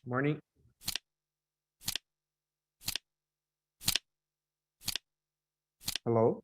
Morning. Hello.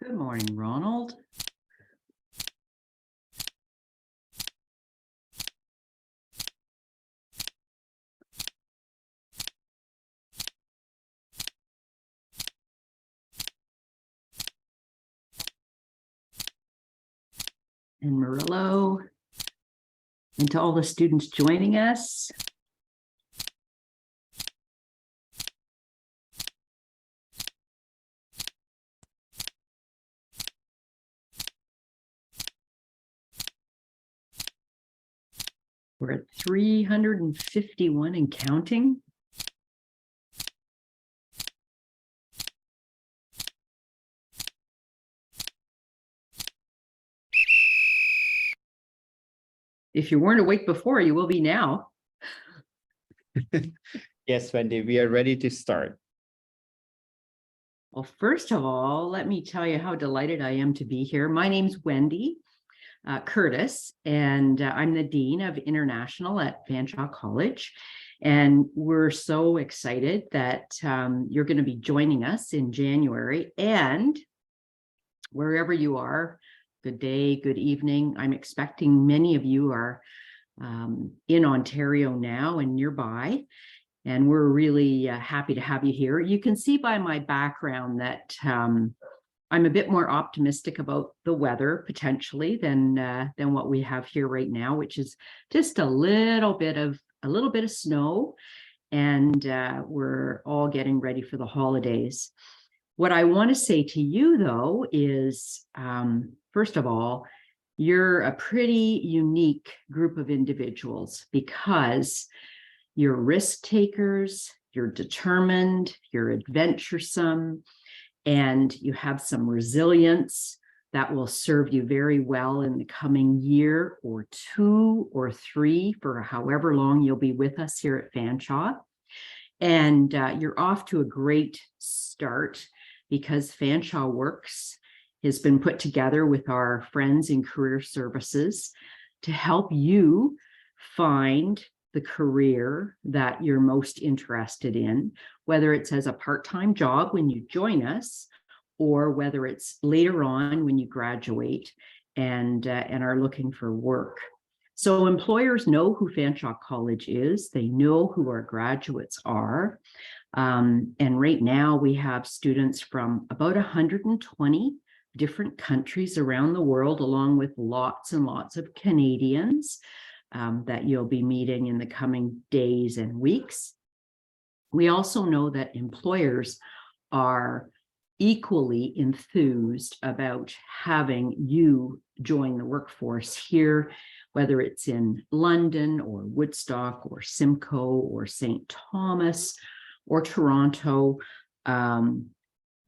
Good morning, Ronald. And Murillo, and to all the students joining us. We're at 351 and counting. If you weren't awake before, you will be now. Yes, Wendy, we are ready to start. Well, first of all, let me tell you how delighted I am to be here. My name's Wendy Curtis, and I'm the Dean of International at Fanshawe College. And we're so excited that you're going to be joining us in January. And wherever you are, good day, good evening. I'm expecting many of you are in Ontario now and nearby. And we're really happy to have you here. You can see by my background that I'm a bit more optimistic about the weather potentially than what we have here right now, which is just a little bit of snow, and we're all getting ready for the holidays. What I want to say to you, though, is first of all, you're a pretty unique group of individuals because you're risk takers, you're determined, you're adventuresome, and you have some resilience that will serve you very well in the coming year or 2 or 3 for however long you'll be with us here at Fanshawe. And you're off to a great start because Fanshawe Works has been put together with our friends in career services to help you find the career that you're most interested in, whether it's as a part-time job when you join us, or whether it's later on when you graduate and are looking for work. So employers know who Fanshawe College is. They know who our graduates are. And right now we have students from about 120 different countries around the world, along with lots and lots of Canadians that you'll be meeting in the coming days and weeks. We also know that employers are equally enthused about having you join the workforce here, whether it's in London or Woodstock or Simcoe or St. Thomas or Toronto,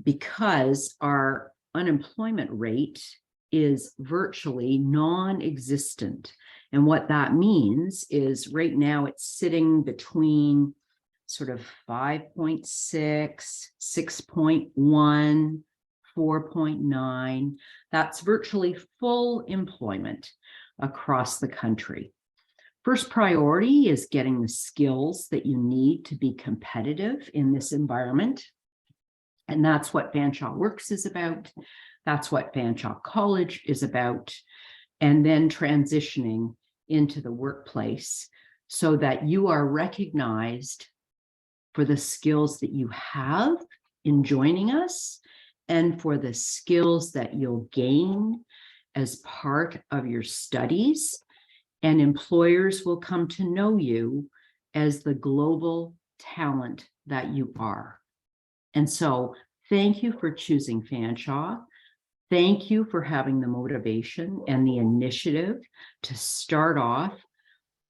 because our unemployment rate is virtually non-existent. And what that means is right now it's sitting between sort of 5.6, 6.1, 4.9. That's virtually full employment across the country. First priority is getting the skills that you need to be competitive in this environment. And that's what Fanshawe Works is about. That's what Fanshawe College is about. And then transitioning into the workplace so that you are recognized for the skills that you have in joining us and for the skills that you'll gain as part of your studies. And employers will come to know you as the global talent that you are. And so thank you for choosing Fanshawe. Thank you for having the motivation and the initiative to start off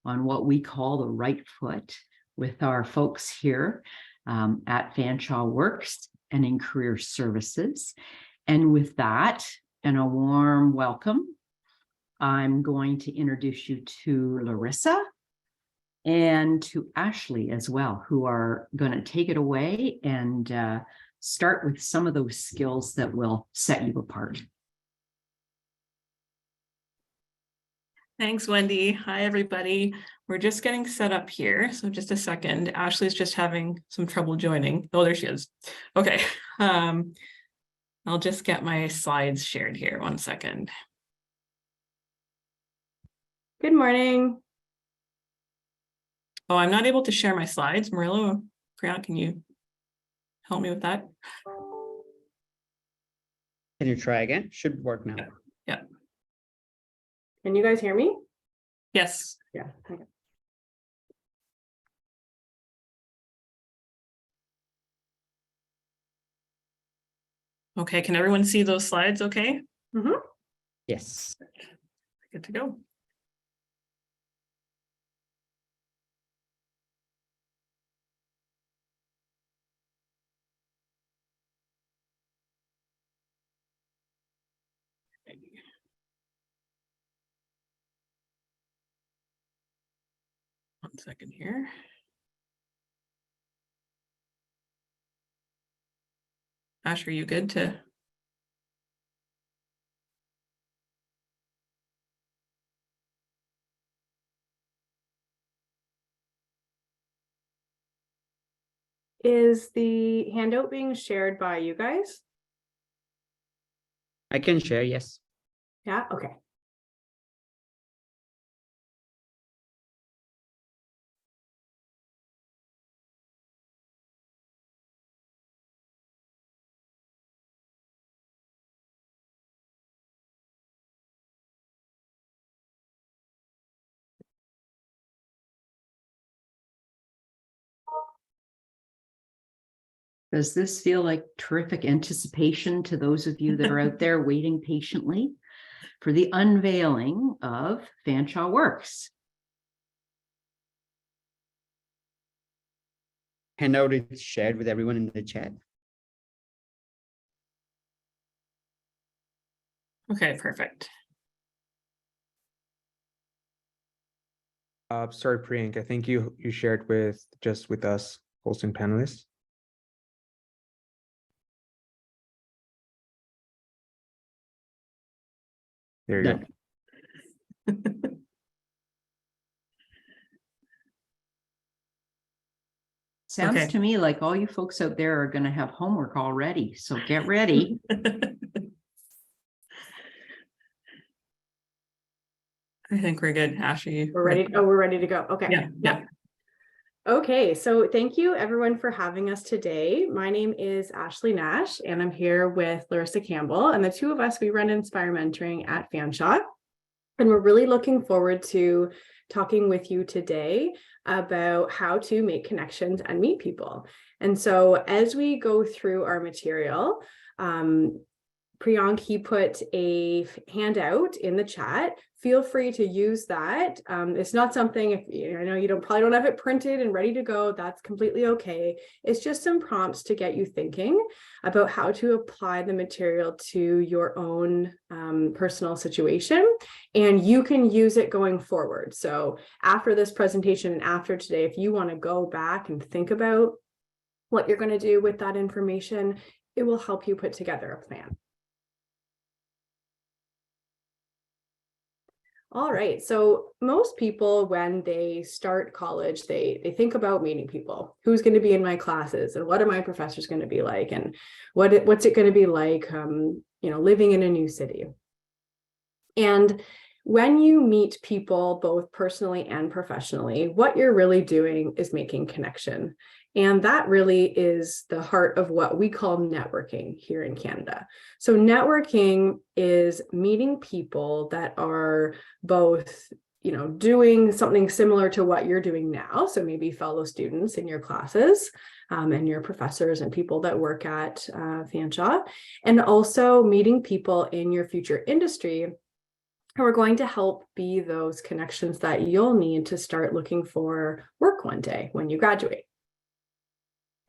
on what we call the right foot with our folks here at Fanshawe Works and in Career Services. And with that, and a warm welcome, I'm going to introduce you to Larissa and to Ashley as well, who are going to take it away and start with some of those skills that will set you apart. Thanks, Wendy. Hi, everybody. We're just getting set up here. So just a second. Ashley's just having some trouble joining. Oh, there she is. Okay. I'll just get my slides shared here. 1 second. Good morning. Oh, I'm not able to share my slides. Murillo, Grant, can you help me with that? Can you try again? Should work now. Yeah. Can you guys hear me? Yes. Yeah. Okay. Okay, can everyone see those slides okay? Yes. Good to go. One second here. Ash, are you good to? Is the handout being shared by you guys? I can share, yes. Yeah, okay. Does this feel like terrific anticipation to those of you that are out there waiting patiently for the unveiling of Fanshawe Works? Handout is shared with everyone in the chat. Okay, perfect. Sorry, Priyank, I think you shared with us hosting panelists. There you Done. go. Sounds Okay. to me like all you folks out there are going to have homework already, so get ready. I think we're good. Ashley. We're ready. Oh, we're ready to go. Okay. Yeah. Okay, so thank you everyone for having us today. My name is Ashley Nash, and I'm here with Larissa Campbell, and the two of us, we run Inspire Mentoring at Fanshawe. And we're really looking forward to talking with you today about how to make connections and meet people. And so as we go through our material, Priyank, he put a handout in the chat. Feel free to use that. It's not something, if I know you probably don't have it printed and ready to go, that's completely okay. It's just some prompts to get you thinking about how to apply the material to your own personal situation, and you can use it going forward. So after this presentation and after today, if you want to go back and think about what you're going to do with that information, it will help you put together a plan. All right, so most people, when they start college, they think about meeting people. Who's going to be in my classes, and what are my professors going to be like, and what's it going to be like, living in a new city. And when you meet people, both personally and professionally, what you're really doing is making connection. And that really is the heart of what we call networking here in Canada. So networking is meeting people that are both, doing something similar to what you're doing now. So maybe fellow students in your classes, and your professors and people that work at Fanshawe, and also meeting people in your future industry who are going to help be those connections that you'll need to start looking for work one day when you graduate.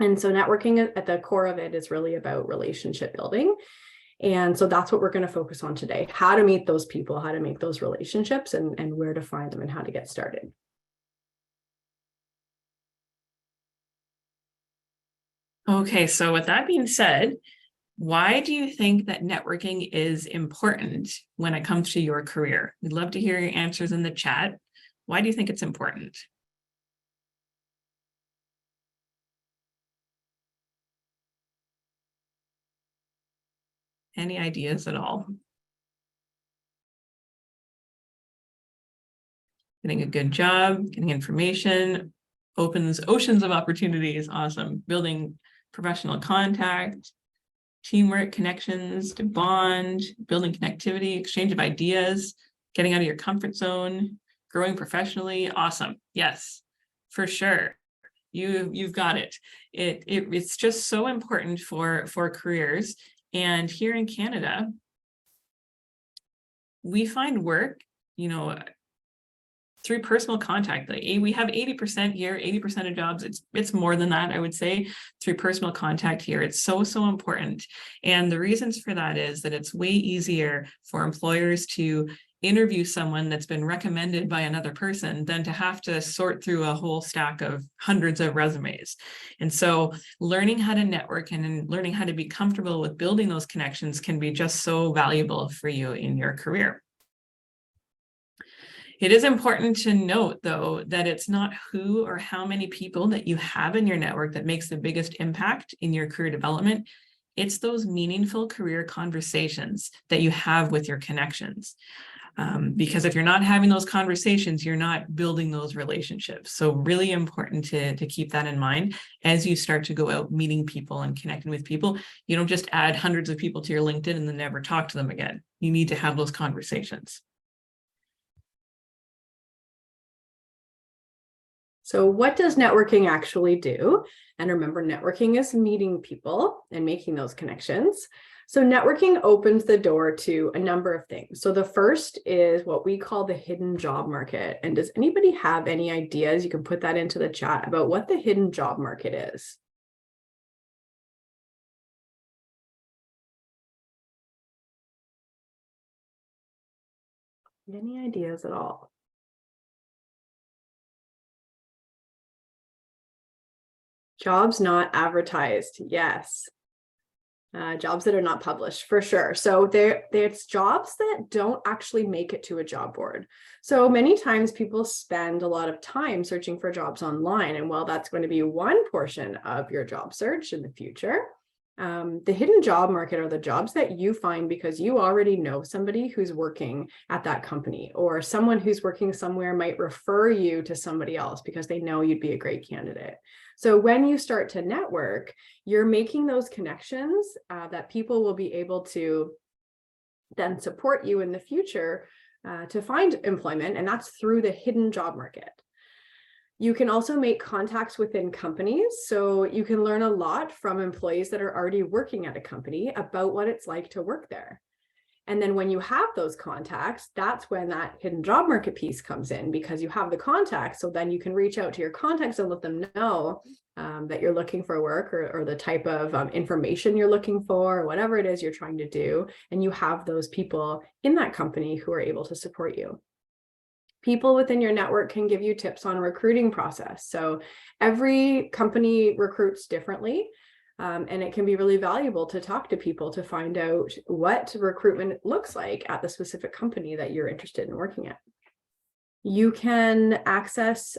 And so networking at the core of it is really about relationship building. And so that's what we're going to focus on today: how to meet those people, how to make those relationships, and where to find them and how to get started. Okay, so with that being said, why do you think that networking is important when it comes to your career? We'd love to hear your answers in the chat. Why do you think it's important? Any ideas at all? Getting a good job, getting information, opens oceans of opportunities. Awesome. Building professional contact, teamwork, connections to bond, building connectivity, exchange of ideas, getting out of your comfort zone, growing professionally. Awesome. Yes, for sure. You've got it. It's just so important for careers. And here in Canada, we find work, through personal contact. Like we have 80% here, 80% of jobs. It's more than that, I would say, through personal contact here. It's so important. And the reasons for that is that it's way easier for employers to interview someone that's been recommended by another person than to have to sort through a whole stack of hundreds of resumes. And so learning how to network and learning how to be comfortable with building those connections can be just so valuable for you in your career. It is important to note, though, that it's not who or how many people that you have in your network that makes the biggest impact in your career development. It's those meaningful career conversations that you have with your connections. Because if you're not having those conversations, you're not building those relationships. So really important to keep that in mind as you start to go out meeting people and connecting with people. You don't just add hundreds of people to your LinkedIn and then never talk to them again. You need to have those conversations. So what does networking actually do? And remember, networking is meeting people and making those connections. So networking opens the door to a number of things. So the first is what we call the hidden job market. And does anybody have any ideas? You can put that into the chat about what the hidden job market is. Any ideas at all? Jobs not advertised, yes. Jobs that are not published, for sure. So it's jobs that don't actually make it to a job board. So many times people spend a lot of time searching for jobs online. And while that's going to be one portion of your job search in the future, the hidden job market are the jobs that you find because you already know somebody who's working at that company, or someone who's working somewhere might refer you to somebody else because they know you'd be a great candidate. So when you start to network, you're making those connections that people will be able to then support you in the future to find employment, and that's through the hidden job market. You can also make contacts within companies. So you can learn a lot from employees that are already working at a company about what it's like to work there. And then when you have those contacts, that's when that hidden job market piece comes in, because you have the contacts. So then you can reach out to your contacts and let them know that you're looking for work or the type of information you're looking for, or whatever it is you're trying to do. And you have those people in that company who are able to support you. People within your network can give you tips on recruiting process. So every company recruits differently. And it can be really valuable to talk to people to find out what recruitment looks like at the specific company that you're interested in working at. You can access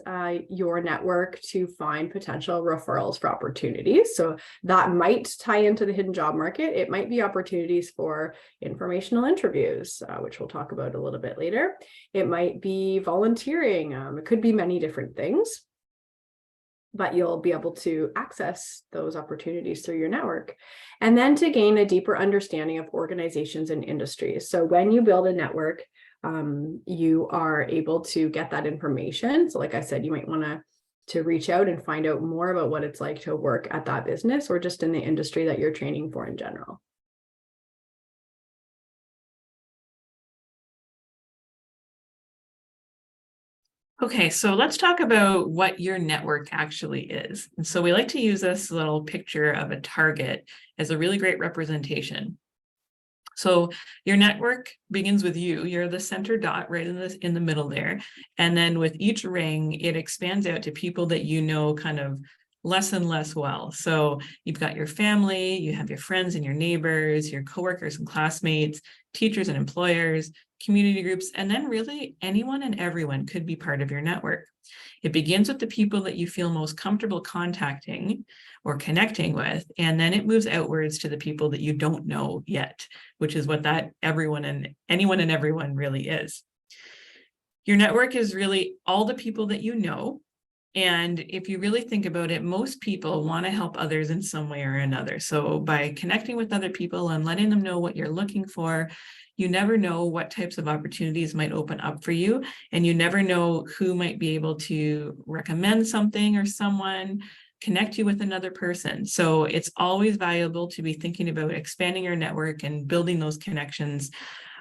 your network to find potential referrals for opportunities. So that might tie into the hidden job market. It might be opportunities for informational interviews, which we'll talk about a little bit later. It might be volunteering. It could be many different things. But you'll be able to access those opportunities through your network. And then to gain a deeper understanding of organizations and industries. So when you build a network, you are able to get that information. So like I said, you might want to reach out and find out more about what it's like to work at that business or just in the industry that you're training for in general. Okay, so let's talk about what your network actually is. And so we like to use this little picture of a target as a really great representation. So your network begins with you. You're the center dot right in the middle there. And then with each ring, it expands out to people that you know kind of less and less well. So you've got your family, you have your friends and your neighbors, your coworkers and classmates, teachers and employers, community groups, and then really anyone and everyone could be part of your network. It begins with the people that you feel most comfortable contacting or connecting with, and then it moves outwards to the people that you don't know yet, which is what that everyone and anyone and everyone really is. Your network is really all the people that you know. And if you really think about it, most people want to help others in some way or another. So by connecting with other people and letting them know what you're looking for, you never know what types of opportunities might open up for you. And you never know who might be able to recommend something or someone, connect you with another person. So it's always valuable to be thinking about expanding your network and building those connections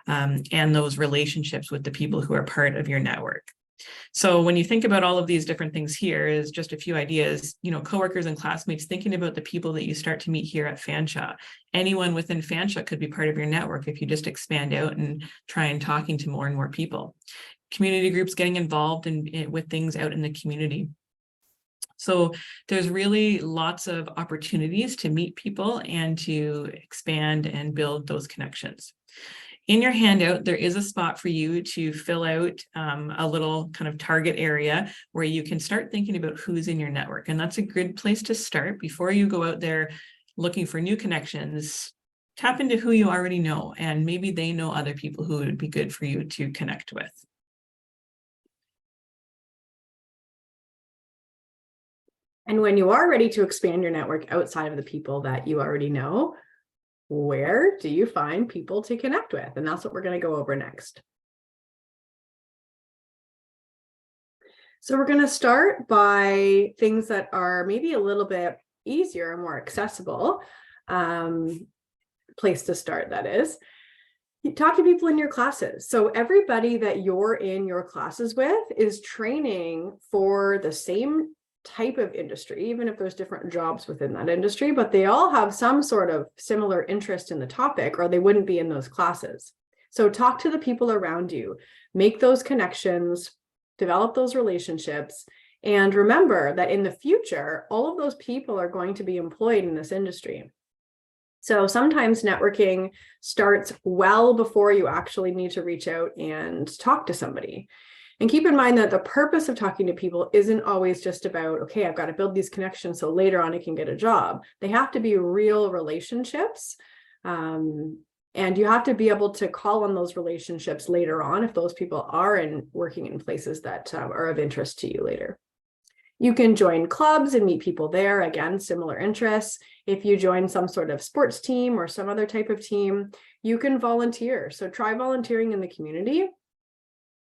and those relationships with the people who are part of your network. So when you think about all of these different things here is just a few ideas, coworkers and classmates, thinking about the people that you start to meet here at Fanshawe. Anyone within Fanshawe could be part of your network if you just expand out and try and talking to more and more people. Community groups, getting involved with things out in the community. So there's really lots of opportunities to meet people and to expand and build those connections. In your handout, there is a spot for you to fill out a little kind of target area where you can start thinking about who's in your network. And that's a good place to start before you go out there looking for new connections. Tap into who you already know, and maybe they know other people who would be good for you to connect with. And when you are ready to expand your network outside of the people that you already know, where do you find people to connect with? And that's what we're going to go over next. So we're going to start by things that are maybe a little bit easier and more accessible. Place to start, that is. You talk to people in your classes. So everybody that you're in your classes with is training for the same type of industry, even if there's different jobs within that industry, but they all have some sort of similar interest in the topic, or they wouldn't be in those classes. So talk to the people around you, make those connections, develop those relationships, and remember that in the future, all of those people are going to be employed in this industry. So sometimes networking starts well before you actually need to reach out and talk to somebody. And keep in mind that the purpose of talking to people isn't always just about, okay, I've got to build these connections so later on I can get a job. They have to be real relationships. And you have to be able to call on those relationships later on if those people are working in places that are of interest to you later. You can join clubs and meet people there. Again, similar interests. If you join some sort of sports team or some other type of team, you can volunteer. So try volunteering in the community.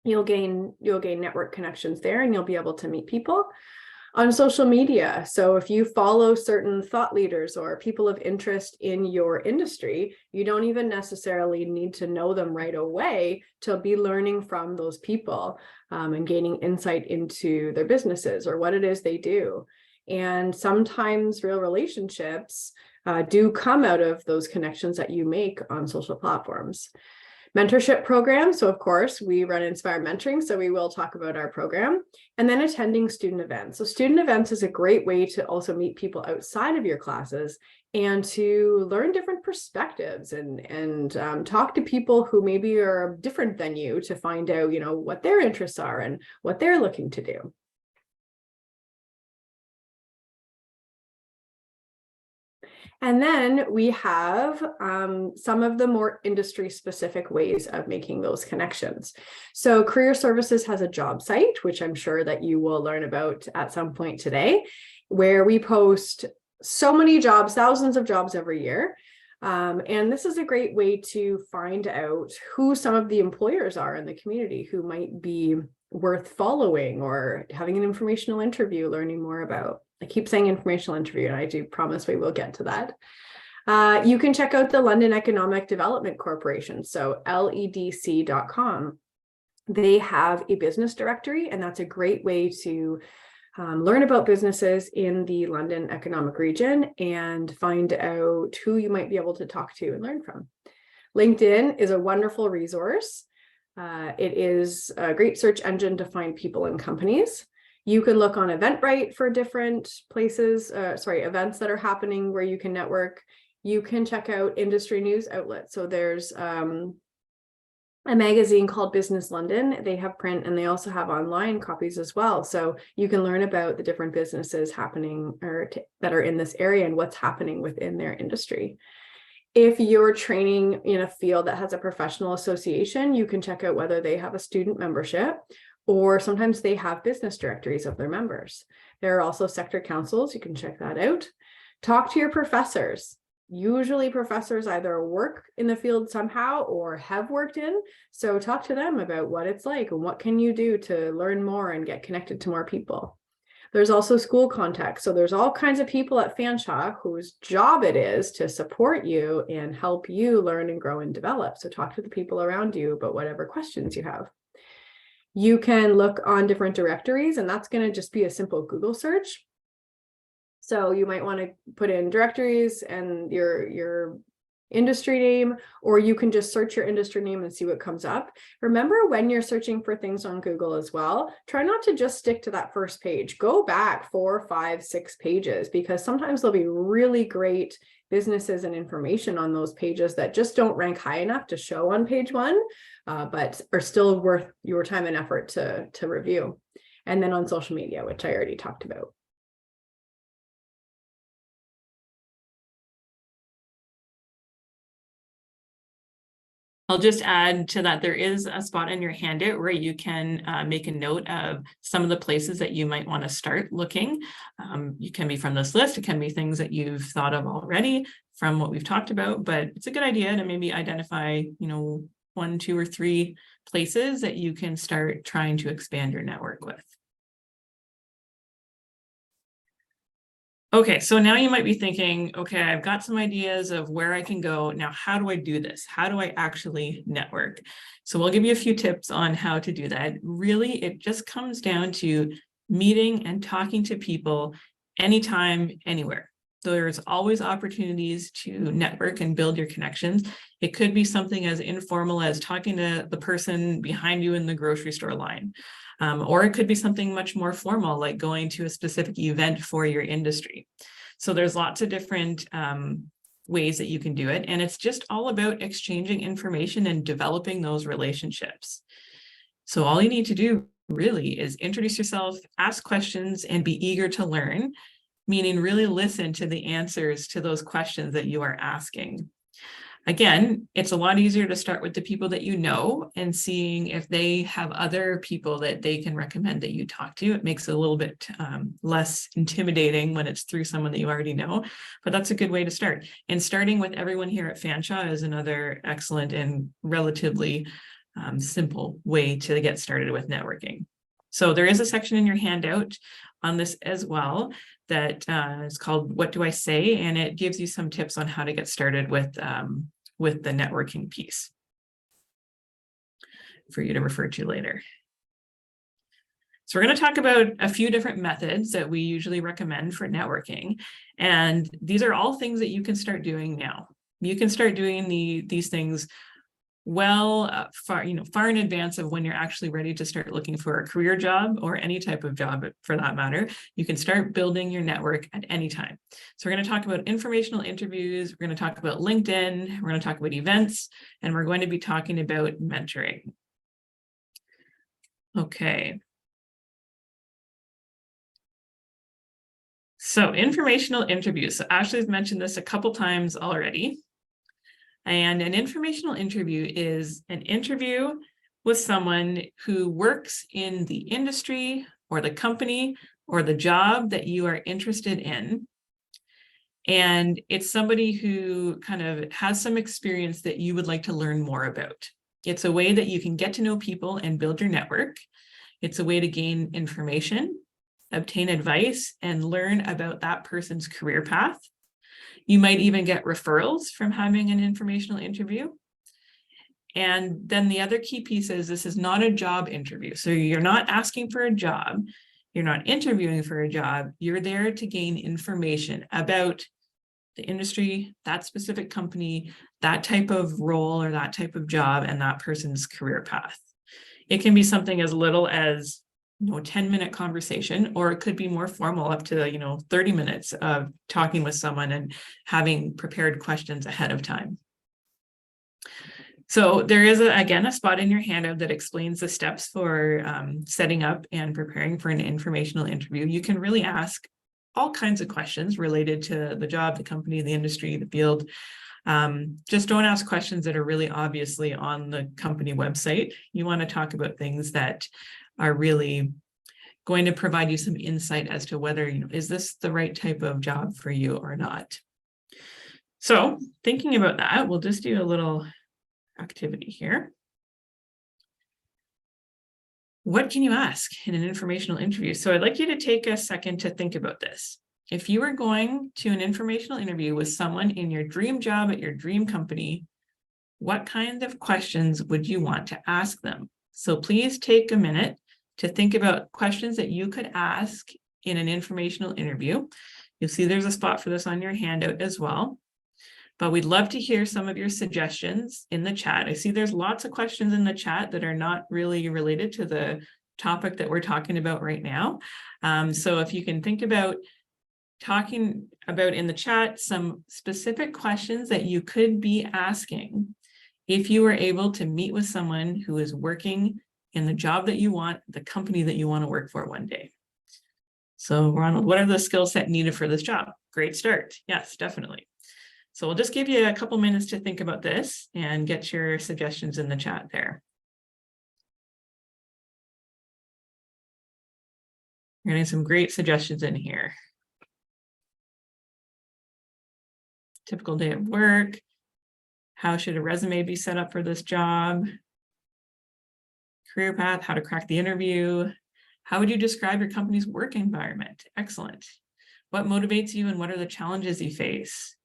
You'll gain network connections there, and you'll be able to meet people on social media. So if you follow certain thought leaders or people of interest in your industry, you don't even necessarily need to know them right away to be learning from those people and gaining insight into their businesses or what it is they do. And sometimes real relationships do come out of those connections that you make on social platforms. Mentorship program. So of course, we run Inspire Mentoring, so we will talk about our program. And then attending student events. So student events is a great way to also meet people outside of your classes and to learn different perspectives and talk to people who maybe are different than you to find out, what their interests are and what they're looking to do. And then we have some of the more industry specific ways of making those connections. So Career Services has a job site, which I'm sure that you will learn about at some point today, where we post so many jobs, thousands of jobs every year. And this is a great way to find out who some of the employers are in the community who might be worth following or having an informational interview, learning more about. I keep saying informational interview, and I do promise we will get to that. You can check out the London Economic Development Corporation, so ledc.com. They have a business directory, and that's a great way to learn about businesses in the London economic region and find out who you might be able to talk to and learn from. LinkedIn is a wonderful resource. It is a great search engine to find people and companies. You can look on Eventbrite for different places, events that are happening where you can network. You can check out industry news outlets. So there's a magazine called Business London. They have print and they also have online copies as well. So you can learn about the different businesses happening that are in this area and what's happening within their industry. If you're training in a field that has a professional association, you can check out whether they have a student membership, or sometimes they have business directories of their members. There are also sector councils. You can check that out. Talk to your professors. Usually professors either work in the field somehow or have worked in. So talk to them about what it's like and what can you do to learn more and get connected to more people. There's also school contacts. So there's all kinds of people at Fanshawe whose job it is to support you and help you learn and grow and develop. So talk to the people around you about whatever questions you have. You can look on different directories, and that's going to just be a simple Google search. So you might want to put in directories and your industry name, or you can just search your industry name and see what comes up. Remember, when you're searching for things on Google as well, try not to just stick to that first page. Go back 4, 5, 6 pages, because sometimes there'll be really great businesses and information on those pages that just don't rank high enough to show on page 1, but are still worth your time and effort to review. And then on social media, which I already talked about. I'll just add to that, there is a spot in your handout where you can make a note of some of the places that you might want to start looking. You can be from this list. It can be things that you've thought of already from what we've talked about, but it's a good idea to maybe identify, 1, 2, or 3 places that you can start trying to expand your network with. Okay, so now you might be thinking, okay, I've got some ideas of where I can go. Now, how do I do this? How do I actually network? So we'll give you a few tips on how to do that. Really, it just comes down to meeting and talking to people anytime, anywhere. There's always opportunities to network and build your connections. It could be something as informal as talking to the person behind you in the grocery store line. Or it could be something much more formal, like going to a specific event for your industry. So there's lots of different ways that you can do it. And it's just all about exchanging information and developing those relationships. So all you need to do really is introduce yourself, ask questions, and be eager to learn, meaning really listen to the answers to those questions that you are asking. Again, it's a lot easier to start with the people that you know and seeing if they have other people that they can recommend that you talk to. It makes it a little bit less intimidating when it's through someone that you already know, but that's a good way to start. And starting with everyone here at Fanshawe is another excellent and relatively simple way to get started with networking. So there is a section in your handout on this as well that is called What Do I Say? And it gives you some tips on how to get started with the networking piece for you to refer to later. So we're going to talk about a few different methods that we usually recommend for networking. And these are all things that you can start doing now. You can start doing these things far in advance of when you're actually ready to start looking for a career job or any type of job for that matter. You can start building your network at any time. So we're going to talk about informational interviews. We're going to talk about LinkedIn. We're going to talk about events, and we're going to be talking about mentoring. Okay. So informational interviews. So Ashley's mentioned this a couple times already. And an informational interview is an interview with someone who works in the industry or the company or the job that you are interested in. And it's somebody who kind of has some experience that you would like to learn more about. It's a way that you can get to know people and build your network. It's a way to gain information, obtain advice, and learn about that person's career path. You might even get referrals from having an informational interview. And then the other key piece is this is not a job interview. So you're not asking for a job. You're not interviewing for a job. You're there to gain information about the industry, that specific company, that type of role or that type of job, and that person's career path. It can be something as little as 10-minute conversation, or it could be more formal, up to 30 minutes of talking with someone and having prepared questions ahead of time. So there is, again, a spot in your handout that explains the steps for setting up and preparing for an informational interview. You can really ask all kinds of questions related to the job, the company, the industry, the field. Just don't ask questions that are really obviously on the company website. You want to talk about things that are really going to provide you some insight as to whether, is this the right type of job for you or not? So thinking about that, we'll just do a little activity here. What can you ask in an informational interview? So I'd like you to take a second to think about this. If you were going to an informational interview with someone in your dream job at your dream company, what kind of questions would you want to ask them? So please take a minute to think about questions that you could ask in an informational interview. You'll see there's a spot for this on your handout as well. But we'd love to hear some of your suggestions in the chat. I see there's lots of questions in the chat that are not really related to the topic that we're talking about right now. So if you can think about talking about in the chat some specific questions that you could be asking if you were able to meet with someone who is working in the job that you want, the company that you want to work for one day. So Ronald, what are the skill set needed for this job? Great start. Yes, definitely. So we'll just give you a couple minutes to think about this and get your suggestions in the chat there. We're getting some great suggestions in here. Typical day of work. How should a resume be set up for this job? Career path, how to crack the interview. How would you describe your company's work environment? Excellent. What motivates you and what are the challenges you face?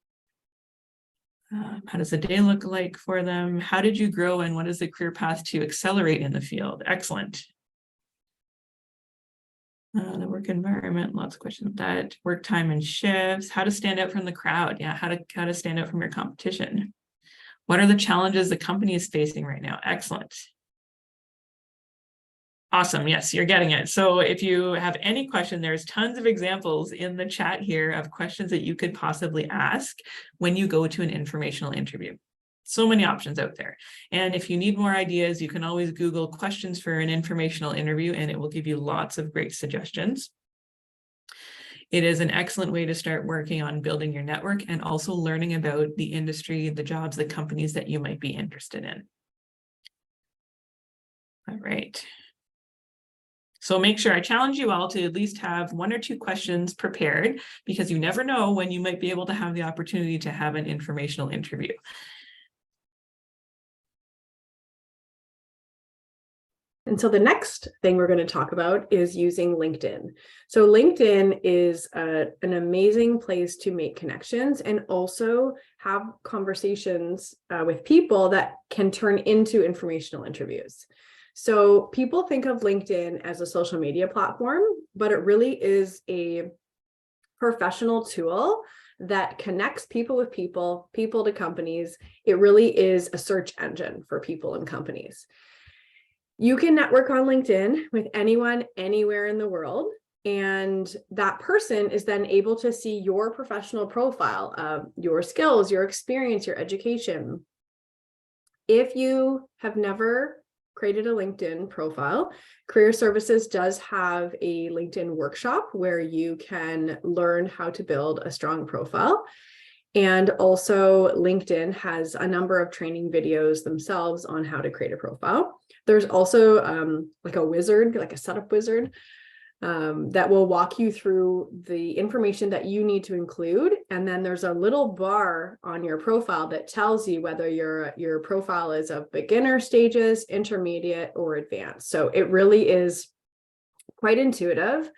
How does the day look like for them? How did you grow and what is the career path to accelerate in the field? Excellent. The work environment, lots of questions about that. Work time and shifts. How to stand out from the crowd. Yeah, how to stand out from your competition. What are the challenges the company is facing right now? Excellent. Awesome. Yes, you're getting it. So if you have any question, there's tons of examples in the chat here of questions that you could possibly ask when you go to an informational interview. So many options out there. And if you need more ideas, you can always Google questions for an informational interview and it will give you lots of great suggestions. It is an excellent way to start working on building your network and also learning about the industry, the jobs, the companies that you might be interested in. All right. So make sure I challenge you all to at least have 1 or 2 questions prepared because you never know when you might be able to have the opportunity to have an informational interview. And so the next thing we're going to talk about is using LinkedIn. So LinkedIn is an amazing place to make connections and also have conversations with people that can turn into informational interviews. So people think of LinkedIn as a social media platform, but it really is a professional tool that connects people with people, people to companies. It really is a search engine for people and companies. You can network on LinkedIn with anyone, anywhere in the world, and that person is then able to see your professional profile of your skills, your experience, your education. If you have never created a LinkedIn profile, Career Services does have a LinkedIn workshop where you can learn how to build a strong profile. And also LinkedIn has a number of training videos themselves on how to create a profile. There's also like a wizard, like a setup wizard, that will walk you through the information that you need to include. And then there's a little bar on your profile that tells you whether your profile is of beginner stages, intermediate, or advanced. So it really is quite intuitive.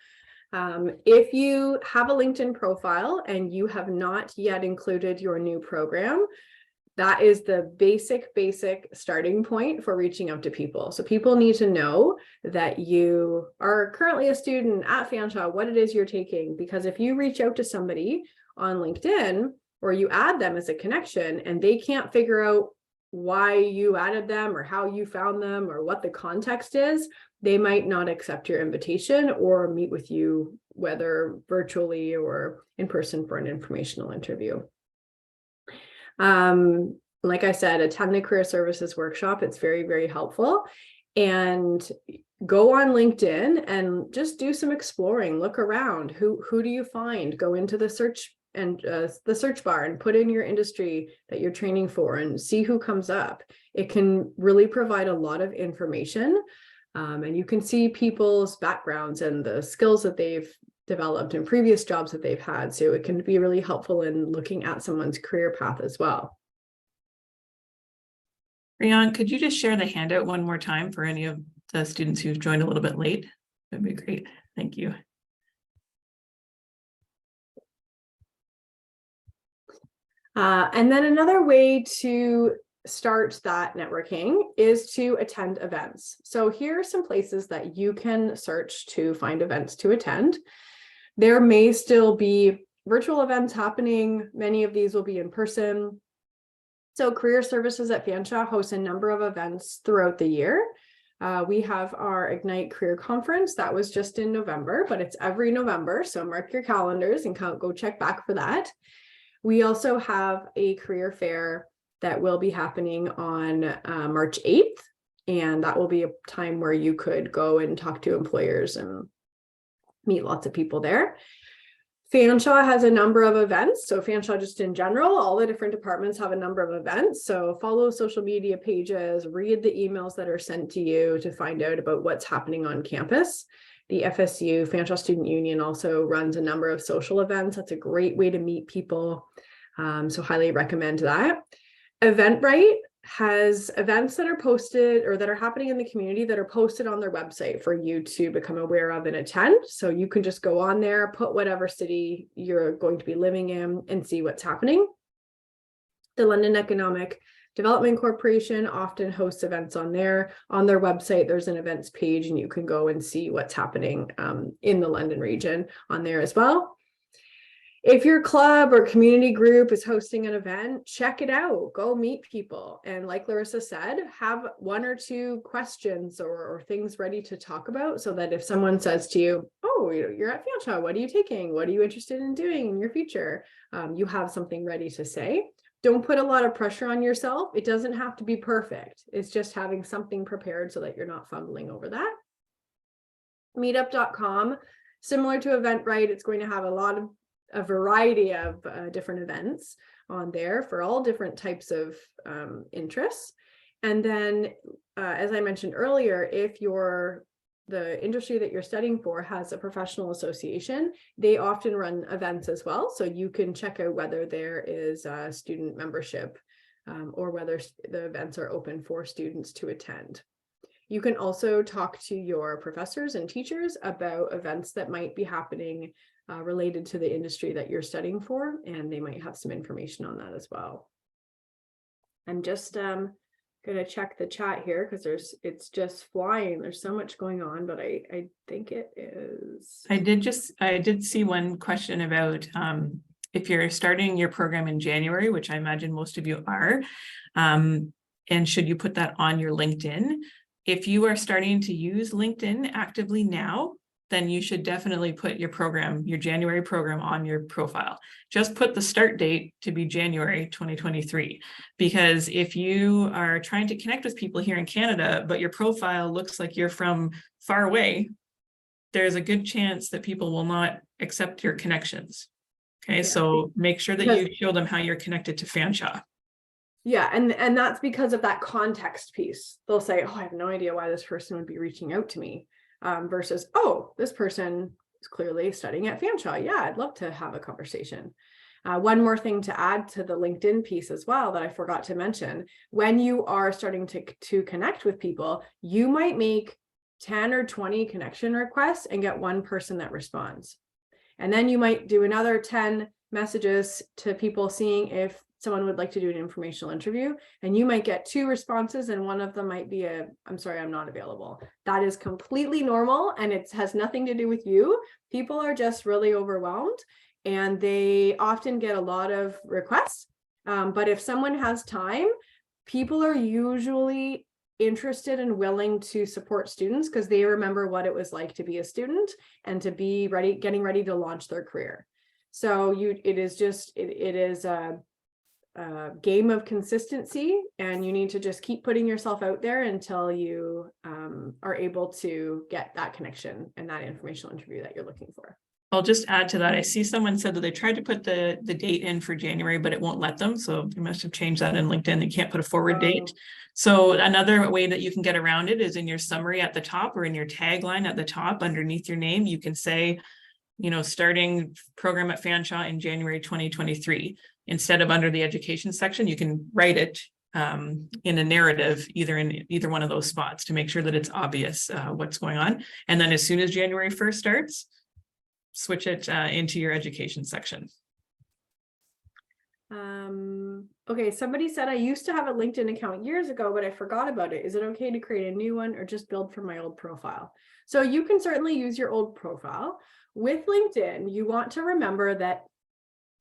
If you have a LinkedIn profile and you have not yet included your new program, that is the basic starting point for reaching out to people. So people need to know that you are currently a student at Fanshawe, what it is you're taking, because if you reach out to somebody on LinkedIn or you add them as a connection and they can't figure out why you added them or how you found them or what the context is, they might not accept your invitation or meet with you, whether virtually or in person, for an informational interview. Like I said, attend the career services workshop. It's very, very helpful. And go on LinkedIn and just do some exploring. Look around. Who do you find? Go into the search and the search bar and put in your industry that you're training for and see who comes up. It can really provide a lot of information, and you can see people's backgrounds and the skills that they've developed in previous jobs that they've had. So it can be really helpful in looking at someone's career path as well. Rian, could you just share the handout one more time for any of the students who've joined a little bit late? That'd be great. Thank you. And then another way to start that networking is to attend events. So here are some places that you can search to find events to attend. There may still be virtual events happening. Many of these will be in person. So Career Services at Fanshawe hosts a number of events throughout the year. We have our Ignite Career Conference. That was just in November, but it's every November. So mark your calendars and go check back for that. We also have a career fair that will be happening on March 8th. And that will be a time where you could go and talk to employers and meet lots of people there. Fanshawe has a number of events. So Fanshawe, just in general, all the different departments have a number of events. So follow social media pages, read the emails that are sent to you to find out about what's happening on campus. The FSU, Fanshawe Student Union, also runs a number of social events. That's a great way to meet people. So highly recommend that. Eventbrite has events that are posted or that are happening in the community that are posted on their website for you to become aware of and attend. So you can just go on there, put whatever city you're going to be living in and see what's happening. The London Economic Development Corporation often hosts events on their website. There's an events page and you can go and see what's happening in the London region on there as well. If your club or community group is hosting an event, check it out, go meet people. And like Larissa said, have one or two questions or things ready to talk about so that if someone says to you, oh, you're at Fanshawe, what are you taking? What are you interested in doing in your future? You have something ready to say. Don't put a lot of pressure on yourself. It doesn't have to be perfect. It's just having something prepared so that you're not fumbling over that. Meetup.com, similar to Eventbrite, it's going to have a variety of different events on there for all different types of interests. And then, as I mentioned earlier, if the industry that you're studying for has a professional association, they often run events as well. So you can check out whether there is a student membership or whether the events are open for students to attend. You can also talk to your professors and teachers about events that might be happening related to the industry that you're studying for, and they might have some information on that as well. I'm just going to check the chat here because it's just flying. There's so much going on, but I think it is. I did see one question about if you're starting your program in January, which I imagine most of you are, and should you put that on your LinkedIn? If you are starting to use LinkedIn actively now, then you should definitely put your January program on your profile. Just put the start date to be January 2023, because if you are trying to connect with people here in Canada, but your profile looks like you're from far away, there's a good chance that people will not accept your connections. Okay, so make sure that you show them how you're connected to Fanshawe. Yeah, and that's because of that context piece. They'll say, oh, I have no idea why this person would be reaching out to me. Versus, oh, this person is clearly studying at Fanshawe. Yeah, I'd love to have a conversation. One more thing to add to the LinkedIn piece as well that I forgot to mention. When you are starting to connect with people, you might make 10 or 20 connection requests and get one person that responds. And then you might do another 10 messages to people seeing if someone would like to do an informational interview, and you might get 2 responses and one of them might be I'm sorry, I'm not available. That is completely normal and it has nothing to do with you. People are just really overwhelmed and they often get a lot of requests. But if someone has time, people are usually interested and willing to support students because they remember what it was like to be a student and to be ready, getting ready to launch their career. So it is a game of consistency, and you need to just keep putting yourself out there until you are able to get that connection and that informational interview that you're looking for. I'll just add to that. I see someone said that they tried to put the date in for January, but it won't let them. So you must have changed that in LinkedIn. You can't put a forward date. So another way that you can get around it is in your summary at the top or in your tagline at the top underneath your name. You can say, you know, starting program at Fanshawe in January 2023. Instead of under the education section, you can write it in a narrative, in either one of those spots to make sure that it's obvious what's going on. And then as soon as January 1st starts, switch it into your education section. Okay, somebody said, I used to have a LinkedIn account years ago, but I forgot about it. Is it okay to create a new one or just build from my old profile? So you can certainly use your old profile. With LinkedIn, you want to remember that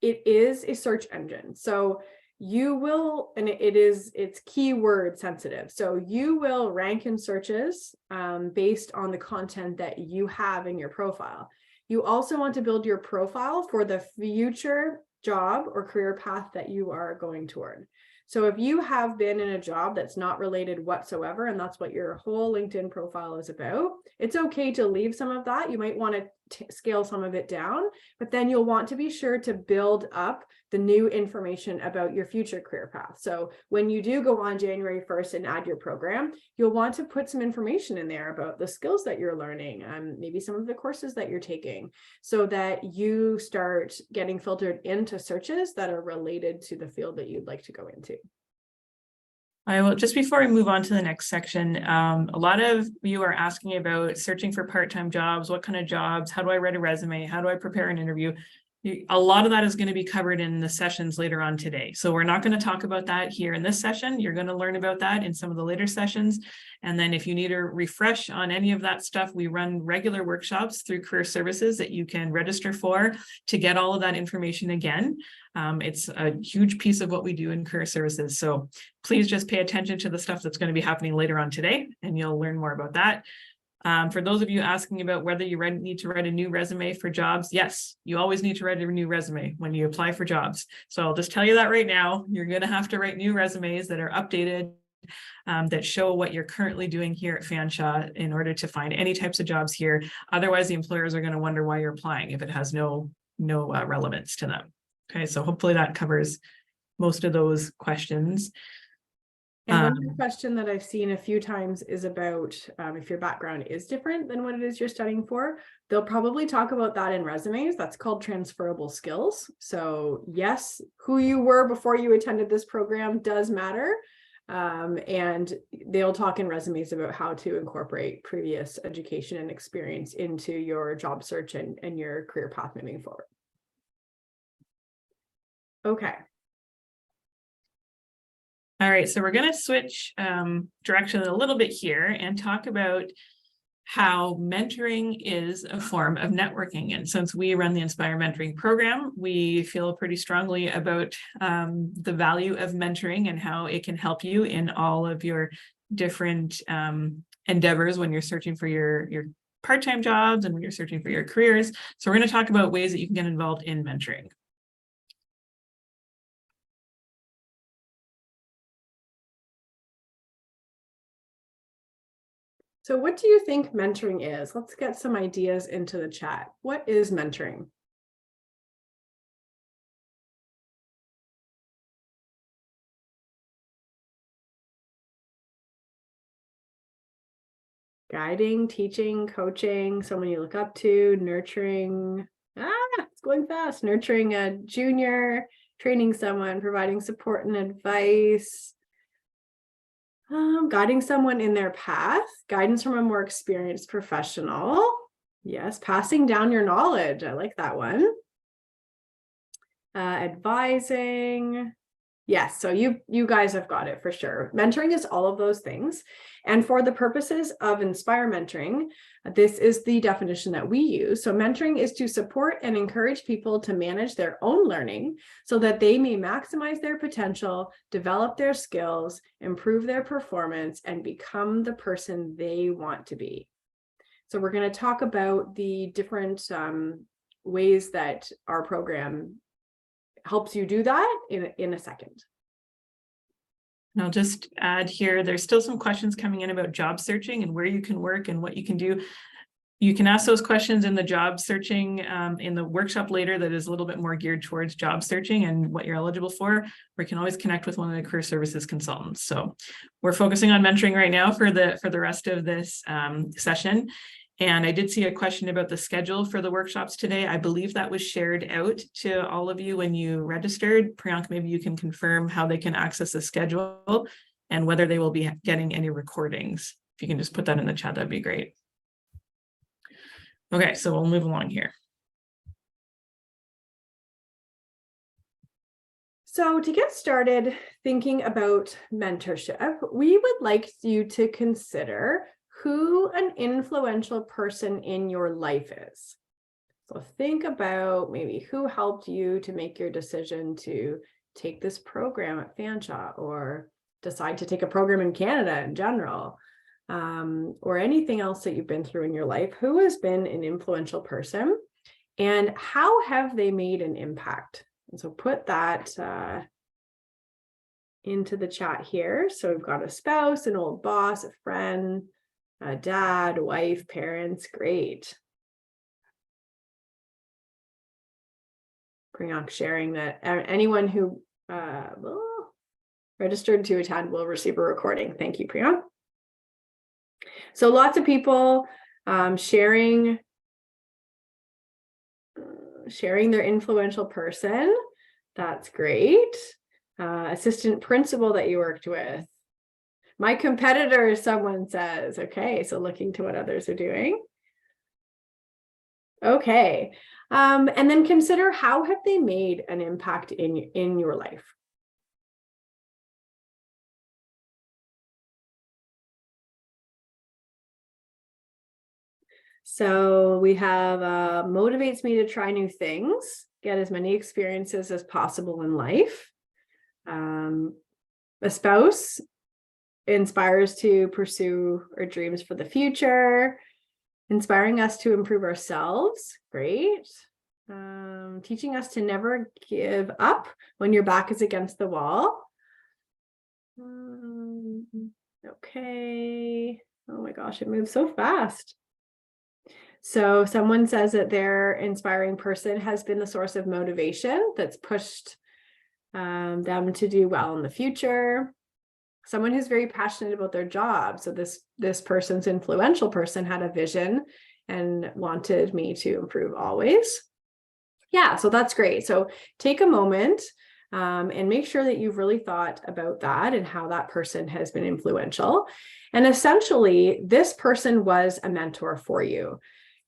it is a search engine. So you will, and it's keyword sensitive. So you will rank in searches based on the content that you have in your profile. You also want to build your profile for the future job or career path that you are going toward. So if you have been in a job that's not related whatsoever, and that's what your whole LinkedIn profile is about, it's okay to leave some of that. You might want to scale some of it down, but then you'll want to be sure to build up the new information about your future career path. So when you do go on January 1st and add your program, you'll want to put some information in there about the skills that you're learning, maybe some of the courses that you're taking, so that you start getting filtered into searches that are related to the field that you'd like to go into. I will, just before we move on to the next section, a lot of you are asking about searching for part-time jobs. What kind of jobs? How do I write a resume? How do I prepare an interview? A lot of that is going to be covered in the sessions later on today. So we're not going to talk about that here in this session. You're going to learn about that in some of the later sessions. And then if you need a refresh on any of that stuff, we run regular workshops through Career Services that you can register for to get all of that information again. It's a huge piece of what we do in Career Services. So please just pay attention to the stuff that's going to be happening later on today, and you'll learn more about that. For those of you asking about whether you need to write a new resume for jobs, yes, you always need to write a new resume when you apply for jobs. So I'll just tell you that right now, you're going to have to write new resumes that are updated, that show what you're currently doing here at Fanshawe in order to find any types of jobs here. Otherwise, the employers are going to wonder why you're applying if it has no relevance to them. Okay, so hopefully that covers most of those questions. And one question that I've seen a few times is about if your background is different than what it is you're studying for. They'll probably talk about that in resumes. That's called transferable skills. So yes, who you were before you attended this program does matter. And they'll talk in resumes about how to incorporate previous education and experience into your job search and your career path moving forward. Okay. All right, so we're going to switch direction a little bit here and talk about how mentoring is a form of networking. And since we run the Inspire Mentoring program, we feel pretty strongly about the value of mentoring and how it can help you in all of your different endeavors when you're searching for your part-time jobs and when you're searching for your careers. So we're going to talk about ways that you can get involved in mentoring. So what do you think mentoring is? Let's get some ideas into the chat. What is mentoring? Guiding, teaching, coaching, someone you look up to, nurturing. It's going fast. Nurturing a junior, training someone, providing support and advice. Guiding someone in their path, guidance from a more experienced professional. Yes, passing down your knowledge. I like that one. Advising, Yes, so you guys have got it for sure. Mentoring is all of those things. And for the purposes of Inspire Mentoring, this is the definition that we use. So mentoring is to support and encourage people to manage their own learning so that they may maximize their potential, develop their skills, improve their performance, and become the person they want to be. So we're going to talk about the different ways that our program helps you do that in a second. And I'll just add here, there's still some questions coming in about job searching and where you can work and what you can do. You can ask those questions in the job searching in the workshop later that is a little bit more geared towards job searching and what you're eligible for. Or you can always connect with one of the career services consultants. So we're focusing on mentoring right now for the rest of this session. And I did see a question about the schedule for the workshops today. I believe that was shared out to all of you when you registered. Priyank, maybe you can confirm how they can access the schedule and whether they will be getting any recordings. If you can just put that in the chat, that'd be great. Okay, so we'll move along here. So to get started thinking about mentorship, we would like you to consider who an influential person in your life is. So think about maybe who helped you to make your decision to take this program at Fanshawe or decide to take a program in Canada in general, or anything else that you've been through in your life. Who has been an influential person and how have they made an impact? And so put that into the chat here. So we've got a spouse, an old boss, a friend, a dad, wife, parents. Great. Priyank sharing that anyone who registered to attend will receive a recording. Thank you, Priyank. So lots of people sharing their influential person. That's great. Assistant principal that you worked with. My competitor, someone says. Okay, so looking to what others are doing. Okay, and then consider how have they made an impact in your life. So we have motivates me to try new things, get as many experiences as possible in life. A spouse inspires to pursue our dreams for the future, inspiring us to improve ourselves. Great. Teaching us to never give up when your back is against the wall. Okay. Oh my gosh, it moves so fast. So someone says that their inspiring person has been the source of motivation that's pushed them to do well in the future. Someone who's very passionate about their job. So this person's influential person had a vision and wanted me to improve always. Yeah, so that's great. So take a moment and make sure that you've really thought about that and how that person has been influential. And essentially, this person was a mentor for you.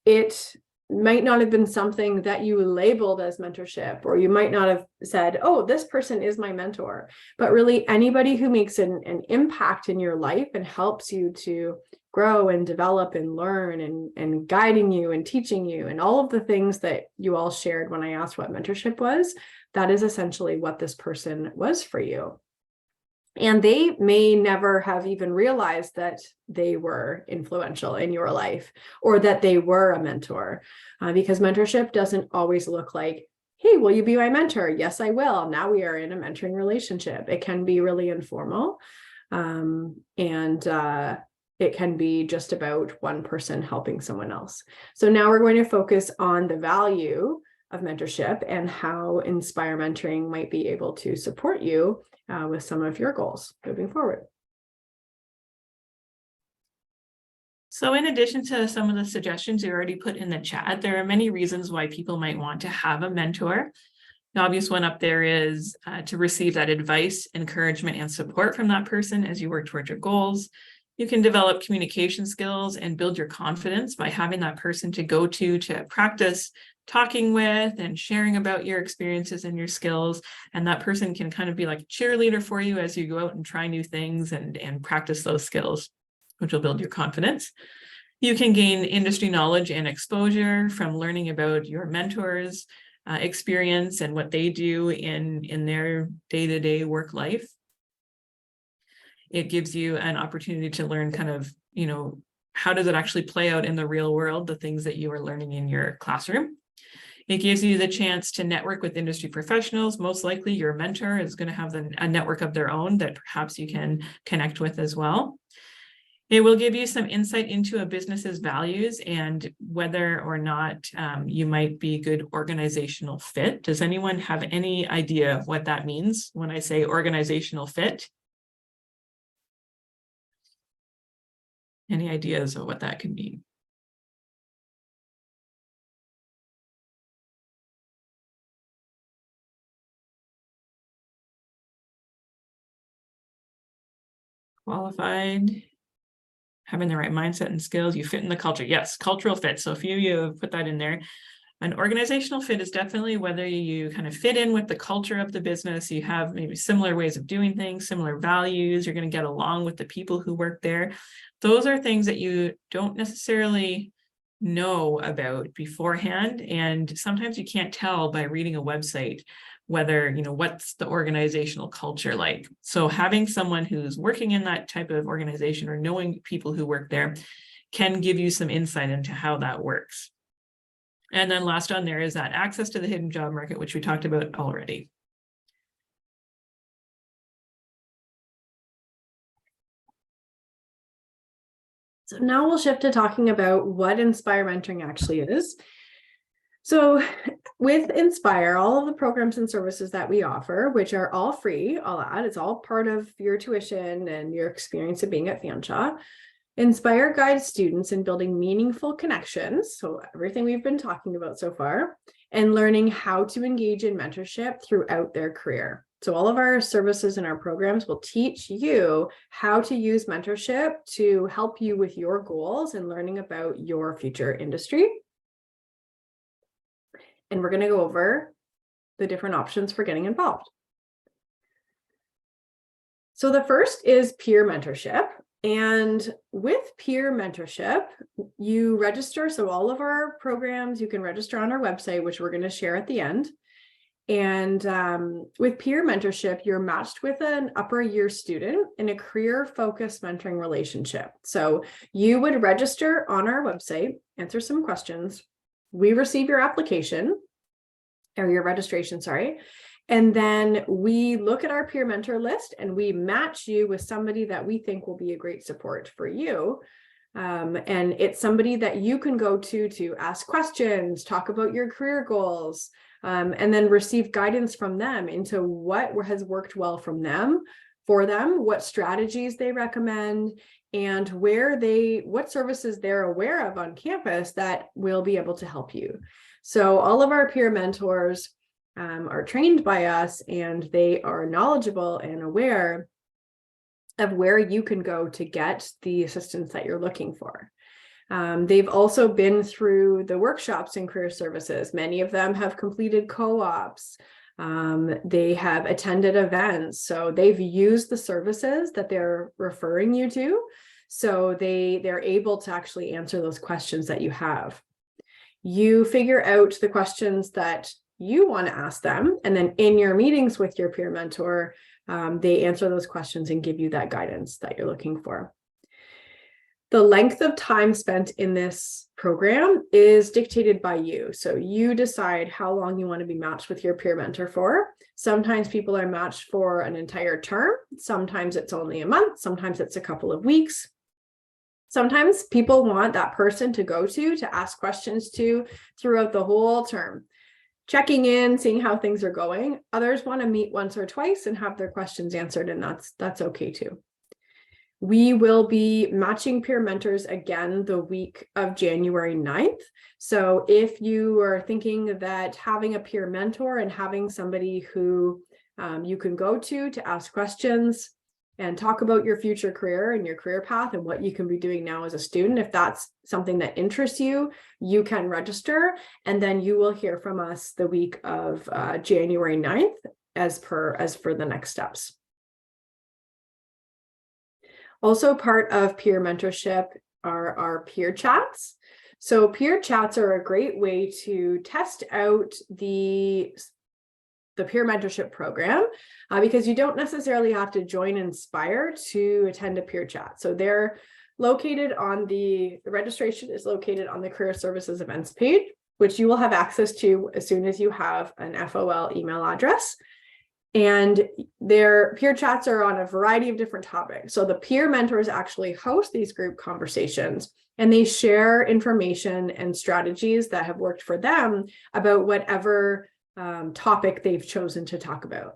It might not have been something that you labeled as mentorship, or you might not have said, oh, this person is my mentor, but really anybody who makes an impact in your life and helps you to grow and develop and learn and guiding you and teaching you and all of the things that you all shared when I asked what mentorship was, that is essentially what this person was for you. And they may never have even realized that they were influential in your life or that they were a mentor, because mentorship doesn't always look like, hey, will you be my mentor? Yes, I will. Now we are in a mentoring relationship. It can be really informal, and it can be just about one person helping someone else. So now we're going to focus on the value of mentorship and how Inspire Mentoring might be able to support you with some of your goals moving forward. So in addition to some of the suggestions you already put in the chat, there are many reasons why people might want to have a mentor. The obvious one up there is to receive that advice, encouragement, and support from that person as you work towards your goals. You can develop communication skills and build your confidence by having that person to go to practice talking with and sharing about your experiences and your skills. And that person can kind of be like a cheerleader for you as you go out and try new things and practice those skills, which will build your confidence. You can gain industry knowledge and exposure from learning about your mentors' experience and what they do in their day-to-day work life. It gives you an opportunity to learn kind of, how does it actually play out in the real world, the things that you are learning in your classroom. It gives you the chance to network with industry professionals. Most likely your mentor is going to have a network of their own that perhaps you can connect with as well. It will give you some insight into a business's values and whether or not you might be a good organizational fit. Does anyone have any idea what that means when I say organizational fit? Any ideas of what that could mean? Qualified, having the right mindset and skills, you fit in the culture. Yes, cultural fit. So a few of you have put that in there. An organizational fit is definitely whether you kind of fit in with the culture of the business, you have maybe similar ways of doing things, similar values, you're going to get along with the people who work there. Those are things that you don't necessarily know about beforehand. And sometimes you can't tell by reading a website whether, what's the organizational culture like. So having someone who's working in that type of organization or knowing people who work there can give you some insight into how that works. And then last on there is that access to the hidden job market, which we talked about already. So now we'll shift to talking about what Inspire Mentoring actually is. So with Inspire, all of the programs and services that we offer, which are all free, I'll add, it's all part of your tuition and your experience of being at Fanshawe. Inspire guides students in building meaningful connections, so everything we've been talking about so far, and learning how to engage in mentorship throughout their career. So all of our services and our programs will teach you how to use mentorship to help you with your goals and learning about your future industry. And we're going to go over the different options for getting involved. So the first is peer mentorship. And with peer mentorship, you register. So all of our programs, you can register on our website, which we're going to share at the end. And with peer mentorship, you're matched with an upper year student in a career-focused mentoring relationship. So you would register on our website, answer some questions. We receive your application, or your registration, sorry. And then we look at our peer mentor list and we match you with somebody that we think will be a great support for you. And it's somebody that you can go to ask questions, talk about your career goals, and then receive guidance from them into what has worked well for them, what strategies they recommend, and what services they're aware of on campus that will be able to help you. So all of our peer mentors are trained by us, and they are knowledgeable and aware of where you can go to get the assistance that you're looking for. They've also been through the workshops in career services. Many of them have completed co-ops. They have attended events. So they've used the services that they're referring you to. So they're able to actually answer those questions that you have. You figure out the questions that you want to ask them. And then in your meetings with your peer mentor, they answer those questions and give you that guidance that you're looking for. The length of time spent in this program is dictated by you. So you decide how long you want to be matched with your peer mentor for. Sometimes people are matched for an entire term. Sometimes it's only a month. Sometimes it's a couple of weeks. Sometimes people want that person to go to ask questions to throughout the whole term, checking in, seeing how things are going. Others want to meet once or twice and have their questions answered, and that's okay too. We will be matching peer mentors again the week of January 9th. So if you are thinking that having a peer mentor and having somebody who you can go to ask questions and talk about your future career and your career path and what you can be doing now as a student. If that's something that interests you, you can register, and then you will hear from us the week of January 9th as for the next steps. Also part of peer mentorship are our peer chats. So peer chats are a great way to test out the peer mentorship program because you don't necessarily have to join Inspire to attend a peer chat. So they're located on the registration is located on the Career Services events page, which you will have access to as soon as you have an FOL email address. And their peer chats are on a variety of different topics. So the peer mentors actually host these group conversations, and they share information and strategies that have worked for them about whatever topic they've chosen to talk about.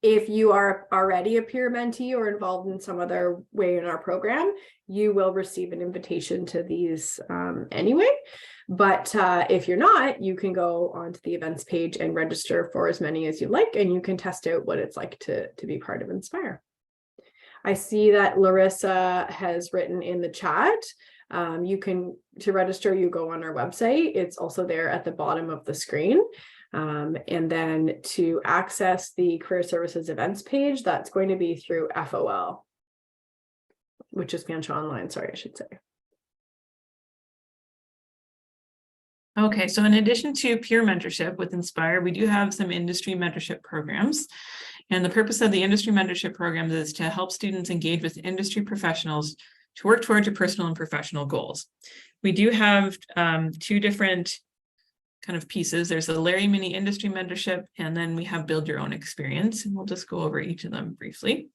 If you are already a peer mentee or involved in some other way in our program, you will receive an invitation to these anyway. But if you're not, you can go onto the events page and register for as many as you like, and you can test out what it's like to be part of Inspire. I see that Larissa has written in the chat. To register, you go on our website. It's also there at the bottom of the screen. And then to access the Career Services events page, that's going to be through FOL, which is Fanshawe Online, sorry, I should say. Okay, so in addition to peer mentorship with Inspire, we do have some industry mentorship programs. And the purpose of the industry mentorship programs is to help students engage with industry professionals to work towards your personal and professional goals. We do have two different kind of pieces. There's the Larry Mini Industry Mentorship, and then we have Build Your Own Experience, and we'll just go over each of them briefly.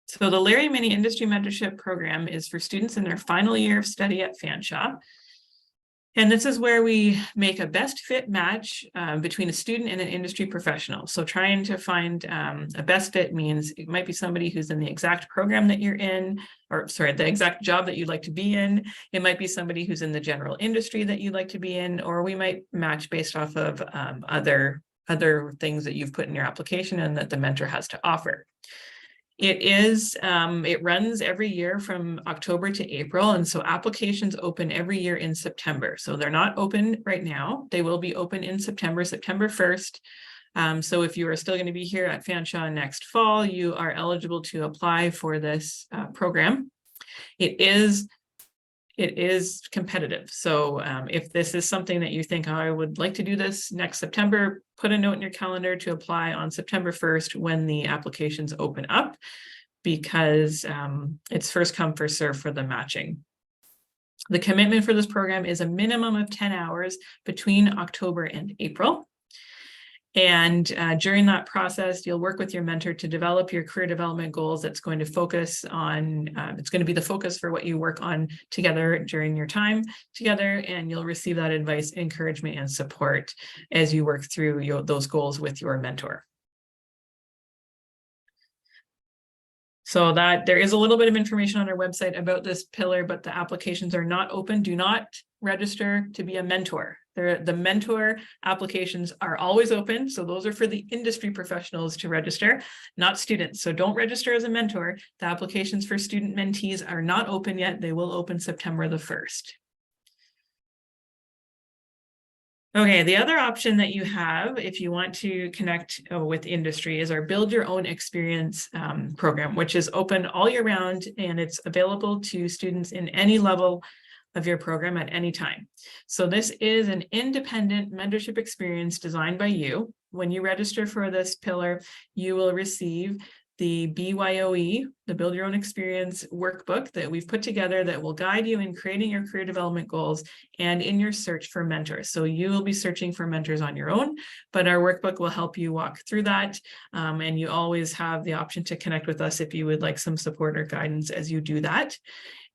So the Larry Mini Industry Mentorship Program is for students in their final year of study at Fanshawe. And this is where we make a best fit match between a student and an industry professional. So trying to find a best fit means it might be somebody who's in the exact program that you're in, or sorry, the exact job that you'd like to be in. It might be somebody who's in the general industry that you'd like to be in, or we might match based off of other things that you've put in your application and that the mentor has to offer. It runs every year from October to April, and so applications open every year in September. So they're not open right now. They will be open in September 1st. So if you are still going to be here at Fanshawe next fall, you are eligible to apply for this program. It is competitive. So if this is something that you think, oh, I would like to do this next September, put a note in your calendar to apply on September 1st when the applications open up, because it's first come, first serve for the matching. The commitment for this program is a minimum of 10 hours between October and April. And during that process, you'll work with your mentor to develop your career development goals. That's going to focus on, it's going to be the focus for what you work on together during your time together. And you'll receive that advice, encouragement, and support as you work through those goals with your mentor. So that there is a little bit of information on our website about this pillar, but the applications are not open. Do not register to be a mentor. The mentor applications are always open. So those are for the industry professionals to register, not students. So don't register as a mentor. The applications for student mentees are not open yet. They will open September 1st. Okay, the other option that you have if you want to connect with industry is our Build Your Own Experience program, which is open all year round, and it's available to students in any level of your program at any time. So this is an independent mentorship experience designed by you. When you register for this pillar, you will receive the BYOE, the Build Your Own Experience workbook that we've put together that will guide you in creating your career development goals and in your search for mentors. So you will be searching for mentors on your own, but our workbook will help you walk through that. And you always have the option to connect with us if you would like some support or guidance as you do that.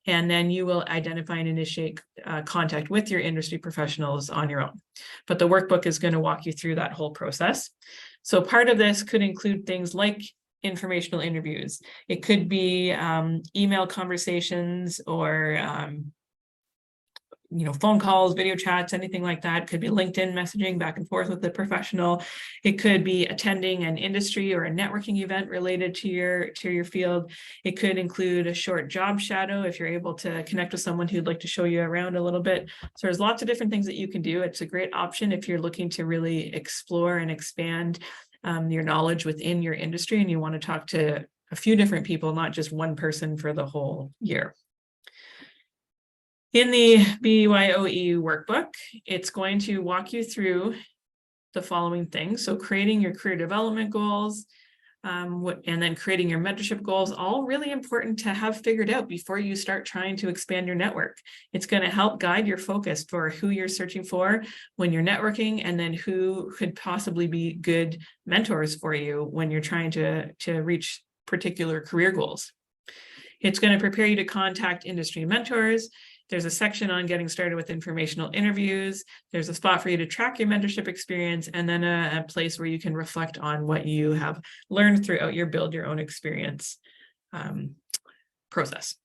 And then you will identify and initiate contact with your industry professionals on your own. But the workbook is going to walk you through that whole process. So part of this could include things like informational interviews. It could be email conversations or phone calls, video chats, anything like that. Could be LinkedIn messaging back and forth with the professional. It could be attending an industry or a networking event related to your field. It could include a short job shadow if you're able to connect with someone who'd like to show you around a little bit. So there's lots of different things that you can do. It's a great option if you're looking to really explore and expand your knowledge within your industry, and you want to talk to a few different people, not just one person for the whole year. In the BYOE workbook, it's going to walk you through the following things. So creating your career development goals, and then creating your mentorship goals, all really important to have figured out before you start trying to expand your network. It's going to help guide your focus for who you're searching for when you're networking, and then who could possibly be good mentors for you when you're trying to reach particular career goals. It's going to prepare you to contact industry mentors. There's a section on getting started with informational interviews. There's a spot for you to track your mentorship experience, and then a place where you can reflect on what you have learned throughout your build your own experience process.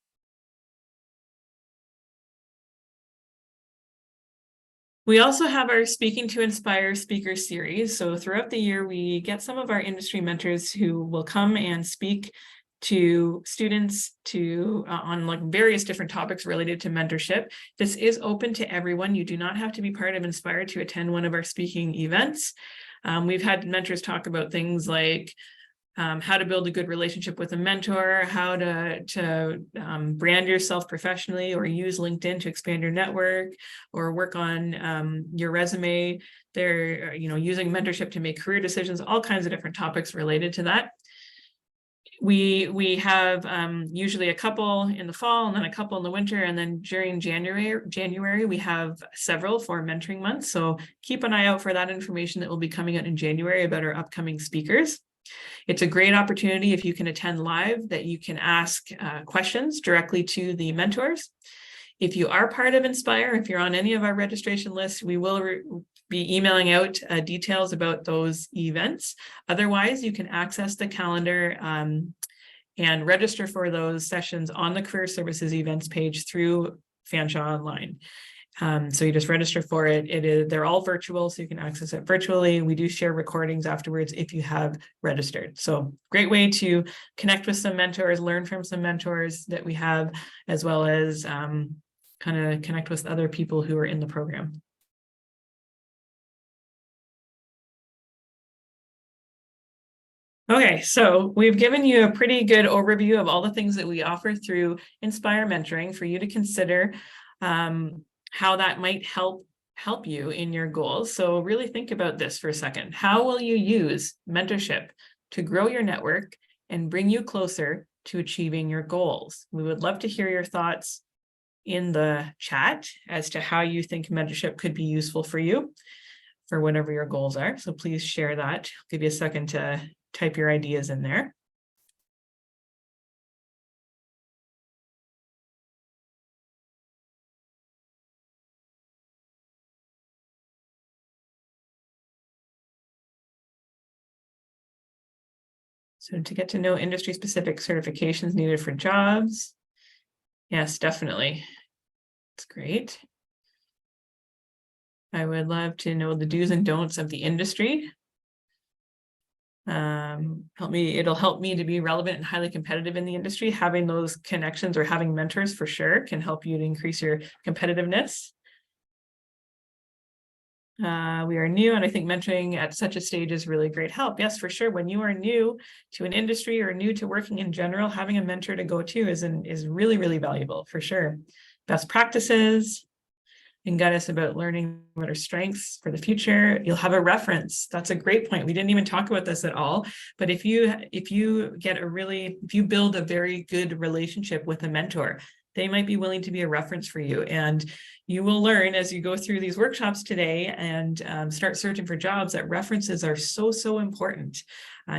We also have our Speaking to Inspire speaker series. So throughout the year, we get some of our industry mentors who will come and speak to students on like various different topics related to mentorship. This is open to everyone. You do not have to be part of Inspire to attend one of our speaking events. We've had mentors talk about things like how to build a good relationship with a mentor, how to brand yourself professionally, or use LinkedIn to expand your network, or work on your resume. They're using mentorship to make career decisions, all kinds of different topics related to that. We have usually a couple in the fall, and then a couple in the winter, and then during January we have several for mentoring months. So keep an eye out for that information that will be coming out in January about our upcoming speakers. It's a great opportunity if you can attend live, that you can ask questions directly to the mentors. If you are part of Inspire, if you're on any of our registration lists, we will be emailing out details about those events. Otherwise, you can access the calendar and register for those sessions on the Career Services events page through Fanshawe Online. So you just register for it. They're all virtual, so you can access it virtually. We do share recordings afterwards if you have registered. So great way to connect with some mentors, learn from some mentors that we have, as well as kind of connect with other people who are in the program. Okay, so we've given you a pretty good overview of all the things that we offer through Inspire Mentoring for you to consider how that might help you in your goals. So really think about this for a second. How will you use mentorship to grow your network and bring you closer to achieving your goals? We would love to hear your thoughts in the chat as to how you think mentorship could be useful for you for whatever your goals are. So please share that. I'll give you a second to type your ideas in there. So to get to know industry-specific certifications needed for jobs. Yes, definitely. That's great. I would love to know the do's and don'ts of the industry. It'll help me to be relevant and highly competitive in the industry. Having those connections or having mentors for sure can help you to increase your competitiveness. We are new, and I think mentoring at such a stage is really great help. Yes, for sure. When you are new to an industry or new to working in general, having a mentor to go to is really, really valuable for sure. Best practices and guide us about learning what our strengths for the future. You'll have a reference. That's a great point. We didn't even talk about this at all, but if you build a very good relationship with a mentor, they might be willing to be a reference for you. And you will learn as you go through these workshops today and start searching for jobs that references are so important.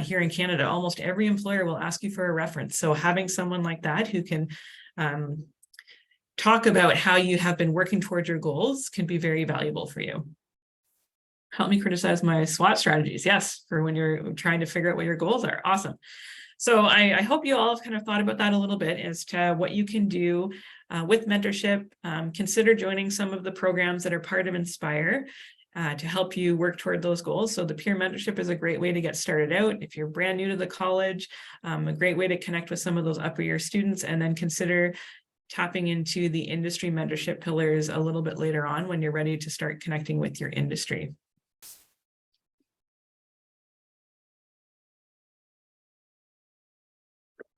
Here in Canada, almost every employer will ask you for a reference. So having someone like that who can talk about how you have been working towards your goals can be very valuable for you. Help me criticize my SWOT strategies. Yes, for when you're trying to figure out what your goals are. Awesome. So I hope you all have kind of thought about that a little bit as to what you can do with mentorship, consider joining some of the programs that are part of Inspire to help you work toward those goals. So the peer mentorship is a great way to get started out. If you're brand new to the college, a great way to connect with some of those upper year students, and then consider tapping into the industry mentorship pillars a little bit later on when you're ready to start connecting with your industry.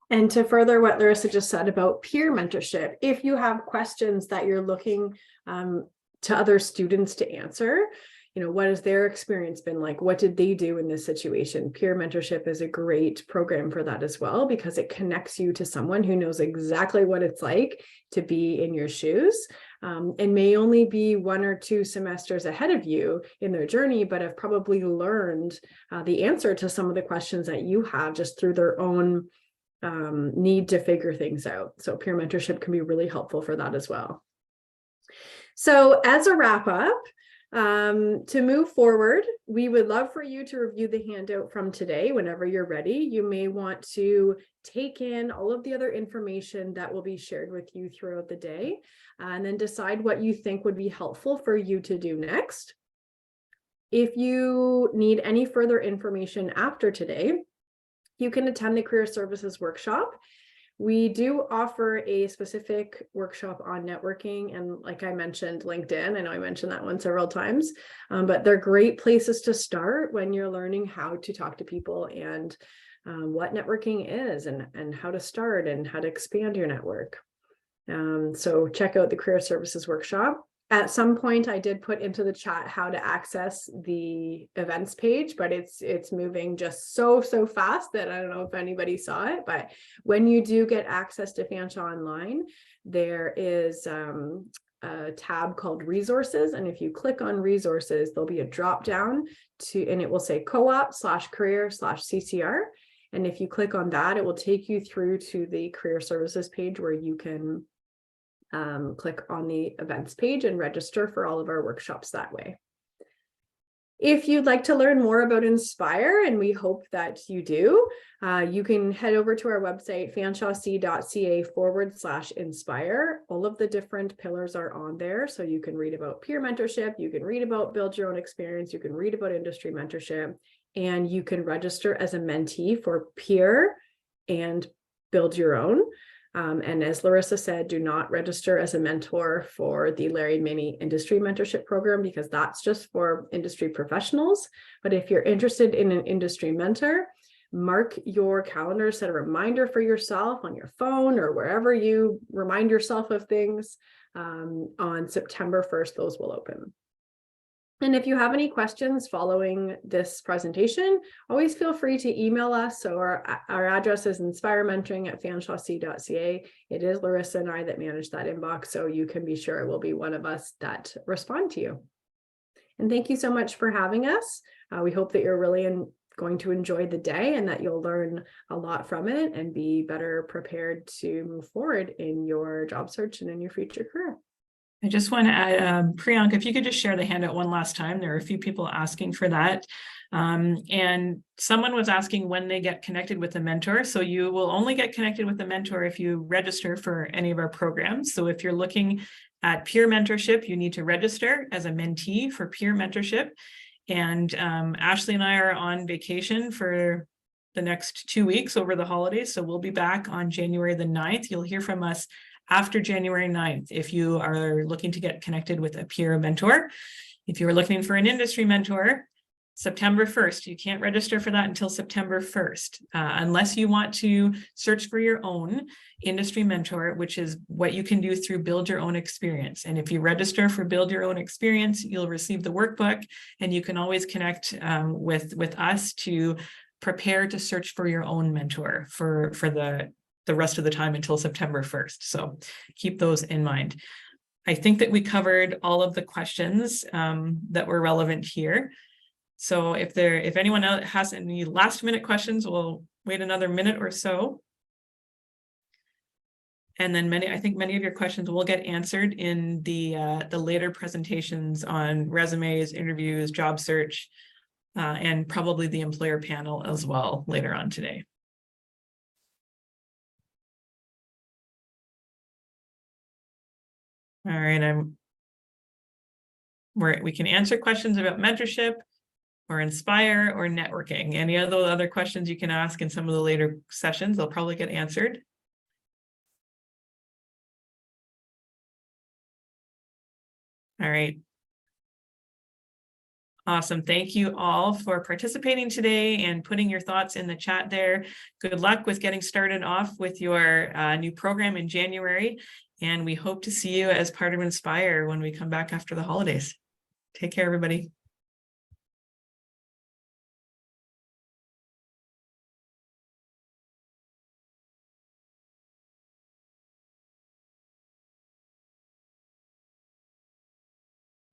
And to further what Larissa just said about peer mentorship, if you have questions that you're looking to other students to answer, what has their experience been like? What did they do in this situation? Peer mentorship is a great program for that as well, because it connects you to someone who knows exactly what it's like to be in your shoes, and may only be 1 or 2 semesters ahead of you in their journey, but have probably learned the answer to some of the questions that you have just through their own need to figure things out. So peer mentorship can be really helpful for that as well. So as a wrap up, to move forward, we would love for you to review the handout from today whenever you're ready. You may want to take in all of the other information that will be shared with you throughout the day, and then decide what you think would be helpful for you to do next. If you need any further information after today, you can attend the Career Services Workshop. We do offer a specific workshop on networking, and like I mentioned, LinkedIn. I know I mentioned that one several times, but they're great places to start when you're learning how to talk to people and what networking is, and how to start and how to expand your network. So check out the Career Services Workshop. At some point, I did put into the chat how to access the events page, but it's moving just so fast that I don't know if anybody saw it. But when you do get access to Fanshawe Online, there is a tab called Resources, and if you click on Resources, there'll be a drop down and it will say co-op/career/CCR. And if you click on that, it will take you through to the Career Services page where you can click on the events page and register for all of our workshops that way. If you'd like to learn more about Inspire, and we hope that you do, you can head over to our website, fanshawe.ca/inspire. All of the different pillars are on there. So you can read about peer mentorship, you can read about build your own experience, you can read about industry mentorship, and you can register as a mentee for peer and build your own. And as Larissa said, do not register as a mentor for the Larry Mini Industry Mentorship Program, because that's just for industry professionals. But if you're interested in an industry mentor, mark your calendar, set a reminder for yourself on your phone or wherever you remind yourself of things. On September 1st, those will open. And if you have any questions following this presentation, always feel free to email us. So our address is inspirementoring@fanshawe.ca. It is Larissa and I that manage that inbox, so you can be sure it will be one of us that respond to you. And thank you so much for having us. We hope that you're really going to enjoy the day and that you'll learn a lot from it and be better prepared to move forward in your job search and in your future career. I just want to add, Priyanka, if you could just share the handout one last time. There are a few people asking for that. And someone was asking when they get connected with a mentor. So you will only get connected with a mentor if you register for any of our programs. So if you're looking at peer mentorship, you need to register as a mentee for peer mentorship. And Ashley and I are on vacation for the next 2 weeks over the holidays. So we'll be back on January the 9th. You'll hear from us after January 9th, if you are looking to get connected with a peer mentor. If you're looking for an industry mentor, September 1st, you can't register for that until September 1st, unless you want to search for your own industry mentor, which is what you can do through Build Your Own Experience. And if you register for Build Your Own Experience, you'll receive the workbook, and you can always connect with us to prepare to search for your own mentor for the rest of the time until September 1st. So keep those in mind. I think that we covered all of the questions that were relevant here. So if anyone else has any last minute questions, we'll wait another minute or so. And then I think many of your questions will get answered in the later presentations on resumes, interviews, job search, and probably the employer panel as well later on today. All right, we can answer questions about mentorship or inspire or networking. Any of those other questions you can ask in some of the later sessions, they'll probably get answered. All right. Awesome. Thank you all for participating today and putting your thoughts in the chat there. Good luck with getting started off with your new program in January. And we hope to see you as part of Inspire when we come back after the holidays. Take care, everybody.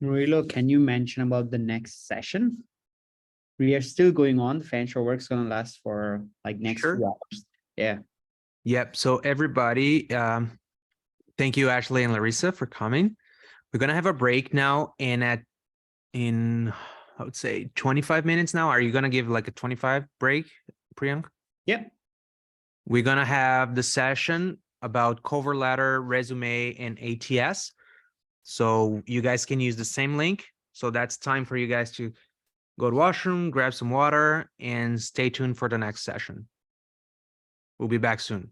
Murilo, can you mention about the next session? We are still going on. The Fanshawe work's gonna last for like next Sure. 2 hours. Yeah. Yep. So everybody, thank you, Ashley and Larissa, for coming. We're gonna have a break now, and in I would say 25 minutes now. Are you gonna give like a 25 break, Priyank? Yep. We're gonna have the session about cover letter, resume, and ATS. So you guys can use the same link. So that's time for you guys to go to washroom, grab some water, and stay tuned for the next session. We'll be back soon.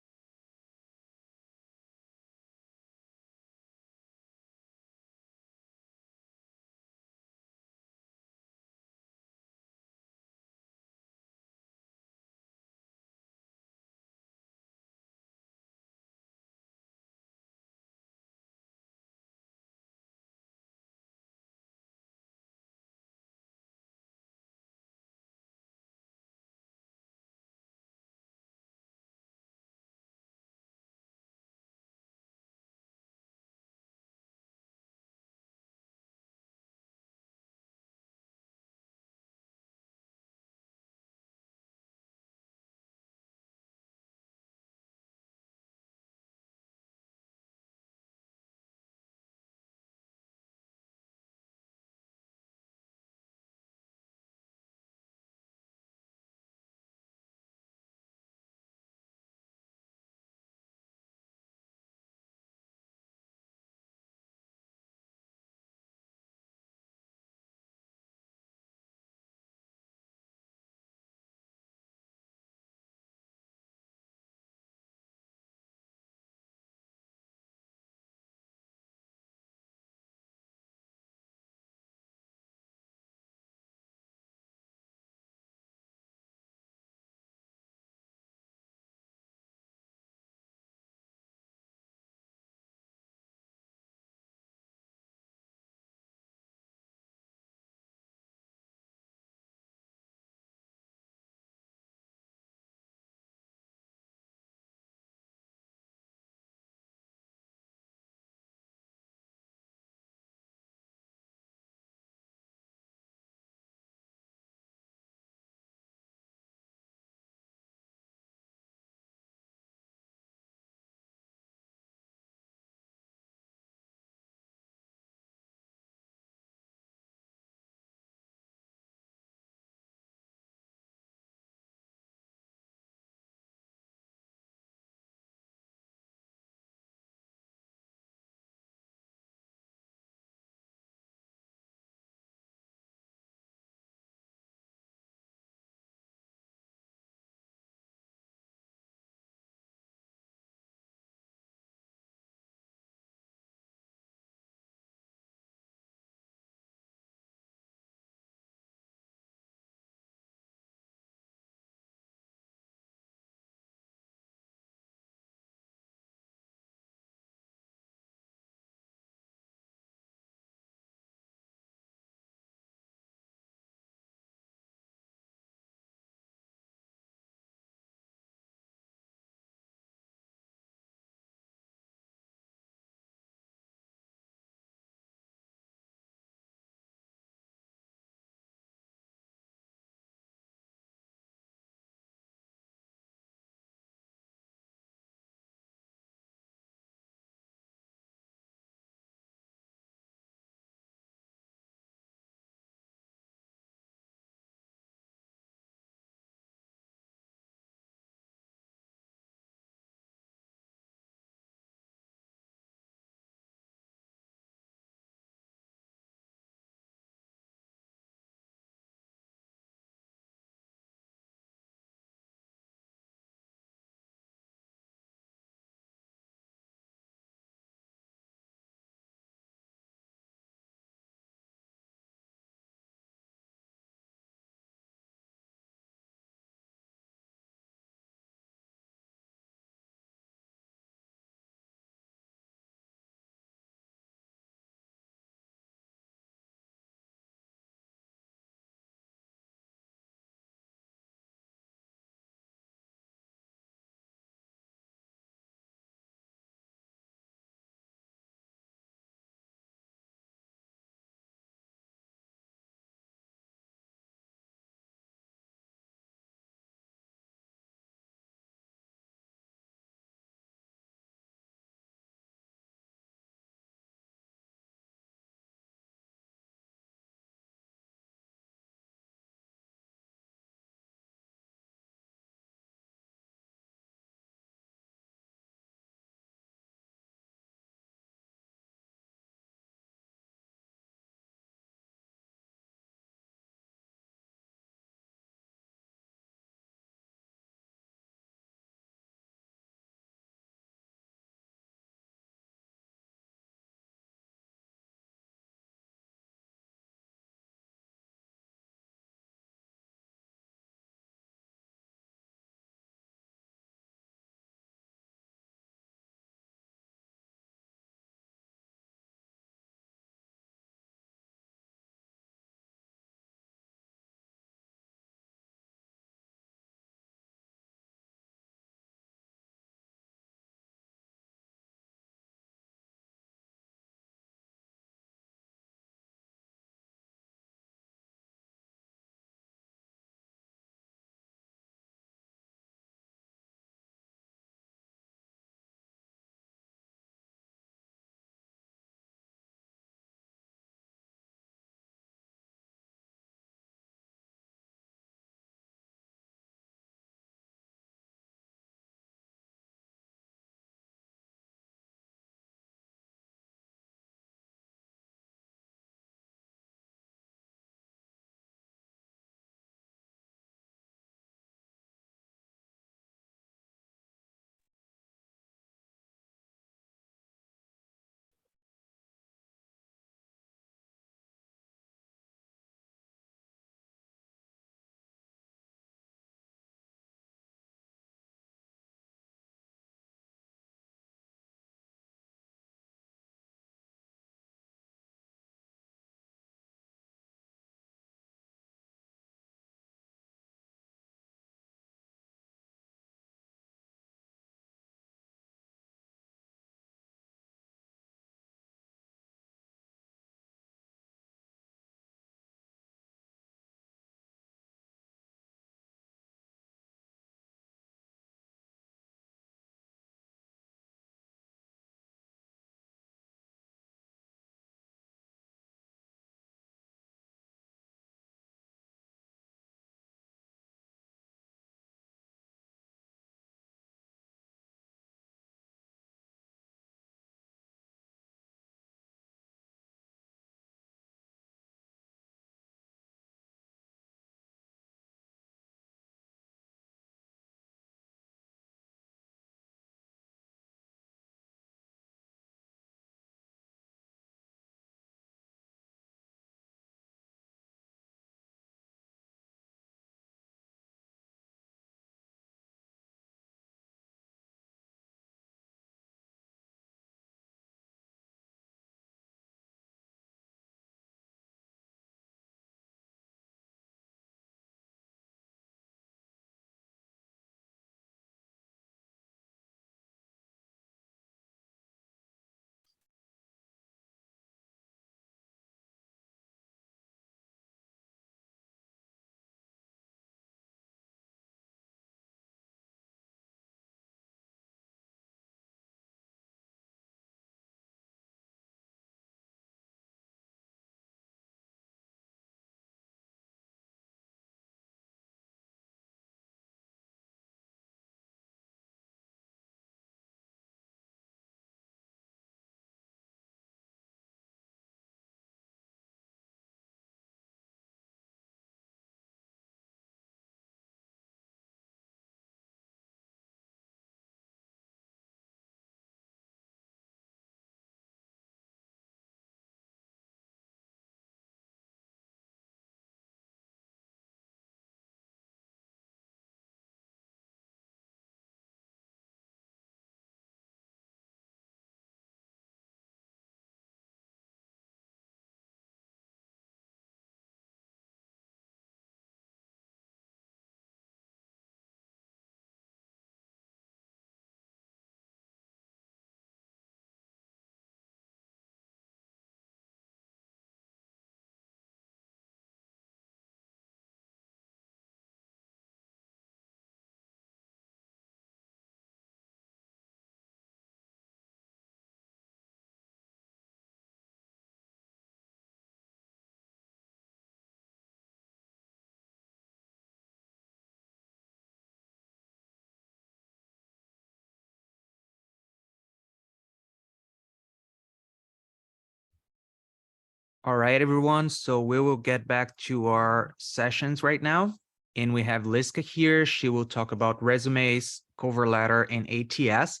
All right, everyone. So we will get back to our sessions right now. And we have Liska here. She will talk about resumes, cover letter, and ATS.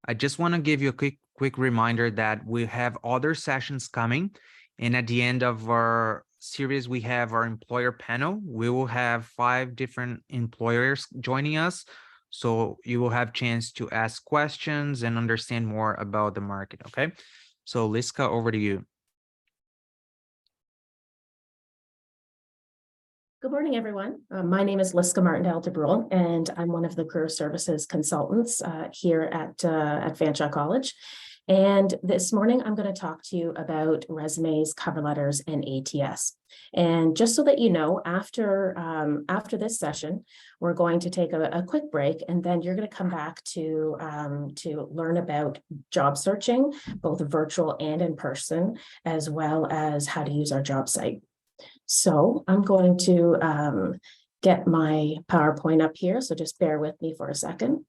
I just want to give you a quick reminder that we have other sessions coming. And at the end of our series, we have our employer panel. We will have 5 different employers joining us. So you will have chance to ask questions and understand more about the market, okay? So Liska, over to you. Good morning, everyone. My name is Liska Martindale de Brule, and I'm one of the career services consultants here at Fanshawe College. And this morning, I'm going to talk to you about resumes, cover letters, and ATS. And just so that you know, after this session, we're going to take a quick break, and then you're going to come back to learn about job searching, both virtual and in person, as well as how to use our job site. So I'm going to get my PowerPoint up here. So just bear with me for a second.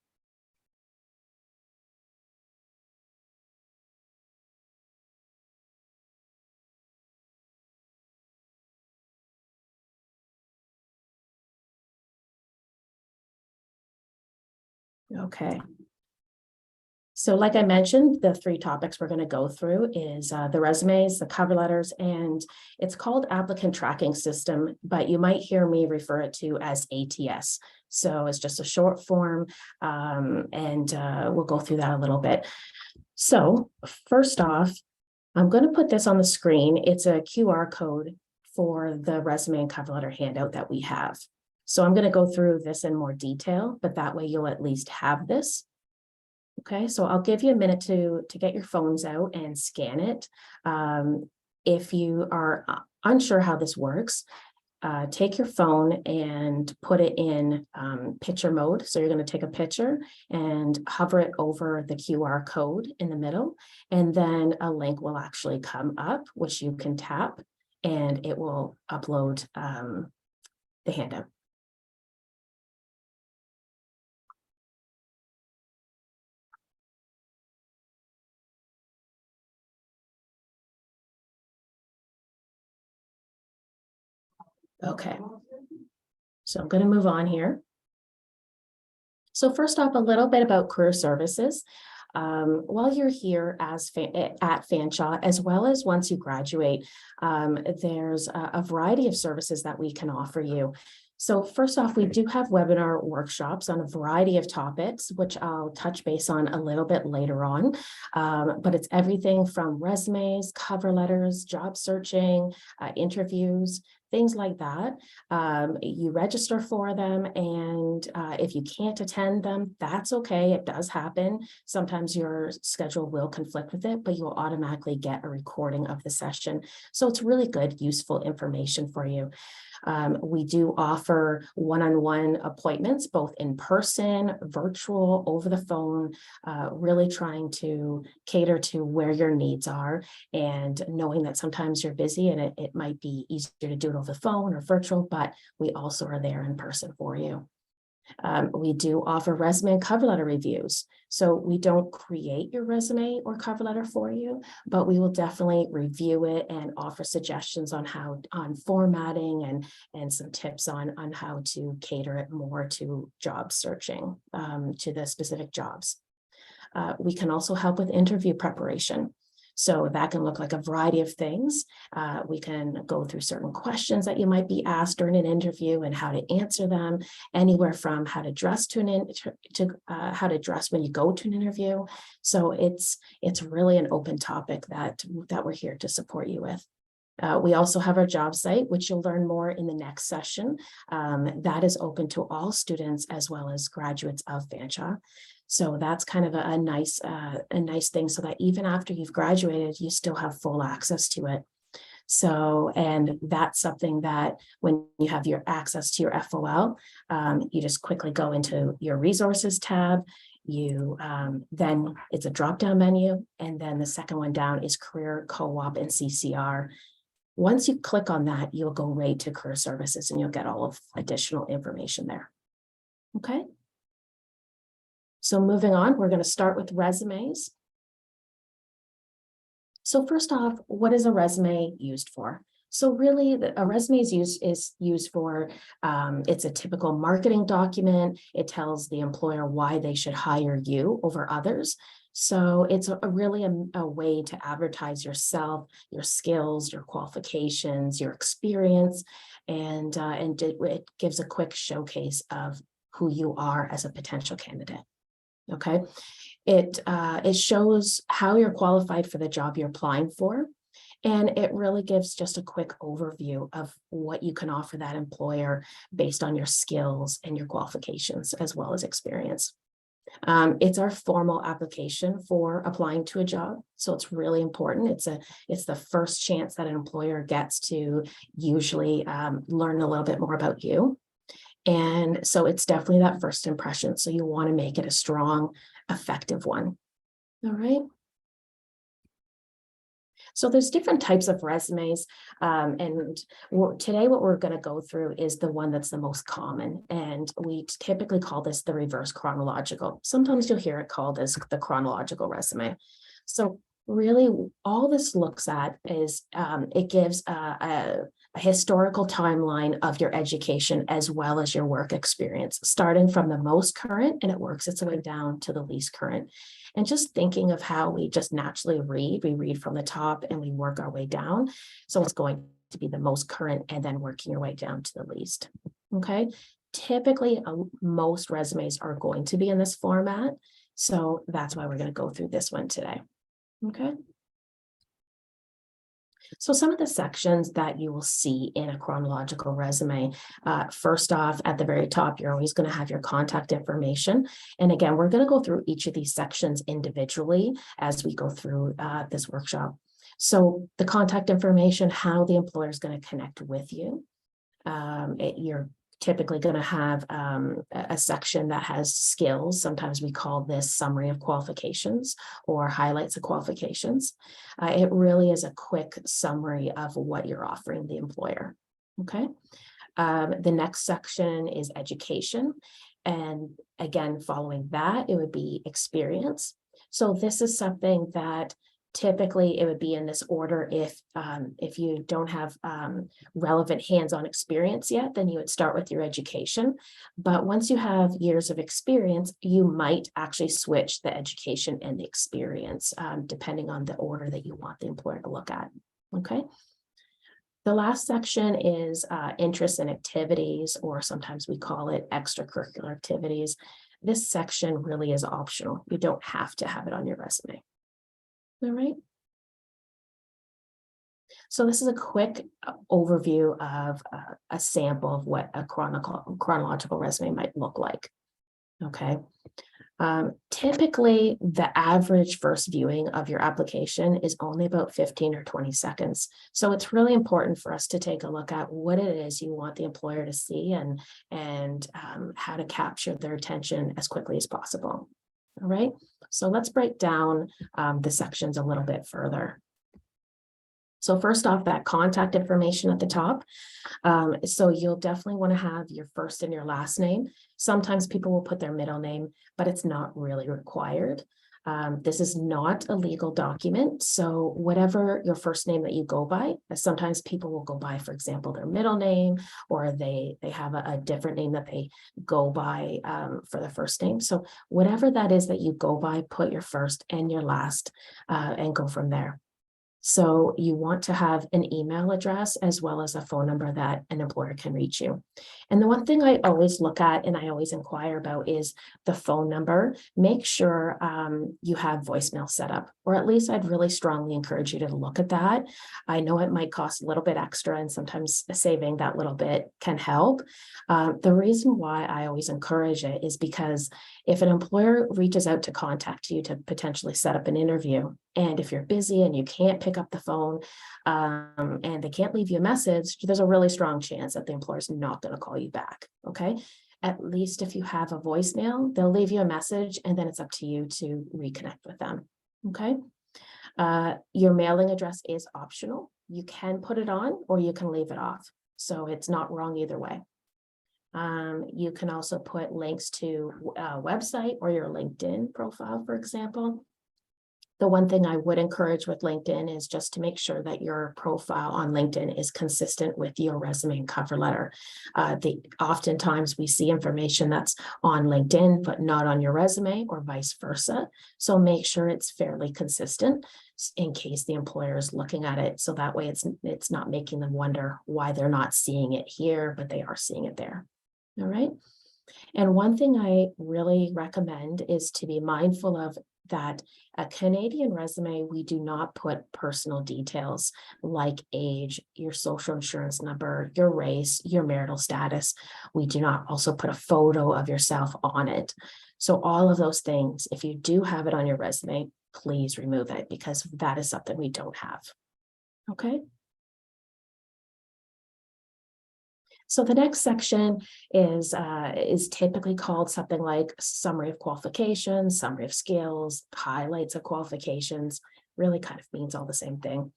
Okay. So like I mentioned, the 3 topics we're going to go through is the resumes, the cover letters, and it's called Applicant Tracking System, but you might hear me refer it to as ATS. So it's just a short form, and we'll go through that a little bit. So first off, I'm going to put this on the screen. It's a QR code for the resume and cover letter handout that we have. So I'm going to go through this in more detail, but that way you'll at least have this. Okay, so I'll give you a minute to get your phones out and scan it. If you are unsure how this works, take your phone and put it in picture mode. So you're going to take a picture and hover it over the QR code in the middle, and then a link will actually come up, which you can tap, and it will upload the handout. Okay, so I'm going to move on here. So first off, a little bit about career services. While you're here at Fanshawe, as well as once you graduate, there's a variety of services that we can offer you. So first off, we do have webinar workshops on a variety of topics, which I'll touch base on a little bit later on. But it's everything from resumes, cover letters, job searching, interviews, things like that. You register for them, and if you can't attend them, that's okay. It does happen. Sometimes your schedule will conflict with it, but you'll automatically get a recording of the session. So it's really good, useful information for you. We do offer one-on-one appointments, both in person, virtual, over the phone, really trying to cater to where your needs are, and knowing that sometimes you're busy and it might be easier to do it over the phone or virtual, but we also are there in person for you. We do offer resume and cover letter reviews. So we don't create your resume or cover letter for you, but we will definitely review it and offer suggestions on formatting and some tips on how to cater it more to job searching, to the specific jobs. We can also help with interview preparation. So that can look like a variety of things. We can go through certain questions that you might be asked during an interview and how to answer them, anywhere from how to dress how to dress when you go to an interview. So it's really an open topic that we're here to support you with. We also have our job site, which you'll learn more in the next session. That is open to all students as well as graduates of Fanshawe. So that's kind of a nice thing, so that even after you've graduated, you still have full access to it. So, and that's something that when you have your access to your FOL, you just quickly go into your resources tab. You then it's a drop-down menu, and then the second one down is career, co-op, and CCR. Once you click on that, you'll go right to career services and you'll get all of additional information there. Okay. So moving on, we're going to start with resumes. So first off, what is a resume used for? So really, a resume is used for, it's a typical marketing document. It tells the employer why they should hire you over others. So it's really a way to advertise yourself, your skills, your qualifications, your experience, and it gives a quick showcase of who you are as a potential candidate. Okay, it shows how you're qualified for the job you're applying for. And it really gives just a quick overview of what you can offer that employer based on your skills and your qualifications as well as experience. It's our formal application for applying to a job. So it's really important. It's the first chance that an employer gets to usually learn a little bit more about you. And so it's definitely that first impression. So you want to make it a strong, effective one. All right. So there's different types of resumes, and today what we're going to go through is the one that's the most common, and we typically call this the reverse chronological. Sometimes you'll hear it called as the chronological resume. So really all this looks at is it gives a historical timeline of your education as well as your work experience, starting from the most current, and it works its way down to the least current. And just thinking of how we just naturally read, we read from the top and we work our way down. So it's going to be the most current and then working your way down to the least. Okay. Typically, most resumes are going to be in this format. So that's why we're going to go through this one today. Okay. So some of the sections that you will see in a chronological resume, first off, at the very top, you're always going to have your contact information. And again, we're going to go through each of these sections individually as we go through this workshop. So the contact information, how the employer is going to connect with you. You're typically going to have a section that has skills. Sometimes we call this summary of qualifications or highlights of qualifications. It really is a quick summary of what you're offering the employer. Okay. The next section is education. And again, following that, it would be experience. So this is something that typically it would be in this order. If you don't have relevant hands-on experience yet, then you would start with your education. But once you have years of experience, you might actually switch the education and the experience, depending on the order that you want the employer to look at. Okay. The last section is interests and activities, or sometimes we call it extracurricular activities. This section really is optional. You don't have to have it on your resume. All right. So this is a quick overview of a sample of what a chronological resume might look like. Okay. Typically, the average first viewing of your application is only about 15 or 20 seconds. So it's really important for us to take a look at what it is you want the employer to see and how to capture their attention as quickly as possible. All right, so let's break down the sections a little bit further. So first off, that contact information at the top. So you'll definitely want to have your first and your last name. Sometimes people will put their middle name, but it's not really required. This is not a legal document. So whatever your first name that you go by, sometimes people will go by, for example, their middle name, or they have a different name that they go by for the first name. So whatever that is that you go by, put your first and your last and go from there. So you want to have an email address as well as a phone number that an employer can reach you. And the one thing I always look at and I always inquire about is the phone number. Make sure you have voicemail set up, or at least I'd really strongly encourage you to look at that. I know it might cost a little bit extra, and sometimes saving that little bit can help. The reason why I always encourage it is because if an employer reaches out to contact you to potentially set up an interview, and if you're busy and you can't pick up the phone and they can't leave you a message, there's a really strong chance that the employer is not going to call you back. Okay. At least if you have a voicemail, they'll leave you a message and then it's up to you to reconnect with them. Okay. Your mailing address is optional. You can put it on or you can leave it off. So it's not wrong either way. You can also put links to a website or your LinkedIn profile, for example. The one thing I would encourage with LinkedIn is just to make sure that your profile on LinkedIn is consistent with your resume and cover letter. Oftentimes we see information that's on LinkedIn, but not on your resume, or vice versa. So make sure it's fairly consistent in case the employer is looking at it. So that way it's not making them wonder why they're not seeing it here, but they are seeing it there. All right. And one thing I really recommend is to be mindful of that a Canadian resume, we do not put personal details like age, your social insurance number, your race, your marital status. We do not also put a photo of yourself on it. So all of those things, if you do have it on your resume, please remove it, because that is something we don't have. Okay. So the next section is typically called something like summary of qualifications, summary of skills, highlights of qualifications. Really kind of means all the same thing.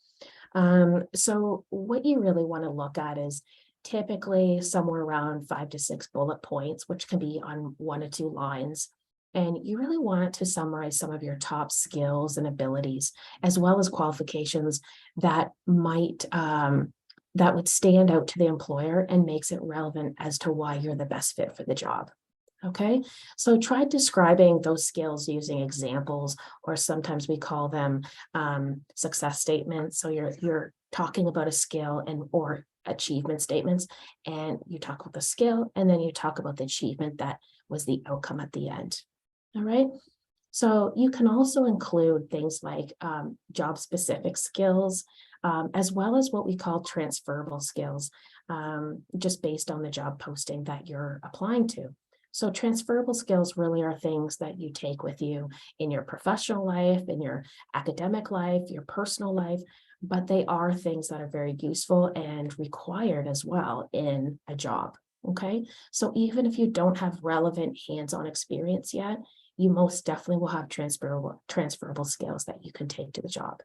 So what you really want to look at is typically somewhere around 5 to 6 bullet points, which can be on 1 or 2 lines. And you really want to summarize some of your top skills and abilities, as well as qualifications that might that would stand out to the employer and makes it relevant as to why you're the best fit for the job. Okay, so try describing those skills using examples, or sometimes we call them success statements. So you're talking about a skill or achievement statements, and you talk about the skill, and then you talk about the achievement that was the outcome at the end. All right. So you can also include things like job specific skills, as well as what we call transferable skills, just based on the job posting that you're applying to. So transferable skills really are things that you take with you in your professional life, in your academic life, your personal life, but they are things that are very useful and required as well in a job. Okay, so even if you don't have relevant hands-on experience yet, you most definitely will have transferable skills that you can take to the job.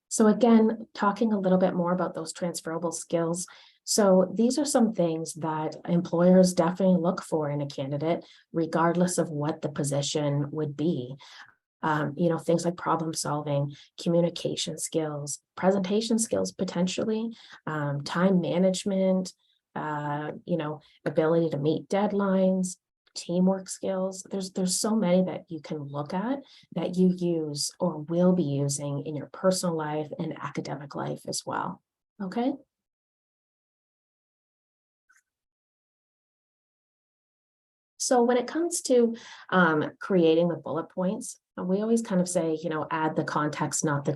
So again, talking a little bit more about those transferable skills. So these are some things that employers definitely look for in a candidate, regardless of what the position would be. Things like problem solving, communication skills, presentation skills, potentially, time management, ability to meet deadlines, teamwork skills. There's so many that you can look at that you use or will be using in your personal life and academic life as well. Okay. So when it comes to creating the bullet points, we always kind of say, add the context, not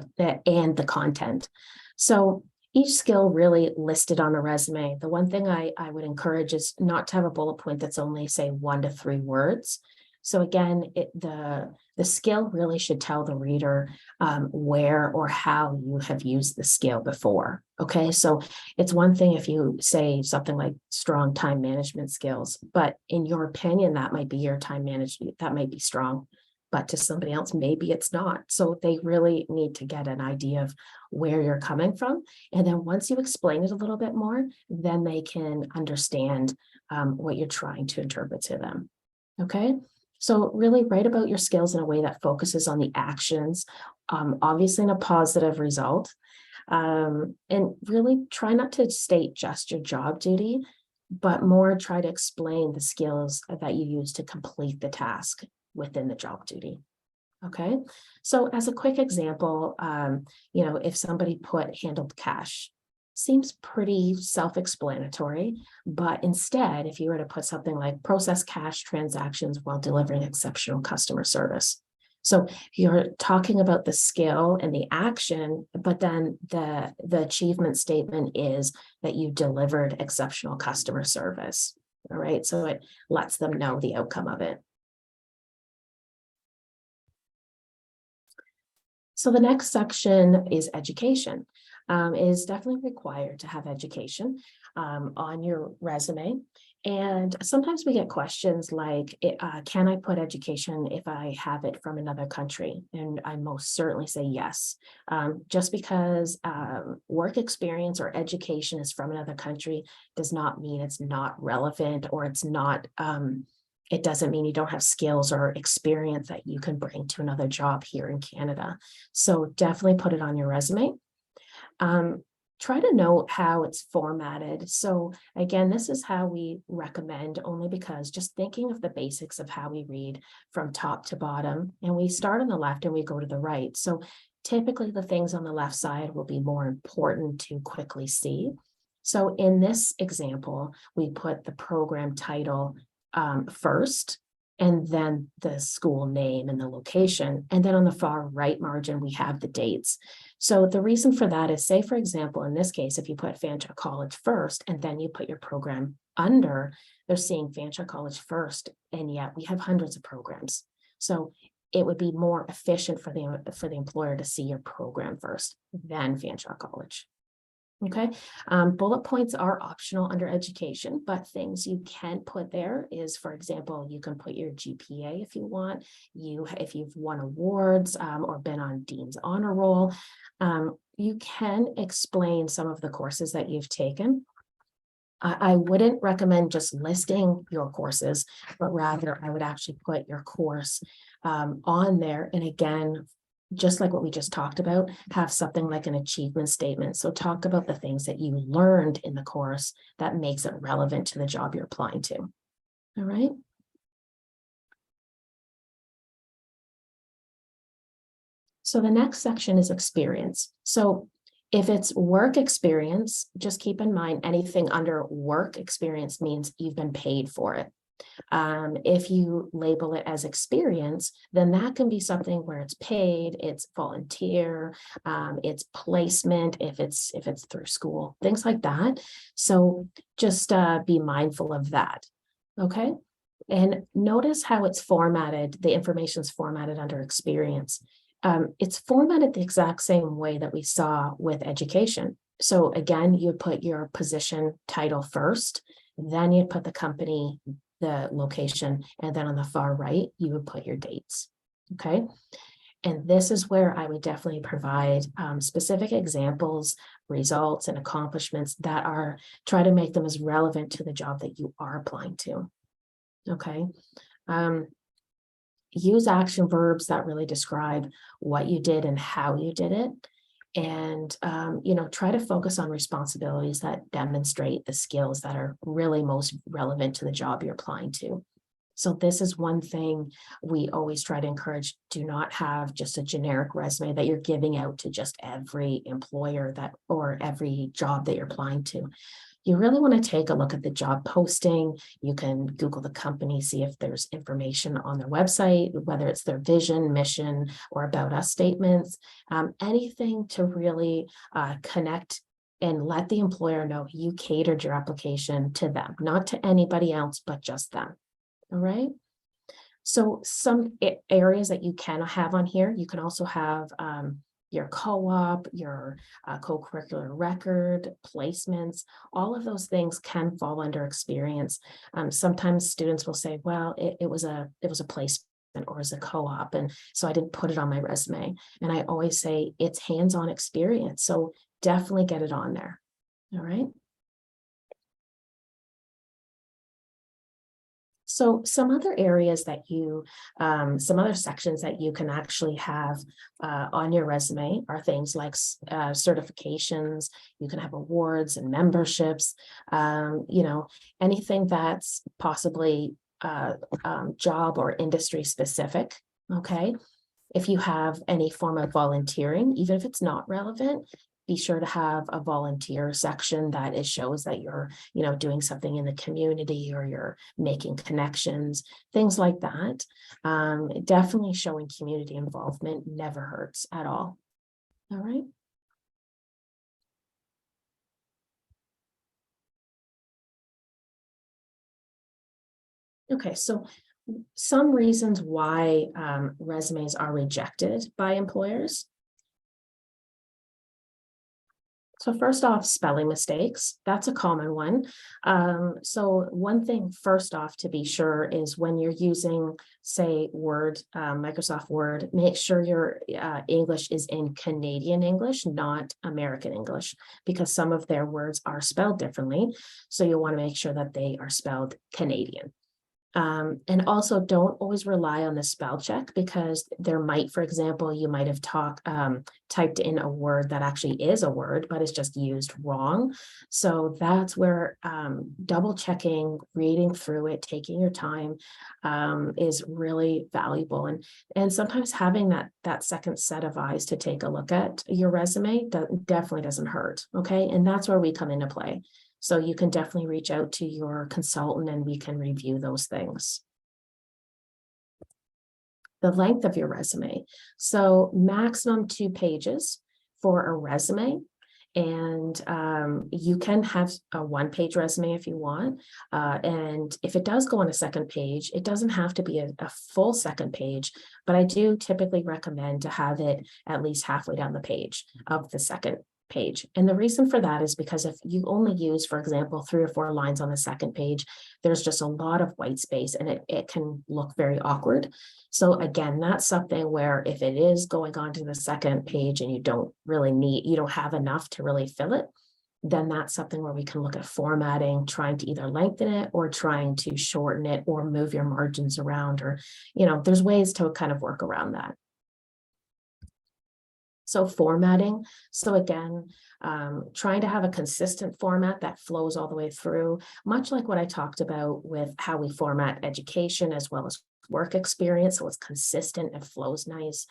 and the content. So each skill really listed on the resume. The one thing I would encourage is not to have a bullet point that's only, say, 1 to 3 words. So again, the skill really should tell the reader where or how you have used the skill before. Okay, so it's one thing if you say something like strong time management skills, but in your opinion, that might be your time management, that might be strong, but to somebody else, maybe it's not. So they really need to get an idea of where you're coming from. And then once you explain it a little bit more, then they can understand what you're trying to interpret to them. Okay. So really write about your skills in a way that focuses on the actions, obviously in a positive result, and really try not to state just your job duty, but more try to explain the skills that you use to complete the task within the job duty. Okay, so as a quick example, if somebody handled cash, seems pretty self-explanatory, but instead, if you were to put something like process cash transactions while delivering exceptional customer service. So you're talking about the skill and the action, but then the achievement statement is that you delivered exceptional customer service. All right, so it lets them know the outcome of it. So the next section is education. It is definitely required to have education on your resume. And sometimes we get questions like, can I put education if I have it from another country? And I most certainly say yes. Just because work experience or education is from another country does not mean it's not relevant or it's not it doesn't mean you don't have skills or experience that you can bring to another job here in Canada. So definitely put it on your resume. Try to note how it's formatted. So again, this is how we recommend, only because just thinking of the basics of how we read from top to bottom, and we start on the left and we go to the right. So typically the things on the left side will be more important to quickly see. So in this example, we put the program title first, and then the school name and the location. And then on the far right margin, we have the dates. So the reason for that is, say, for example, in this case, if you put Fanshawe College first, and then you put your program under, they're seeing Fanshawe College first, and yet we have hundreds of programs. So it would be more efficient for the employer to see your program first, then Fanshawe College. Okay, bullet points are optional under education, but things you can put there is, for example, you can put your GPA if you want, if you've won awards or been on Dean's Honor Roll. You can explain some of the courses that you've taken. I wouldn't recommend just listing your courses, but rather I would actually put your course on there. And again, just like what we just talked about, have something like an achievement statement. So talk about the things that you learned in the course that makes it relevant to the job you're applying to. All right. So the next section is experience. So if it's work experience, just keep in mind anything under work experience means you've been paid for it. If you label it as experience, then that can be something where it's paid, it's volunteer, it's placement, if it's through school, things like that. So just be mindful of that. Okay. And notice how it's formatted. The information is formatted under experience. It's formatted the exact same way that we saw with education. So again, you put your position title first, then you put the company, the location, and then on the far right, you would put your dates. Okay. And this is where I would definitely provide specific examples, results, and accomplishments that are, try to make them as relevant to the job that you are applying to. Okay. Use action verbs that really describe what you did and how you did it. And, try to focus on responsibilities that demonstrate the skills that are really most relevant to the job you're applying to. So this is one thing we always try to encourage. Do not have just a generic resume that you're giving out to just every employer or every job that you're applying to. You really want to take a look at the job posting. You can Google the company, see if there's information on their website, whether it's their vision, mission, or about us statements, anything to really connect and let the employer know you catered your application to them, not to anybody else, but just them. All right. So some areas that you can have on here, you can also have your co-op, your co-curricular record, placements, all of those things can fall under experience. Sometimes students will say, well, it was a placement or as a co-op, and so I didn't put it on my resume. And I always say it's hands-on experience, so definitely get it on there. All right. So some other areas that you, some other sections that you can actually have on your resume are things like certifications. You can have awards and memberships, anything that's possibly job or industry specific. Okay. If you have any form of volunteering, even if it's not relevant, be sure to have a volunteer section that it shows that you're, doing something in the community or you're making connections, things like that. Definitely showing community involvement never hurts at all. All right. Okay, so some reasons why resumes are rejected by employers. So first off, spelling mistakes, that's a common one. So one thing first off to be sure is when you're using, say, Word, Microsoft Word, make sure your English is in Canadian English, not American English, because some of their words are spelled differently. So you'll want to make sure that they are spelled Canadian. And also don't always rely on the spell check, because there might, for example, you might have typed in a word that actually is a word, but it's just used wrong. So that's where double checking, reading through it, taking your time is really valuable. And sometimes having that second set of eyes to take a look at your resume definitely doesn't hurt. Okay. And that's where we come into play. So you can definitely reach out to your consultant and we can review those things. The length of your resume. So maximum 2 pages for a resume. And you can have a 1-page resume if you want. And if it does go on a second page, it doesn't have to be a full second page, but I do typically recommend to have it at least halfway down the page of the second page. And the reason for that is because if you only use, for example, 3 or 4 lines on the second page, there's just a lot of white space and it can look very awkward. So again, that's something where if it is going on to the second page and you don't have enough to really fill it, then that's something where we can look at formatting, trying to either lengthen it or trying to shorten it or move your margins around, or, there's ways to kind of work around that. So formatting. So again, trying to have a consistent format that flows all the way through, much like what I talked about with how we format education as well as work experience. So it's consistent, it flows nice.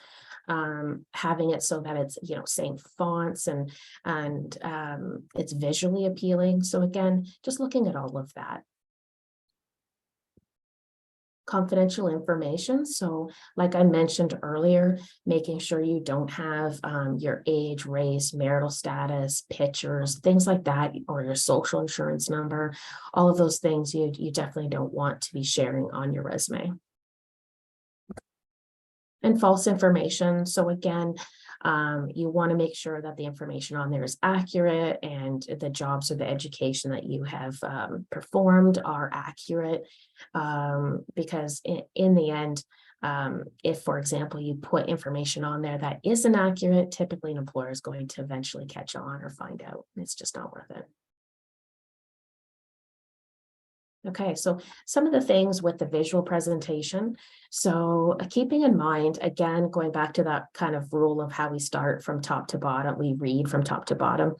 Having it so that it's, same fonts and it's visually appealing. So again, just looking at all of that. Confidential information. So like I mentioned earlier, making sure you don't have your age, race, marital status, pictures, things like that, or your social insurance number. All of those things you definitely don't want to be sharing on your resume. And false information. So again, you want to make sure that the information on there is accurate and the jobs or the education that you have performed are accurate. Because in the end, if, for example, you put information on there that isn't accurate, typically an employer is going to eventually catch on or find out. It's just not worth it. Okay, so some of the things with the visual presentation. So keeping in mind, again, going back to that kind of rule of how we start from top to bottom, we read from top to bottom.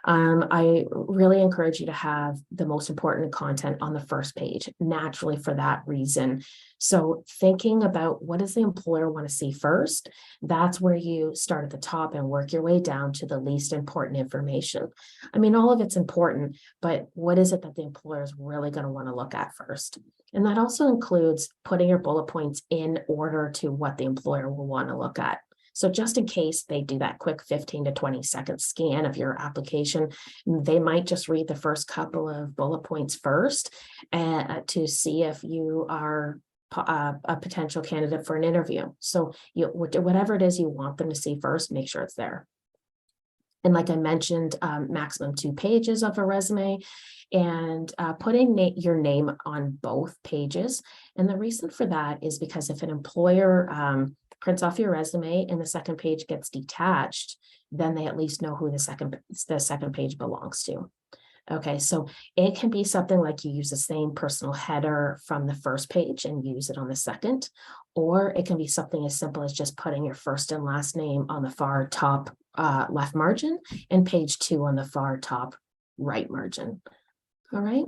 I really encourage you to have the most important content on the first page, naturally for that reason. So thinking about what does the employer want to see first, that's where you start at the top and work your way down to the least important information. I mean, all of it's important, but what is it that the employer is really going to want to look at first? And that also includes putting your bullet points in order to what the employer will want to look at. So just in case they do that quick 15 to 20 second scan of your application, they might just read the first couple of bullet points first to see if you are a potential candidate for an interview. So whatever it is you want them to see first, make sure it's there. And like I mentioned, maximum 2 pages of a resume, and putting your name on both pages. And the reason for that is because if an employer prints off your resume and the second page gets detached, then they at least know who the second page belongs to. Okay, so it can be something like you use the same personal header from the first page and use it on the second, or it can be something as simple as just putting your first and last name on the far top left margin and page 2 on the far top right margin. All right.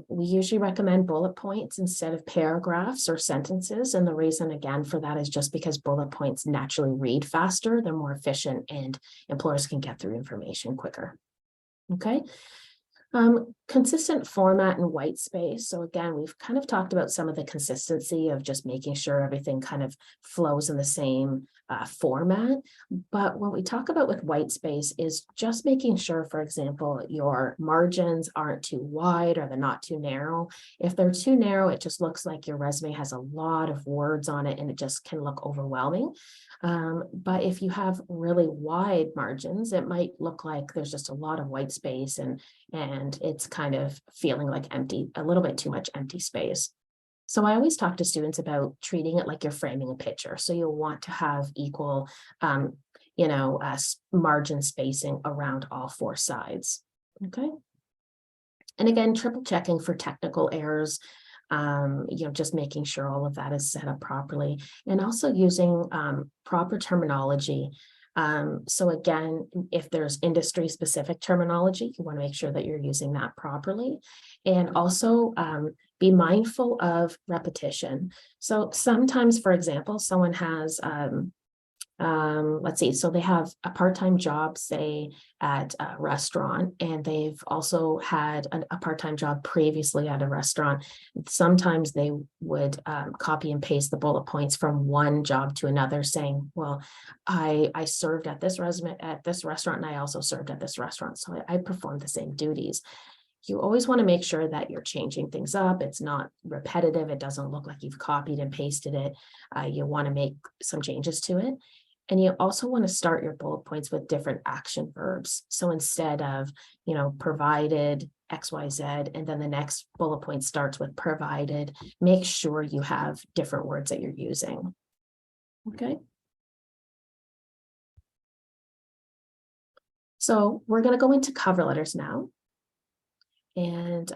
We usually recommend bullet points instead of paragraphs or sentences. And the reason again for that is just because bullet points naturally read faster, they're more efficient, and employers can get through information quicker. Okay. Consistent format and white space. So again, we've kind of talked about some of the consistency of just making sure everything kind of flows in the same format. But what we talk about with white space is just making sure, for example, your margins aren't too wide or they're not too narrow. If they're too narrow, it just looks like your resume has a lot of words on it and it just can look overwhelming. But if you have really wide margins, it might look like there's just a lot of white space and it's kind of feeling like empty, a little bit too much empty space. So I always talk to students about treating it like you're framing a picture. So you'll want to have equal, margin spacing around all 4 sides. Okay. And again, triple checking for technical errors. Just making sure all of that is set up properly, and also using proper terminology. So again, if there's industry specific terminology, you want to make sure that you're using that properly, and also be mindful of repetition. So sometimes, for example, someone has let's see, so they have a part-time job, say at a restaurant, and they've also had a part-time job previously at a restaurant. Sometimes they would copy and paste the bullet points from one job to another, saying, well, I served at this restaurant, and I also served at this restaurant, so I performed the same duties. You always want to make sure that you're changing things up. It's not repetitive. It doesn't look like you've copied and pasted it. You want to make some changes to it. And you also want to start your bullet points with different action verbs. So instead of, provided XYZ, and then the next bullet point starts with provided, make sure you have different words that you're using. Okay. So we're going to go into cover letters now, and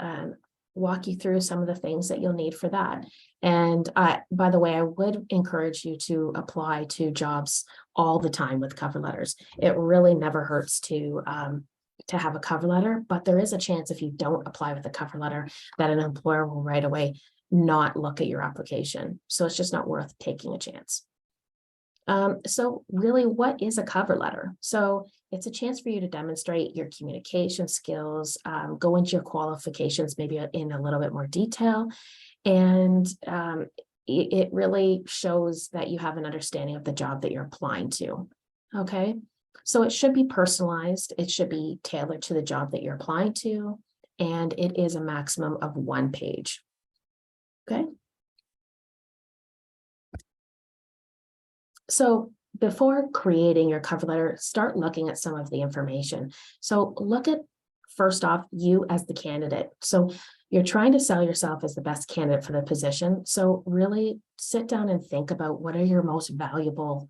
walk you through some of the things that you'll need for that. And by the way, I would encourage you to apply to jobs all the time with cover letters. It really never hurts to have a cover letter, but there is a chance if you don't apply with a cover letter that an employer will right away not look at your application. So it's just not worth taking a chance. So really, what is a cover letter? So it's a chance for you to demonstrate your communication skills, go into your qualifications, maybe in a little bit more detail. And it really shows that you have an understanding of the job that you're applying to. Okay, so it should be personalized. It should be tailored to the job that you're applying to. And it is a maximum of 1 page. Okay. So before creating your cover letter, start looking at some of the information. So look at, first off, you as the candidate. So you're trying to sell yourself as the best candidate for the position. So really sit down and think about what are your most valuable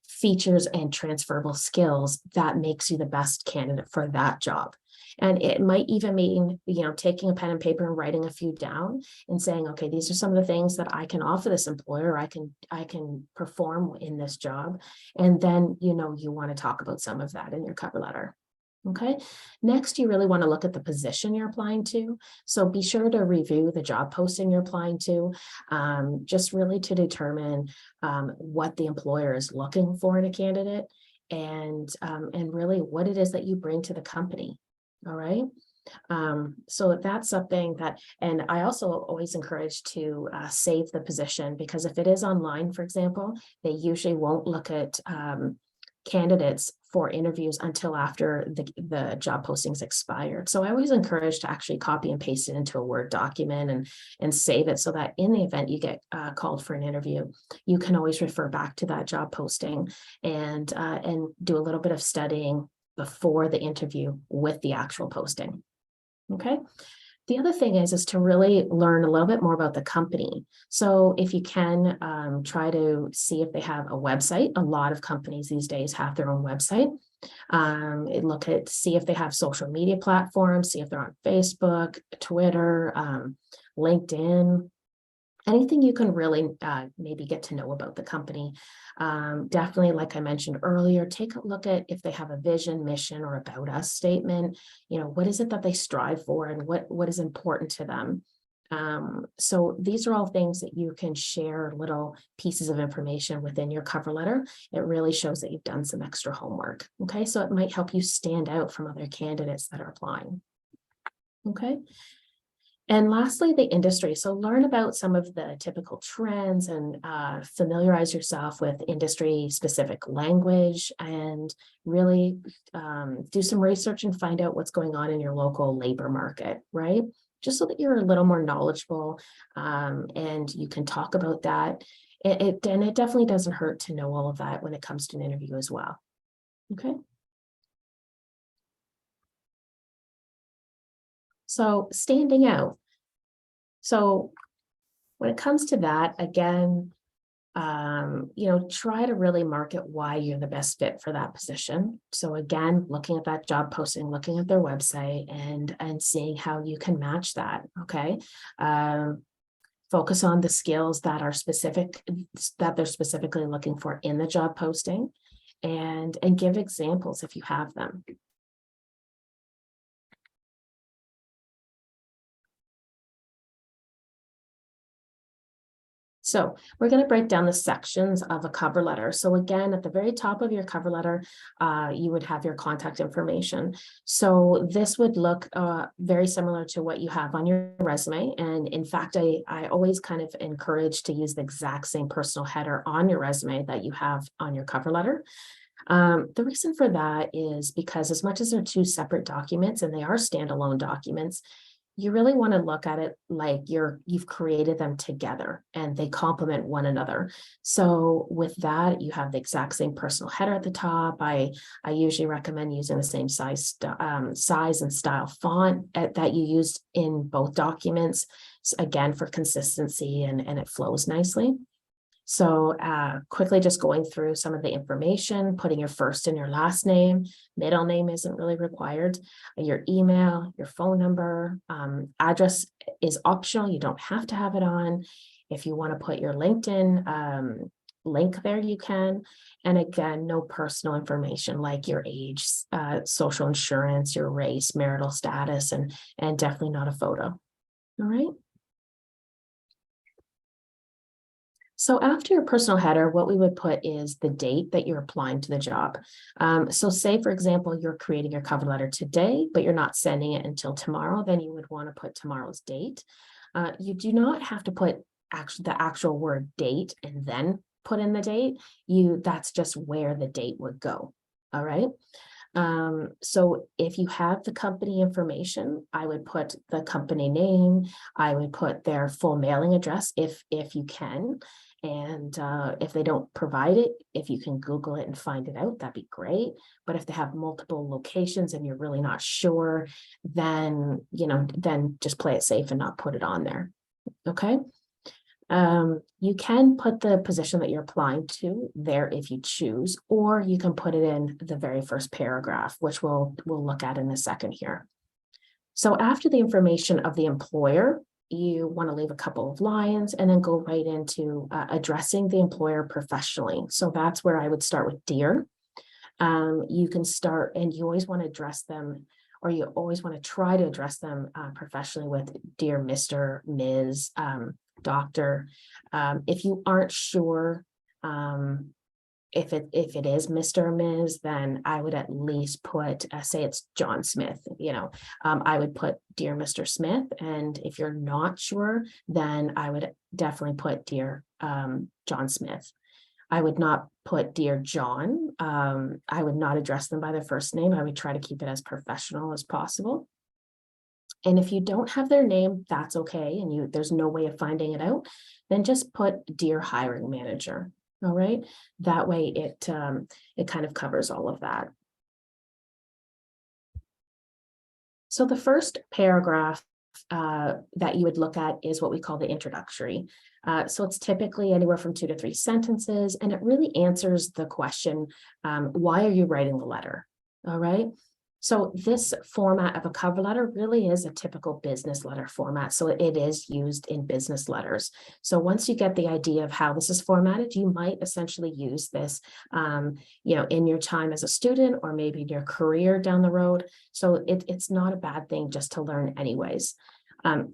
features and transferable skills that makes you the best candidate for that job. And it might even mean, taking a pen and paper and writing a few down and saying, okay, these are some of the things that I can offer this employer. I can perform in this job. And then, you want to talk about some of that in your cover letter. Okay. Next, you really want to look at the position you're applying to. So be sure to review the job posting you're applying to, just really to determine what the employer is looking for in a candidate, and really what it is that you bring to the company. All right. So that's something that, and I also always encourage to save the position, because if it is online, for example, they usually won't look at candidates for interviews until after the job postings expired. So I always encourage to actually copy and paste it into a Word document and save it, so that in the event you get called for an interview, you can always refer back to that job posting and do a little bit of studying before the interview with the actual posting. Okay. The other thing is to really learn a little bit more about the company. So if you can, try to see if they have a website. A lot of companies these days have their own website. See if they have social media platforms, see if they're on Facebook, Twitter, LinkedIn. Anything you can really maybe get to know about the company. Definitely, like I mentioned earlier, take a look at if they have a vision, mission, or about us statement. What is it that they strive for, and what is important to them? So these are all things that you can share, little pieces of information within your cover letter. It really shows that you've done some extra homework. Okay, so it might help you stand out from other candidates that are applying. Okay. And lastly, the industry. So learn about some of the typical trends and familiarize yourself with industry specific language, and really do some research and find out what's going on in your local labor market, right? Just so that you're a little more knowledgeable and you can talk about that. And it definitely doesn't hurt to know all of that when it comes to an interview as well. Okay. So standing out. So when it comes to that, again, try to really market why you're the best fit for that position. So again, looking at that job posting, looking at their website, and seeing how you can match that. Okay. Focus on the skills that are specific, that they're specifically looking for in the job posting, and give examples if you have them. So we're going to break down the sections of a cover letter. So again, at the very top of your cover letter, you would have your contact information. So this would look very similar to what you have on your resume. And in fact, I always kind of encourage to use the exact same personal header on your resume that you have on your cover letter. The reason for that is because as much as they're two separate documents and they are standalone documents, you really want to look at it like you've created them together and they complement one another. So with that, you have the exact same personal header at the top. I usually recommend using the same size and style font that you used in both documents, again, for consistency and it flows nicely. So quickly just going through some of the information, putting your first and your last name, middle name isn't really required, your email, your phone number, address is optional. You don't have to have it on. If you want to put your LinkedIn link there, you can. And again, no personal information like your age, social insurance, your race, marital status, and definitely not a photo. All right. So after your personal header, what we would put is the date that you're applying to the job. So say, for example, you're creating your cover letter today, but you're not sending it until tomorrow, then you would want to put tomorrow's date. You do not have to put the actual word date and then put in the date. That's just where the date would go. All right. So if you have the company information, I would put the company name, I would put their full mailing address if you can. And if they don't provide it, if you can Google it and find it out, that'd be great. But if they have multiple locations and you're really not sure, then, then just play it safe and not put it on there. Okay. You can put the position that you're applying to there if you choose, or you can put it in the very first paragraph, which we'll look at in a second here. So after the information of the employer, you want to leave a couple of lines and then go right into addressing the employer professionally. So that's where I would start with dear. You can start, and you always want to address them, or you always want to try to address them professionally with dear Mr., Ms., Doctor. If you aren't sure if it is Mr. or Ms., then I would at least put, say it's John Smith, I would put dear Mr. Smith. And if you're not sure, then I would definitely put dear John Smith. I would not put dear John. I would not address them by their first name. I would try to keep it as professional as possible. And if you don't have their name, that's okay. And there's no way of finding it out, then just put dear hiring manager. All right. That way it kind of covers all of that. So the first paragraph that you would look at is what we call the introductory. So it's typically anywhere from 2 to 3 sentences, and it really answers the question, why are you writing the letter? All right. So this format of a cover letter really is a typical business letter format. So it is used in business letters. So once you get the idea of how this is formatted, you might essentially use this, in your time as a student or maybe in your career down the road. So it's not a bad thing just to learn anyways.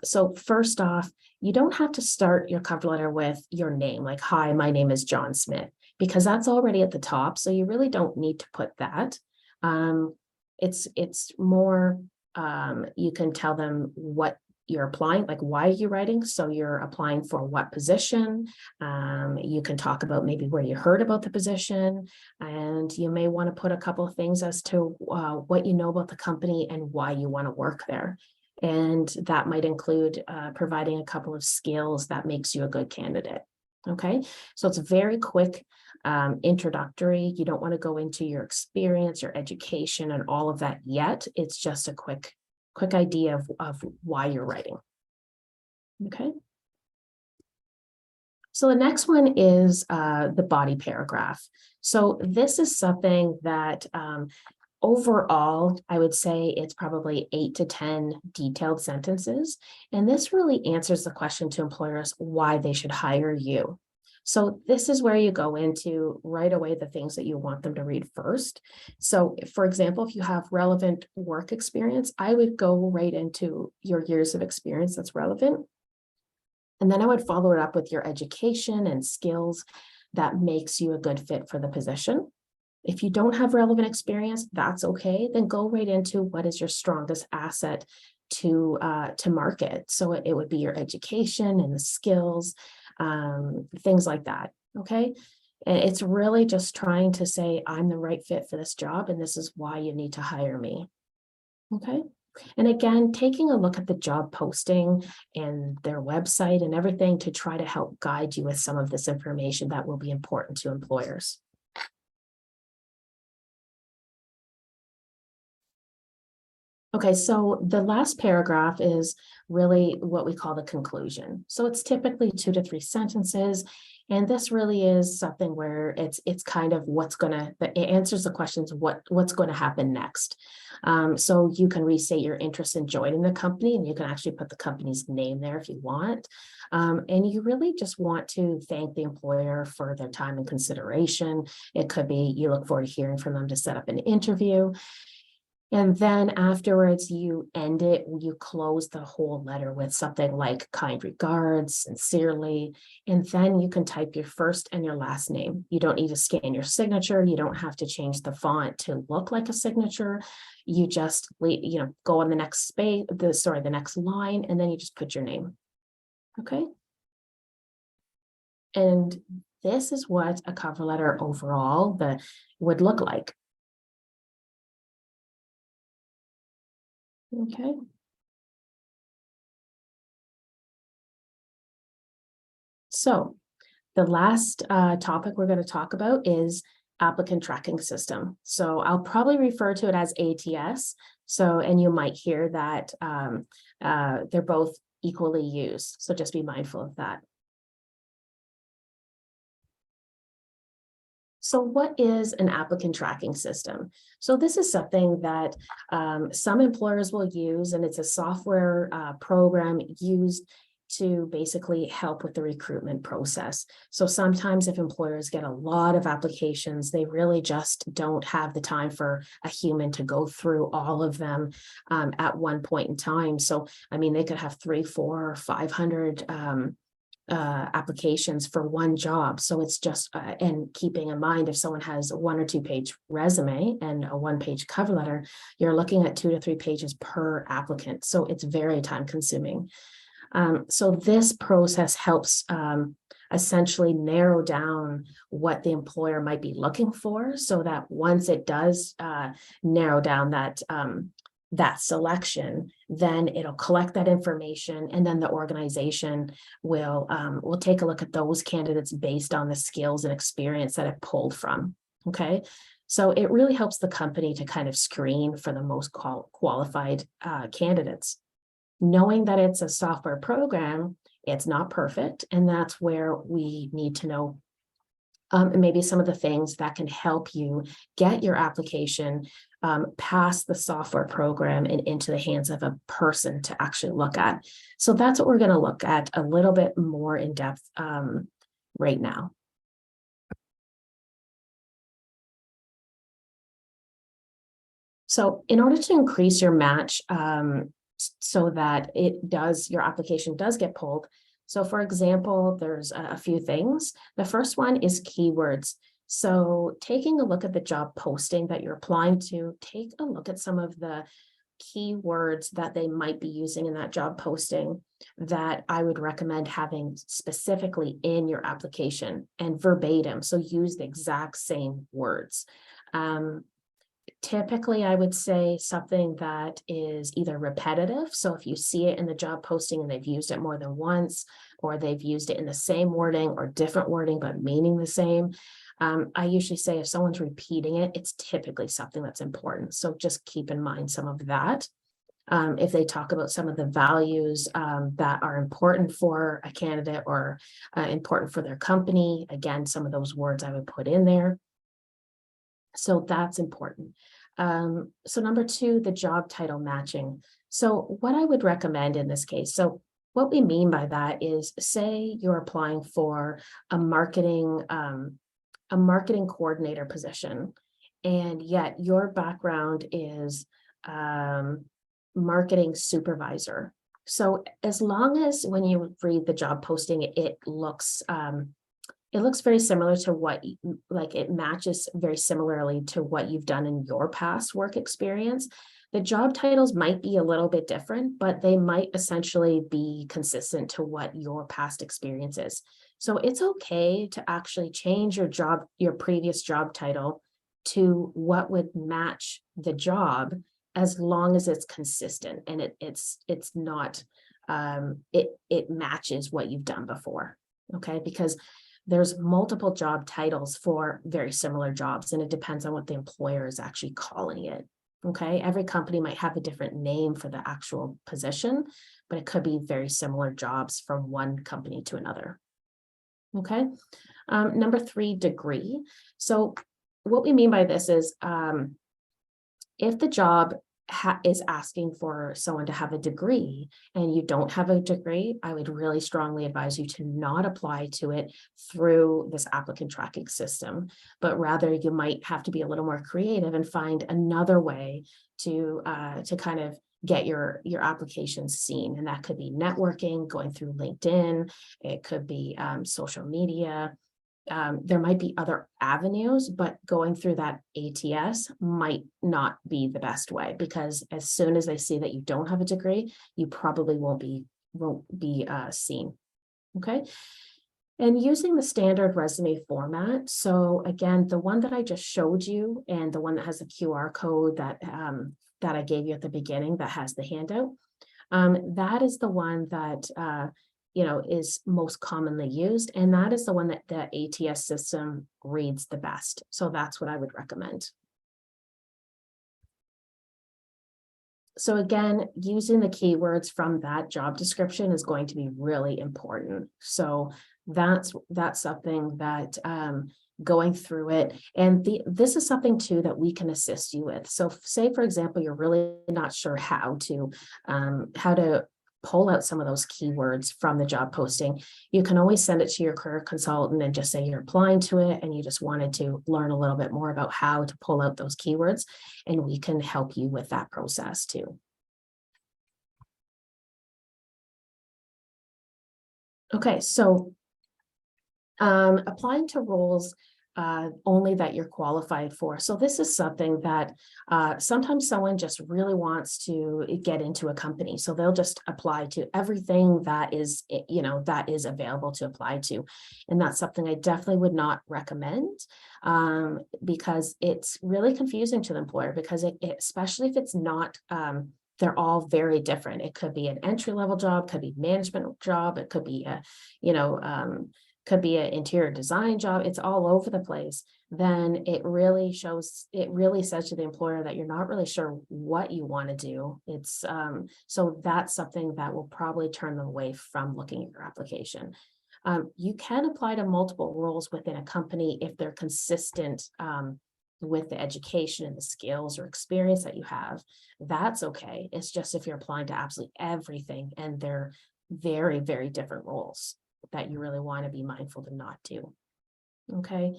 So first off, you don't have to start your cover letter with your name, like, hi, my name is John Smith, because that's already at the top. So you really don't need to put that. It's more, you can tell them what you're applying, like why are you writing? So you're applying for what position? You can talk about maybe where you heard about the position, and you may want to put a couple of things as to what you know about the company and why you want to work there. And that might include providing a couple of skills that makes you a good candidate. Okay, so it's very quick, introductory. You don't want to go into your experience, your education, and all of that yet. It's just a quick idea of why you're writing. Okay. So the next one is the body paragraph. So this is something that Overall, I would say it's probably 8 to 10 detailed sentences. And this really answers the question to employers why they should hire you. So this is where you go into right away the things that you want them to read first. So for example, if you have relevant work experience, I would go right into your years of experience that's relevant. And then I would follow it up with your education and skills that makes you a good fit for the position. If you don't have relevant experience, that's okay. Then go right into what is your strongest asset to market. So it would be your education and the skills, things like that. Okay. And it's really just trying to say, I'm the right fit for this job, and this is why you need to hire me. Okay. And again, taking a look at the job posting and their website and everything to try to help guide you with some of this information that will be important to employers. Okay, so the last paragraph is really what we call the conclusion. So it's typically 2 to 3 sentences. And this really is something where it's kind of it answers the questions, what's going to happen next. So you can restate your interest in joining the company, and you can actually put the company's name there if you want. And you really just want to thank the employer for their time and consideration. It could be you look forward to hearing from them to set up an interview. And then afterwards, you end it, you close the whole letter with something like kind regards, sincerely, and then you can type your first and your last name. You don't need to scan your signature. You don't have to change the font to look like a signature. You just, go on the next space, the next line, and then you just put your name. Okay. And this is what a cover letter overall would look like. Okay. So the last topic we're going to talk about is applicant tracking system. So I'll probably refer to it as ATS. So, and you might hear that they're both equally used. So just be mindful of that. So what is an applicant tracking system? So this is something that some employers will use, and it's a software program used to basically help with the recruitment process. So sometimes if employers get a lot of applications, they really just don't have the time for a human to go through all of them at one point in time. So, I mean, they could have 300, 400, 500 applications for one job. So it's just, and keeping in mind, if someone has a 1 or 2 page resume and a 1-page cover letter, you're looking at 2 to 3 pages per applicant. So it's very time consuming. So this process helps essentially narrow down what the employer might be looking for, so that once it does narrow down that selection, then it'll collect that information, and then the organization will take a look at those candidates based on the skills and experience that it pulled from. Okay, so it really helps the company to kind of screen for the most qualified candidates. Knowing that it's a software program, it's not perfect, and that's where we need to know maybe some of the things that can help you get your application past the software program and into the hands of a person to actually look at. So that's what we're going to look at a little bit more in depth right now. So in order to increase your match so that your application does get pulled. So for example, there's a few things. The first one is keywords. So taking a look at the job posting that you're applying to, take a look at some of the keywords that they might be using in that job posting that I would recommend having specifically in your application and verbatim. So use the exact same words. Typically, I would say something that is either repetitive. So if you see it in the job posting and they've used it more than once, or they've used it in the same wording or different wording, but meaning the same. I usually say if someone's repeating it, it's typically something that's important. So just keep in mind some of that. If they talk about some of the values that are important for a candidate or important for their company, again, some of those words I would put in there. So that's important. So number two, the job title matching. So what I would recommend in this case, so what we mean by that is, say you're applying for a marketing coordinator position, and yet your background is marketing supervisor. So as long as when you read the job posting, it looks very similar to what, like it matches very similarly to what you've done in your past work experience. The job titles might be a little bit different, but they might essentially be consistent to what your past experience is. So it's okay to actually change your previous job title to what would match the job, as long as it's consistent and it's not, it matches what you've done before. Okay, because there's multiple job titles for very similar jobs, and it depends on what the employer is actually calling it. Okay, every company might have a different name for the actual position, but it could be very similar jobs from one company to another. Okay, number three, degree. So what we mean by this is, if the job is asking for someone to have a degree and you don't have a degree, I would really strongly advise you to not apply to it through this applicant tracking system, but rather you might have to be a little more creative and find another way to kind of get your applications seen. And that could be networking, going through LinkedIn, it could be social media. There might be other avenues, but going through that ATS might not be the best way, because as soon as they see that you don't have a degree, you probably won't be seen. Okay. And using the standard resume format. So again, the one that I just showed you and the one that has the QR code that I gave you at the beginning that has the handout, that is the one that is most commonly used, and that is the one that the ATS system reads the best. So that's what I would recommend. So again, using the keywords from that job description is going to be really important. So that's something that going through it, and this is something too that we can assist you with. So say, for example, you're really not sure how to pull out some of those keywords from the job posting, you can always send it to your career consultant and just say you're applying to it and you just wanted to learn a little bit more about how to pull out those keywords, and we can help you with that process too. Okay, so applying to roles only that you're qualified for. So this is something that sometimes someone just really wants to get into a company. So they'll just apply to everything that is, that is available to apply to. And that's something I definitely would not recommend, because it's really confusing to the employer, because especially if it's not, they're all very different. It could be an entry-level job, could be management job, it could be a, could be an interior design job. It's all over the place. Then it really says to the employer that you're not really sure what you want to do. It's so that's something that will probably turn them away from looking at your application. You can apply to multiple roles within a company if they're consistent with the education and the skills or experience that you have. That's okay. It's just if you're applying to absolutely everything and they're very, very different roles, that you really want to be mindful to not do. Okay.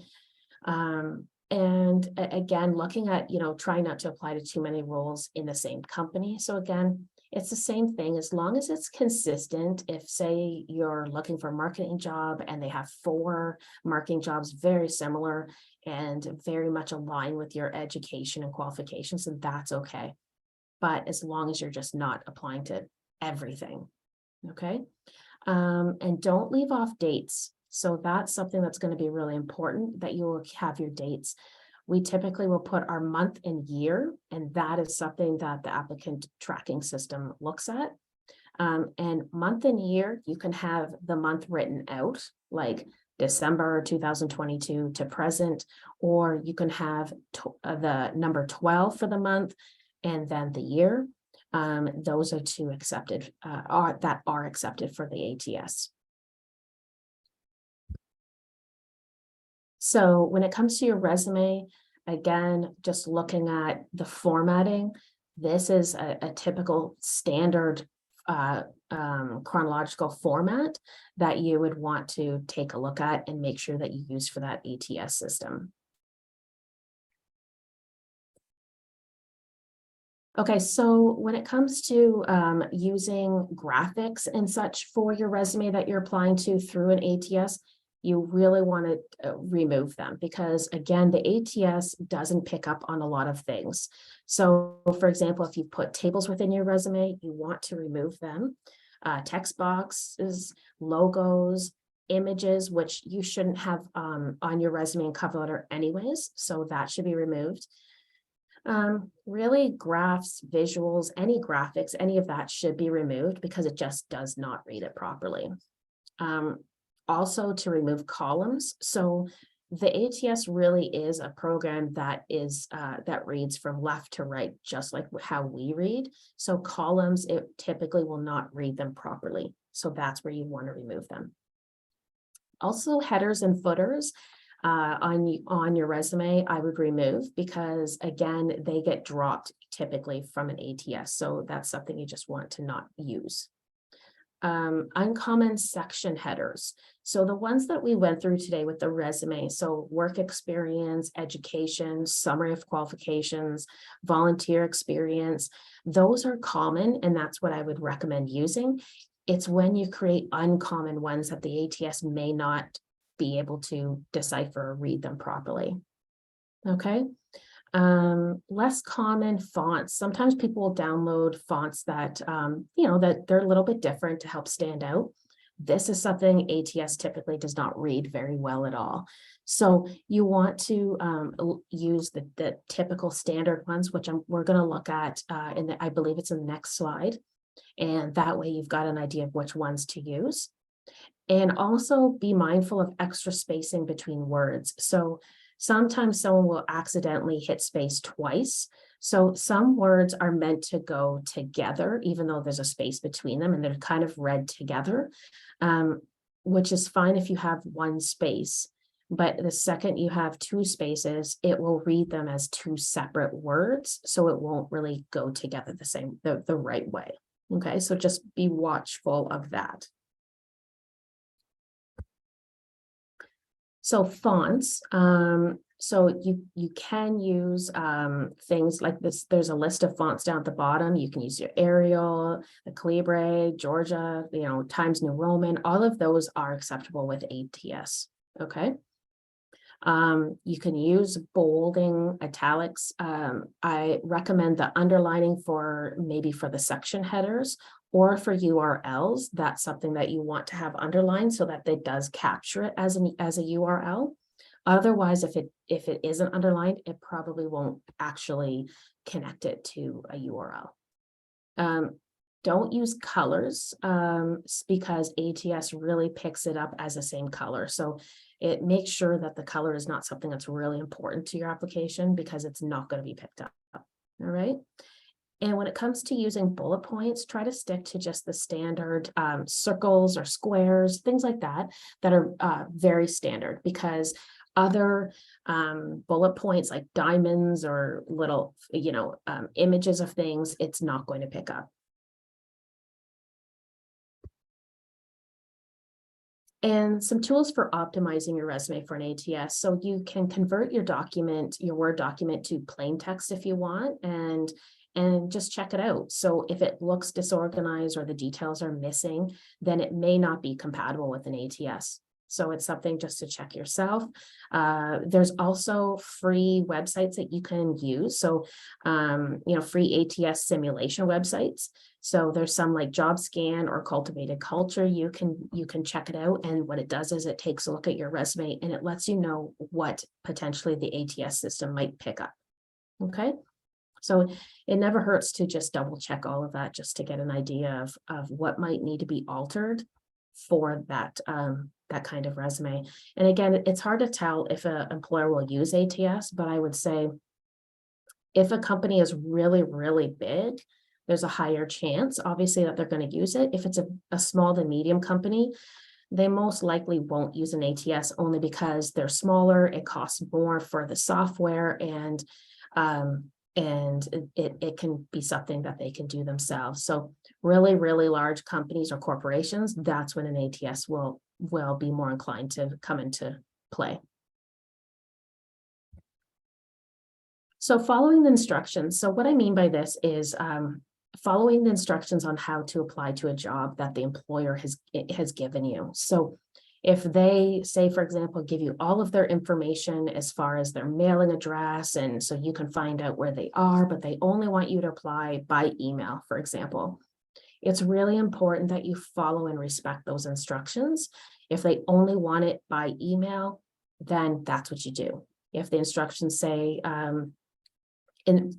And again, looking at, trying not to apply to too many roles in the same company. So again, it's the same thing, as long as it's consistent. If say you're looking for a marketing job and they have 4 marketing jobs very similar and very much aligned with your education and qualifications, then that's okay. But as long as you're just not applying to everything. Okay. And don't leave off dates. So that's something that's going to be really important, that you will have your dates. We typically will put our month and year, and that is something that the applicant tracking system looks at. And month and year, you can have the month written out, like December 2022 to present, or you can have the number 12 for the month and then the year. Those are 2 accepted, that are accepted for the ATS. So when it comes to your resume, again, just looking at the formatting, this is a typical standard chronological format that you would want to take a look at and make sure that you use for that ATS system. Okay, so when it comes to using graphics and such for your resume that you're applying to through an ATS, you really want to remove them because, again, the ATS doesn't pick up on a lot of things. So, for example, if you put tables within your resume, you want to remove them. Text boxes, logos, images, which you shouldn't have on your resume and cover letter anyways, so that should be removed. Really, graphs, visuals, any graphics, any of that should be removed because it just does not read it properly. Also to remove columns. So the ATS really is a program that is that reads from left to right, just like how we read. So columns, it typically will not read them properly. So that's where you want to remove them. Also, headers and footers on your resume, I would remove because, again, they get dropped typically from an ATS. So that's something you just want to not use. Uncommon section headers. So the ones that we went through today with the resume, so work experience, education, summary of qualifications, volunteer experience, those are common, and that's what I would recommend using. It's when you create uncommon ones that the ATS may not be able to decipher or read them properly. Okay. Less common fonts. Sometimes people will download fonts that, that they're a little bit different to help stand out. This is something ATS typically does not read very well at all. So you want to use the typical standard ones, which we're going to look at I believe it's in the next slide. And that way you've got an idea of which ones to use. And also be mindful of extra spacing between words. So sometimes someone will accidentally hit space twice. So some words are meant to go together, even though there's a space between them and they're kind of read together, which is fine if you have one space. But the second you have two spaces, it will read them as two separate words. So it won't really go together the right way. Okay, so just be watchful of that. So fonts, so you can use things like this. There's a list of fonts down at the bottom. You can use your Arial, the Calibri, Georgia, Times New Roman. All of those are acceptable with ATS. Okay. You can use bolding, italics. I recommend the underlining maybe for the section headers or for URLs. That's something that you want to have underlined so that it does capture it as a URL. Otherwise, if it isn't underlined, it probably won't actually connect it to a URL. Don't use colors because ATS really picks it up as the same color. So it makes sure that the color is not something that's really important to your application because it's not going to be picked up. All right. And when it comes to using bullet points, try to stick to just the standard circles or squares, things like that are very standard, because other bullet points like diamonds or little, images of things, it's not going to pick up. And some tools for optimizing your resume for an ATS. So you can convert your Word document to plain text if you want, and just check it out. So if it looks disorganized or the details are missing, then it may not be compatible with an ATS. So it's something just to check yourself. There's also free websites that you can use. So, free ATS simulation websites. So there's some like JobScan or Cultivated Culture. You can check it out. And what it does is it takes a look at your resume and it lets you know what potentially the ATS system might pick up. Okay. So it never hurts to just double check all of that just to get an idea of what might need to be altered for that kind of resume. And again, it's hard to tell if an employer will use ATS, but I would say if a company is really, really big, there's a higher chance, obviously, that they're going to use it. If it's a small to medium company, they most likely won't use an ATS only because they're smaller, it costs more for the software, and it can be something that they can do themselves. So really, really large companies or corporations, that's when an ATS will be more inclined to come into play. So following the instructions. So what I mean by this is following the instructions on how to apply to a job that the employer has given you. So if they say, for example, give you all of their information as far as their mailing address, and so you can find out where they are, but they only want you to apply by email, for example, it's really important that you follow and respect those instructions. If they only want it by email, then that's what you do. If the instructions say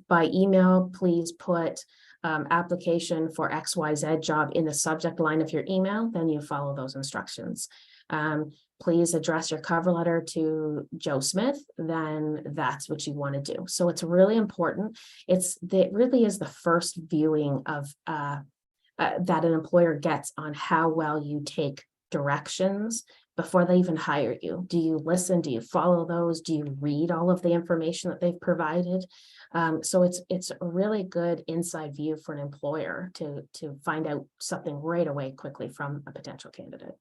by email, please put application for XYZ job in the subject line of your email, then you follow those instructions. Please address your cover letter to Joe Smith, then that's what you want to do. So it's really important. It really is the first viewing of that an employer gets on how well you take directions before they even hire you. Do you listen? Do you follow those? Do you read all of the information that they've provided? So it's a really good inside view for an employer to find out something right away quickly from a potential candidate.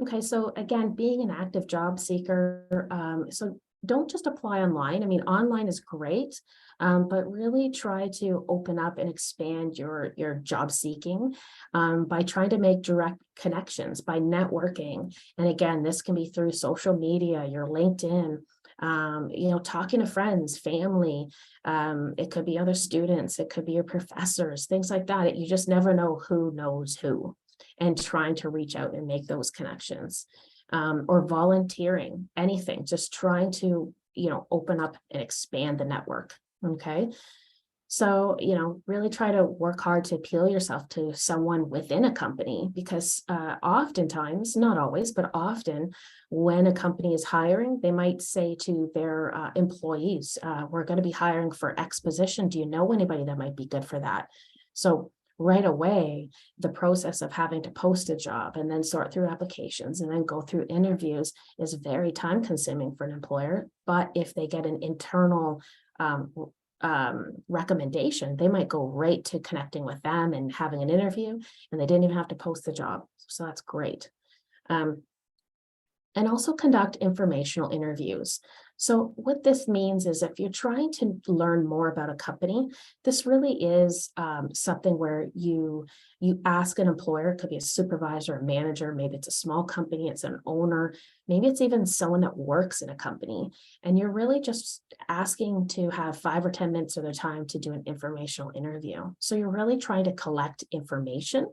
Okay, so again, being an active job seeker, so don't just apply online. I mean, online is great, but really try to open up and expand your job seeking by trying to make direct connections, by networking. And again, this can be through social media, your LinkedIn, talking to friends, family. It could be other students, it could be your professors, things like that. You just never know who knows who, and trying to reach out and make those connections. Or volunteering, anything, just trying to, open up and expand the network. Okay. So, really try to work hard to appeal yourself to someone within a company, because oftentimes, not always, but often when a company is hiring, they might say to their employees, we're going to be hiring for X position. Do you know anybody that might be good for that? So right away, the process of having to post a job and then sort through applications and then go through interviews is very time consuming for an employer. But if they get an internal recommendation, they might go right to connecting with them and having an interview, and they didn't even have to post the job. So that's great. And also conduct informational interviews. So what this means is if you're trying to learn more about a company, this really is something where you ask an employer. It could be a supervisor, a manager, maybe it's a small company, it's an owner, maybe it's even someone that works in a company. And you're really just asking to have 5 or 10 minutes of their time to do an informational interview. So you're really trying to collect information.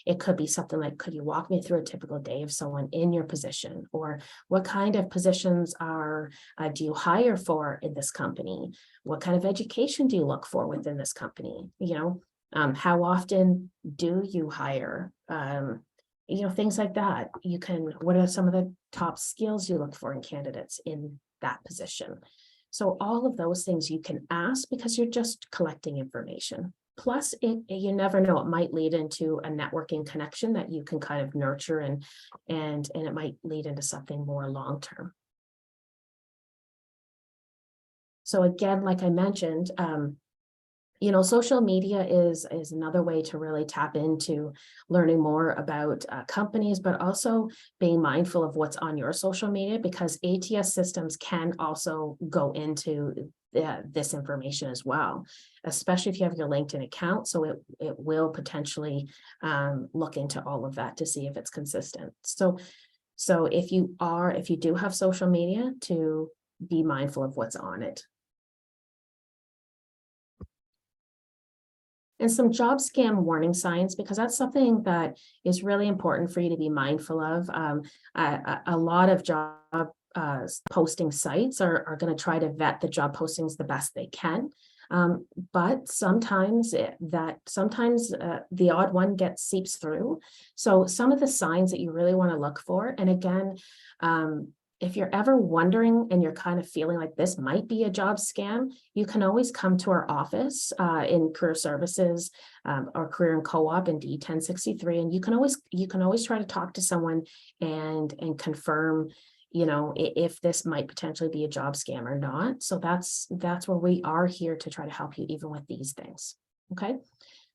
It could be something like, could you walk me through a typical day of someone in your position? Or what kind of positions do you hire for in this company? What kind of education do you look for within this company? How often do you hire? Things like that. What are some of the top skills you look for in candidates in that position? So all of those things you can ask because you're just collecting information. Plus, you never know, it might lead into a networking connection that you can kind of nurture and it might lead into something more long-term. So again, like I mentioned, social media is another way to really tap into learning more about companies, but also being mindful of what's on your social media, because ATS systems can also go into this information as well, especially if you have your LinkedIn account. So it will potentially look into all of that to see if it's consistent. So if you do have social media, to be mindful of what's on it. And some job scam warning signs, because that's something that is really important for you to be mindful of. A lot of job posting sites are going to try to vet the job postings the best they can. But sometimes the odd one seeps through. So some of the signs that you really want to look for, and again, if you're ever wondering and you're kind of feeling like this might be a job scam, you can always come to our office in Career Services or Career and Co-op in D1063, and you can always try to talk to someone and confirm, you know, if this might potentially be a job scam or not. So that's where we are here to try to help you even with these things. Okay.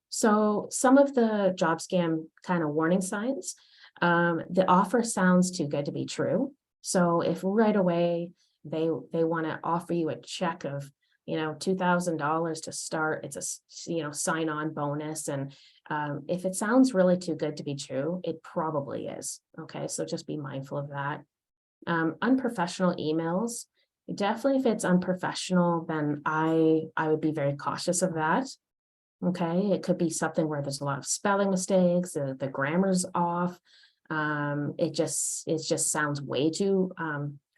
So some of the job scam kind of warning signs, the offer sounds too good to be true. So if right away they want to offer you a check of, you know, $2,000 to start, it's a, you know, sign-on bonus. And if it sounds really too good to be true, it probably is. Okay. So just be mindful of that. Unprofessional emails. Definitely if it's unprofessional, then I would be very cautious of that. Okay. It could be something where there's a lot of spelling mistakes, the grammar's off. It just sounds way too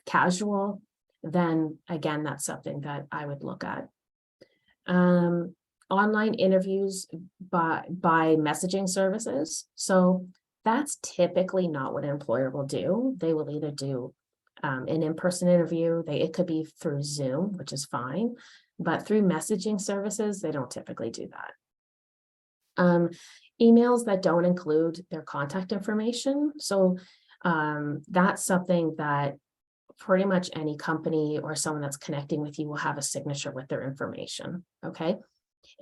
casual. Then again, that's something that I would look at. Online interviews by messaging services. So that's typically not what an employer will do. They will either do an in-person interview. It could be through Zoom, which is fine, but through messaging services, they don't typically do that. Emails that don't include their contact information. So that's something that pretty much any company or someone that's connecting with you will have a signature with their information. Okay.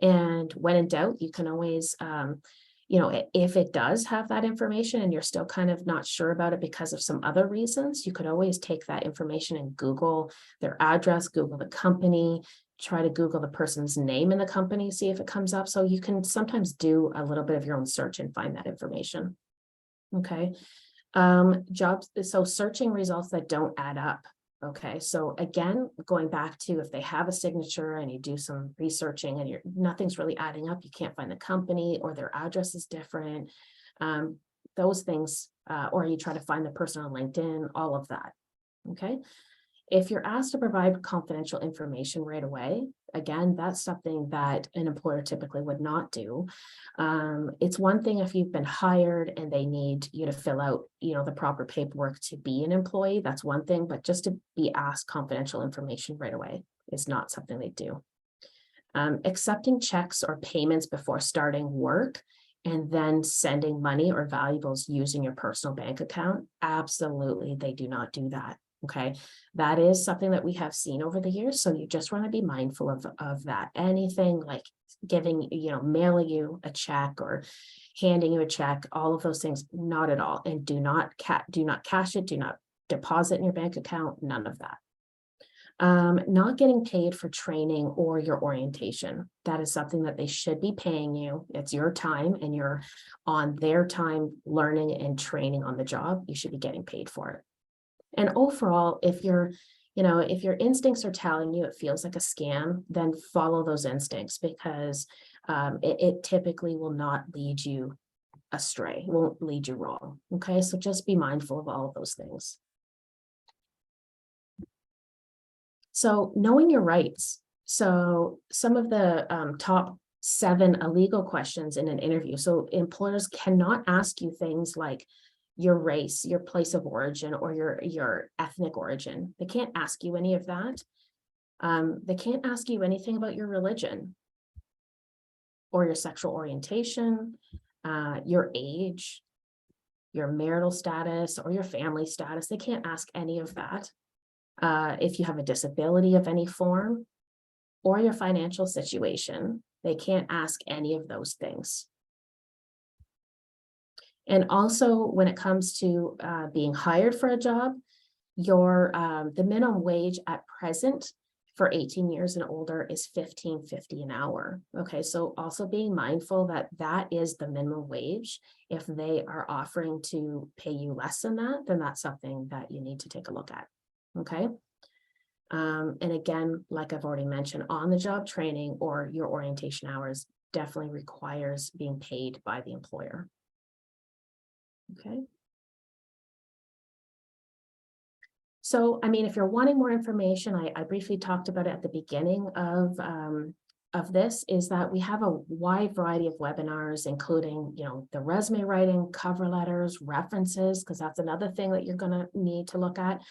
And when in doubt, you can always, you know, if it does have that information and you're still kind of not sure about it because of some other reasons, you could always take that information and Google their address, Google the company, try to Google the person's name in the company, see if it comes up. So you can sometimes do a little bit of your own search and find that information. Okay. Jobs. So searching results that don't add up. Okay. So again, going back to if they have a signature and you do some researching and nothing's really adding up, you can't find the company or their address is different. Those things, or you try to find the person on LinkedIn, all of that. Okay. If you're asked to provide confidential information right away, again, that's something that an employer typically would not do. It's one thing if you've been hired and they need you to fill out, you know, the proper paperwork to be an employee, that's one thing, but just to be asked confidential information right away is not something they do. Accepting checks or payments before starting work and then sending money or valuables using your personal bank account, absolutely, they do not do that. Okay, that is something that we have seen over the years. So you just want to be mindful of that. Anything like giving, you know, mailing you a check or handing you a check, all of those things, not at all. And do not cash it, do not deposit in your bank account, none of that. Not getting paid for training or your orientation. That is something that they should be paying you. It's your time and you're on their time learning and training on the job. You should be getting paid for it. And overall, if your instincts are telling you it feels like a scam, then follow those instincts because it typically will not lead you astray, won't lead you wrong. Okay, so just be mindful of all of those things. So knowing your rights. So some of the top 7 illegal questions in an interview. So employers cannot ask you things like your race, your place of origin, or your ethnic origin. They can't ask you any of that. They can't ask you anything about your religion or your sexual orientation, your age, your marital status, or your family status. They can't ask any of that. If you have a disability of any form or your financial situation, they can't ask any of those things. And also when it comes to being hired for a job, the minimum wage at present for 18 years and older is $15.50 an hour. Okay, so also being mindful that that is the minimum wage. If they are offering to pay you less than that, then that's something that you need to take a look at. Okay. And again, like I've already mentioned, on the job training or your orientation hours definitely requires being paid by the employer. Okay. So, I mean, if you're wanting more information, I briefly talked about it at the beginning of this, is that we have a wide variety of webinars, including, you know, the resume writing, cover letters, references, because that's another thing that you're going to need to look at.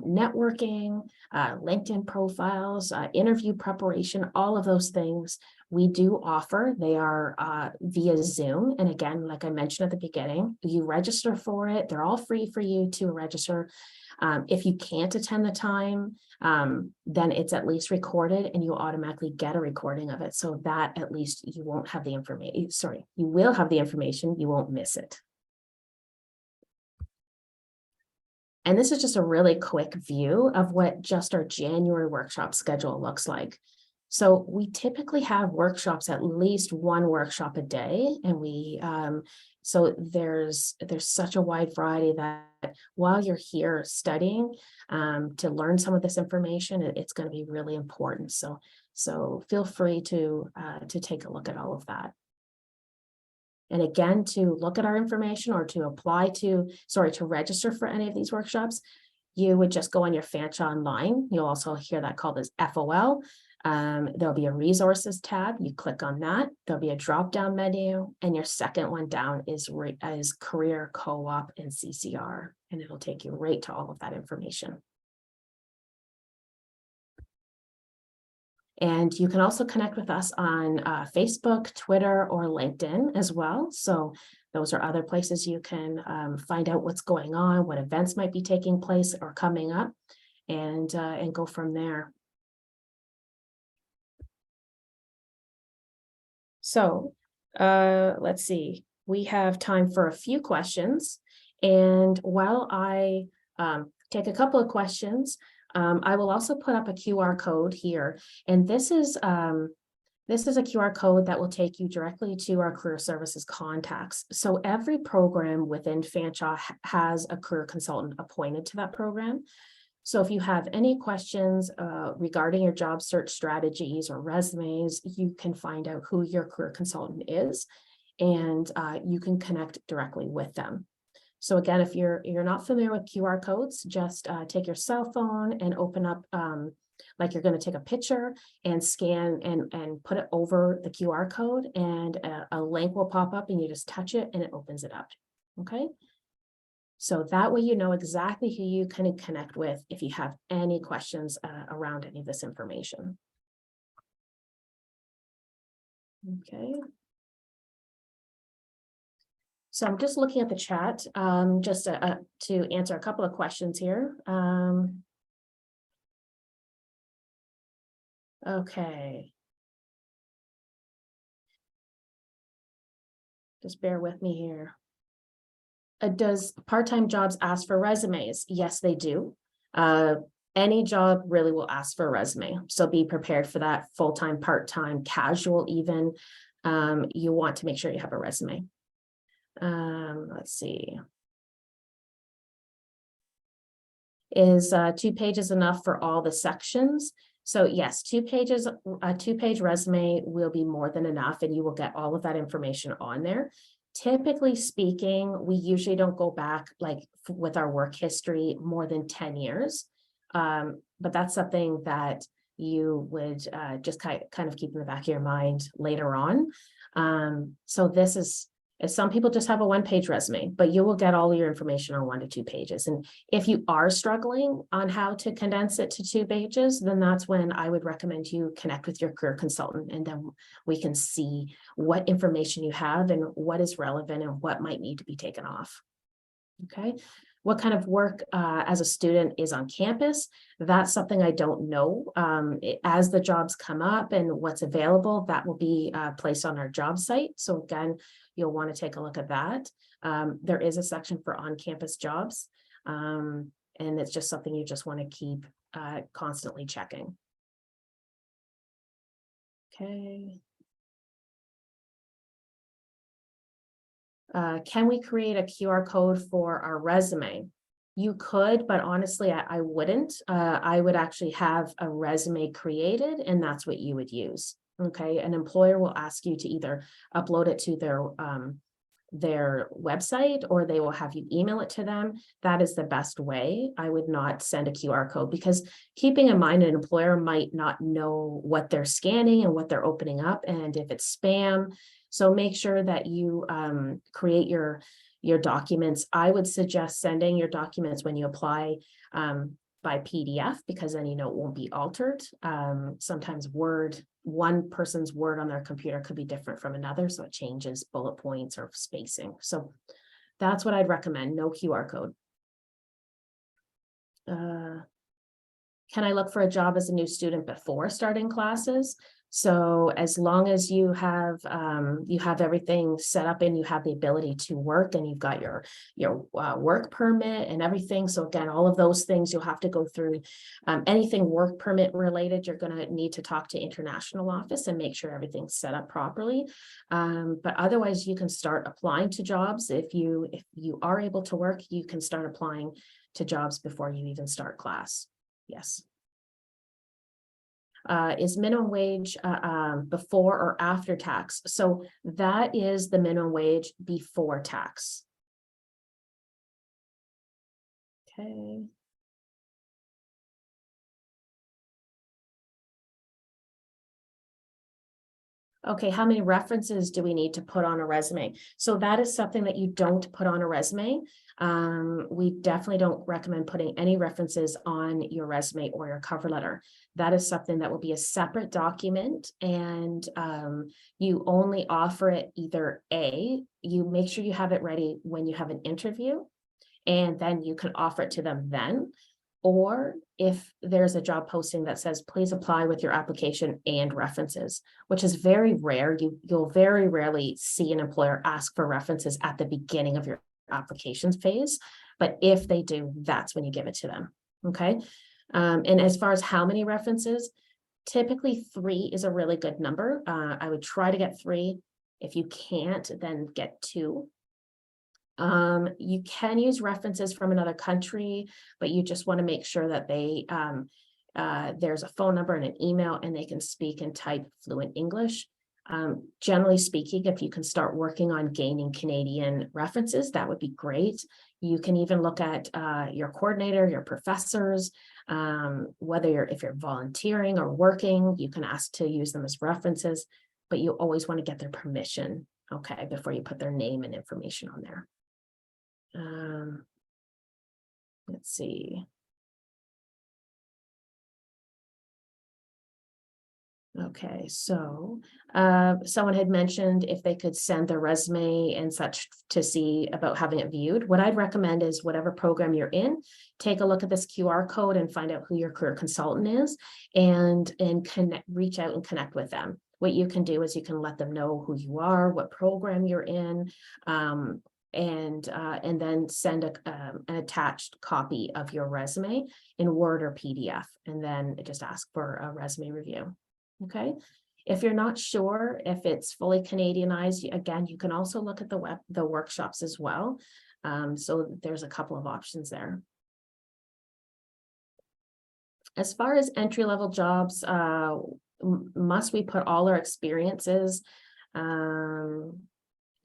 networking, LinkedIn profiles, interview preparation, all of those things we do offer. They are via Zoom. And again, like I mentioned at the beginning, you register for it. They're all free for you to register. If you can't attend the time, then it's at least recorded and you automatically get a recording of it. So that at least you won't have the information. Sorry, you will have the information, you won't miss it. And this is just a really quick view of what just our January workshop schedule looks like. So we typically have workshops, at least one workshop a day. And we, so there's such a wide variety that while you're here studying to learn some of this information, it's going to be really important. So feel free to take a look at all of that. And again, to look at our information or to apply to, to register for any of these workshops, you would just go on your Fanshawe online. You'll also hear that called as FOL. There'll be a resources tab. You click on that. There'll be a drop-down menu, and your second one down is career, co-op, and CCR, and it'll take you right to all of that information. And you can also connect with us on Facebook, Twitter, or LinkedIn as well. So those are other places you can find out what's going on, what events might be taking place or coming up, and go from there. So let's see, we have time for a few questions. And while I take a couple of questions, I will also put up a QR code here. And this is a QR code that will take you directly to our career services contacts. So every program within Fanshawe has a career consultant appointed to that program. So if you have any questions regarding your job search strategies or resumes, you can find out who your career consultant is, and you can connect directly with them. So again, if you're not familiar with QR codes, just take your cell phone and open up, like you're going to take a picture and scan and put it over the QR code, and a link will pop up and you just touch it and it opens it up. Okay. So that way you know exactly who you can connect with if you have any questions around any of this information. Okay. So I'm just looking at the chat just to answer a couple of questions here. Okay. Just bear with me here. Does part-time jobs ask for resumes? Yes, they do. Any job really will ask for a resume. So be prepared for that. Full-time, part-time, casual even. You want to make sure you have a resume. Let's see. Is 2 pages enough for all the sections? So yes, 2 pages, a 2-page resume will be more than enough, and you will get all of that information on there. Typically speaking, we usually don't go back like with our work history more than 10 years. But that's something that you would just kind of keep in the back of your mind later on. So this is, some people just have a 1-page resume, but you will get all your information on 1 to 2 pages. And if you are struggling on how to condense it to 2 pages, then that's when I would recommend you connect with your career consultant, and then we can see what information you have and what is relevant and what might need to be taken off. Okay. What kind of work as a student is on campus? That's something I don't know. As the jobs come up and what's available, that will be placed on our job site. So again, you'll want to take a look at that. There is a section for on-campus jobs, and it's just something you just want to keep constantly checking. Okay. Can we create a QR code for our resume? You could, but honestly, I wouldn't. I would actually have a resume created, and that's what you would use. Okay, an employer will ask you to either upload it to their website, or they will have you email it to them. That is the best way. I would not send a QR code, because keeping in mind an employer might not know what they're scanning and what they're opening up, and if it's spam. So make sure that you create your documents. I would suggest sending your documents when you apply by PDF, because then you know it won't be altered. Sometimes one person's Word on their computer could be different from another, so it changes bullet points or spacing. So that's what I'd recommend, no QR code. Can I look for a job as a new student before starting classes? So as long as you have everything set up and you have the ability to work and you've got your work permit and everything. So again, all of those things you'll have to go through. Anything work permit related, you're going to need to talk to International office and make sure everything's set up properly. But otherwise, you can start applying to jobs. If you are able to work, you can start applying to jobs before you even start class. Yes. Is minimum wage before or after tax? So that is the minimum wage before tax. Okay. Okay, how many references do we need to put on a resume? So that is something that you don't put on a resume. We definitely don't recommend putting any references on your resume or your cover letter. That is something that will be a separate document, and you only offer it either you make sure you have it ready when you have an interview, and then you can offer it to them then. Or if there's a job posting that says, please apply with your application and references, which is very rare. You'll very rarely see an employer ask for references at the beginning of your applications phase. But if they do, that's when you give it to them. Okay. And as far as how many references, typically 3 is a really good number. I would try to get 3. If you can't, then get 2. You can use references from another country, but you just want to make sure that they there's a phone number and an email, and they can speak and type fluent English. Generally speaking, if you can start working on gaining Canadian references, that would be great. You can even look at your coordinator, your professors, if you're volunteering or working, you can ask to use them as references, but you always want to get their permission, okay, before you put their name and information on there. Let's see. Okay, so someone had mentioned if they could send their resume and such to see about having it viewed. What I'd recommend is whatever program you're in, take a look at this QR code and find out who your career consultant is, and reach out and connect with them. What you can do is you can let them know who you are, what program you're in, and then send an attached copy of your resume in Word or PDF, and then just ask for a resume review. Okay. If you're not sure if it's fully Canadianized, again, you can also look at the workshops as well. So there's a couple of options there. As far as entry-level jobs, must we put all our experiences?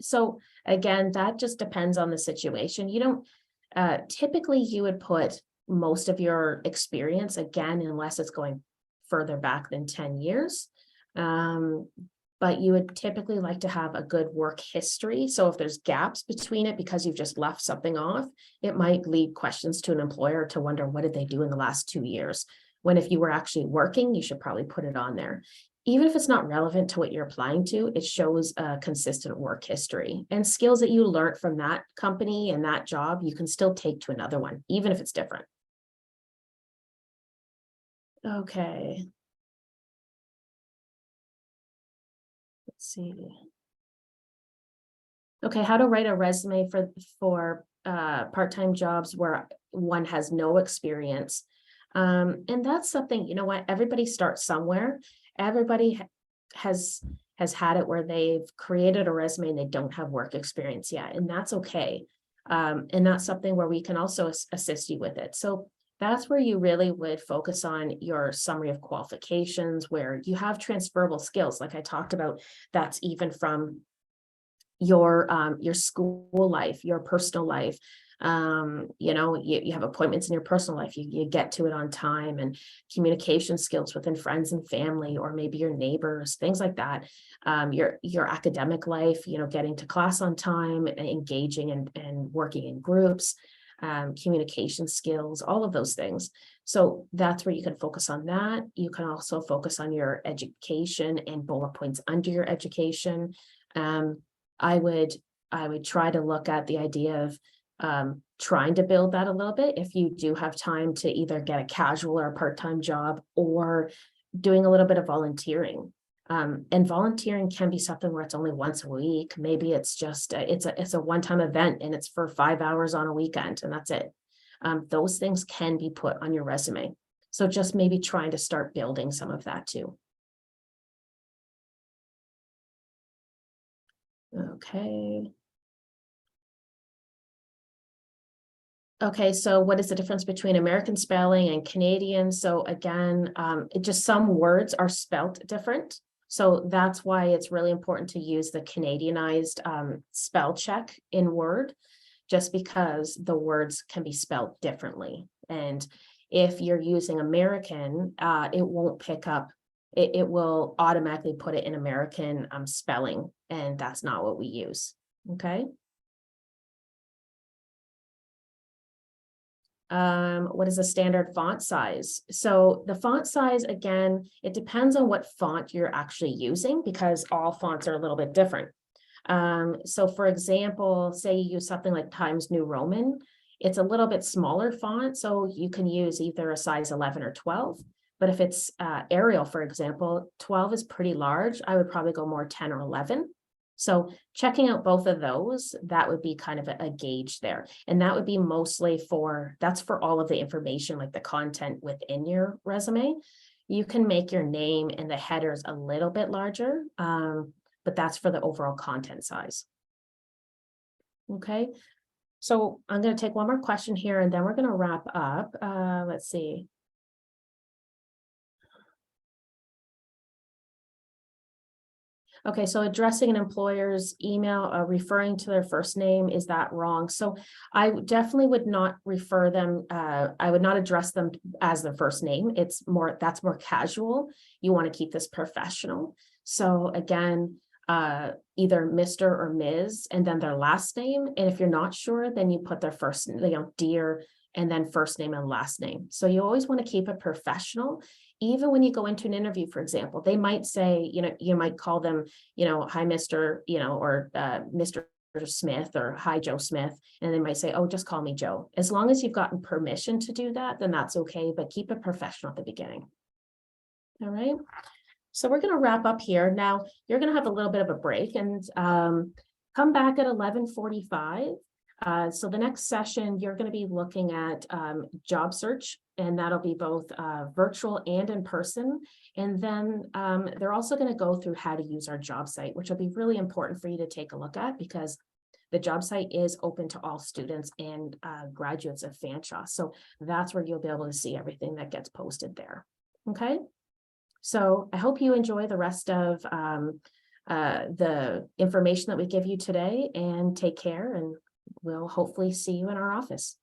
So again, that just depends on the situation. You don't, typically you would put most of your experience, again, unless it's going further back than 10 years. But you would typically like to have a good work history. So if there's gaps between it because you've just left something off, it might lead questions to an employer to wonder, what did they do in the last 2 years? When if you were actually working, you should probably put it on there. Even if it's not relevant to what you're applying to, it shows a consistent work history and skills that you learned from that company and that job, you can still take to another one, even if it's different. Okay. Let's see. Okay, how to write a resume for part-time jobs where one has no experience. And that's something, you know what, everybody starts somewhere. Everybody has had it where they've created a resume and they don't have work experience yet, and that's okay. And that's something where we can also assist you with it. So that's where you really would focus on your summary of qualifications, where you have transferable skills, like I talked about. That's even from your school life, your personal life. You know, you have appointments in your personal life, you get to it on time, and communication skills within friends and family, or maybe your neighbors, things like that. Your academic life, you know, getting to class on time, engaging and working in groups. communication skills, all of those things. So that's where you can focus on that. You can also focus on your education and bullet points under your education. I would try to look at the idea of trying to build that a little bit if you do have time to either get a casual or a part-time job, or doing a little bit of volunteering. And volunteering can be something where it's only once a week. Maybe it's just it's a one-time event and it's for 5 hours on a weekend and that's it. Those things can be put on your resume. So just maybe trying to start building some of that too. Okay. Okay, so what is the difference between American spelling and Canadian? So again, just some words are spelt different. So that's why it's really important to use the Canadianized spell check in Word, just because the words can be spelled differently. And if you're using American, it won't pick up, it will automatically put it in American spelling, and that's not what we use, okay? What is the standard font size? So the font size, again, it depends on what font you're actually using, because all fonts are a little bit different. So for example, say you use something like Times New Roman, it's a little bit smaller font, so you can use either a size 11 or 12. But if it's Arial, for example, 12 is pretty large. I would probably go more 10 or 11. So checking out both of those, that would be kind of a gauge there. And that would be mostly that's for all of the information, like the content within your resume. You can make your name and the headers a little bit larger, but that's for the overall content size. Okay, so I'm going to take one more question here and then we're going to wrap up. Let's see. Okay, so addressing an employer's email, referring to their first name, is that wrong? So I definitely would not refer them, I would not address them as their first name. That's more casual. You want to keep this professional. So again, either Mr. or Ms. and then their last name. And if you're not sure, then you put their first, dear, and then first name and last name. So you always want to keep it professional. Even when you go into an interview, for example, they might say, you might call them, hi, Mr., or Mr. Smith, or hi, Joe Smith. And they might say, oh, just call me Joe. As long as you've gotten permission to do that, then that's okay. But keep it professional at the beginning. All right. So we're going to wrap up here. Now you're going to have a little bit of a break and come back at 11:45. So the next session, you're going to be looking at job search, and that'll be both virtual and in person. And then they're also going to go through how to use our job site, which will be really important for you to take a look at, because the job site is open to all students and graduates of Fanshawe. So that's where you'll be able to see everything that gets posted there. Okay. So I hope you enjoy the rest of the information that we give you today, and take care, and we'll hopefully see you in our office.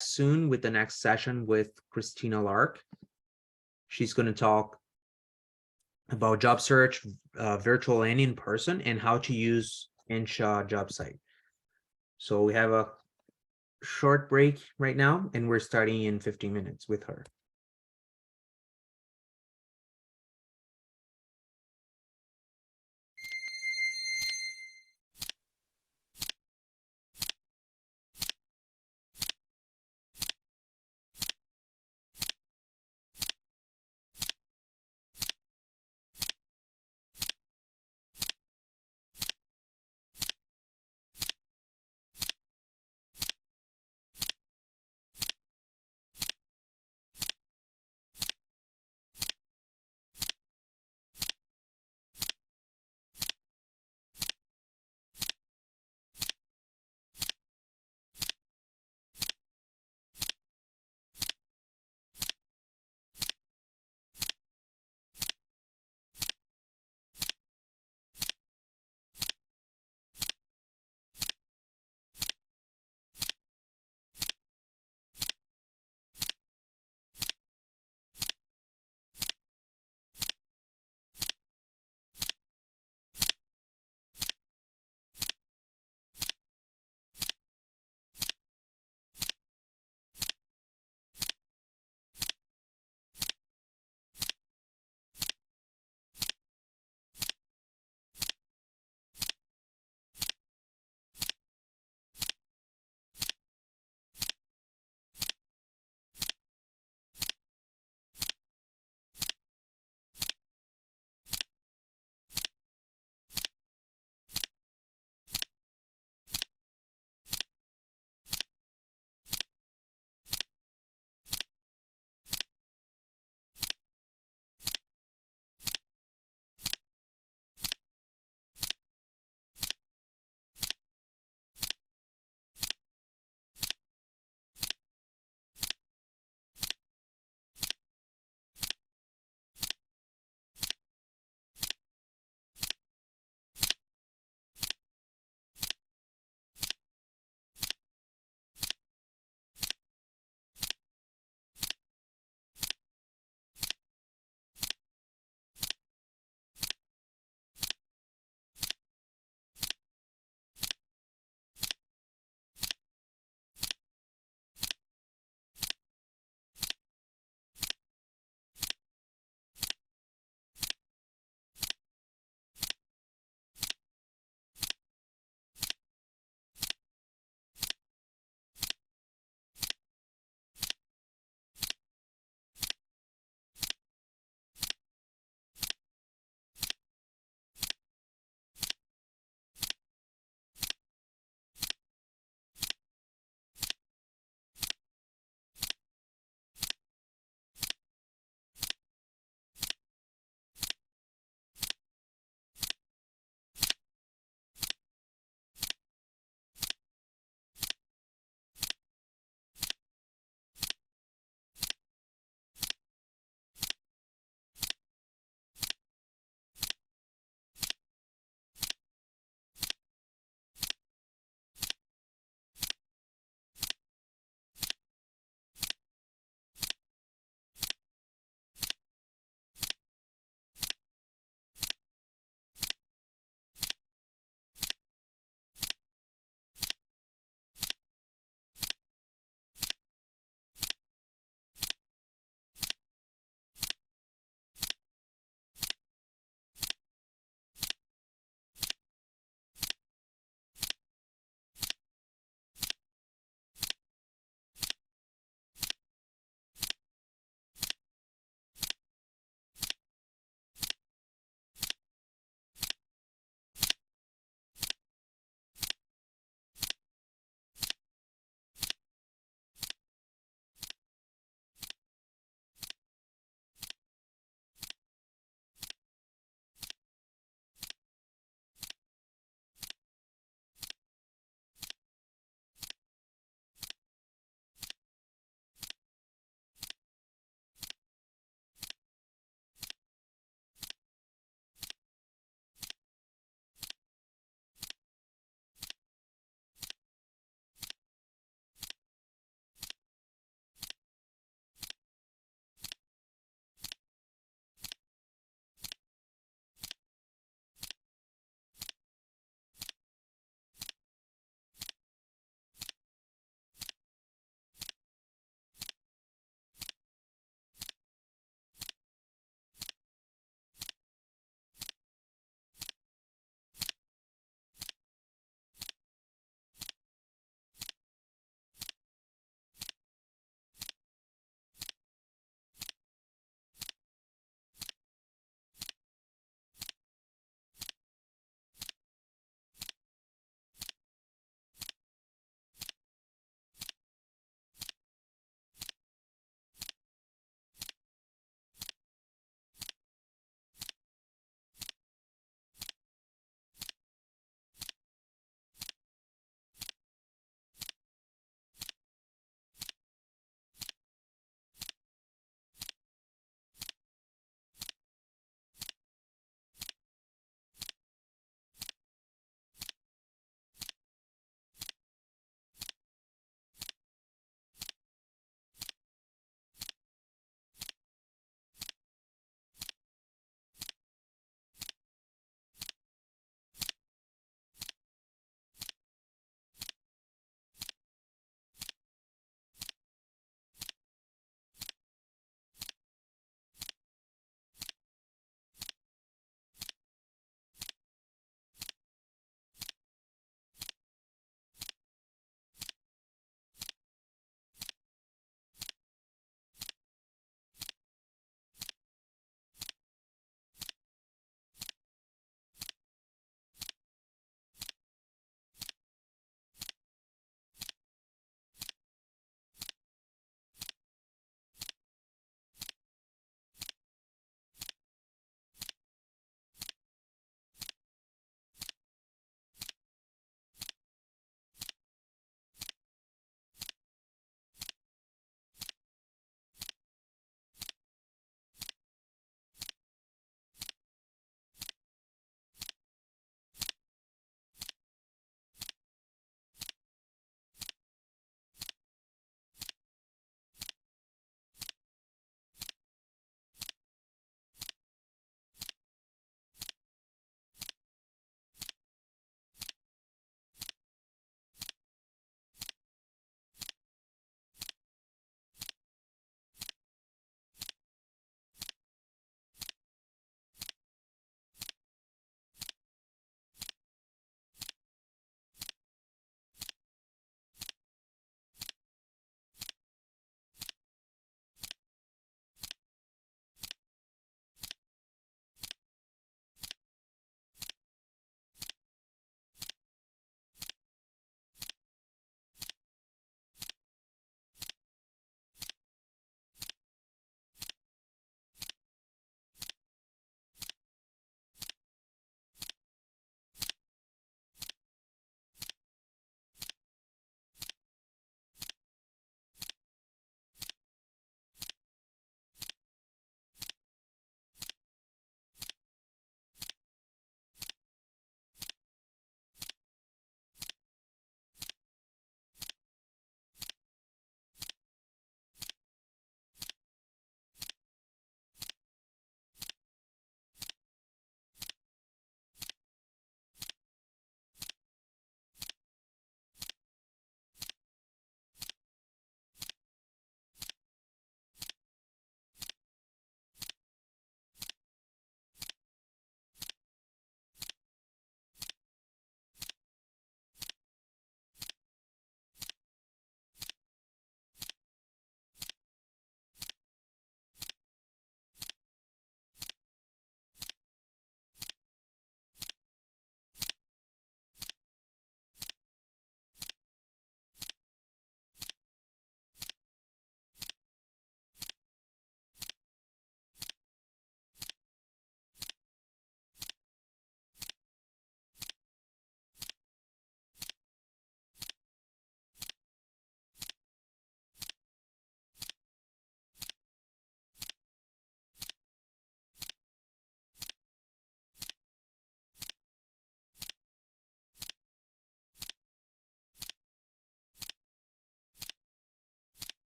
Soon with the next session with Christina Lark. She's going to talk about job search, virtual and in person, and how to use Fanshawe job site. So we have a short break right now, and we're starting in 15 minutes with her.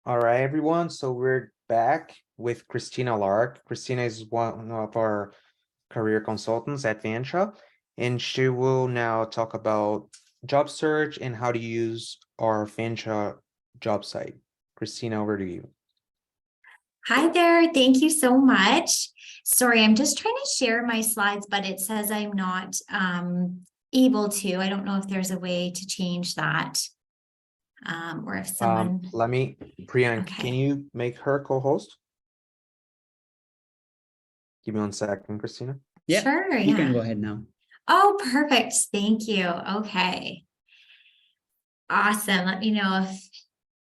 All right, everyone. So we're back with Christina Lark. Christina is one of our career consultants at Fanshawe, and she will now talk about job search and how to use our Fanshawe job site. Christina, over to you. Hi there. Thank you so much. Sorry, I'm just trying to share my slides, but it says I'm not able to. I don't know if there's a way to change that. Or if someone. Let me, Priyank, Okay. can you make her co-host? Give me 1 second, Christina. Yeah, Sure, you can yeah. go ahead now. Oh, perfect. Thank you. Okay. Awesome. Let me know if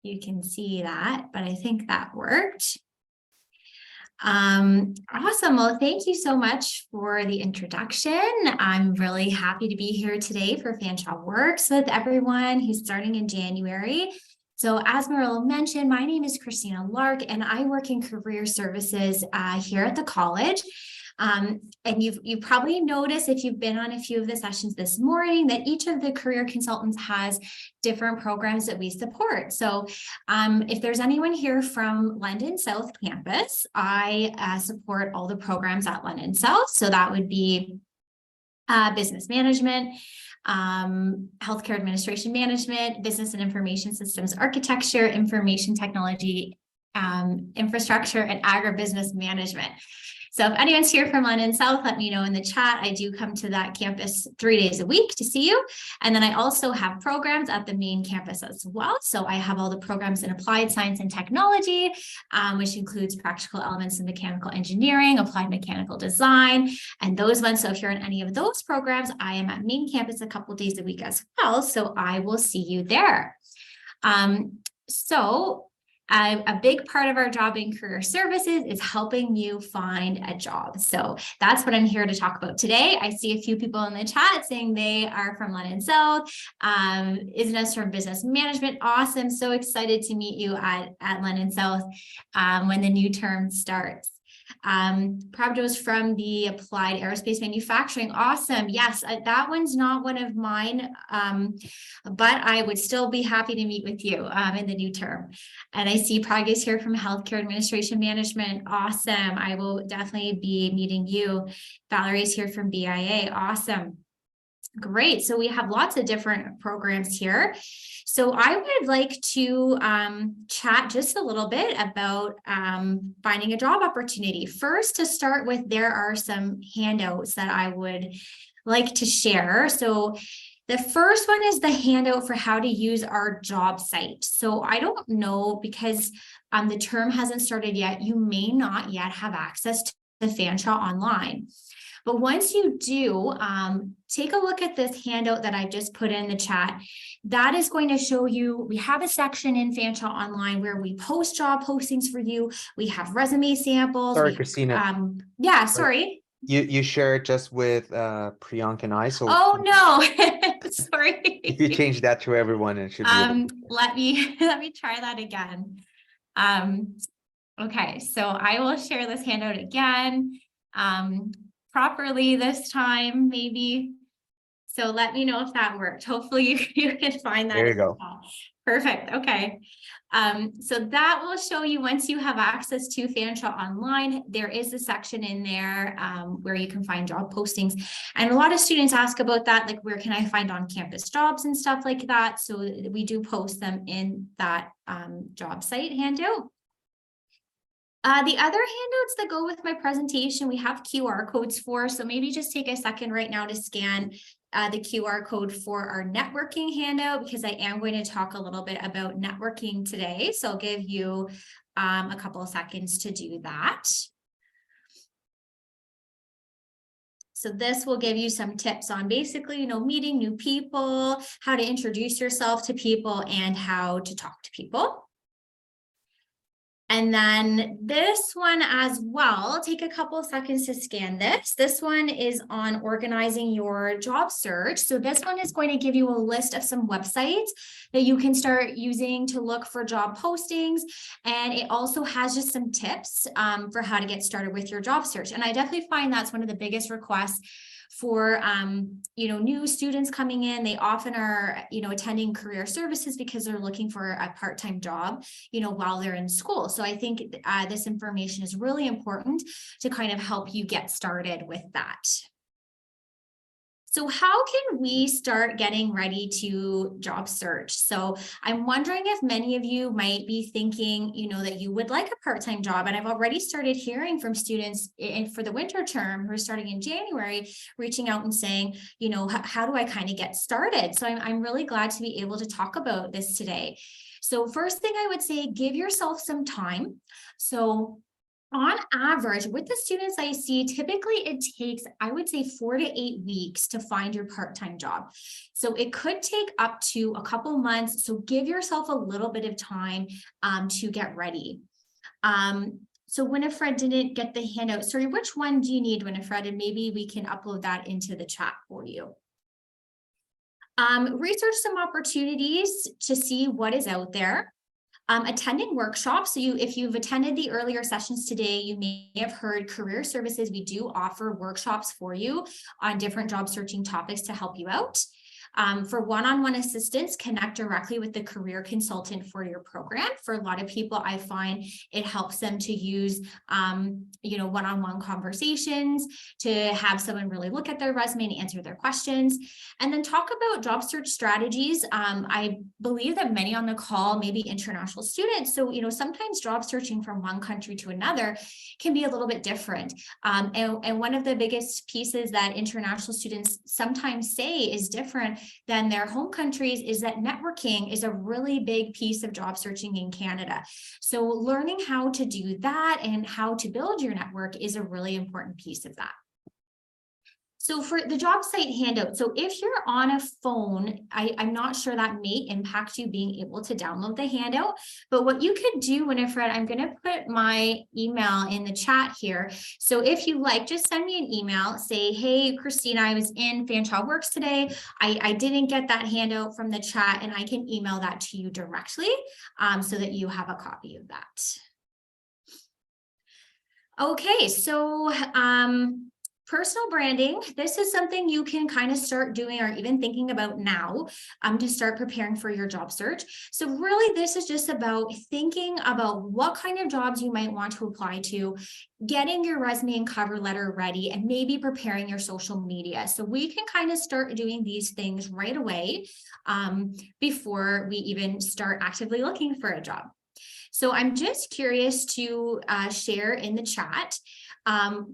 you can see that, but I think that worked. Awesome. Well, thank you so much for the introduction. I'm really happy to be here today for Fanshawe Works with everyone who's starting in January. So as Marilla mentioned, my name is Christina Lark, and I work in career services here at the college. And you've probably noticed, if you've been on a few of the sessions this morning, that each of the career consultants has different programs that we support. So if there's anyone here from London South Campus, I support all the programs at London South. So that would be business management, healthcare administration management, business and information systems architecture, information technology, infrastructure, and agribusiness management. So if anyone's here from London South, let me know in the chat. I do come to that campus 3 days a week to see you. And then I also have programs at the main campus as well. So I have all the programs in applied science and technology, which includes practical elements in mechanical engineering, applied mechanical design, and those ones. So if you're in any of those programs, I am at main campus a couple days a week as well. So I will see you there. A big part of our job in career services is helping you find a job. So that's what I'm here to talk about today. I see a few people in the chat saying they are from London South. Isn't from business management. Awesome. So excited to meet you at London South when the new term starts. Pravda's from the applied aerospace manufacturing. Awesome. Yes, that one's not one of mine, but I would still be happy to meet with you in the new term. And I see Prag is here from healthcare administration management. Awesome. I will definitely be meeting you. Valerie's here from BIA. Awesome. Great. So we have lots of different programs here. So I would like to chat just a little bit about finding a job opportunity. First, to start with, there are some handouts that I would like to share. So the first one is the handout for how to use our job site. So I don't know, because the term hasn't started yet, you may not yet have access to the Fanshawe online. But once you do, take a look at this handout that I just put in the chat. That is going to show you, we have a section in Fanshawe Online where we post job postings for you. We have resume samples. Sorry, Christina. Yeah, sorry. You share it just with Priyank and I. So oh no, sorry. if you change that to everyone, it should be. Let me try that again. Okay, so I will share this handout again. Properly this time, maybe. So let me know if that worked. Hopefully you can find that. There you go. Perfect. Okay. So that will show you, once you have access to Fanshawe Online, there is a section in there where you can find job postings. And a lot of students ask about that, like, where can I find on-campus jobs and stuff like that. So we do post them in that job site handout. The other handouts that go with my presentation, we have QR codes for, so maybe just take a second right now to scan the QR code for our networking handout, because I am going to talk a little bit about networking today. So I'll give you a couple of seconds to do that. So this will give you some tips on basically, meeting new people, how to introduce yourself to people, and how to talk to people. And then this one as well, take a couple of seconds to scan this. This one is on organizing your job search. So this one is going to give you a list of some websites that you can start using to look for job postings. And it also has just some tips for how to get started with your job search. And I definitely find that's one of the biggest requests For, new students coming in, they often are, attending career services because they're looking for a part-time job, while they're in school. So I think this information is really important to kind of help you get started with that. So how can we start getting ready to job search? So I'm wondering if many of you might be thinking, that you would like a part-time job. And I've already started hearing from students for the winter term who are starting in January, reaching out and saying, how do I kind of get started? So I'm really glad to be able to talk about this today. So first thing I would say, give yourself some time. So on average, with the students I see, typically it takes, I would say, 4 to 8 weeks to find your part-time job. So it could take up to a couple months. So give yourself a little bit of time to get ready. So Winifred didn't get the handout. Sorry, which one do you need, Winifred? And maybe we can upload that into the chat for you. Research some opportunities to see what is out there. Attending workshops. So if you've attended the earlier sessions today, you may have heard career services. We do offer workshops for you on different job searching topics to help you out. For one-on-one assistance, connect directly with the career consultant for your program. For a lot of people, I find it helps them to use, one-on-one conversations to have someone really look at their resume and answer their questions. And then talk about job search strategies. I believe that many on the call may be international students. So, sometimes job searching from one country to another can be a little bit different. And one of the biggest pieces that international students sometimes say is different than their home countries is that networking is a really big piece of job searching in Canada. So learning how to do that and how to build your network is a really important piece of that. So for the job site handout, so if you're on a phone, I'm not sure that may impact you being able to download the handout, but what you could do, Winifred, I'm going to put my email in the chat here. So if you like, just send me an email, say, hey, Christina, I was in Fanshawe Works today. I didn't get that handout from the chat, and I can email that to you directly so that you have a copy of that. Okay, so personal branding, this is something you can kind of start doing or even thinking about now to start preparing for your job search. So really, this is just about thinking about what kind of jobs you might want to apply to, getting your resume and cover letter ready, and maybe preparing your social media. So we can kind of start doing these things right away before we even start actively looking for a job. So I'm just curious to share in the chat,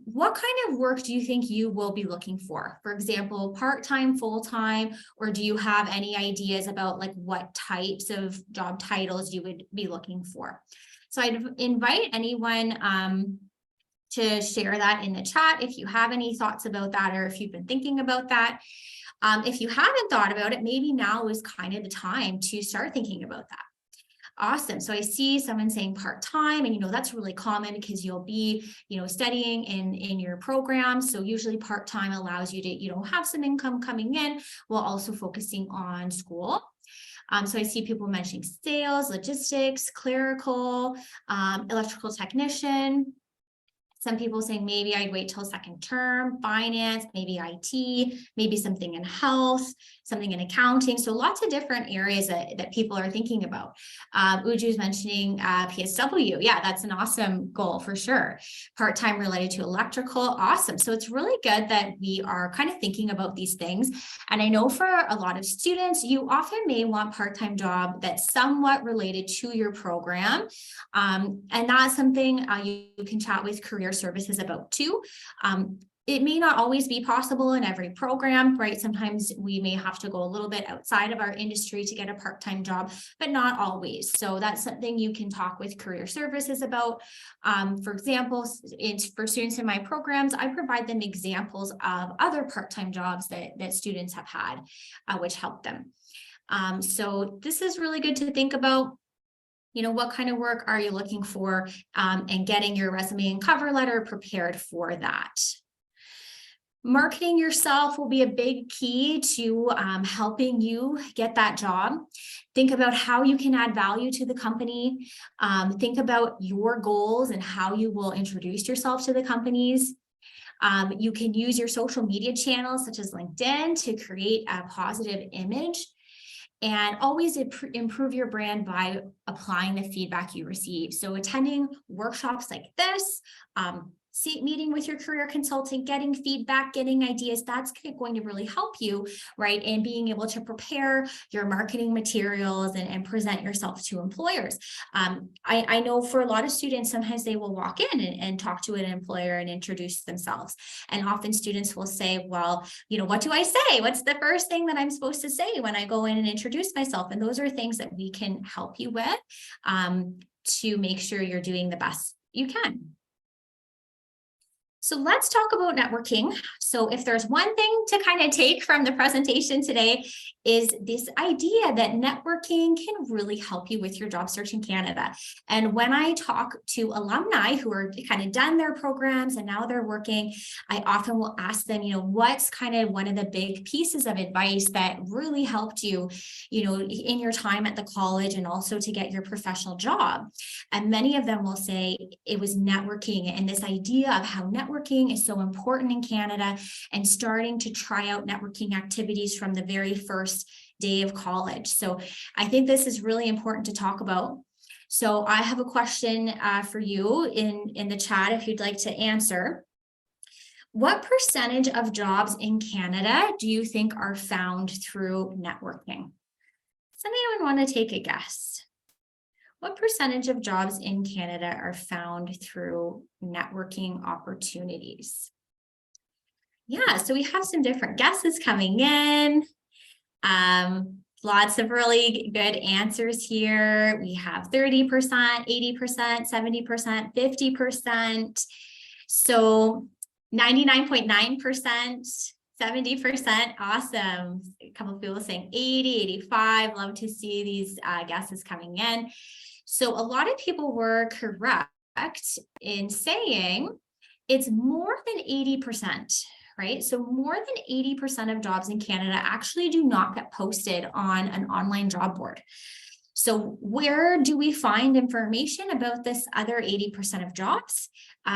what kind of work do you think you will be looking for? For example, part-time, full-time, or do you have any ideas about like what types of job titles you would be looking for? So I'd invite anyone to share that in the chat if you have any thoughts about that, or if you've been thinking about that. If you haven't thought about it, maybe now is kind of the time to start thinking about that. Awesome. So I see someone saying part-time, and that's really common because you'll be, studying in your program. So usually part-time allows you to, have some income coming in while also focusing on school. So I see people mentioning sales, logistics, clerical, electrical technician. Some people saying maybe I'd wait till second term, finance, maybe IT, maybe something in health, something in accounting. So lots of different areas that people are thinking about. Uju's mentioning PSW. Yeah, that's an awesome goal for sure. Part-time related to electrical. Awesome. So it's really good that we are kind of thinking about these things. And I know for a lot of students, you often may want part-time job that's somewhat related to your program. And that's something you can chat with career services about too. It may not always be possible in every program, right? Sometimes we may have to go a little bit outside of our industry to get a part-time job, but not always. So that's something you can talk with career services about. For example, for students in my programs, I provide them examples of other part-time jobs that students have had, which help them. So this is really good to think about. What kind of work are you looking for, and getting your resume and cover letter prepared for that. Marketing yourself will be a big key to helping you get that job. Think about how you can add value to the company. Think about your goals and how you will introduce yourself to the companies. You can use your social media channels such as LinkedIn to create a positive image, and always improve your brand by applying the feedback you receive. So attending workshops like this, meeting with your career consultant, getting feedback, getting ideas, that's going to really help you, right? And being able to prepare your marketing materials and present yourself to employers. I know for a lot of students, sometimes they will walk in and talk to an employer and introduce themselves. And often students will say, well, what do I say? What's the first thing that I'm supposed to say when I go in and introduce myself? And those are things that we can help you with to make sure you're doing the best you can. So let's talk about networking. So if there's one thing to kind of take from the presentation today, is this idea that networking can really help you with your job search in Canada. And when I talk to alumni who are kind of done their programs and now they're working, I often will ask them, what's kind of one of the big pieces of advice that really helped you, in your time at the college and also to get your professional job. And many of them will say it was networking, and this idea of how networking is so important in Canada, and starting to try out networking activities from the very first day of college. So I think this is really important to talk about. So I have a question for you in the chat if you'd like to answer. What percentage of jobs in Canada do you think are found through networking? Does anyone want to take a guess? What percentage of jobs in Canada are found through networking opportunities? Yeah, so we have some different guesses coming in. Lots of really good answers here. We have 30%, 80%, 70%, 50%. So 99.9%, 70%, awesome. A couple of people saying 80, 85. Love to see these guesses coming in. So a lot of people were correct in saying it's more than 80%. Right? So more than 80% of jobs in Canada actually do not get posted on an online job board. So where do we find information about this other 80% of jobs?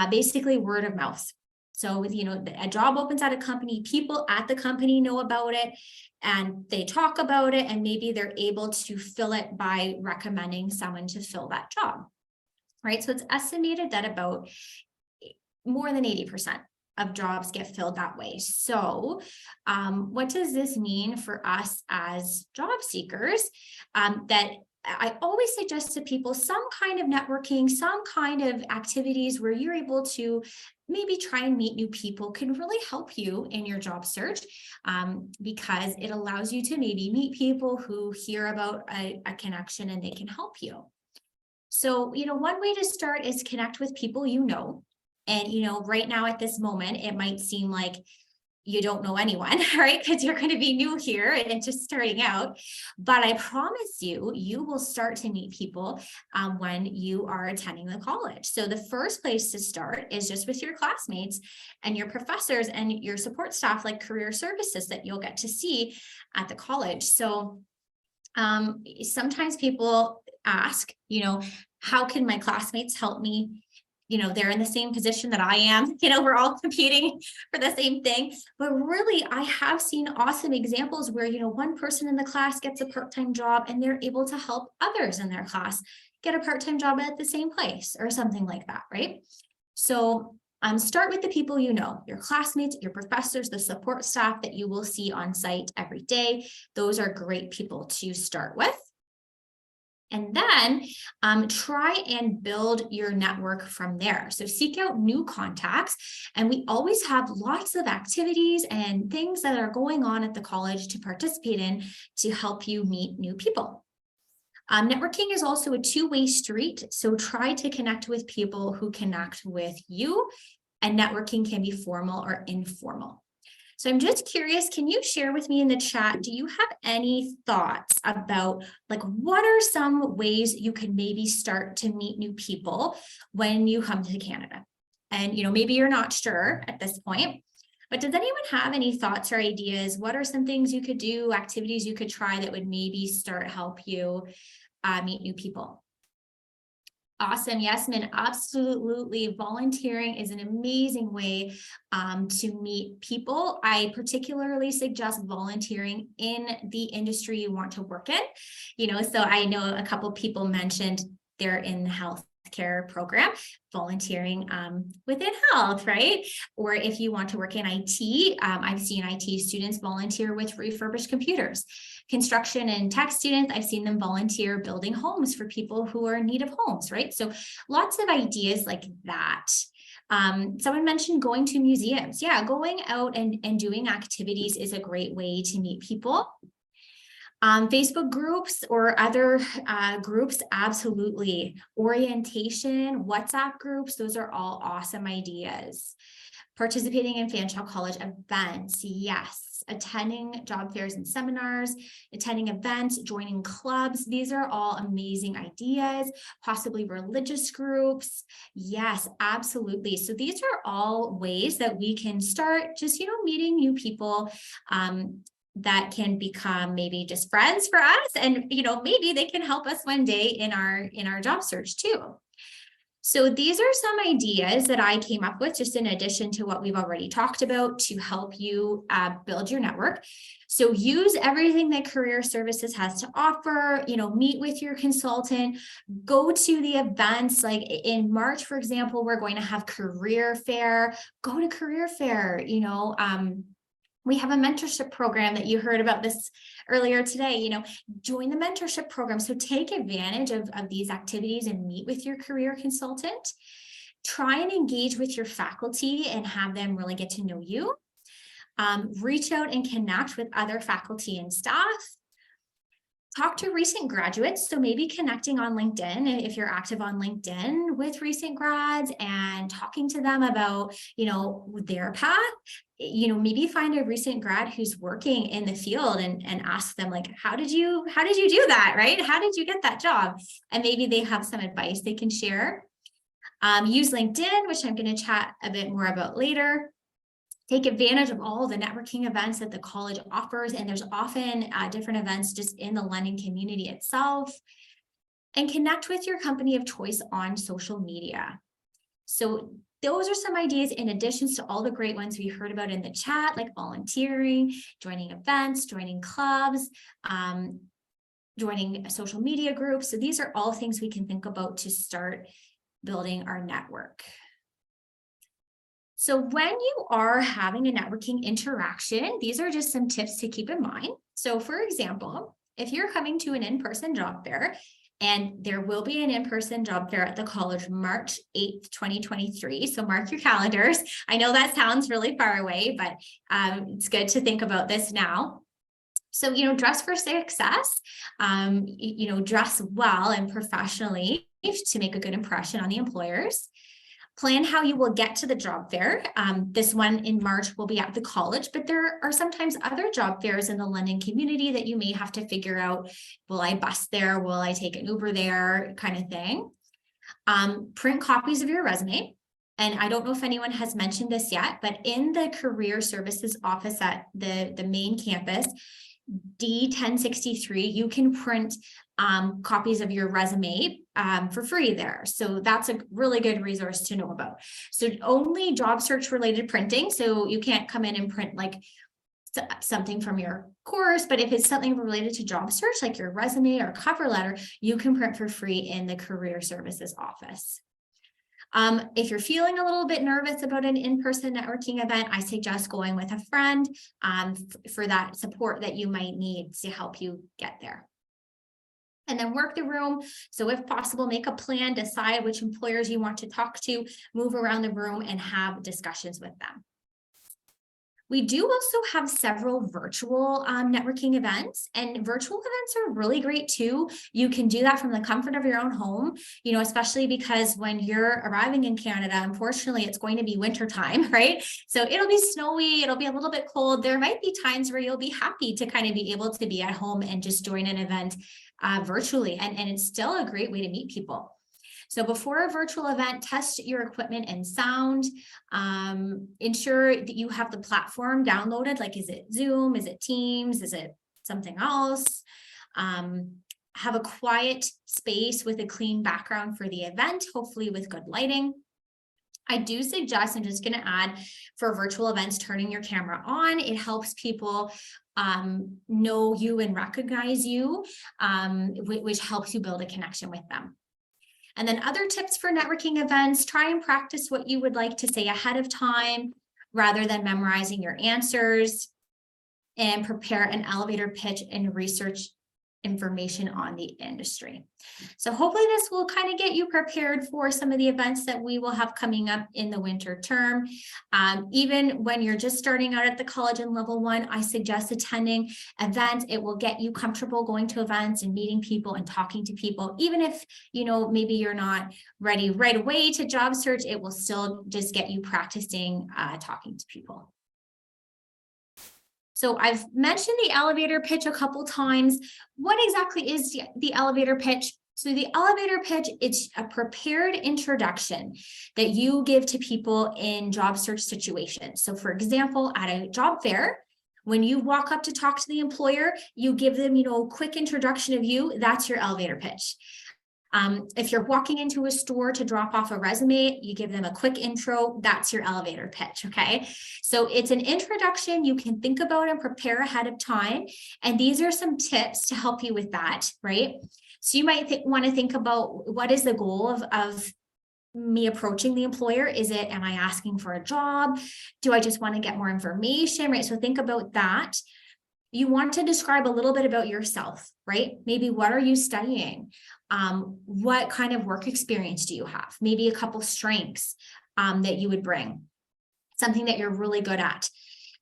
Basically word of mouth. So a job opens at a company, people at the company know about it and they talk about it, and maybe they're able to fill it by recommending someone to fill that job. Right? So it's estimated that about more than 80% of jobs get filled that way. So what does this mean for us as job seekers? That I always suggest to people some kind of networking, some kind of activities where you're able to maybe try and meet new people can really help you in your job search, because it allows you to maybe meet people who hear about a connection and they can help you. So, one way to start is connect with people you know. And, right now at this moment, it might seem like you don't know anyone, right? Because you're going to be new here and just starting out. But I promise you, you will start to meet people when you are attending the college. So the first place to start is just with your classmates and your professors and your support staff, like career services that you'll get to see at the college. So sometimes people ask, how can my classmates help me? They're in the same position that I am, we're all competing for the same thing. But really, I have seen awesome examples where, one person in the class gets a part-time job and they're able to help others in their class get a part-time job at the same place or something like that, right? So start with the people your classmates, your professors, the support staff that you will see on site every day. Those are great people to start with. And then try and build your network from there. So seek out new contacts. And we always have lots of activities and things that are going on at the college to participate in to help you meet new people. Networking is also a two-way street. So try to connect with people who connect with you. And networking can be formal or informal. So I'm just curious, can you share with me in the chat, do you have any thoughts about what are some ways you can maybe start to meet new people when you come to Canada? And, maybe you're not sure at this point, but does anyone have any thoughts or ideas? What are some things you could do, activities you could try that would maybe help you meet new people? Awesome. Yes, Min, absolutely. Volunteering is an amazing way to meet people. I particularly suggest volunteering in the industry you want to work in. So I know a couple people mentioned they're in the healthcare program, volunteering within health, right? Or if you want to work in IT, I've seen IT students volunteer with refurbished computers. Construction and tech students, I've seen them volunteer building homes for people who are in need of homes, right? So lots of ideas like that. Someone mentioned going to museums. Yeah, going out and doing activities is a great way to meet people. Facebook groups or other groups, absolutely. Orientation, WhatsApp groups, those are all awesome ideas. Participating in Fanshawe College events, yes. Attending job fairs and seminars, attending events, joining clubs. These are all amazing ideas. Possibly religious groups. Yes, absolutely. So these are all ways that we can start just, meeting new people that can become maybe just friends for us. And, maybe they can help us one day in our job search too. So these are some ideas that I came up with just in addition to what we've already talked about to help you build your network. So use everything that Career Services has to offer, meet with your consultant, go to the events. Like in March, for example, we're going to have Career Fair, go to Career Fair, we have a mentorship program that you heard about this earlier today, join the mentorship program. So take advantage of these activities and meet with your career consultant. Try and engage with your faculty and have them really get to know you. Reach out and connect with other faculty and staff. Talk to recent graduates. So maybe connecting on LinkedIn, if you're active on LinkedIn with recent grads and talking to them about, their path, maybe find a recent grad who's working in the field and ask them like, how did you do that? Right? How did you get that job? And maybe they have some advice they can share. Use LinkedIn, which I'm going to chat a bit more about later. Take advantage of all the networking events that the college offers. And there's often different events just in the London community itself. And connect with your company of choice on social media. So those are some ideas in addition to all the great ones we heard about in the chat, like volunteering, joining events, joining clubs, joining social media groups. So these are all things we can think about to start building our network. So when you are having a networking interaction, these are just some tips to keep in mind. So for example, if you're coming to an in-person job fair, and there will be an in-person job fair at the college March 8th, 2023. So mark your calendars. I know that sounds really far away, but it's good to think about this now. So, dress for success, dress well and professionally to make a good impression on the employers. Plan how you will get to the job fair. This one in March will be at the college, but there are sometimes other job fairs in the London community that you may have to figure out, will I bus there? Will I take an Uber there? Kind of thing. Print copies of your resume. And I don't know if anyone has mentioned this yet, but in the Career Services office at the main campus, D1063, you can print copies of your resume for free there. So that's a really good resource to know about. So only job search related printing. So you can't come in and print like something from your course, but if it's something related to job search, like your resume or cover letter, you can print for free in the Career Services office. If you're feeling a little bit nervous about an in-person networking event, I suggest going with a friend for that support that you might need to help you get there. And then work the room. So if possible, make a plan, decide which employers you want to talk to, move around the room and have discussions with them. We do also have several virtual networking events, and virtual events are really great too. You can do that from the comfort of your own home, especially because when you're arriving in Canada, unfortunately, it's going to be wintertime, right? So it'll be snowy, it'll be a little bit cold. There might be times where you'll be happy to kind of be able to be at home and just join an event virtually. And it's still a great way to meet people. So before a virtual event, test your equipment and sound. Ensure that you have the platform downloaded. Like, is it Zoom? Is it Teams? Is it something else? have a quiet space with a clean background for the event, hopefully with good lighting. I do suggest, I'm just going to add, for virtual events, turning your camera on. It helps people know you and recognize you, which helps you build a connection with them. And then other tips for networking events, try and practice what you would like to say ahead of time rather than memorizing your answers, and prepare an elevator pitch and research information on the industry. So hopefully this will kind of get you prepared for some of the events that we will have coming up in the winter term. Even when you're just starting out at the college in level 1, I suggest attending events. It will get you comfortable going to events and meeting people and talking to people. Even if, you know, maybe you're not ready right away to job search, it will still just get you practicing talking to people. So I've mentioned the elevator pitch a couple times. What exactly is the elevator pitch? So the elevator pitch, it's a prepared introduction that you give to people in job search situations. So for example, at a job fair, when you walk up to talk to the employer, you give them, you know, a quick introduction of you. That's your elevator pitch. If you're walking into a store to drop off a resume, you give them a quick intro. That's your elevator pitch, okay? So it's an introduction you can think about and prepare ahead of time. And these are some tips to help you with that, right? So you might want to think about, what is the goal of me approaching the employer? Is it, am I asking for a job? Do I just want to get more information, right? So think about that. You want to describe a little bit about yourself, right? Maybe what are you studying? What kind of work experience do you have? Maybe a couple strengths that you would bring, something that you're really good at.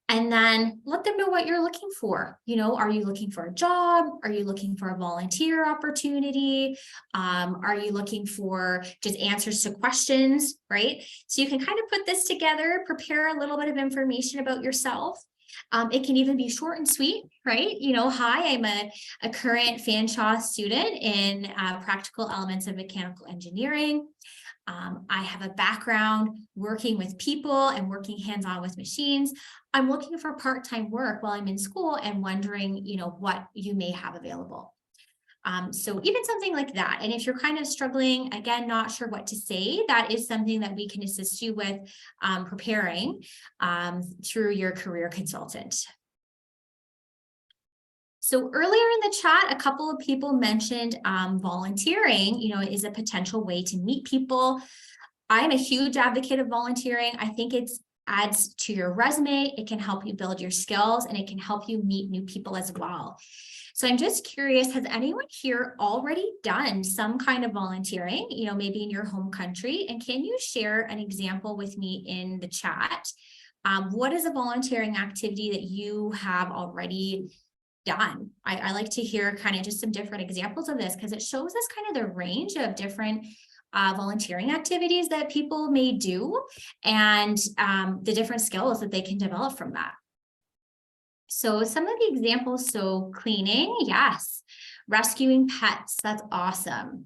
And then let them know what you're looking for. You know, are you looking for a job? Are you looking for a volunteer opportunity? Are you looking for just answers to questions, right? So you can kind of put this together, prepare a little bit of information about yourself. It can even be short and sweet, right? You know, hi, I'm a current Fanshawe student in practical elements of mechanical engineering. I have a background working with people and working hands-on with machines. I'm looking for part-time work while I'm in school and wondering, you know, what you may have available. So even something like that. And if you're kind of struggling, again, not sure what to say, that is something that we can assist you with preparing through your career consultant. So earlier in the chat, a couple of people mentioned volunteering, you know, is a potential way to meet people. I'm a huge advocate of volunteering. I think it adds to your resume. It can help you build your skills, and it can help you meet new people as well. So I'm just curious, has anyone here already done some kind of volunteering, you know, maybe in your home country? And can you share an example with me in the chat? What is a volunteering activity that you have already done? I like to hear kind of just some different examples of this, because it shows us kind of the range of different volunteering activities that people may do, and the different skills that they can develop from that. So some of the examples, so cleaning, yes. Rescuing pets, that's awesome.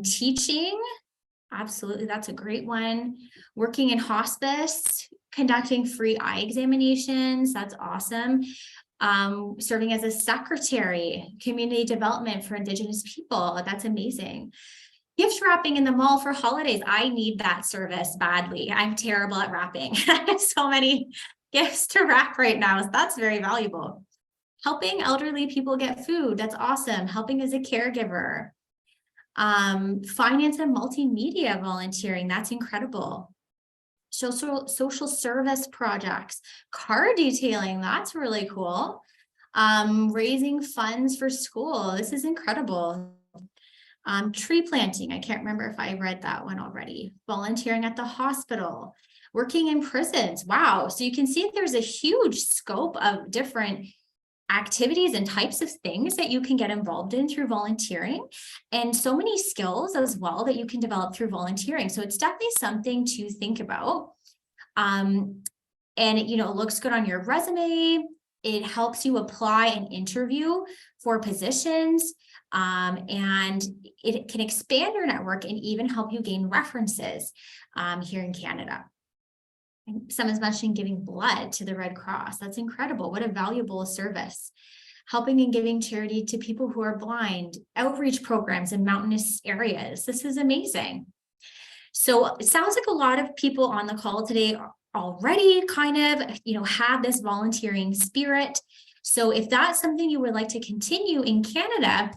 Teaching, absolutely, that's a great one. Working in hospice, conducting free eye examinations, that's awesome. Serving as a secretary, community development for Indigenous people, that's amazing. Gift wrapping in the mall for holidays, I need that service badly. I'm terrible at wrapping. I have so many gifts to wrap right now, so that's very valuable. Helping elderly people get food, that's awesome. Helping as a caregiver. Finance and multimedia volunteering, that's incredible. Social service projects, car detailing, that's really cool. Raising funds for school, this is incredible. Tree planting, I can't remember if I read that one already. Volunteering at the hospital. Working in prisons, wow. So you can see there's a huge scope of different activities and types of things that you can get involved in through volunteering, and so many skills as well that you can develop through volunteering. So it's definitely something to think about. And it, you know, it looks good on your resume. It helps you apply and interview for positions, and it can expand your network and even help you gain references here in Canada. Someone's mentioning giving blood to the Red Cross. That's incredible. What a valuable service. helping and giving charity to people who are blind, outreach programs in mountainous areas. This is amazing. So it sounds like a lot of people on the call today already kind of, have this volunteering spirit. So if that's something you would like to continue in Canada,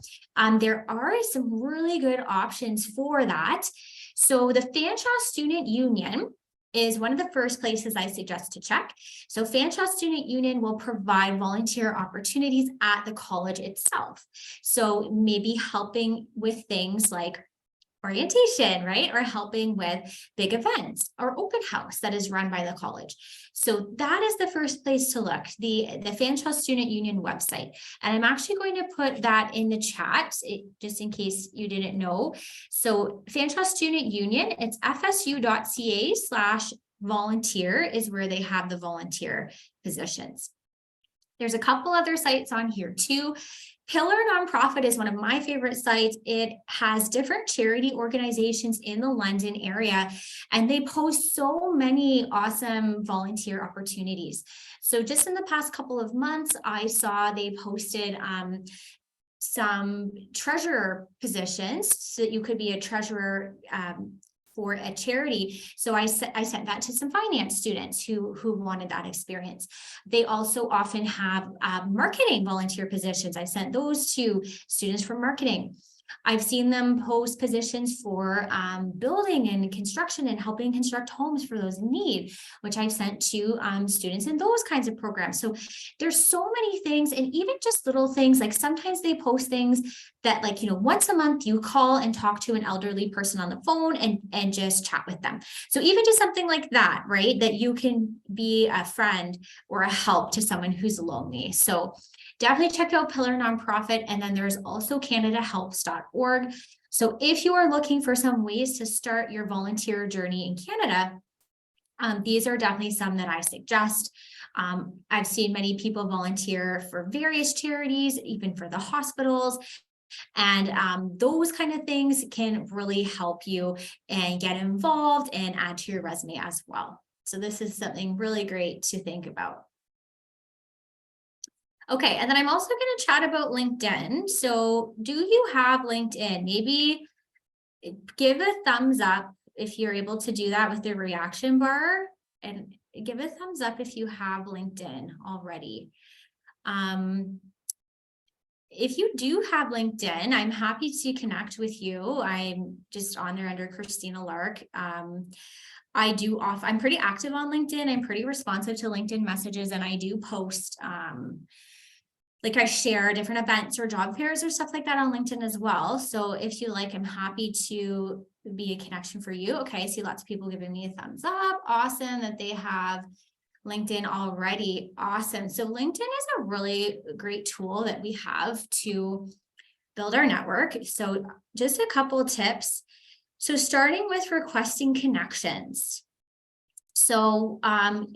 there are some really good options for that. So the Fanshawe Student Union is one of the first places I suggest to check. So Fanshawe Student Union will provide volunteer opportunities at the college itself. So maybe helping with things like orientation, right? Or helping with big events or open house that is run by the college. So that is the first place to look, the Fanshawe Student Union website. And I'm actually going to put that in the chat, just in case you didn't know. So Fanshawe Student Union, it's fsu.ca/volunteer is where they have the volunteer positions. There's a couple other sites on here too. Pillar Nonprofit is one of my favorite sites. It has different charity organizations in the London area, and they post so many awesome volunteer opportunities. So just in the past couple of months, I saw they posted some treasurer positions, so that you could be a treasurer for a charity. So I sent that to some finance students who wanted that experience. They also often have marketing volunteer positions. I sent those to students from marketing. I've seen them post positions for building and construction and helping construct homes for those in need, which I've sent to students in those kinds of programs. So there's so many things, and even just little things, like sometimes they post things that, like, once a month you call and talk to an elderly person on the phone and just chat with them. So even just something like that, right? That you can be a friend or a help to someone who's lonely. So definitely check out Pillar Nonprofit. And then there's also CanadaHelps.org. So if you are looking for some ways to start your volunteer journey in Canada, these are definitely some that I suggest. I've seen many people volunteer for various charities, even for the hospitals. And those kind of things can really help you and get involved and add to your resume as well. So this is something really great to think about. Okay, and then I'm also going to chat about LinkedIn. So do you have LinkedIn? Maybe give a thumbs up if you're able to do that with the reaction bar, and give a thumbs up if you have LinkedIn already. If you do have LinkedIn, I'm happy to connect with you. I'm just on there under Christina Lark. I'm pretty active on LinkedIn. I'm pretty responsive to LinkedIn messages, and I do post, like I share different events or job fairs or stuff like that on LinkedIn as well. So if you like, I'm happy to be a connection for you. Okay, I see lots of people giving me a thumbs up. Awesome that they have LinkedIn already. Awesome. So LinkedIn is a really great tool that we have to build our network. So just a couple of tips. So starting with requesting connections. So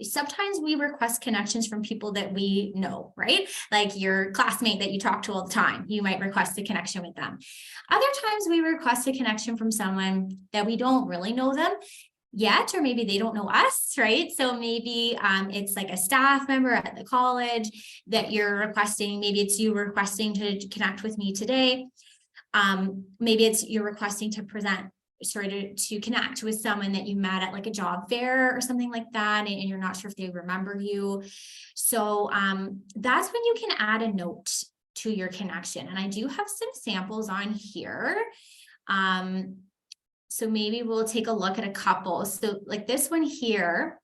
sometimes we request connections from people that we know, right? Like your classmate that you talk to all the time, you might request a connection with them. Other times we request a connection from someone that we don't really know them yet, or maybe they don't know us, right? So maybe it's like a staff member at the college that you're requesting. Maybe it's you requesting to connect with me today. Maybe it's you're requesting to to connect with someone that you met at like a job fair or something like that, and you're not sure if they remember you. So that's when you can add a note to your connection. And I do have some samples on here. So maybe we'll take a look at a couple. So like this one here,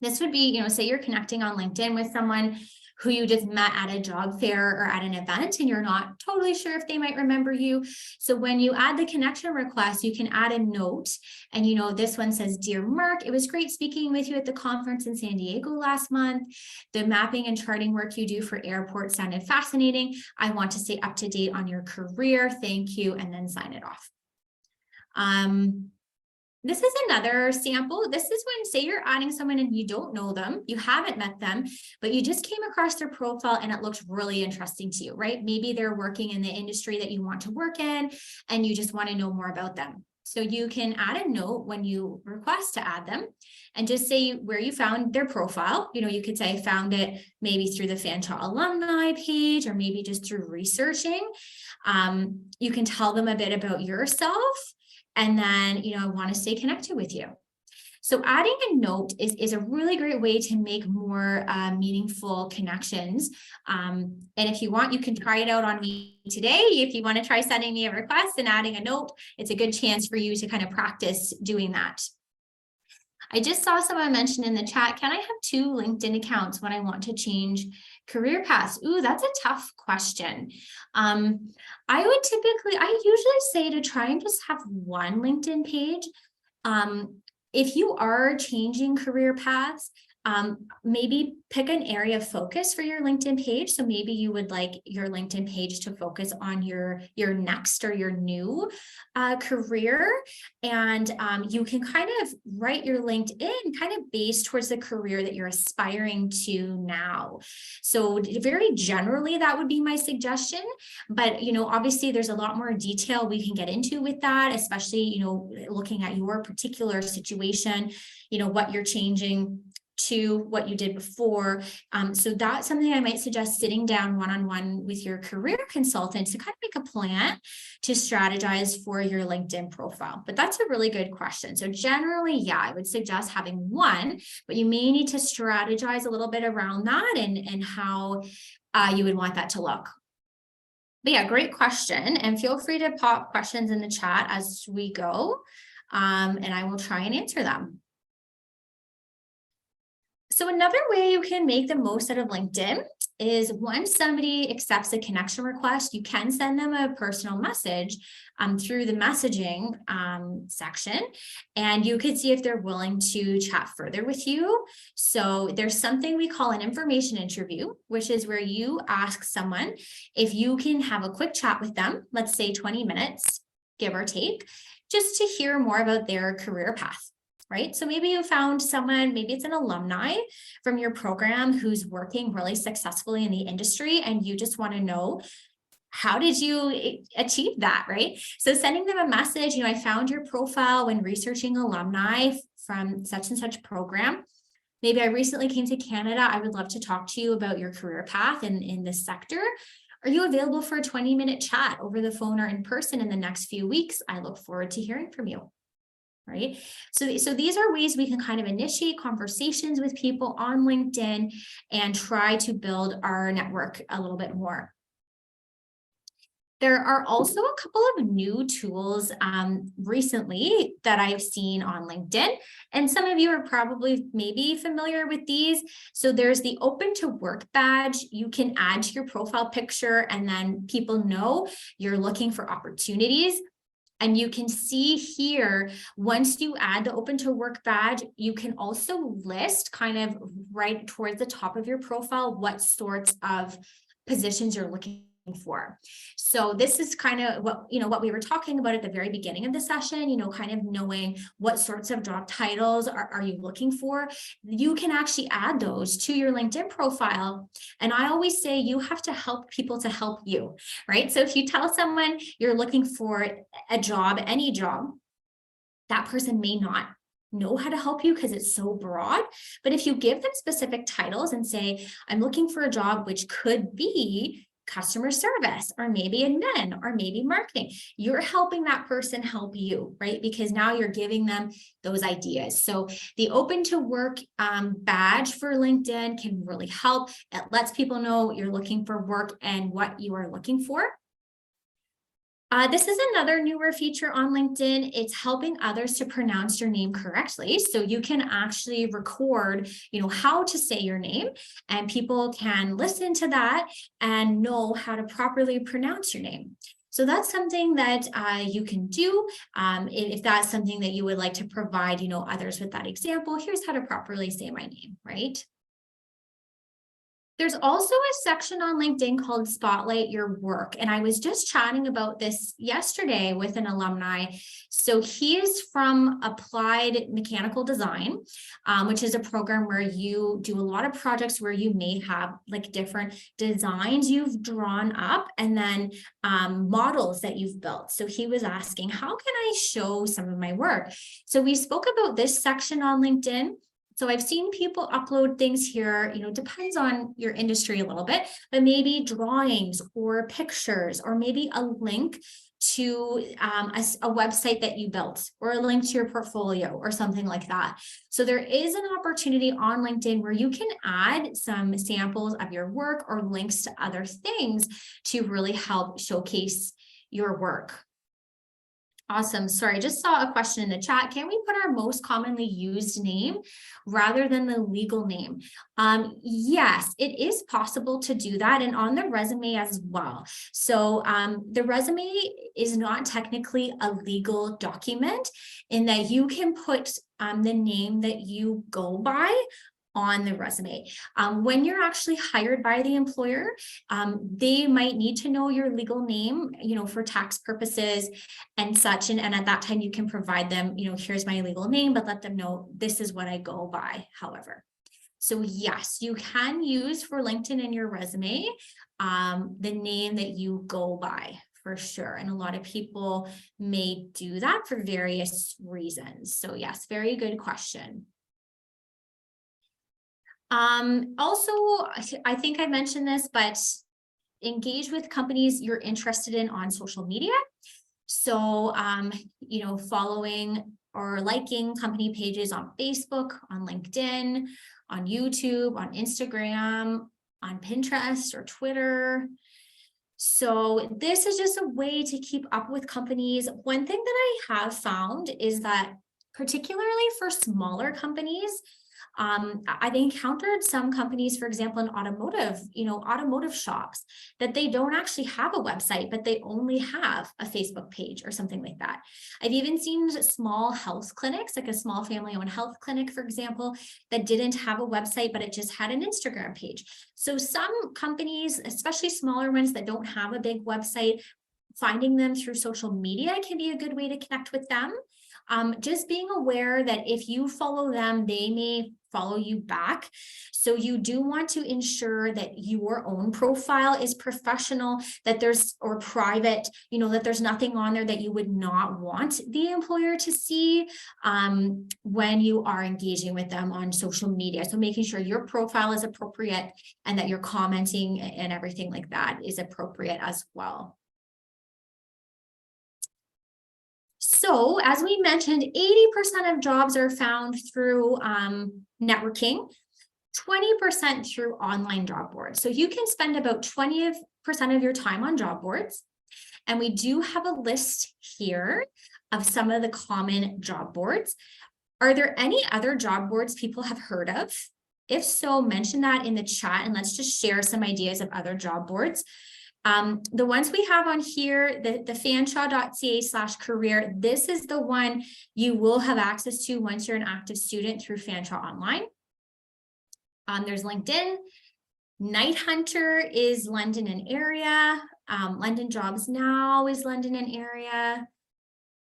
this would be, say you're connecting on LinkedIn with someone who you just met at a job fair or at an event, and you're not totally sure if they might remember you. So when you add the connection request, you can add a note, and this one says, "Dear Mark, it was great speaking with you at the conference in San Diego last month. The mapping and charting work you do for airports sounded fascinating. I want to stay up to date on your career. Thank you," and then sign it off. This is another sample. This is when, say you're adding someone and you don't know them, you haven't met them, but you just came across their profile and it looks really interesting to you, right? Maybe they're working in the industry that you want to work in and you just want to know more about them. So you can add a note when you request to add them and just say where you found their profile. You know, you could say I found it maybe through the Fanshawe alumni page or maybe just through researching. You can tell them a bit about yourself and then, you know, I want to stay connected with you. So adding a note is a really great way to make more meaningful connections. And if you want, you can try it out on me today. If you want to try sending me a request and adding a note, it's a good chance for you to kind of practice doing that. I just saw someone mention in the chat, can I have 2 LinkedIn accounts when I want to change career paths? Ooh, that's a tough question. I usually say to try and just have 1 LinkedIn page. If you are changing career paths, maybe pick an area of focus for your LinkedIn page. So maybe you would like your LinkedIn page to focus on your next or your new career. And you can kind of write your LinkedIn kind of based towards the career that you're aspiring to now. So very generally, that would be my suggestion. But, you know, obviously there's a lot more detail we can get into with that, especially, you know, looking at your particular situation, you know, what you're changing to what you did before. So that's something I might suggest sitting down one-on-one with your career consultant to kind of make a plan to strategize for your LinkedIn profile. But that's a really good question. So generally, yeah, I would suggest having 1, but you may need to strategize a little bit around that and how you would want that to look. But yeah, great question. And feel free to pop questions in the chat as we go, and I will try and answer them. So another way you can make the most out of LinkedIn is once somebody accepts a connection request, you can send them a personal message through the messaging section, and you could see if they're willing to chat further with you. So there's something we call an information interview, which is where you ask someone if you can have a quick chat with them, let's say 20 minutes, give or take, just to hear more about their career path. Right? So maybe you found someone, maybe it's an alumni from your program who's working really successfully in the industry, and you just want to know, how did you achieve that, right? So sending them a message, you know, I found your profile when researching alumni from such and such program. Maybe I recently came to Canada. I would love to talk to you about your career path in this sector. Are you available for a 20-minute chat over the phone or in person in the next few weeks? I look forward to hearing from you. Right? So these are ways we can kind of initiate conversations with people on LinkedIn and try to build our network a little bit more. There are also a couple of new tools recently that I've seen on LinkedIn, and some of you are probably maybe familiar with these. So there's the Open to Work badge. You can add to your profile picture, and then people know you're looking for opportunities. And you can see here, once you add the Open to Work badge, you can also list kind of right towards the top of your profile what sorts of positions you're looking for. So this is kind of what we were talking about at the very beginning of the session, kind of knowing what sorts of job titles are you looking for. You can actually add those to your LinkedIn profile. And I always say you have to help people to help you, right? So if you tell someone you're looking for a job, any job, that person may not know how to help you because it's so broad. But if you give them specific titles and say, I'm looking for a job which could be customer service, or maybe admin, or maybe marketing, you're helping that person help you, right? Because now you're giving them those ideas. So the Open to Work badge for LinkedIn can really help. It lets people know you're looking for work and what you are looking for. This is another newer feature on LinkedIn. It's helping others to pronounce your name correctly. So you can actually record, how to say your name, and people can listen to that and know how to properly pronounce your name. So that's something that you can do. If that's something that you would like to provide, others with that example, here's how to properly say my name, right? There's also a section on LinkedIn called Spotlight Your Work. And I was just chatting about this yesterday with an alumni. So he is from Applied Mechanical Design, which is a program where you do a lot of projects where you may have like different designs you've drawn up and then models that you've built. So he was asking, how can I show some of my work? So we spoke about this section on LinkedIn. So I've seen people upload things here, depends on your industry a little bit, but maybe drawings or pictures, or maybe a link to a website that you built, or a link to your portfolio or something like that. So there is an opportunity on LinkedIn where you can add some samples of your work or links to other things to really help showcase your work. Awesome. Sorry, I just saw a question in the chat. Can we put our most commonly used name rather than the legal name? Yes, it is possible to do that, and on the resume as well. So the resume is not technically a legal document in that you can put the name that you go by on the resume. When you're actually hired by the employer, they might need to know your legal name, for tax purposes and such. And at that time, you can provide them, here's my legal name, but let them know this is what I go by, however. So yes, you can use for LinkedIn in your resume, the name that you go by, for sure. And a lot of people may do that for various reasons. So yes, very good question. Also, I think I mentioned this, but engage with companies you're interested in on social media. So, following or liking company pages on Facebook, on LinkedIn, on YouTube, on Instagram, on Pinterest or Twitter. So this is just a way to keep up with companies. One thing that I have found is that particularly for smaller companies, I've encountered some companies, for example, in automotive, automotive shops, that they don't actually have a website, but they only have a Facebook page or something like that. I've even seen small health clinics, like a small family-owned health clinic, for example, that didn't have a website, but it just had an Instagram page. So some companies, especially smaller ones that don't have a big website, finding them through social media can be a good way to connect with them. Just being aware that if you follow them, they may follow you back. So you do want to ensure that your own profile is professional, that there's, or private, that there's nothing on there that you would not want the employer to see when you are engaging with them on social media. So making sure your profile is appropriate and that your commenting and everything like that is appropriate as well. So as we mentioned, 80% of jobs are found through networking, 20% through online job boards. So you can spend about 20% of your time on job boards. And we do have a list here of some of the common job boards. Are there any other job boards people have heard of? If so, mention that in the chat and let's just share some ideas of other job boards. The ones we have on here, the fanshawe.ca/career, this is the one you will have access to once you're an active student through Fanshawe Online. There's LinkedIn. Night Hunter is London and area. London Jobs Now is London and area.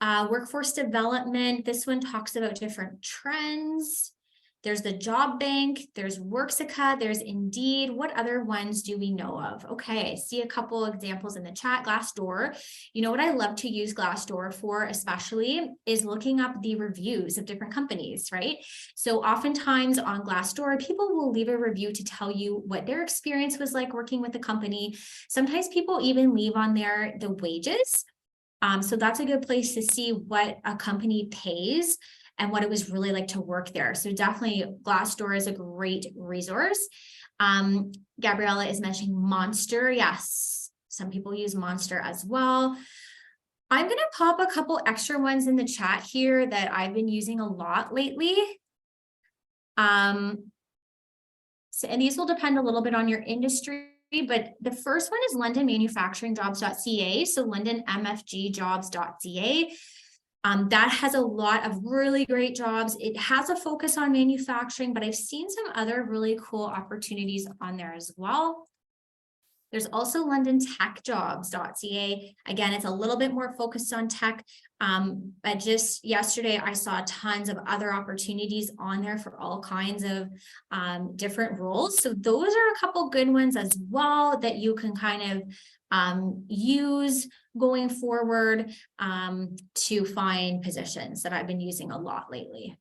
Workforce Development, this one talks about different trends. There's the Job Bank, there's Worksica, there's Indeed. What other ones do we know of? Okay, I see a couple examples in the chat. Glassdoor. What I love to use Glassdoor for especially is looking up the reviews of different companies, right? So oftentimes on Glassdoor, people will leave a review to tell you what their experience was like working with the company. Sometimes people even leave on there the wages. So that's a good place to see what a company pays and what it was really like to work there. So definitely Glassdoor is a great resource. Gabriella is mentioning Monster. Yes, some people use Monster as well. I'm going to pop a couple extra ones in the chat here that I've been using a lot lately. And these will depend a little bit on your industry, but the first one is londonmanufacturingjobs.ca. So londonmfgjobs.ca. That has a lot of really great jobs. It has a focus on manufacturing, but I've seen some other really cool opportunities on there as well. There's also LondonTechJobs.ca. Again, it's a little bit more focused on tech, but just yesterday I saw tons of other opportunities on there for all kinds of different roles. So those are a couple good ones as well that you can kind of use going forward to find positions that I've been using a lot lately.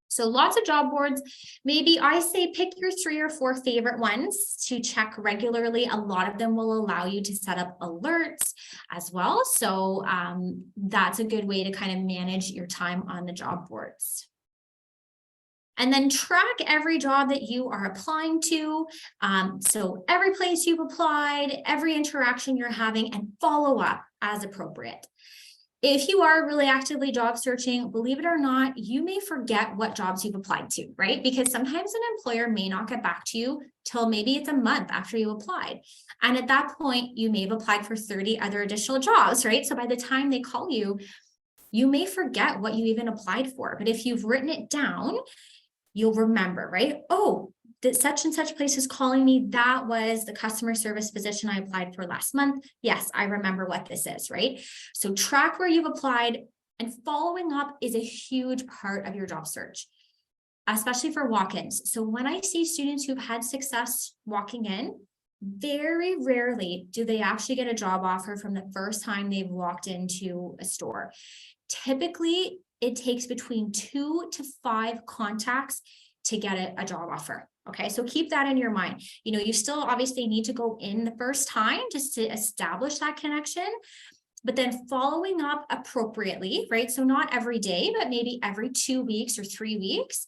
So lots of job boards. Maybe I say pick your 3 or 4 favorite ones to check regularly. A lot of them will allow you to set up alerts as well. So that's a good way to kind of manage your time on the job boards. And then track every job that you are applying to. So every place you've applied, every interaction you're having, and follow up as appropriate. If you are really actively job searching, believe it or not, you may forget what jobs you've applied to, right? Because sometimes an employer may not get back to you till maybe it's a month after you applied. And at that point, you may have applied for 30 other additional jobs, right? So by the time they call you, you may forget what you even applied for. But if you've written it down, you'll remember, right? Oh, that such and such place is calling me. That was the customer service position I applied for last month. Yes, I remember what this is, right? So track where you've applied, and following up is a huge part of your job search, especially for walk-ins. So when I see students who've had success walking in, very rarely do they actually get a job offer from the first time they've walked into a store. Typically, it takes between 2 to 5 contacts to get a job offer. Okay, so keep that in your mind. You know, you still obviously need to go in the first time just to establish that connection, but then following up appropriately, right? So not every day, but maybe every 2 weeks or 3 weeks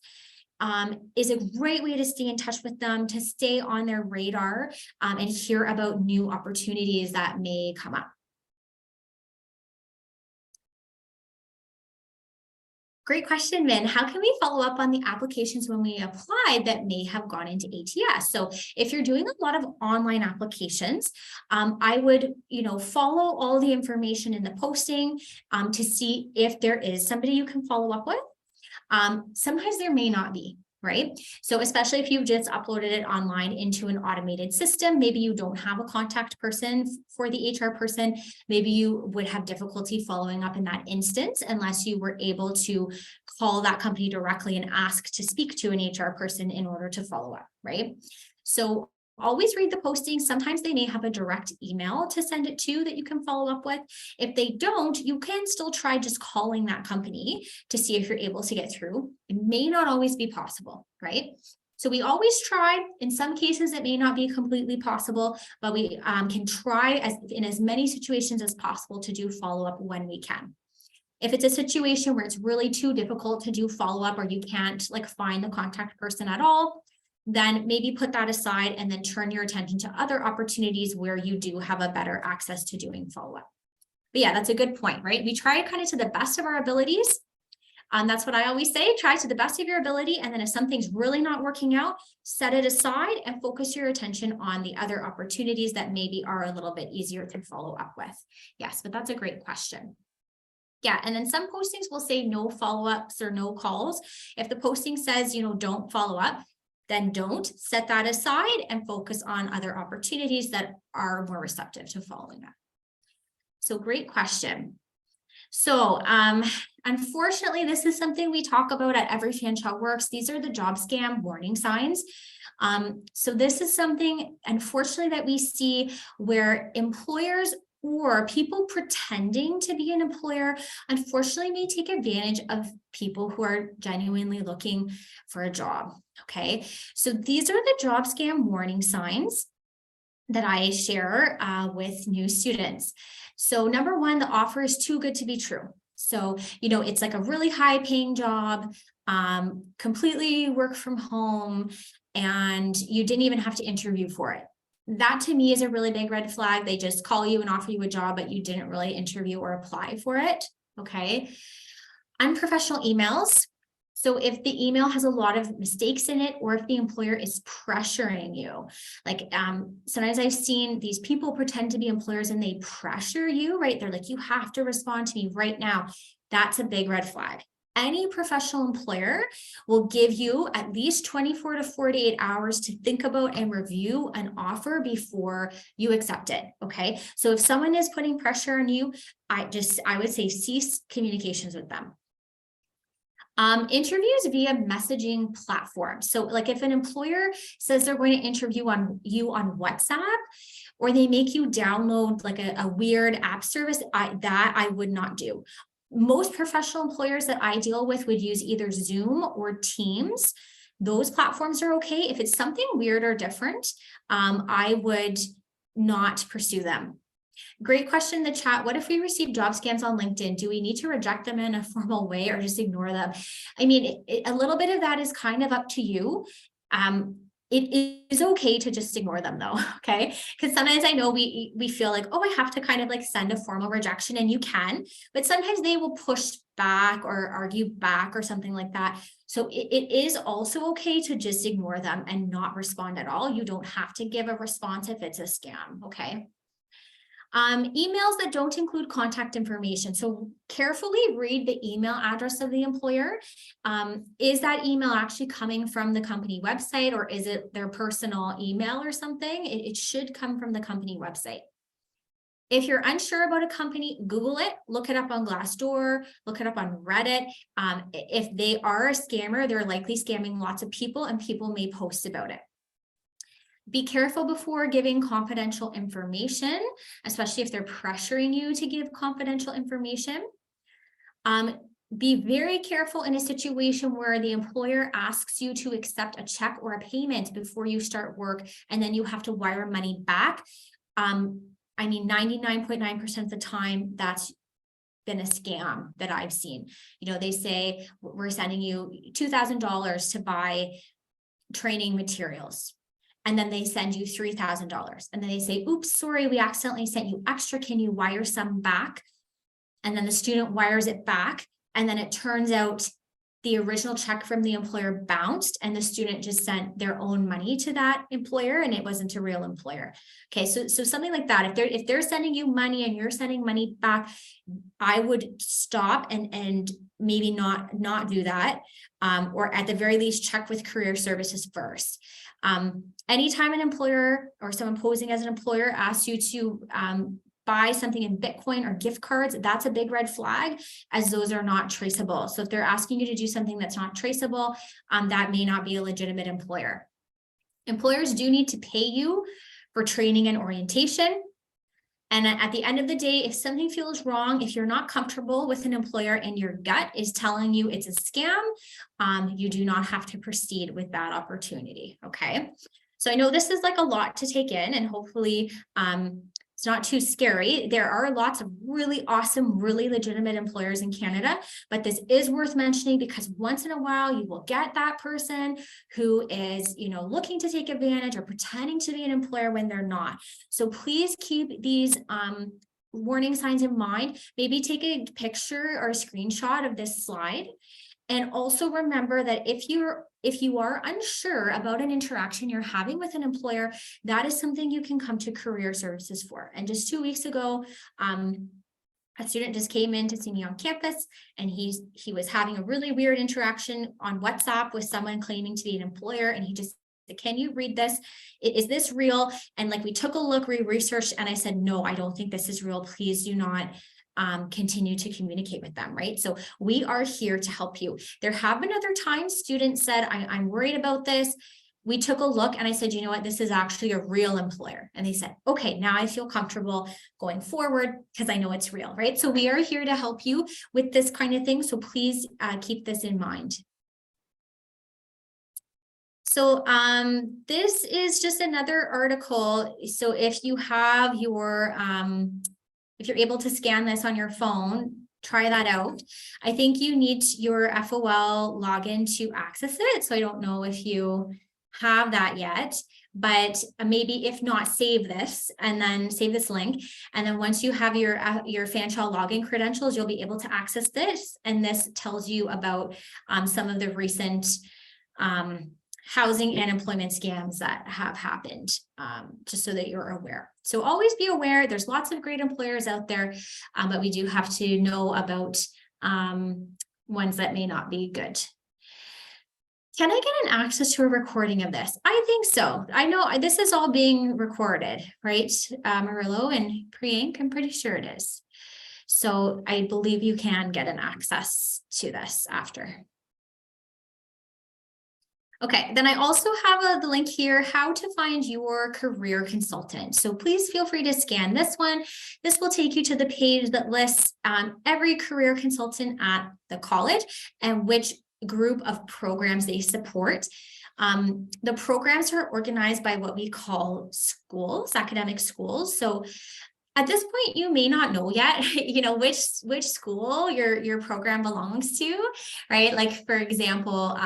is a great way to stay in touch with them, to stay on their radar and hear about new opportunities that may come up. Great question, Min. How can we follow up on the applications when we applied that may have gone into ATS? So if you're doing a lot of online applications, I would, follow all the information in the posting to see if there is somebody you can follow up with. Sometimes there may not be, right? So especially if you've just uploaded it online into an automated system, maybe you don't have a contact person for the HR person, maybe you would have difficulty following up in that instance unless you were able to call that company directly and ask to speak to an HR person in order to follow up, right? So always read the posting. Sometimes they may have a direct email to send it to that you can follow up with. If they don't, you can still try just calling that company to see if you're able to get through. It may not always be possible, right? So we always try. In some cases, it may not be completely possible, but we can try in as many situations as possible to do follow-up when we can. If it's a situation where it's really too difficult to do follow-up or you can't find the contact person at all, then maybe put that aside and then turn your attention to other opportunities where you do have a better access to doing follow-up. But yeah, that's a good point, right? We try kind of to the best of our abilities. That's what I always say, try to the best of your ability. And then if something's really not working out, set it aside and focus your attention on the other opportunities that maybe are a little bit easier to follow up with. Yes, but that's a great question. Yeah, and then some postings will say no follow-ups or no calls. If the posting says, don't follow up, then don't. Set that aside and focus on other opportunities that are more receptive to following up. So great question. So unfortunately, this is something we talk about at Every Fanshawe Works. These are the job scam warning signs. So this is something, unfortunately, that we see where employers or people pretending to be an employer, unfortunately, may take advantage of people who are genuinely looking for a job. Okay, so these are the job scam warning signs that I share with new students. So number one, the offer is too good to be true. So, it's like a really high paying job, completely work from home, and you didn't even have to interview for it. That to me is a really big red flag. They just call you and offer you a job, but you didn't really interview or apply for it. Okay. Unprofessional emails. So if the email has a lot of mistakes in it, or if the employer is pressuring you, sometimes I've seen these people pretend to be employers and they pressure you, right? They're like, you have to respond to me right now. That's a big red flag. Any professional employer will give you at least 24 to 48 hours to think about and review an offer before you accept it. Okay. So if someone is putting pressure on you, I would say cease communications with them. Interviews via messaging platforms. So like if an employer says they're going to interview you on WhatsApp, or they make you download like a weird app service, I would not do. Most professional employers that I deal with would use either Zoom or Teams. Those platforms are okay. If it's something weird or different, I would not pursue them. Great question in the chat. What if we receive job scams on LinkedIn? Do we need to reject them in a formal way or just ignore them? I mean, a little bit of that is kind of up to you. It is okay to just ignore them though, okay? Because sometimes I know we feel like, oh, I have to kind of like send a formal rejection, and you can, but sometimes they will push back or argue back or something like that. So it is also okay to just ignore them and not respond at all. You don't have to give a response if it's a scam, okay? Emails that don't include contact information. So carefully read the email address of the employer. Is that email actually coming from the company website, or is it their personal email or something? It should come from the company website. If you're unsure about a company, Google it, look it up on Glassdoor, look it up on Reddit. If they are a scammer, they're likely scamming lots of people, and people may post about it. Be careful before giving confidential information, especially if they're pressuring you to give confidential information. Be very careful in a situation where the employer asks you to accept a check or a payment before you start work, and then you have to wire money back. I mean, 99.9% of the time, that's been a scam that I've seen. You know, they say, we're sending you $2,000 to buy training materials. And then they send you $3,000. And then they say, oops, sorry, we accidentally sent you extra. Can you wire some back? And then the student wires it back. And then it turns out the original check from the employer bounced, and the student just sent their own money to that employer, and it wasn't a real employer. Okay, so something like that. If they're sending you money and you're sending money back, I would stop and maybe not do that, or at the very least check with career services first. Anytime an employer or someone posing as an employer asks you to buy something in Bitcoin or gift cards, that's a big red flag, as those are not traceable. So if they're asking you to do something that's not traceable, that may not be a legitimate employer. Employers do need to pay you for training and orientation. And at the end of the day, if something feels wrong, if you're not comfortable with an employer and your gut is telling you it's a scam, you do not have to proceed with that opportunity, okay? So I know this is like a lot to take in, and hopefully it's not too scary. There are lots of really awesome, really legitimate employers in Canada, but this is worth mentioning because once in a while you will get that person who is, you know, looking to take advantage or pretending to be an employer when they're not. So please keep these warning signs in mind. Maybe take a picture or a screenshot of this slide. And also remember that if you are unsure about an interaction you're having with an employer, that is something you can come to career services for. And just 2 weeks ago, a student just came in to see me on campus, and he was having a really weird interaction on WhatsApp with someone claiming to be an employer. And he just said, can you read this? Is this real? And like, we took a look, we researched, and I said, no, I don't think this is real. Please do not continue to communicate with them, right? So we are here to help you. There have been other times students said, I'm worried about this. We took a look, and I said, you know what, this is actually a real employer. And they said, okay, now I feel comfortable going forward because I know it's real, right? So we are here to help you with this kind of thing. So please keep this in mind. So this is just another article. So if you have your if you're able to scan this on your phone, try that out. I think you need your FOL login to access it. So I don't know if you have that yet, but maybe if not, save this and then save this link. And then once you have your Fanshawe login credentials, you'll be able to access this. And this tells you about some of the recent housing and employment scams that have happened, just so that you're aware. So always be aware, there's lots of great employers out there, but we do have to know about ones that may not be good. Can I get an access to a recording of this? I think so. I know this is all being recorded, right? Marillo and Priyank, I'm pretty sure it is. So I believe you can get an access to this after. Okay, then I also have the link here, how to find your career consultant. So please feel free to scan this one. This will take you to the page that lists every career consultant at the college and which group of programs they support. The programs are organized by what we call schools, academic schools. So at this point, you may not know yet, which school your program belongs to, right? Like, for example,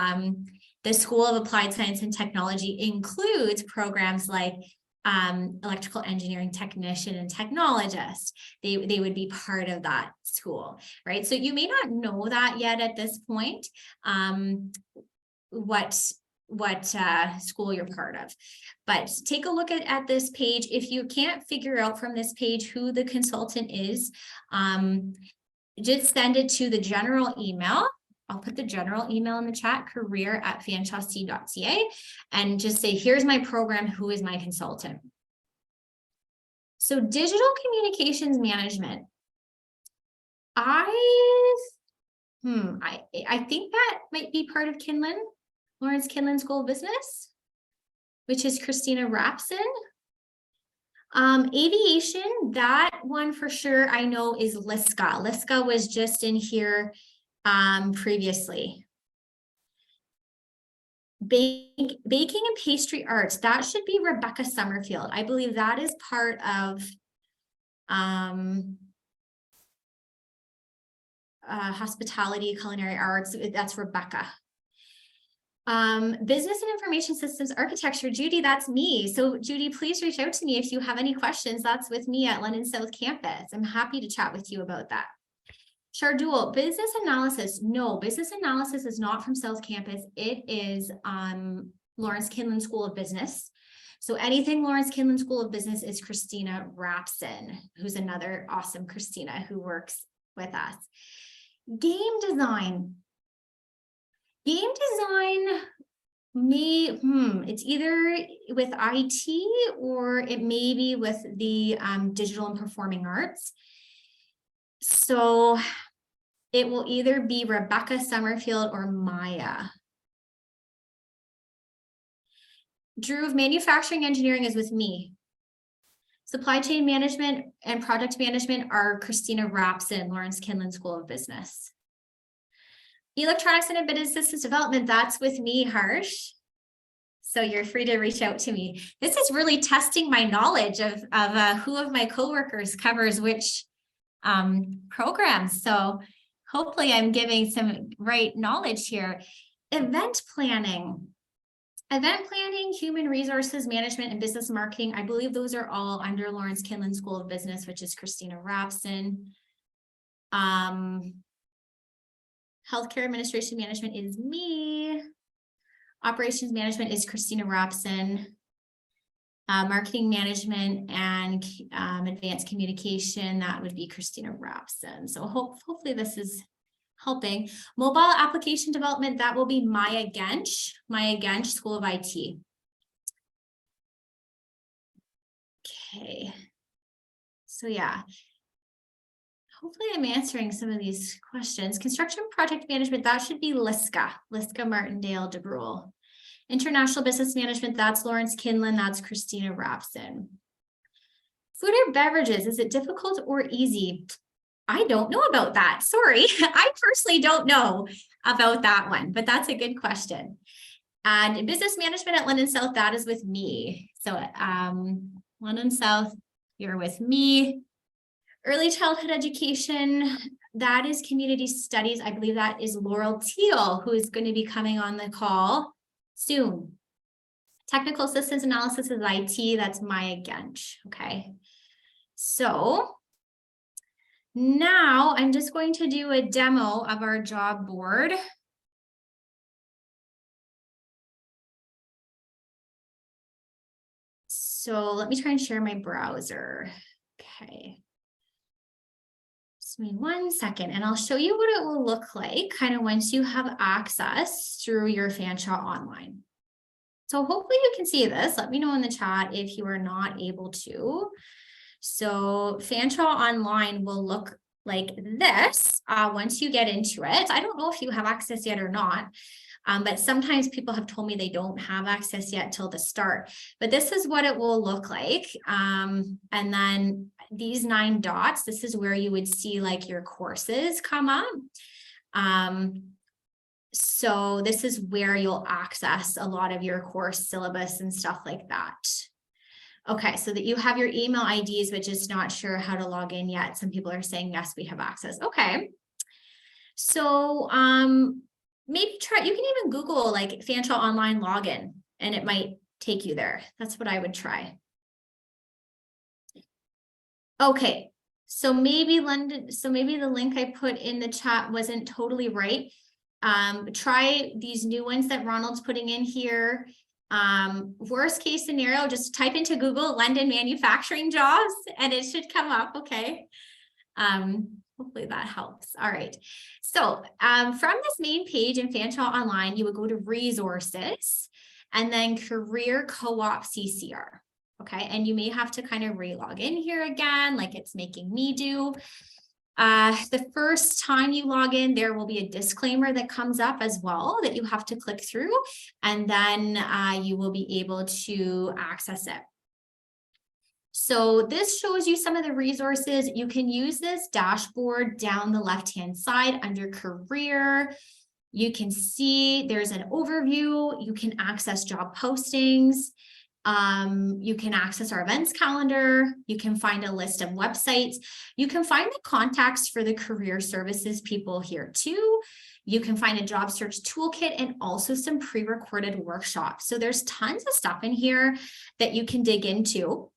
the School of Applied Science and Technology includes programs like electrical engineering technician and technologist. They would be part of that school, right? So you may not know that yet at this point, what school you're part of. But take a look at this page. If you can't figure out from this page who the consultant is, just send it to the general email. I'll put the general email in the chat, career@fanshawec.ca, and just say, here's my program, who is my consultant? So digital communications management. I think that might be part of Kinlan, Lawrence Kinlan School of Business, which is Christina Rapson. Aviation, that one for sure I know is Liska. Liska was just in here previously. Baking and pastry arts, that should be Rebecca Summerfield. I believe that is part of hospitality, culinary arts. That's Rebecca. Business and information systems architecture, Judy, that's me. So Judy, please reach out to me if you have any questions. That's with me at London South Campus. I'm happy to chat with you about that. Shardul, business analysis. No, business analysis is not from South Campus. It is Lawrence Kinlan School of Business. So anything Lawrence Kinlan School of Business is Christina Rapson, who's another awesome Christina who works with us. Game design. Game design may, it's either with IT or it may be with the digital and performing arts. So it will either be Rebecca Summerfield or Maya. Drew, of manufacturing engineering is with me. Supply chain management and product management are Christina Rapson, Lawrence Kinlan School of Business. Electronics and embedded systems development, that's with me, Harsh. So you're free to reach out to me. This is really testing my knowledge of who of my coworkers covers which programs. So hopefully I'm giving some right knowledge here. Event planning, human resources management, and business marketing. I believe those are all under Lawrence Kinlan School of Business, which is Christina Rapson. Healthcare administration management is me. Operations management is Christina Rapson. Marketing management and advanced communication, that would be Christina Rapson. So hopefully this is helping. Mobile application development, that will be Maya Gensch, School of IT. Okay. So yeah. Hopefully I'm answering some of these questions. Construction project management, that should be Liska Martindale DeBrule. International business management, that's Lawrence Kinlan, that's Christina Rapson. Food or beverages, is it difficult or easy? I don't know about that, sorry. I personally don't know about that one, but that's a good question. And business management at London South, that is with me. So London South, you're with me. Early childhood education, that is community studies. I believe that is Laurel Teal, who is going to be coming on the call soon. Technical systems analysis is IT, that's Maya Gensch, okay? So now I'm just going to do a demo of our job board. So let me try and share my browser. Okay. Just give me 1 second and I'll show you what it will look like kind of once you have access through your Fanshawe online. So hopefully you can see this. Let me know in the chat if you are not able to. So Fanshawe online will look like this once you get into it. I don't know if you have access yet or not, but sometimes people have told me they don't have access yet till the start. But this is what it will look like. And then these 9 dots, this is where you would see like your courses come up. So this is where you'll access a lot of your course syllabus and stuff like that. Okay, so that you have your email IDs, but just not sure how to log in yet. Some people are saying, yes, we have access. Okay. So maybe try, you can even Google like Fanshawe online login and it might take you there. That's what I would try. Okay, so maybe London, so maybe the link I put in the chat wasn't totally right. Try these new ones that Ronald's putting in here. Worst case scenario, just type into Google London manufacturing jobs and it should come up. Okay. Hopefully that helps. All right. So from this main page in Fanshawe online, you would go to resources and then career co-op CCR. Okay. And you may have to kind of re-log in here again, like it's making me do. The first time you log in, there will be a disclaimer that comes up as well that you have to click through, and then you will be able to access it. So this shows you some of the resources. You can use this dashboard down the left-hand side under career. You can see there's an overview. You can access job postings. You can access our events calendar. You can find a list of websites. You can find the contacts for the career services people here too. You can find a job search toolkit and also some pre-recorded workshops. So there's tons of stuff in here that you can dig into.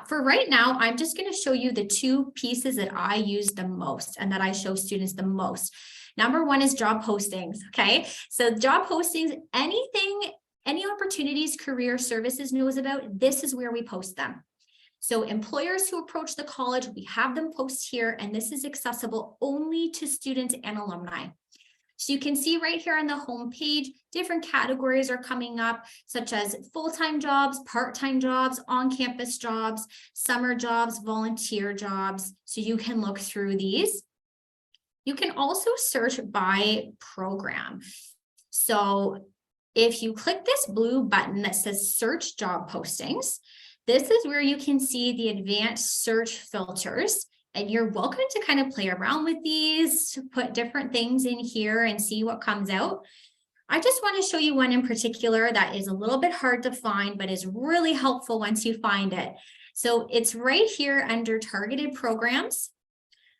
For right now, I'm just going to show you the 2 pieces that I use the most and that I show students the most. Number 1 is job postings. Okay, so job postings, any opportunities career services knows about, this is where we post them. So employers who approach the college, we have them post here, and this is accessible only to students and alumni. So you can see right here on the home page, different categories are coming up, such as full-time jobs, part-time jobs, on-campus jobs, summer jobs, volunteer jobs. So you can look through these. You can also search by program. So if you click this blue button that says search job postings, this is where you can see the advanced search filters, and you're welcome to kind of play around with these, put different things in here and see what comes out. I just want to show you one in particular that is a little bit hard to find, but is really helpful once you find it. So it's right here under targeted programs.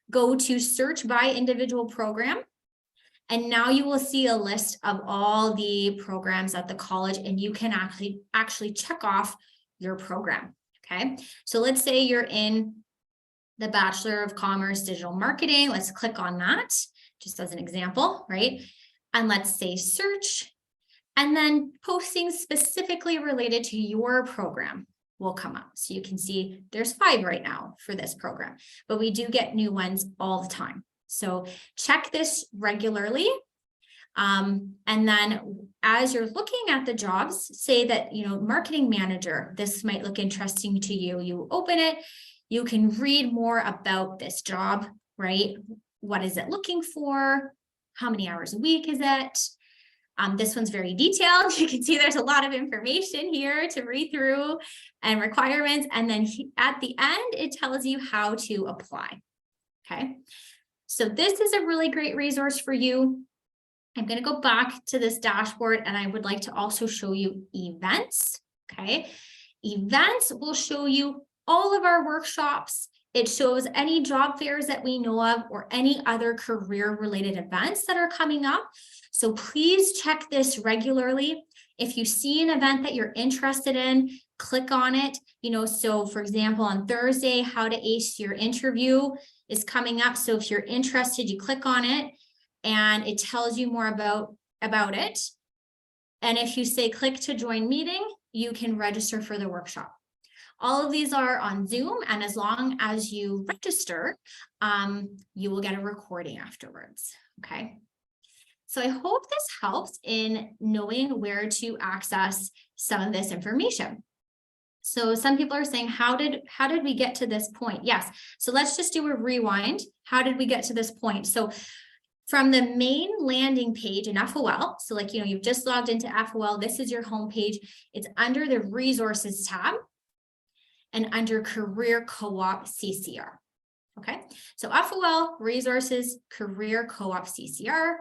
Go to search by individual program. And now you will see a list of all the programs at the college, and you can actually check off your program. Okay, so let's say you're in the Bachelor of Commerce Digital Marketing. Let's click on that just as an example, right? And let's say search, and then postings specifically related to your program will come up. So you can see there's 5 right now for this program, but we do get new ones all the time. So check this regularly. And then as you're looking at the jobs, say that, marketing manager, this might look interesting to you. You open it, you can read more about this job, right? What is it looking for? How many hours a week is it? This one's very detailed. You can see there's a lot of information here to read through and requirements. And then at the end, it tells you how to apply. Okay. So this is a really great resource for you. I'm going to go back to this dashboard, and I would like to also show you events. Okay. Events will show you all of our workshops. It shows any job fairs that we know of or any other career related events that are coming up. So please check this regularly. If you see an event that you're interested in, click on it. So for example, on Thursday, how to ace your interview is coming up. So if you're interested, you click on it and it tells you more about it. And if you say click to join meeting, you can register for the workshop. All of these are on Zoom, and as long as you register, you will get a recording afterwards, okay? So I hope this helps in knowing where to access some of this information. So some people are saying, how did we get to this point? Yes, so let's just do a rewind. How did we get to this point? So from the main landing page in FOL, so like, you know, you've just logged into FOL, this is your home page. It's under the resources tab and under career co-op CCR. Okay, so FOL, resources, career co-op CCR.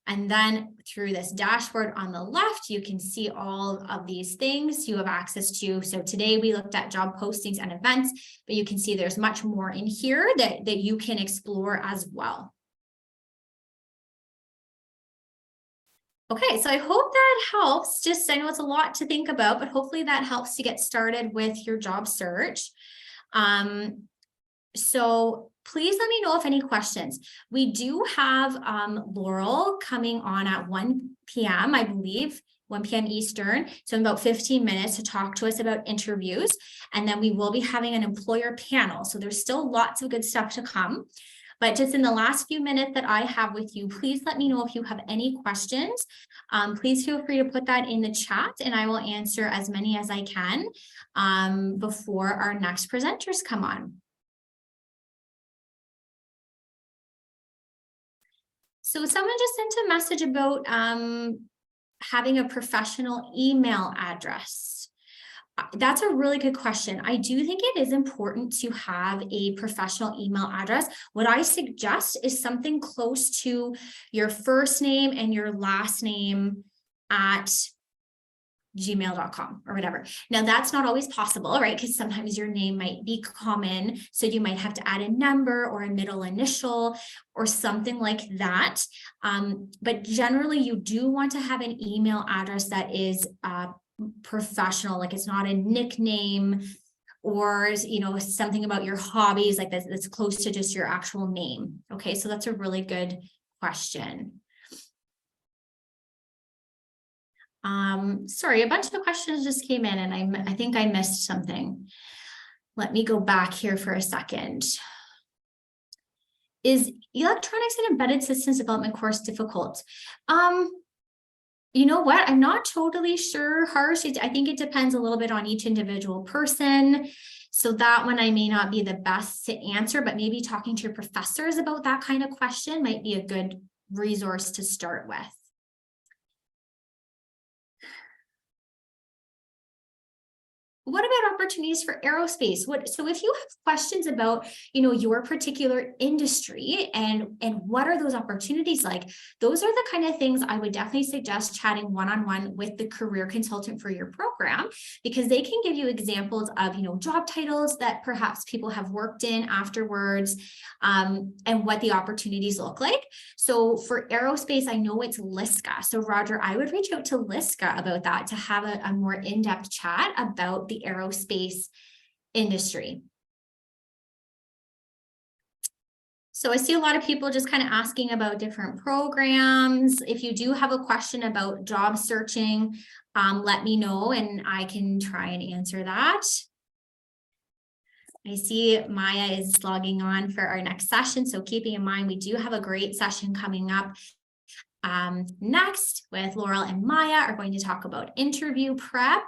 And then through this dashboard on the left, you can see all of these things you have access to. So today we looked at job postings and events, but you can see there's much more in here that you can explore as well. Okay, so I hope that helps. Just, I know it's a lot to think about, but hopefully that helps to get started with your job search. So please let me know if any questions. We do have Laurel coming on at 1 p.m., I believe, 1 p.m. Eastern. So in about 15 minutes to talk to us about interviews. And then we will be having an employer panel. So there's still lots of good stuff to come. But just in the last few minutes that I have with you, please let me know if you have any questions. Please feel free to put that in the chat and I will answer as many as I can before our next presenters come on. So someone just sent a message about having a professional email address. That's a really good question. I do think it is important to have a professional email address. What I suggest is something close to your first name and your last name at gmail.com or whatever. Now that's not always possible, right? Because sometimes your name might be common. So you might have to add a number or a middle initial or something like that. But generally you do want to have an email address that is professional, like it's not a nickname or, you know, something about your hobbies like that's close to just your actual name. Okay, so that's a really good question. Sorry, a bunch of questions just came in and I think I missed something. Let me go back here for a second. Is electronics and embedded systems development course difficult? You know what? I'm not totally sure, Harsh. I think it depends a little bit on each individual person. So that one I may not be the best to answer, but maybe talking to your professors about that kind of question might be a good resource to start with. What about opportunities for aerospace? So if you have questions about, you know, your particular industry and what are those opportunities like, those are the kind of things I would definitely suggest chatting one-on-one with the career consultant for your program, because they can give you examples of, you know, job titles that perhaps people have worked in afterwards, and what the opportunities look like. So for aerospace, I know it's LISCA. So Roger, I would reach out to LISCA about that to have a more in-depth chat about the aerospace industry. So I see a lot of people just kind of asking about different programs. If you do have a question about job searching, let me know and I can try and answer that. I see Maya is logging on for our next session. So keeping in mind, we do have a great session coming up next with Laurel and Maya are going to talk about interview prep.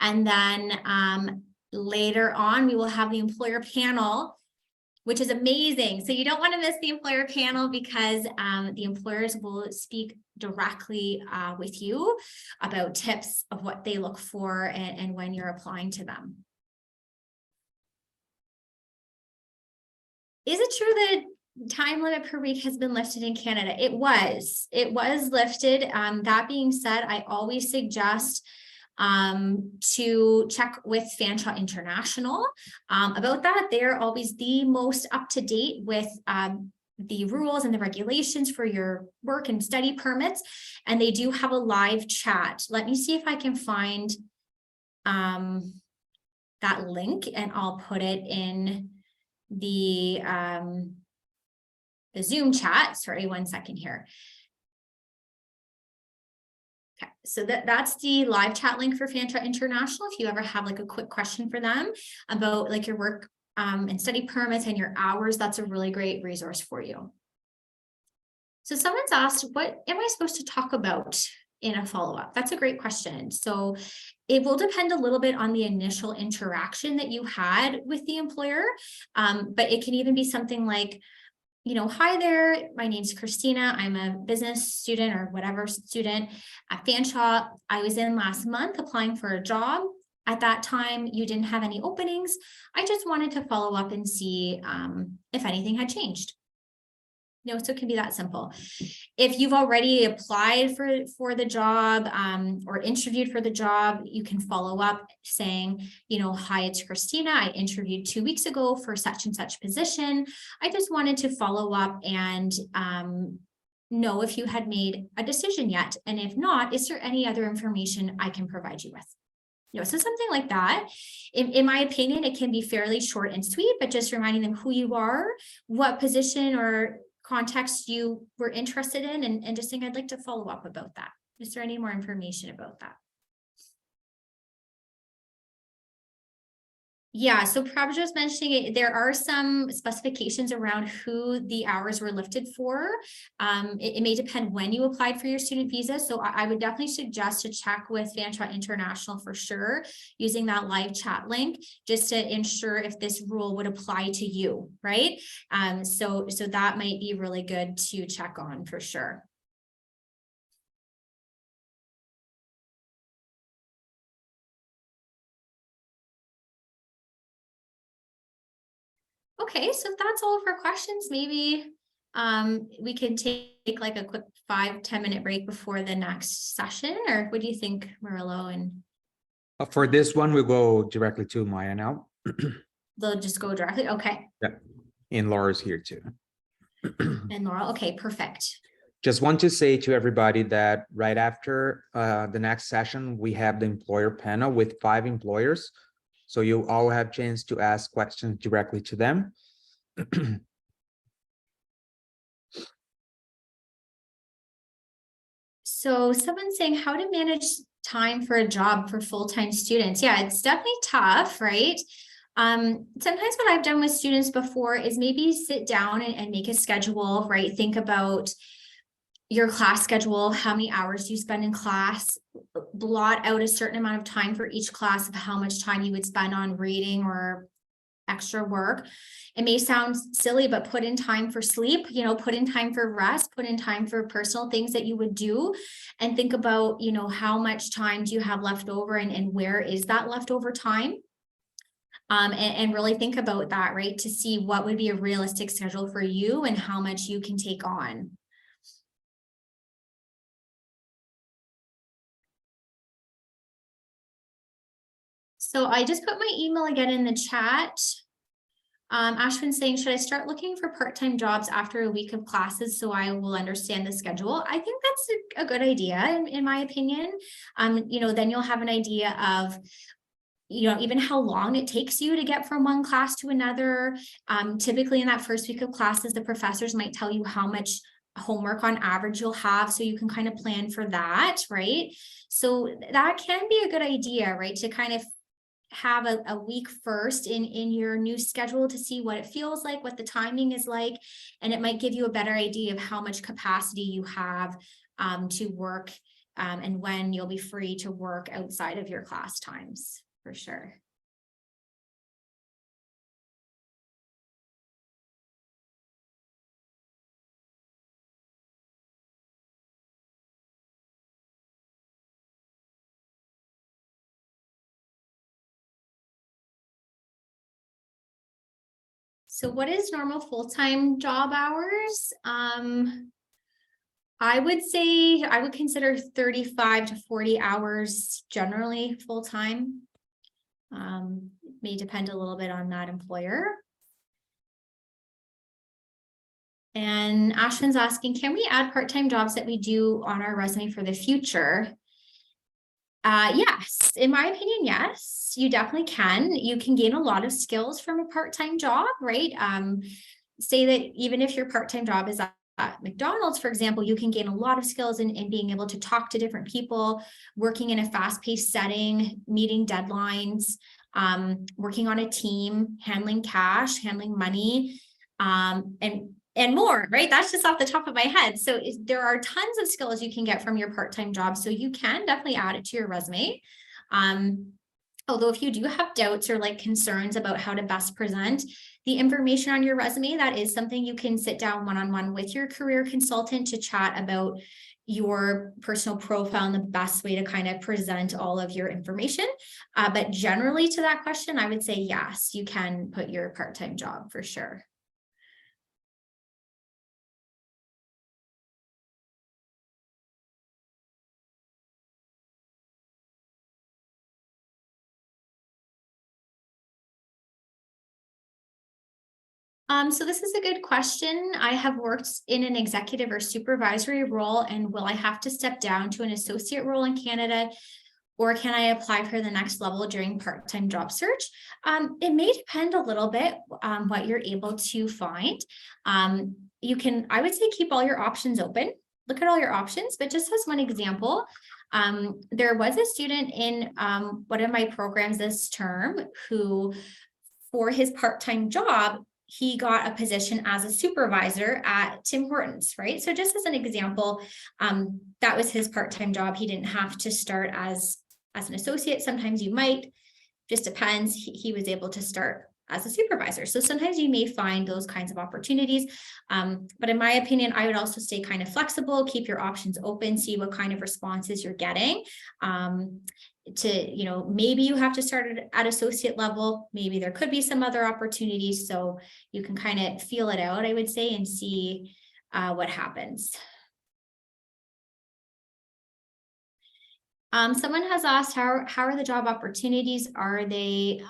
And then later on, we will have the employer panel, which is amazing. So you don't want to miss the employer panel because the employers will speak directly with you about tips of what they look for and when you're applying to them. Is it true that time limit per week has been lifted in Canada? It was lifted. That being said, I always suggest to check with Fanshawe International about that. They're always the most up to date with the rules and the regulations for your work and study permits. And they do have a live chat. Let me see if I can find that link and I'll put it in the Zoom chat. Sorry, one second here. Okay, So that's the live chat link for Fanshawe International. If you ever have like a quick question for them about like your work and study permits and your hours, that's a really great resource for you. So someone's asked, what am I supposed to talk about in a follow-up? That's a great question. So it will depend a little bit on the initial interaction that you had with the employer, but it can even be something like, you know, hi there, my name's Christina. I'm a business student or whatever student at Fanshawe. I was in last month applying for a job. At that time, you didn't have any openings. I just wanted to follow up and see if anything had changed. You know, so it can be that simple. If you've already applied for the job or interviewed for the job, you can follow up saying, you know, hi, it's Christina. I interviewed 2 weeks ago for such and such position. I just wanted to follow up and know if you had made a decision yet. And if not, is there any other information I can provide you with? You know, so something like that. In my opinion, it can be fairly short and sweet, but just reminding them who you are, what position or context you were interested in, and just saying, I'd like to follow up about that. Is there any more information about that? Yeah, so Prabha was mentioning it, there are some specifications around who the hours were lifted for. It may depend when you applied for your student visa. So I would definitely suggest to check with Fanshawe International for sure, using that live chat link, just to ensure if this rule would apply to you, right? So that might be really good to check on for sure. Okay, so if that's all for questions, maybe we can take like a quick 5-10 minute break before the next session, or what do you think, Murillo? And For this one, we'll go directly to Maya now. they'll just go directly. Okay. Yeah, and Laura's here too. And Laura, okay, perfect. Just want to say to everybody that right after the next session, we have the employer panel with 5 employers. So you all have a chance to ask questions directly to them. So someone's saying how to manage time for a job for full-time students. Yeah, it's definitely tough, right? Sometimes what I've done with students before is maybe sit down and make a schedule, right? Think about your class schedule, how many hours you spend in class, blot out a certain amount of time for each class of how much time you would spend on reading or extra work. It may sound silly, but put in time for sleep, you know, put in time for rest, put in time for personal things that you would do, and think about, you know, how much time do you have left over and where is that leftover time? And really think about that, right? To see what would be a realistic schedule for you and how much you can take on. So I just put my email again in the chat. Ashwin's saying, should I start looking for part-time jobs after a week of classes so I will understand the schedule? I think that's a good idea in my opinion. You know, then you'll have an idea of, you know, even how long it takes you to get from one class to another. Typically in that first week of classes, the professors might tell you how much homework on average you'll have, so you can kind of plan for that, right? So that can be a good idea, right? To kind of have a week first in your new schedule to see what it feels like, what the timing is like, and it might give you a better idea of how much capacity you have to work and when you'll be free to work outside of your class times, for sure. So what is normal full-time job hours? I would say I would consider 35 to 40 hours generally full-time. May depend a little bit on that employer. And Ashwin's asking, can we add part-time jobs that we do on our resume for the future? Yes, in my opinion, yes, you definitely can. You can gain a lot of skills from a part-time job, right? Say that even if your part-time job is at McDonald's, for example, you can gain a lot of skills in being able to talk to different people, working in a fast-paced setting, meeting deadlines, working on a team, handling cash, handling money, and more, right? That's just off the top of my head. So there are tons of skills you can get from your part-time job. So you can definitely add it to your resume. Although if you do have doubts or like concerns about how to best present the information on your resume, that is something you can sit down one-on-one with your career consultant to chat about your personal profile and the best way to kind of present all of your information. But generally to that question, I would say yes, you can put your part-time job for sure. So this is a good question. I have worked in an executive or supervisory role, and will I have to step down to an associate role in Canada, or can I apply for the next level during part-time job search? It may depend a little bit what you're able to find. You can, I would say, keep all your options open. Look at all your options, but just as one example, there was a student in one of my programs this term who, for his part-time job, he got a position as a supervisor at Tim Hortons, right? So just as an example, that was his part-time job. He didn't have to start as an associate. Sometimes you might, just depends. He was able to start as a supervisor. So sometimes you may find those kinds of opportunities. But in my opinion, I would also stay kind of flexible, keep your options open, see what kind of responses you're getting. Maybe you have to start at associate level, maybe there could be some other opportunities, so you can kind of feel it out, I would say, and see what happens. Someone has asked, how are the job opportunities? Are they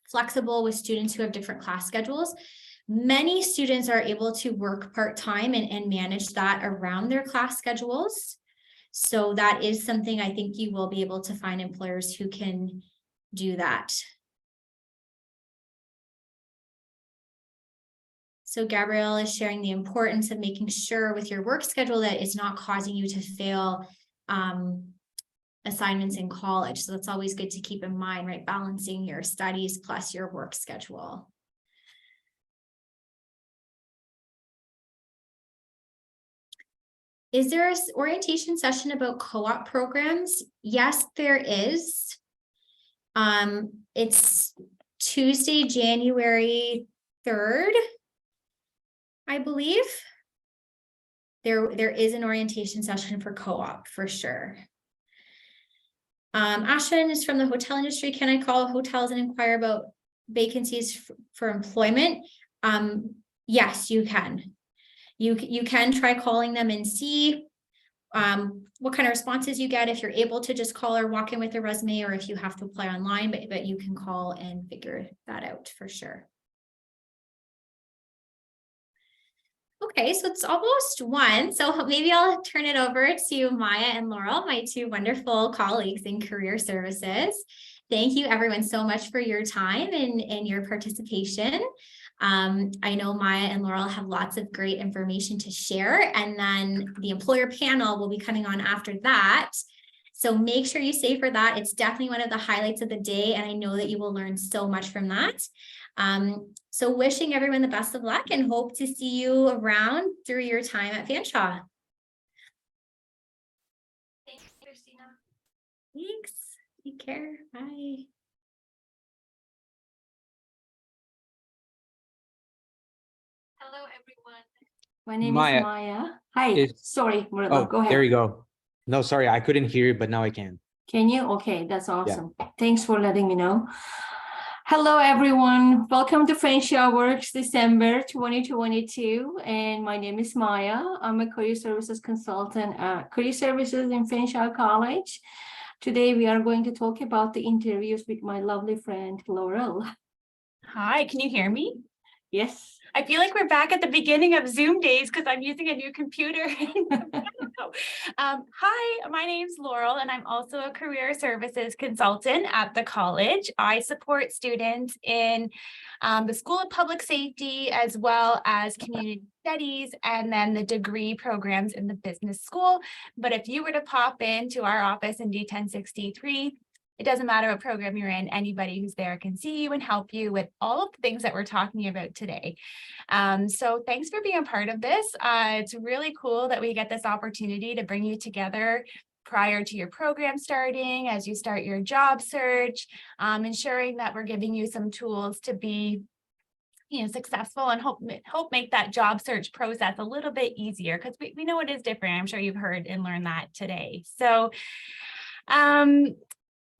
flexible with students who have different class schedules? Many students are able to work part-time and manage that around their class schedules. So that is something I think you will be able to find employers who can do that. So Gabrielle is sharing the importance of making sure with your work schedule that it's not causing you to fail assignments in college. So that's always good to keep in mind, right? Balancing your studies plus your work schedule. Is there an orientation session about co-op programs? Yes, there is. It's Tuesday, January 3rd, I believe. There is an orientation session for co-op for sure. Ashton is from the hotel industry. Can I call hotels and inquire about vacancies for employment? Yes, you can. You can try calling them and see what kind of responses you get, if you're able to just call or walk in with a resume, or if you have to apply online, but you can call and figure that out for sure. Okay, so it's almost 1. So maybe I'll turn it over to Maya and Laurel, my 2 wonderful colleagues in career services. Thank you everyone so much for your time and your participation. I know Maya and Laurel have lots of great information to share, and then the employer panel will be coming on after that. So make sure you stay for that. It's definitely one of the highlights of the day, and I know that you will learn so much from that. So wishing everyone the best of luck and hope to see you around through your time at Fanshawe. Thanks, Christina. Thanks. Take care. Bye. Hello, everyone. My name Maya, is Maya. Hi, sorry, Murilo, go ahead. There you go. No, sorry, I couldn't hear you, but now I can. Can you? Okay, that's awesome. Thanks for letting me know. Hello, everyone. Welcome to Fanshawe Works December 2022. And my name is Maya. I'm a career services consultant at Career Services in Fanshawe College. Today, we are going to talk about the interviews with my lovely friend, Laurel. Hi, can you hear me? Yes. I feel like we're back at the beginning of Zoom days because I'm using a new computer. Hi, my name's Laurel, and I'm also a career services consultant at the college. I support students in the School of Public Safety, as well as community studies, and then the degree programs in the business school. But if you were to pop into our office in D1063, it doesn't matter what program you're in, anybody who's there can see you and help you with all of the things that we're talking about today. So thanks for being a part of this. It's really cool that we get this opportunity to bring you together prior to your program starting, as you start your job search, ensuring that we're giving you some tools to be successful and hope make that job search process a little bit easier, because we know it is different. I'm sure you've heard and learned that today. So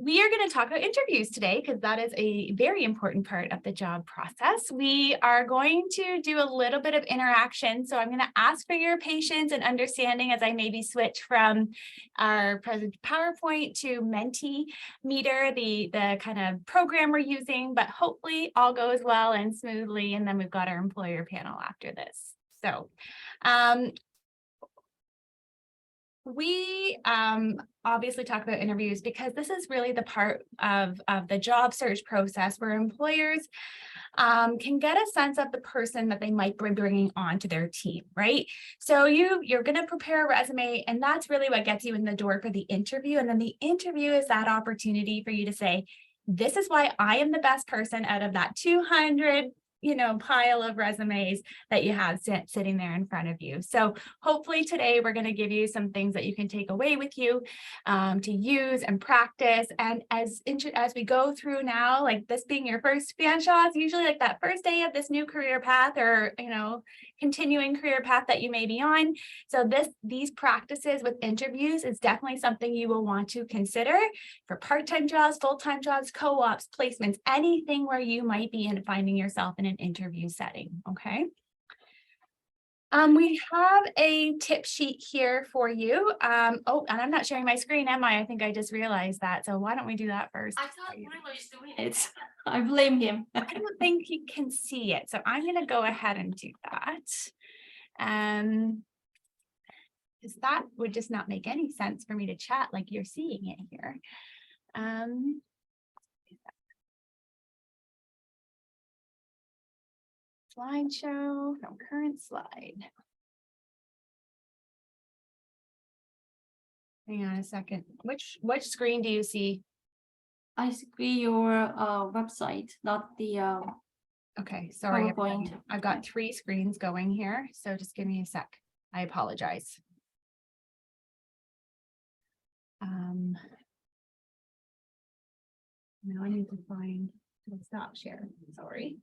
we are going to talk about interviews today, because that is a very important part of the job process. We are going to do a little bit of interaction. So I'm going to ask for your patience and understanding as I maybe switch from our present PowerPoint to Mentimeter, the kind of program we're using, but hopefully all goes well and smoothly. And then we've got our employer panel after this. So we obviously talk about interviews because this is really the part of the job search process where employers can get a sense of the person that they might be bringing onto their team, right? So you're going to prepare a resume, and that's really what gets you in the door for the interview. And then the interview is that opportunity for you to say, this is why I am the best person out of that 200 pile of resumes that you have sitting there in front of you. So hopefully today we're going to give you some things that you can take away with you to use and practice. And as we go through now, like this being your first Fanshawe, it's usually like that first day of this new career path, or continuing career path that you may be on. So these practices with interviews is definitely something you will want to consider for part-time jobs, full-time jobs, co-ops, placements, anything where you might be finding yourself in an interview setting. Okay. We have a tip sheet here for you. Oh, and I'm not sharing my screen, am I? I think I just realized that. So why don't we do that first? I thought Bruno is doing it. I blame him. I don't think he can see it. So I'm going to go ahead and do that. Because that would just not make any sense for me to chat like you're seeing it here. Slideshow from current slide. Hang on a second. Which screen do you see? I see your website, not the Okay, sorry. PowerPoint. I've got 3 screens going here, so just give me a sec. I apologize. Now I need to find the stop share. Sorry.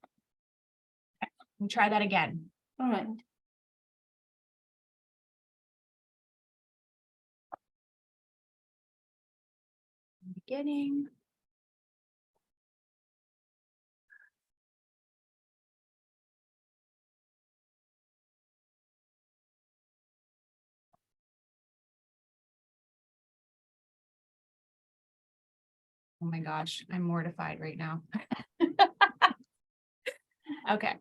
Okay, we'll try that again. All right. Beginning. Oh my gosh, I'm mortified right now. Okay.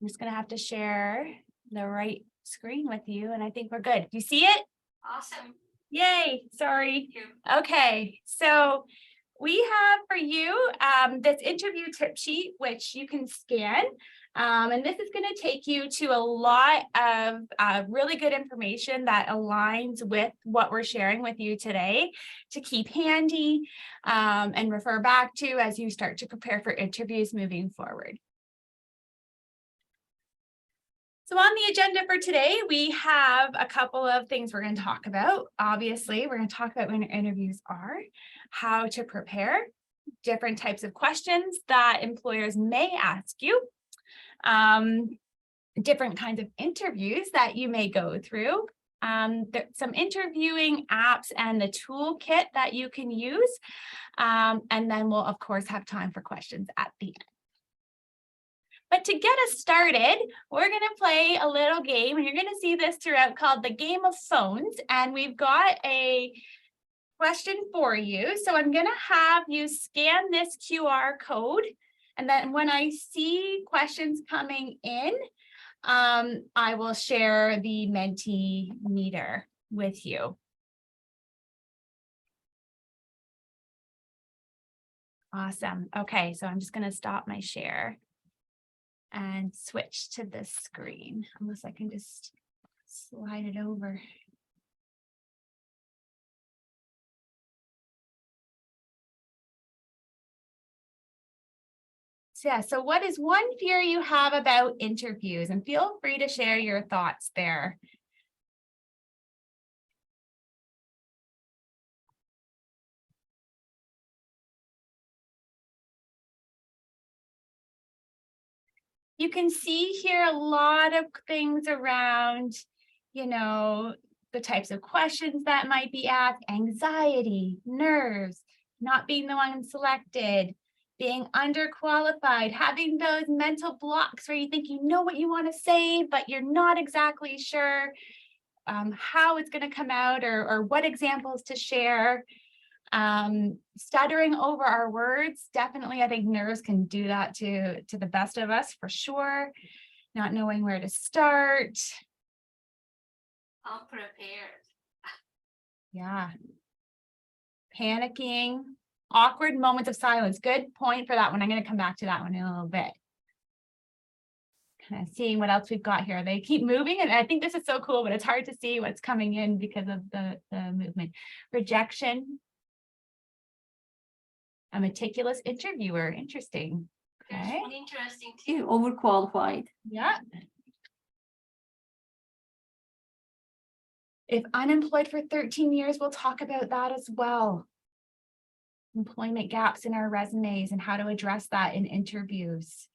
I'm just going to have to share the right screen with you, and I think we're good. Do you see it? Awesome. Yay. Sorry. Thank you. Okay. So we have for you this interview tip sheet, which you can scan. And this is going to take you to a lot of really good information that aligns with what we're sharing with you today to keep handy and refer back to as you start to prepare for interviews moving forward. So on the agenda for today, we have a couple of things we're going to talk about. Obviously, we're going to talk about when interviews are, how to prepare, different types of questions that employers may ask you, different kinds of interviews that you may go through, some interviewing apps and the toolkit that you can use. And then we'll, of course, have time for questions at the end. But to get us started, we're going to play a little game, and you're going to see this throughout, called the Game of Phones. And we've got a question for you. So I'm going to have you scan this QR code. And then when I see questions coming in, I will share the Menti meter with you. Awesome. Okay, so I'm just going to stop my share and switch to this screen, unless I can just slide it over. So yeah, so what is one fear you have about interviews? And feel free to share your thoughts there. You can see here a lot of things around, you know, the types of questions that might be asked: anxiety, nerves, not being the one selected, being underqualified, having those mental blocks where you think you know what you want to say, but you're not exactly sure how it's going to come out, or what examples to share. Stuttering over our words, definitely. I think nerves can do that to the best of us, for sure. Not knowing where to start. Unprepared. Yeah. Panicking. Awkward moments of silence. Good point for that one. I'm going to come back to that one in a little bit. Kind of seeing what else we've got here. They keep moving, and I think this is so cool, but it's hard to see what's coming in because of the movement. Rejection. A meticulous interviewer. Interesting. There's Okay. one interesting too. Overqualified. Yeah. If unemployed for 13 years, we'll talk about that as well. Employment gaps in our resumes and how to address that in interviews.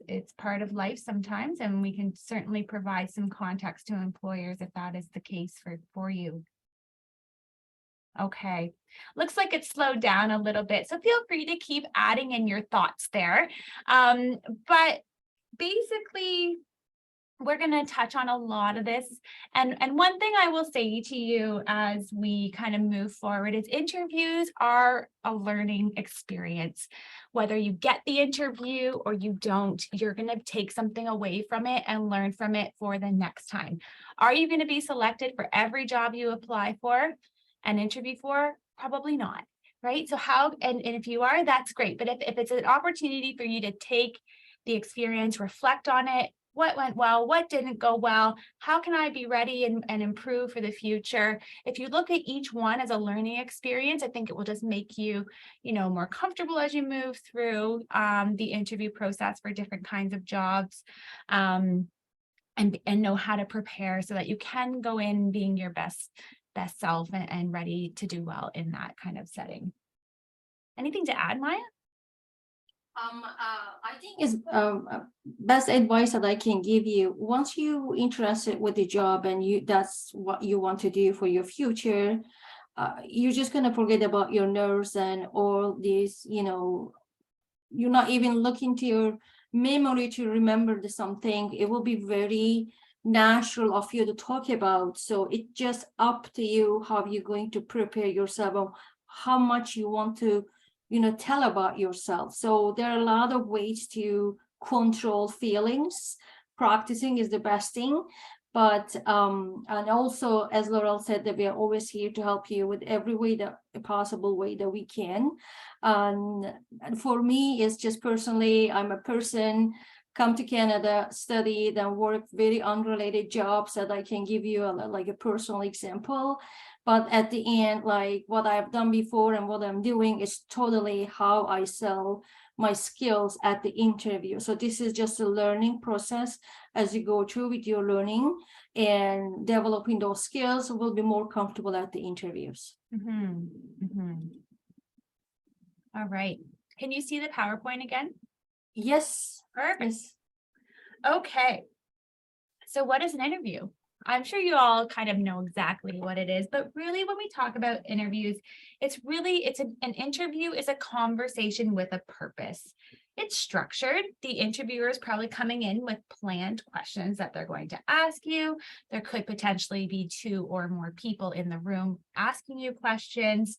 It's part of life sometimes, and we can certainly provide some context to employers if that is the case for you. Okay, looks like it's slowed down a little bit, so feel free to keep adding in your thoughts there. But basically, we're going to touch on a lot of this. And one thing I will say to you as we kind of move forward is interviews are a learning experience. Whether you get the interview or you don't, you're going to take something away from it and learn from it for the next time. Are you going to be selected for every job you apply for and interview for? Probably not, right? So and if you are, that's great. But if it's an opportunity for you to take the experience, reflect on it, what went well, what didn't go well, how can I be ready and improve for the future? If you look at each one as a learning experience, I think it will just make you, more comfortable as you move through the interview process for different kinds of jobs, and know how to prepare so that you can go in being your best self and ready to do well in that kind of setting. Anything to add, Maya? I think is best advice that I can give you. Once you're interested with the job and that's what you want to do for your future, you're just gonna forget about your nerves and all this. You're not even looking to your memory to remember something. It will be very natural of you to talk about. So it's just up to you how you're going to prepare yourself, how much you want to tell about yourself. So there are a lot of ways to control feelings. Practicing is the best thing. But and also, as Laurel said, that we are always here to help you with every way possible way that we can. And for me, it's just personally, I'm a person, come to Canada, study, then work very unrelated jobs that I can give you like a personal example. But at the end, like what I've done before and what I'm doing is totally how I sell my skills at the interview. So this is just a learning process as you go through with your learning and developing those skills will be more comfortable at the interviews. All right. Can you see the PowerPoint again? Yes. Perfect. Yes. Okay. So what is an interview? I'm sure you all kind of know exactly what it is, but really when we talk about interviews, an interview is a conversation with a purpose. It's structured. The interviewer is probably coming in with planned questions that they're going to ask you. There could potentially be 2 or more people in the room asking you questions.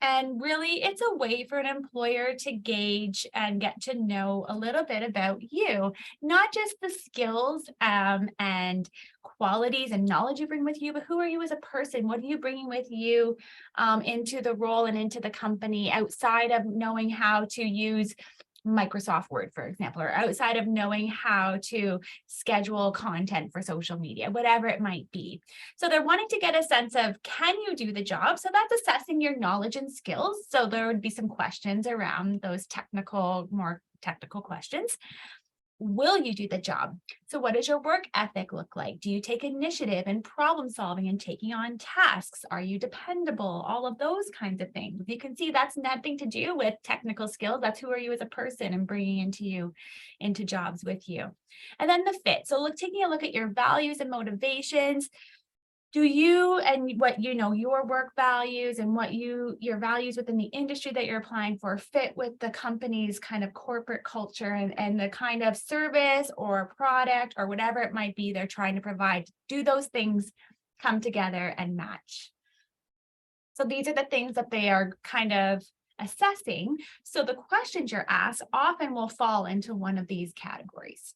And really, it's a way for an employer to gauge and get to know a little bit about you, not just the skills and qualities and knowledge you bring with you, but who are you as a person? What are you bringing with you into the role and into the company outside of knowing how to use Microsoft Word, for example, or outside of knowing how to schedule content for social media, whatever it might be. So they're wanting to get a sense of, can you do the job? So that's assessing your knowledge and skills. So there would be some questions around those more technical questions. Will you do the job? So what does your work ethic look like? Do you take initiative and problem solving and taking on tasks? Are you dependable? All of those kinds of things. You can see that's nothing to do with technical skills. That's who are you as a person and bringing into jobs with you. And then the fit. So taking a look at your values and motivations. Do you and what your work values and what your values within the industry that you're applying for fit with the company's kind of corporate culture and the kind of service or product or whatever it might be they're trying to provide? Do those things come together and match? So these are the things that they are kind of assessing. So the questions you're asked often will fall into one of these categories.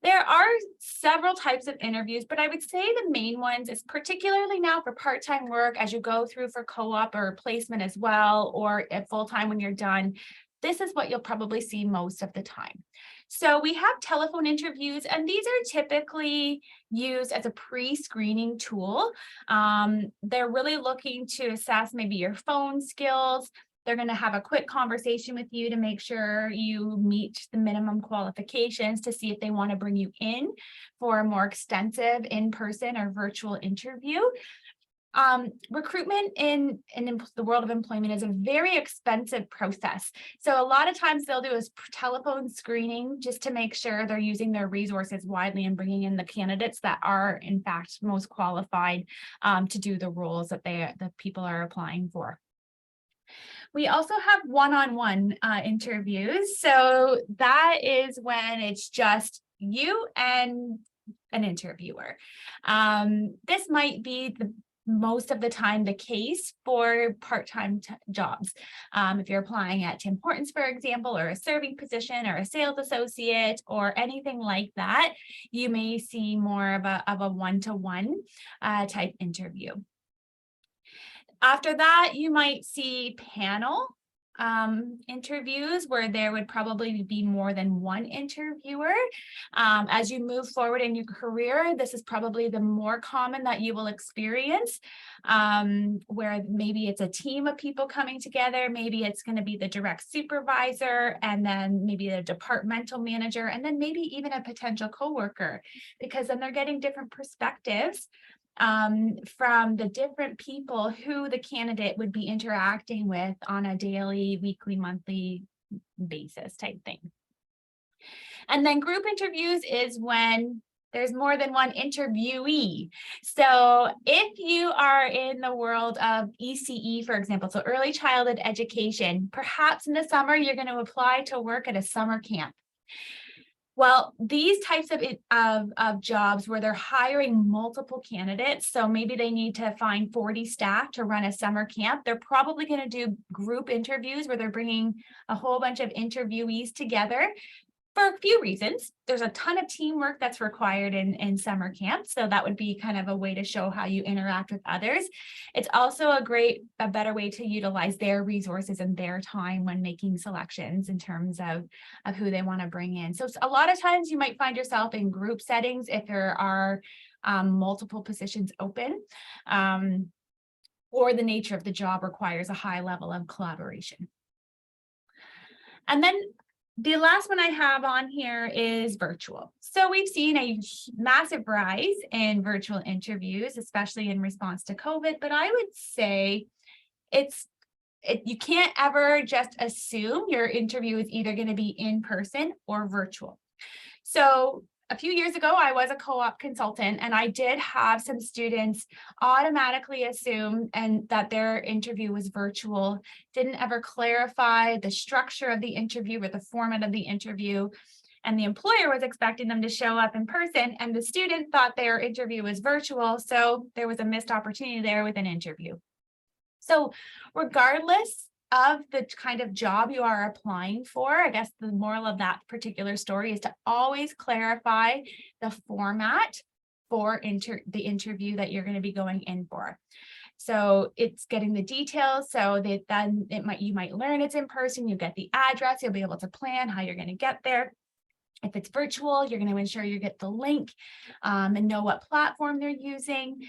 There are several types of interviews, but I would say the main ones is particularly now for part-time work as you go through for co-op or placement as well, or at full-time when you're done. This is what you'll probably see most of the time. So we have telephone interviews, and these are typically used as a pre-screening tool. They're really looking to assess maybe your phone skills. They're going to have a quick conversation with you to make sure you meet the minimum qualifications to see if they want to bring you in for a more extensive in-person or virtual interview. Recruitment in the world of employment is a very expensive process. So a lot of times they'll do a telephone screening just to make sure they're using their resources widely and bringing in the candidates that are in fact most qualified to do the roles that people are applying for. We also have one-on-one interviews. So that is when it's just you and an interviewer. This might be most of the time the case for part-time jobs. If you're applying at Tim Hortons, for example, or a serving position or a sales associate or anything like that, you may see more of a one-to-one type interview. After that, you might see panel interviews where there would probably be more than one interviewer. As you move forward in your career, this is probably the more common that you will experience, where maybe it's a team of people coming together. Maybe it's going to be the direct supervisor and then maybe a departmental manager and then maybe even a potential coworker, because then they're getting different perspectives from the different people who the candidate would be interacting with on a daily, weekly, monthly basis type thing. And then group interviews is when there's more than one interviewee. So if you are in the world of ECE, for example, so early childhood education, perhaps in the summer, you're going to apply to work at a summer camp. Well, these types of jobs where they're hiring multiple candidates, so maybe they need to find 40 staff to run a summer camp, they're probably going to do group interviews where they're bringing a whole bunch of interviewees together for a few reasons. There's a ton of teamwork that's required in summer camp, so that would be kind of a way to show how you interact with others. It's also a better way to utilize their resources and their time when making selections in terms of who they want to bring in. So a lot of times you might find yourself in group settings if there are multiple positions open, or the nature of the job requires a high level of collaboration. And then the last one I have on here is virtual. So we've seen a massive rise in virtual interviews, especially in response to COVID, but I would say it's you can't ever just assume your interview is either going to be in person or virtual. So a few years ago, I was a co-op consultant, and I did have some students automatically assume that their interview was virtual, didn't ever clarify the structure of the interview or the format of the interview. And the employer was expecting them to show up in person, and the student thought their interview was virtual. So there was a missed opportunity there with an interview. So regardless of the kind of job you are applying for, I guess the moral of that particular story is to always clarify the format for the interview that you're going to be going in for. So it's getting the details so that then you might learn it's in person, you get the address, you'll be able to plan how you're going to get there. If it's virtual, you're going to ensure you get the link and know what platform they're using,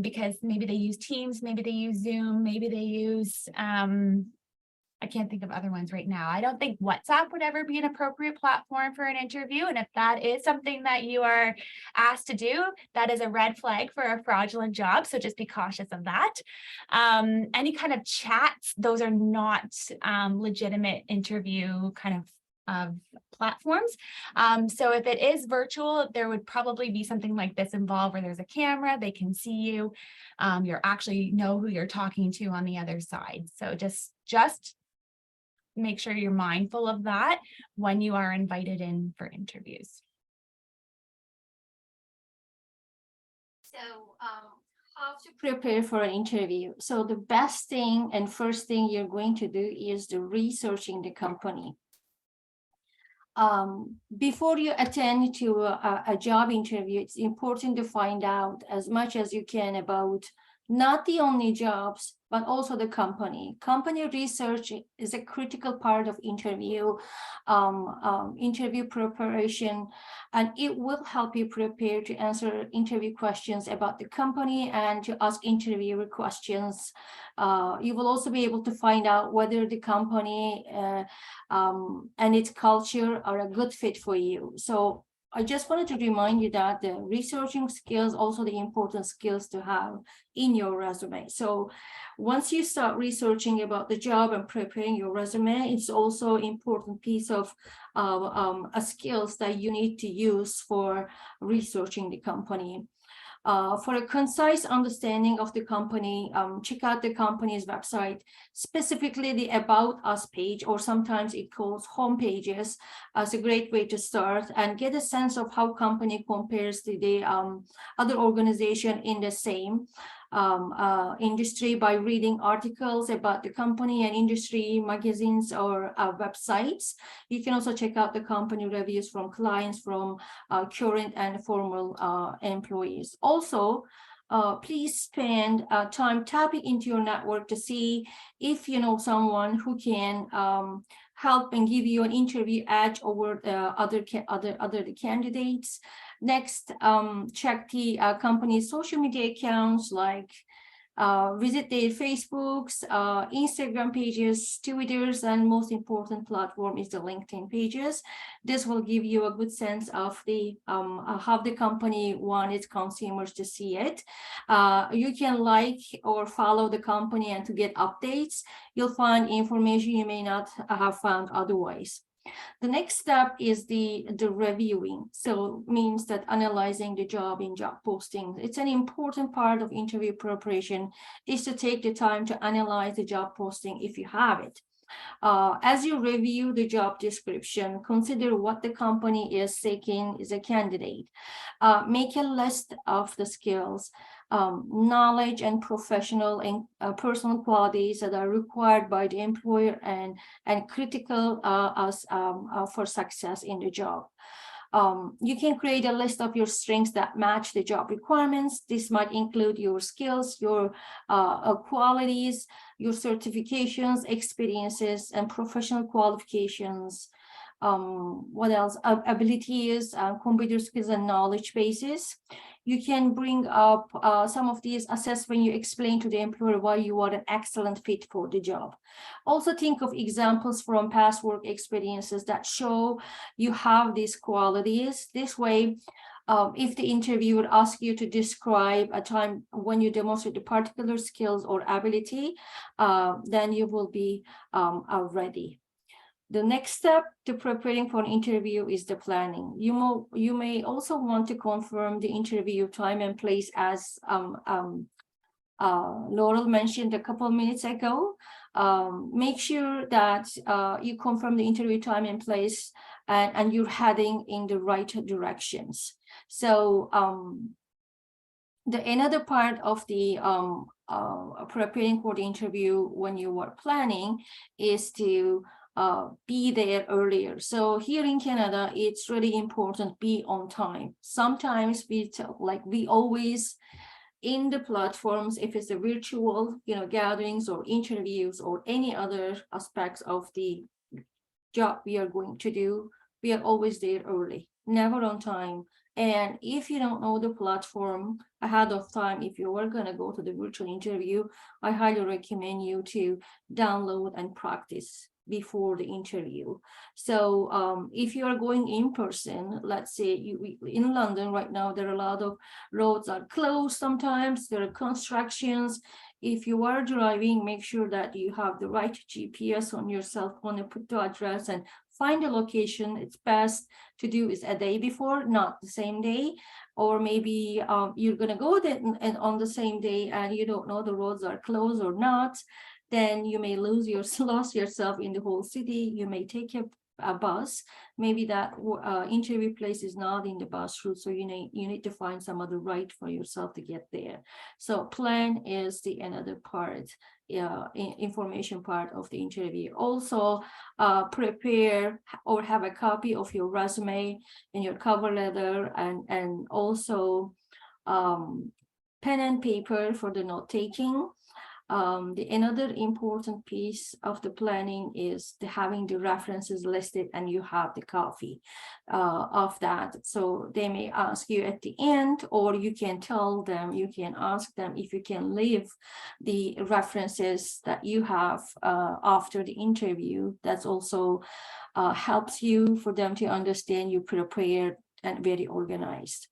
because maybe they use Teams, maybe they use Zoom, maybe they use, I can't think of other ones right now. I don't think WhatsApp would ever be an appropriate platform for an interview. And if that is something that you are asked to do, that is a red flag for a fraudulent job. So just be cautious of that. Any kind of chats, those are not legitimate interview kind of platforms. So if it is virtual, there would probably be something like this involved where there's a camera, they can see you, you're actually know who you're talking to on the other side. So just make sure you're mindful of that when you are invited in for interviews. So how to prepare for an interview. So the best thing and first thing you're going to do is the researching the company. Before you attend to a job interview, it's important to find out as much as you can about not the only jobs, but also the company. Company research is a critical part of interview preparation, and it will help you prepare to answer interview questions about the company and to ask interviewer questions. You will also be able to find out whether the company and its culture are a good fit for you. So I just wanted to remind you that the researching skills, also the important skills to have in your resume. So once you start researching about the job and preparing your resume, it's also an important piece of skills that you need to use for researching the company. For a concise understanding of the company, check out the company's website, specifically the About Us page, or sometimes it calls home pages, as a great way to start and get a sense of how company compares to the other organization in the same industry by reading articles about the company and industry magazines or websites. You can also check out the company reviews from clients, from current and former employees. Also, please spend time tapping into your network to see if you know someone who can help and give you an interview edge over other candidates. Next, check the company's social media accounts, like visit their Facebooks, Instagram pages, Twitters, and most important platform is the LinkedIn pages. This will give you a good sense of the how the company wants its consumers to see it. You can like or follow the company, and to get updates, you'll find information you may not have found otherwise. The next step is the reviewing. So means that analyzing the job in job postings. It's an important part of interview preparation is to take the time to analyze the job posting if you have it. As you review the job description, consider what the company is seeking as a candidate. Make a list of the skills, knowledge, and professional and personal qualities that are required by the employer and critical for success in the job. You can create a list of your strengths that match the job requirements. This might include your skills, your qualities, your certifications, experiences, and professional qualifications. What else? Abilities, computer skills, and knowledge bases. You can bring up some of these assessed when you explain to the employer why you are an excellent fit for the job. Also think of examples from past work experiences that show you have these qualities. This way, If the interviewer asks you to describe a time when you demonstrate the particular skills or ability, then you will be ready. The next step to preparing for an interview is the planning. You may also want to confirm the interview time and place, as Laurel mentioned a couple of minutes ago. Make sure that you confirm the interview time and place, and you're heading in the right directions. So another part of the preparing for the interview when you are planning is to be there earlier. So here in Canada, it's really important be on time. Sometimes we always in the platforms, if it's a virtual, gatherings or interviews or any other aspects of the job we are going to do, we are always there early, never on time. And if you don't know the platform ahead of time, if you are going to go to the virtual interview, I highly recommend you to download and practice before the interview. So if you are going in person, let's say in London right now, there are a lot of roads are closed. Sometimes there are constructions. If you are driving, make sure that you have the right GPS on your cell phone and put the address and find a location. It's best to do is a day before, not the same day. Or maybe you're going to go there and on the same day and you don't know the roads are closed or not. Then you may lost yourself in the whole city. You may take a bus. Maybe that interview place is not in the bus route, so you need to find some other ride for yourself to get there. So plan is another part, information part of the interview. Also, prepare or have a copy of your resume and your cover letter, and also pen and paper for the note taking. Another important piece of the planning is having the references listed, and you have the copy of that. So they may ask you at the end, or you can tell them, you can ask them if you can leave the references that you have after the interview. That's also helps you for them to understand you prepared and very organized.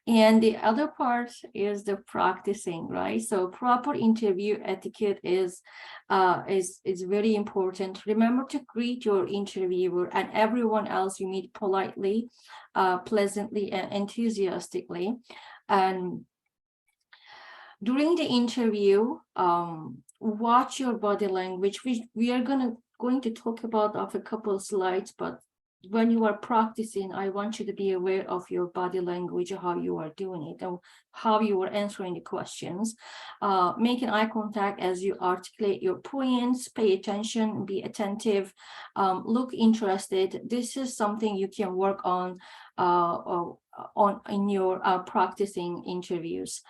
And the other part is the practicing, right? So proper interview etiquette is very important. Remember to greet your interviewer and everyone else you meet politely, pleasantly, and enthusiastically. And during the interview, watch your body language. We are going to talk about of a couple of slides, but when you are practicing, I want you to be aware of your body language, how you are doing it, and how you are answering the questions. Making eye contact as you articulate your points, pay attention, be attentive, look interested. This is something you can work on in your practicing interviews.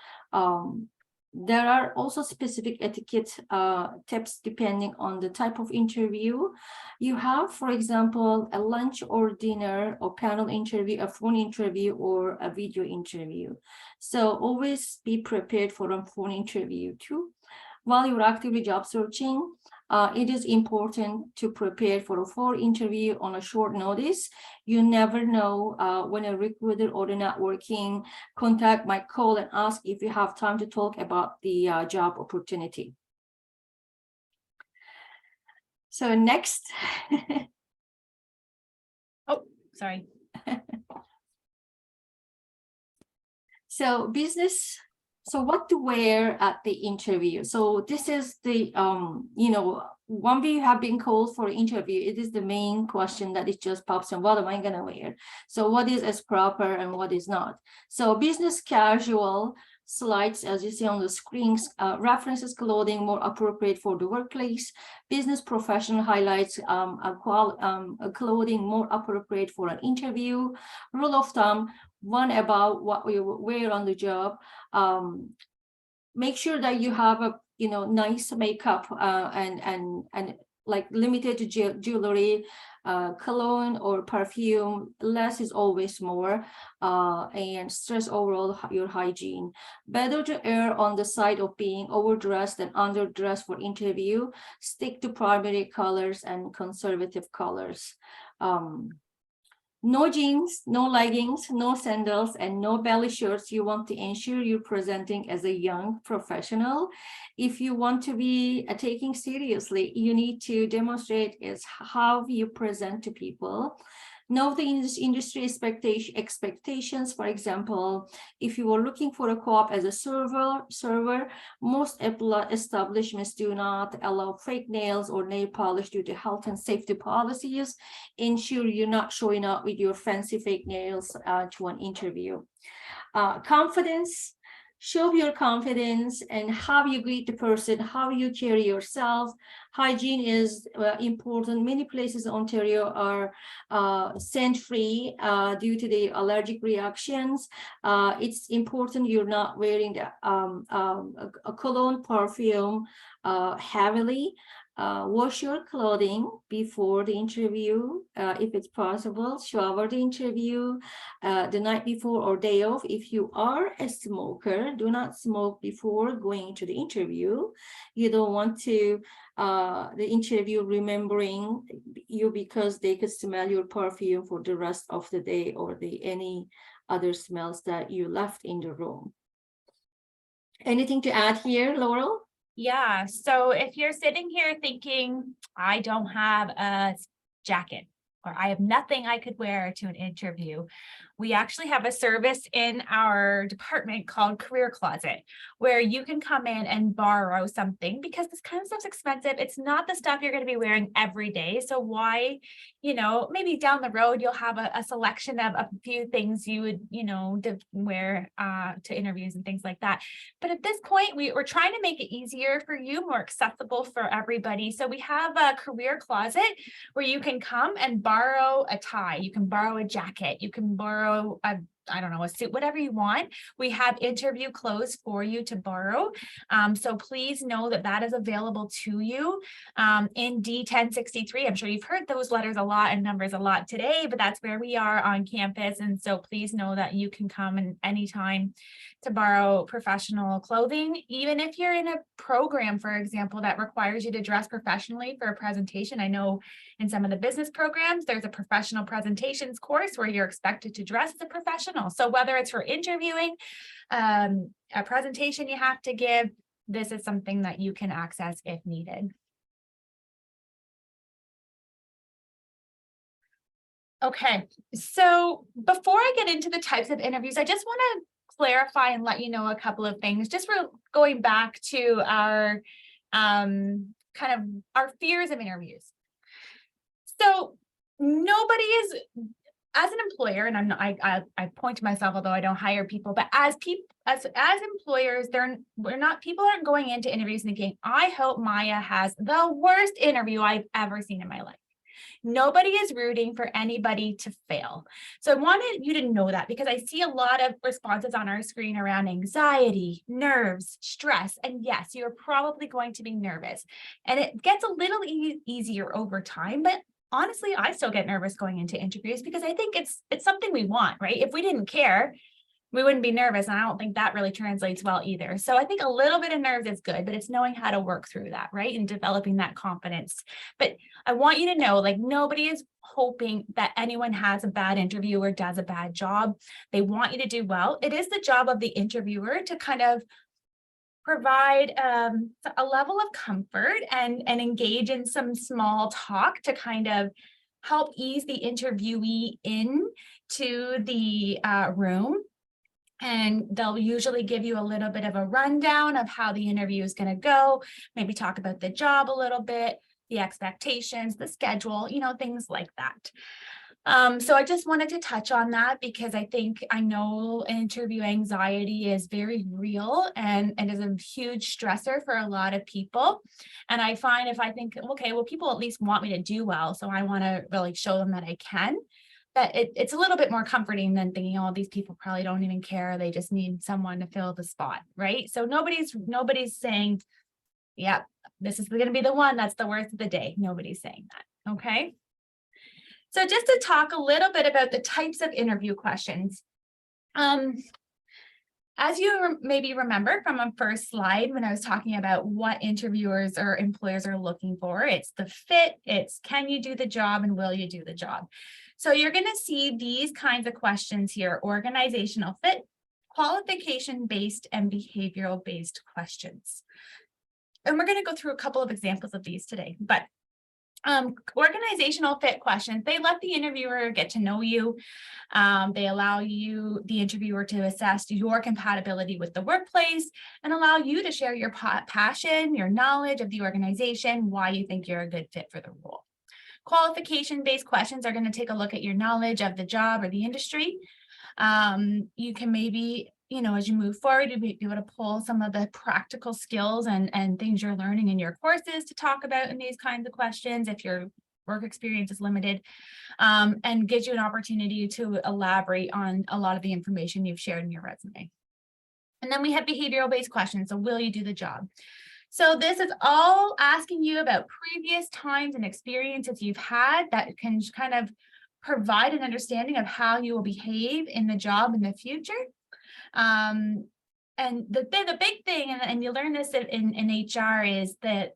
There are also specific etiquette tips depending on the type of interview you have. For example, a lunch or dinner or panel interview, a phone interview, or a video interview. So always be prepared for a phone interview too. While you're actively job searching, it is important to prepare for a phone interview on a short notice. You never know when a recruiter or the networking contact might call and ask if you have time to talk about the job opportunity. So next. Oh, sorry. So so what to wear at the interview. So this is the, when we have been called for interview, it is the main question that it just pops in, what am I gonna wear? So what is as proper and what is not? So business casual slides, as you see on the screens, references clothing more appropriate for the workplace. Business professional highlights clothing more appropriate for an interview. Rule of thumb, one about what we wear on the job. Make sure that you have a nice makeup and like limited jewelry, cologne or perfume. Less is always more, and stress overall your hygiene. Better to err on the side of being overdressed than underdressed for interview. Stick to primary colors and conservative colors. No jeans, no leggings, no sandals, and no belly shirts. You want to ensure you're presenting as a young professional. If you want to be taken seriously, you need to demonstrate is how you present to people. Know the industry expectations. For example, if you are looking for a co-op as a server, most establishments do not allow fake nails or nail polish due to health and safety policies. Ensure you're not showing up with your fancy fake nails to an interview. Confidence. Show your confidence and how you greet the person, how you carry yourself. Hygiene is important. Many places in Ontario are scent-free due to the allergic reactions. It's important you're not wearing a cologne, perfume heavily. Wash your clothing before the interview, if it's possible. Shower the interview the night before or day off. If you are a smoker, do not smoke before going to the interview. You don't want to the interview remembering you because they could smell your perfume for the rest of the day or any other smells that you left in the room. Anything to add here, Laurel? Yeah, so if you're sitting here thinking, I don't have a jacket or I have nothing I could wear to an interview, we actually have a service in our department called Career Closet, where you can come in and borrow something because this kind of stuff's expensive. It's not the stuff you're going to be wearing every day. So why, maybe down the road, you'll have a selection of a few things you would, wear to interviews and things like that. But at this point, we're trying to make it easier for you, more accessible for everybody. So we have a Career Closet where you can come and borrow a tie. You can borrow a jacket. You can borrow a suit, whatever you want. We have interview clothes for you to borrow. So please know that is available to you in D1063. I'm sure you've heard those letters a lot and numbers a lot today, but that's where we are on campus. And so please know that you can come in anytime to borrow professional clothing, even if you're in a program, for example, that requires you to dress professionally for a presentation. I know in some of the business programs, there's a professional presentations course where you're expected to dress as a professional. So whether it's for interviewing, a presentation you have to give, this is something that you can access if needed. Okay, so before I get into the types of interviews, I just want to clarify and let you know a couple of things. Just going back to our kind of our fears of interviews. So nobody is, as an employer, and I point to myself, although I don't hire people, but as employers, people aren't going into interviews thinking, I hope Maya has the worst interview I've ever seen in my life. Nobody is rooting for anybody to fail. So I wanted you to know that because I see a lot of responses on our screen around anxiety, nerves, stress, and yes, you're probably going to be nervous. And it gets a little easier over time, but honestly, I still get nervous going into interviews because I think it's something we want, right? If we didn't care, we wouldn't be nervous. And I don't think that really translates well either. So I think a little bit of nerves is good, but it's knowing how to work through that, right? And developing that confidence. But I want you to know, like, nobody is hoping that anyone has a bad interview or does a bad job. They want you to do well. It is the job of the interviewer to kind of provide a level of comfort and engage in some small talk to kind of help ease the interviewee into the room. And they'll usually give you a little bit of a rundown of how the interview is going to go, maybe talk about the job a little bit, the expectations, the schedule, things like that. So I just wanted to touch on that because I know interview anxiety is very real and is a huge stressor for a lot of people. And I find if I think, okay, well, people at least want me to do well, so I want to really show them that I can. That it's a little bit more comforting than thinking, oh, these people probably don't even care. They just need someone to fill the spot, right? So nobody's saying, yeah, this is going to be the one that's the worst of the day. Nobody's saying that, okay? So just to talk a little bit about the types of interview questions. As you maybe remember from a first slide when I was talking about what interviewers or employers are looking for, it's the fit, it's can you do the job and will you do the job? So you're going to see these kinds of questions here: organizational fit, qualification-based, and behavioral-based questions. And we're going to go through a couple of examples of these today, but organizational fit questions, they let the interviewer get to know you. They allow you, the interviewer, to assess your compatibility with the workplace and allow you to share your passion, your knowledge of the organization, why you think you're a good fit for the role. Qualification-based questions are going to take a look at your knowledge of the job or the industry. You can maybe, as you move forward, you'll be able to pull some of the practical skills and things you're learning in your courses to talk about in these kinds of questions if your work experience is limited, and gives you an opportunity to elaborate on a lot of the information you've shared in your resume. And then we have behavioral-based questions. So will you do the job? So this is all asking you about previous times and experiences you've had that can kind of provide an understanding of how you will behave in the job in the future. And the big thing, and you learn this in HR, is that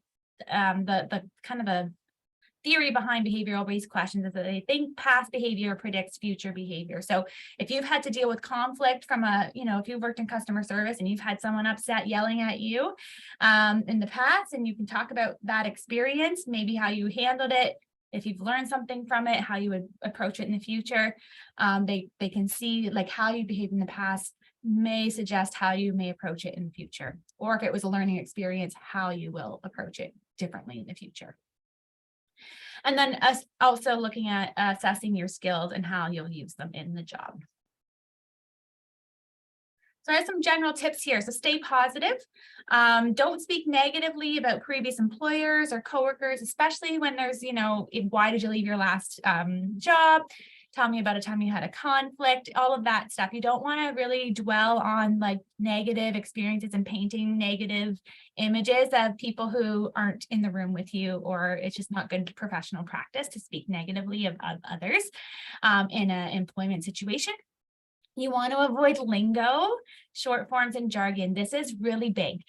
the kind of a theory behind behavioral-based questions is that they think past behavior predicts future behavior. So if you've had to deal with conflict from if you've worked in customer service and you've had someone upset yelling at you in the past, and you can talk about that experience, maybe how you handled it, if you've learned something from it, how you would approach it in the future. They can see like how you behaved in the past may suggest how you may approach it in the future, or if it was a learning experience, how you will approach it differently in the future. And then us also looking at assessing your skills and how you'll use them in the job. So I have some general tips here. So stay positive. Don't speak negatively about previous employers or coworkers, especially when there's, why did you leave your last job? Tell me about a time you had a conflict, all of that stuff. You don't want to really dwell on like negative experiences and painting negative images of people who aren't in the room with you, or it's just not good professional practice to speak negatively of others in an employment situation. You want to avoid lingo, short forms, and jargon. This is really big.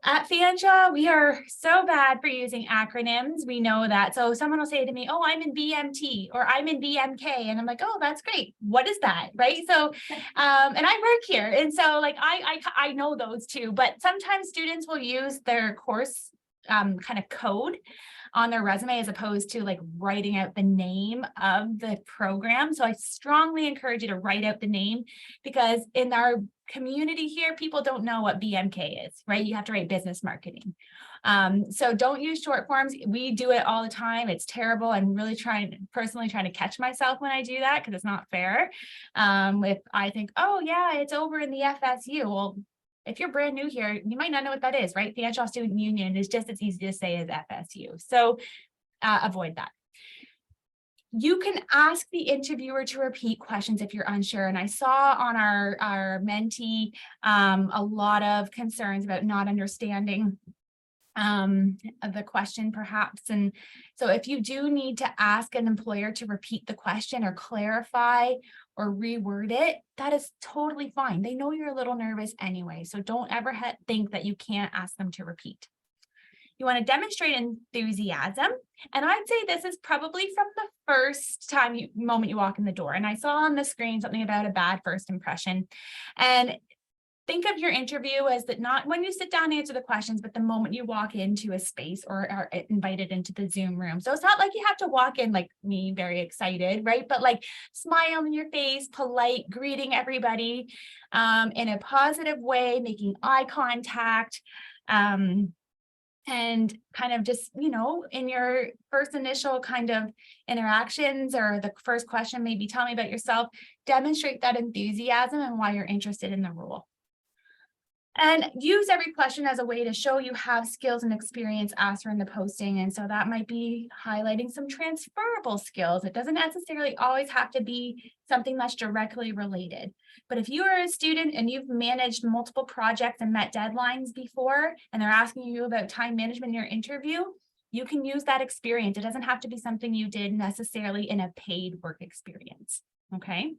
At Fanshawe, we are so bad for using acronyms. We know that. So someone will say to me, oh, I'm in BMT or I'm in BMK. And I'm like, oh, that's great. What is that? Right. So, and I work here. And so like, I know those two, but sometimes students will use their course kind of code on their resume as opposed to like writing out the name of the program. So I strongly encourage you to write out the name, because in our community here, people don't know what BMK is, right? You have to write business marketing. So don't use short forms. We do it all the time. It's terrible. I'm really personally trying to catch myself when I do that, because it's not fair. If I think, oh yeah, it's over in the FSU. Well, if you're brand new here, you might not know what that is, right? Fanshawe Student Union is just as easy to say as FSU. So avoid that. You can ask the interviewer to repeat questions if you're unsure. And I saw on our Menti a lot of concerns about not understanding the question perhaps. And so if you do need to ask an employer to repeat the question or clarify or reword it, that is totally fine. They know you're a little nervous anyway, so don't ever think that you can't ask them to repeat. You want to demonstrate enthusiasm. And I'd say this is probably from the first moment you walk in the door. And I saw on the screen something about a bad first impression. And think of your interview as that not when you sit down and answer the questions, but the moment you walk into a space or are invited into the Zoom room. So it's not like you have to walk in like me, very excited, right? But like smile on your face, polite, greeting everybody in a positive way, making eye contact, and kind of just, in your first initial kind of interactions or the first question, maybe tell me about yourself, demonstrate that enthusiasm and why you're interested in the role. And use every question as a way to show you have skills and experience asked for in the posting. And so that might be highlighting some transferable skills. It doesn't necessarily always have to be something that's directly related. But if you are a student and you've managed multiple projects and met deadlines before, and they're asking you about time management in your interview, you can use that experience. It doesn't have to be something you did necessarily in a paid work experience. Okay.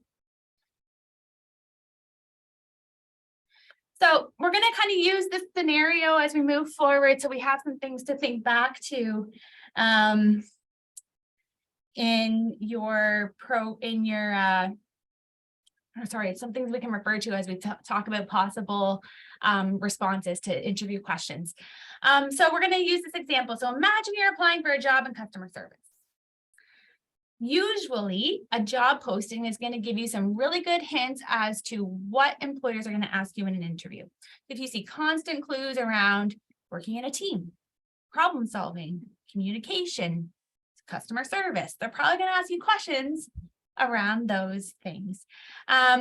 So we're going to kind of use this scenario as we move forward. So we have some things to think back to in your some things we can refer to as we talk about possible responses to interview questions. So we're going to use this example. So imagine you're applying for a job in customer service. Usually a job posting is going to give you some really good hints as to what employers are going to ask you in an interview. If you see constant clues around working in a team, problem solving, communication, customer service, they're probably going to ask you questions around those things.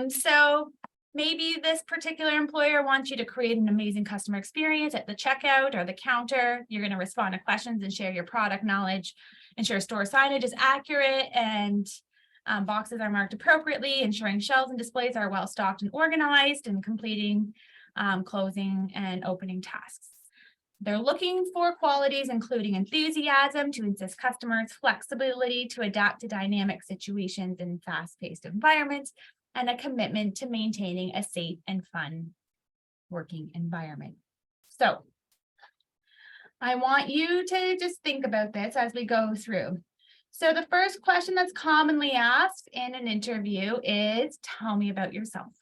So maybe this particular employer wants you to create an amazing customer experience at the checkout or the counter. You're going to respond to questions and share your product knowledge, ensure store signage is accurate and boxes are marked appropriately, ensuring shelves and displays are well stocked and organized, and completing closing and opening tasks. They're looking for qualities including enthusiasm to assist customers, flexibility to adapt to dynamic situations in fast-paced environments, and a commitment to maintaining a safe and fun working environment. So I want you to just think about this as we go through. So the first question that's commonly asked in an interview is, tell me about yourself.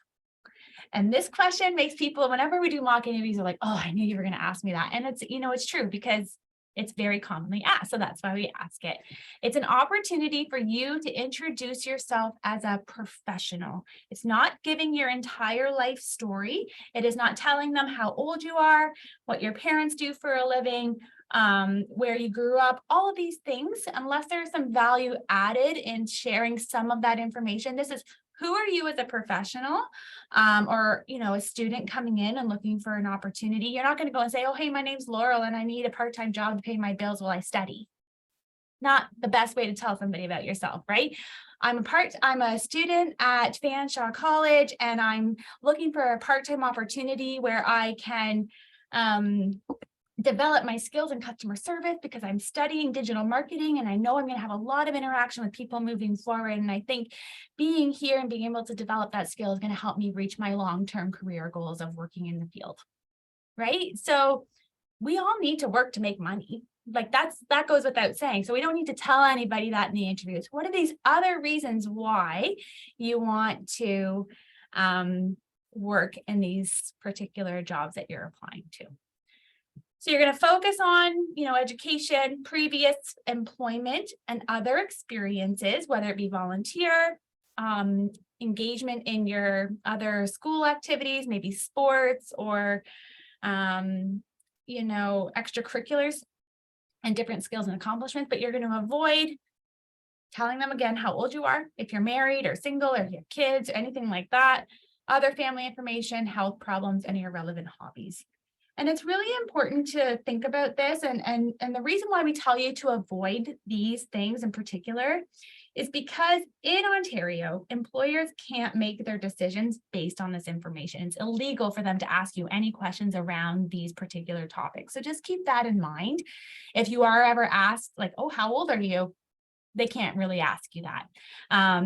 And this question makes people, whenever we do mock interviews, are like, oh, I knew you were going to ask me that. And it's, it's true because it's very commonly asked. So that's why we ask it. It's an opportunity for you to introduce yourself as a professional. It's not giving your entire life story. It is not telling them how old you are, what your parents do for a living, where you grew up, all of these things, unless there's some value added in sharing some of that information. This is, who are you as a professional, or, a student coming in and looking for an opportunity? You're not going to go and say, oh, hey, my name's Laurel and I need a part-time job to pay my bills while I study. Not the best way to tell somebody about yourself, right? I'm a student at Fanshawe College and I'm looking for a part-time opportunity where I can develop my skills in customer service because I'm studying digital marketing and I know I'm going to have a lot of interaction with people moving forward. And I think being here and being able to develop that skill is going to help me reach my long-term career goals of working in the field, right? So we all need to work to make money. Like that goes without saying. So we don't need to tell anybody that in the interviews. What are these other reasons why you want to work in these particular jobs that you're applying to? So you're going to focus on, education, previous employment, and other experiences, whether it be volunteer, engagement in your other school activities, maybe sports or, extracurriculars and different skills and accomplishments. But you're going to avoid telling them again how old you are, if you're married or single, or if you have kids, or anything like that, other family information, health problems, any irrelevant hobbies. And it's really important to think about this. And the reason why we tell you to avoid these things in particular is because in Ontario, employers can't make their decisions based on this information. It's illegal for them to ask you any questions around these particular topics. So just keep that in mind. If you are ever asked, like, oh, how old are you? They can't really ask you that.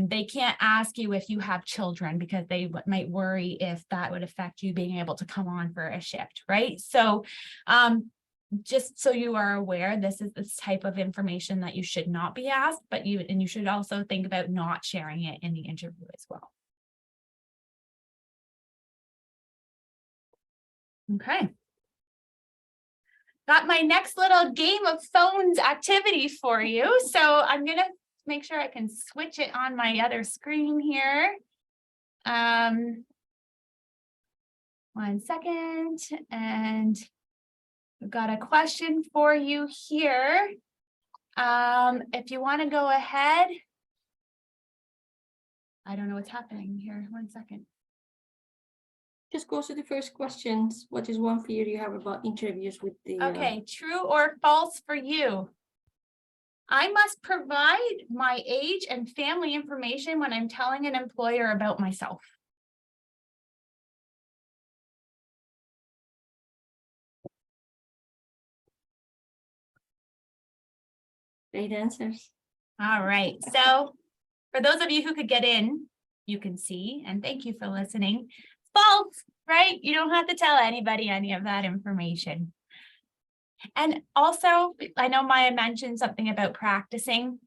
They can't ask you if you have children because they might worry if that would affect you being able to come on for a shift, right? So just so you are aware, this is this type of information that you should not be asked, but you should also think about not sharing it in the interview as well. Okay. Got my next little game of phones activity for you. So I'm going to make sure I can switch it on my other screen here. 1 second. And we've got a question for you here. If you want to go ahead. I don't know what's happening here. 1 second. Just go to the first questions. What is one fear you have about interviews with the... Okay, true or false for you? I must provide my age and family information when I'm telling an employer about myself. Great answers. All right. So for those of you who could get in, you can see, and thank you for listening. False. right? You don't have to tell anybody any of that information. And also, I know Maya mentioned something about practicing.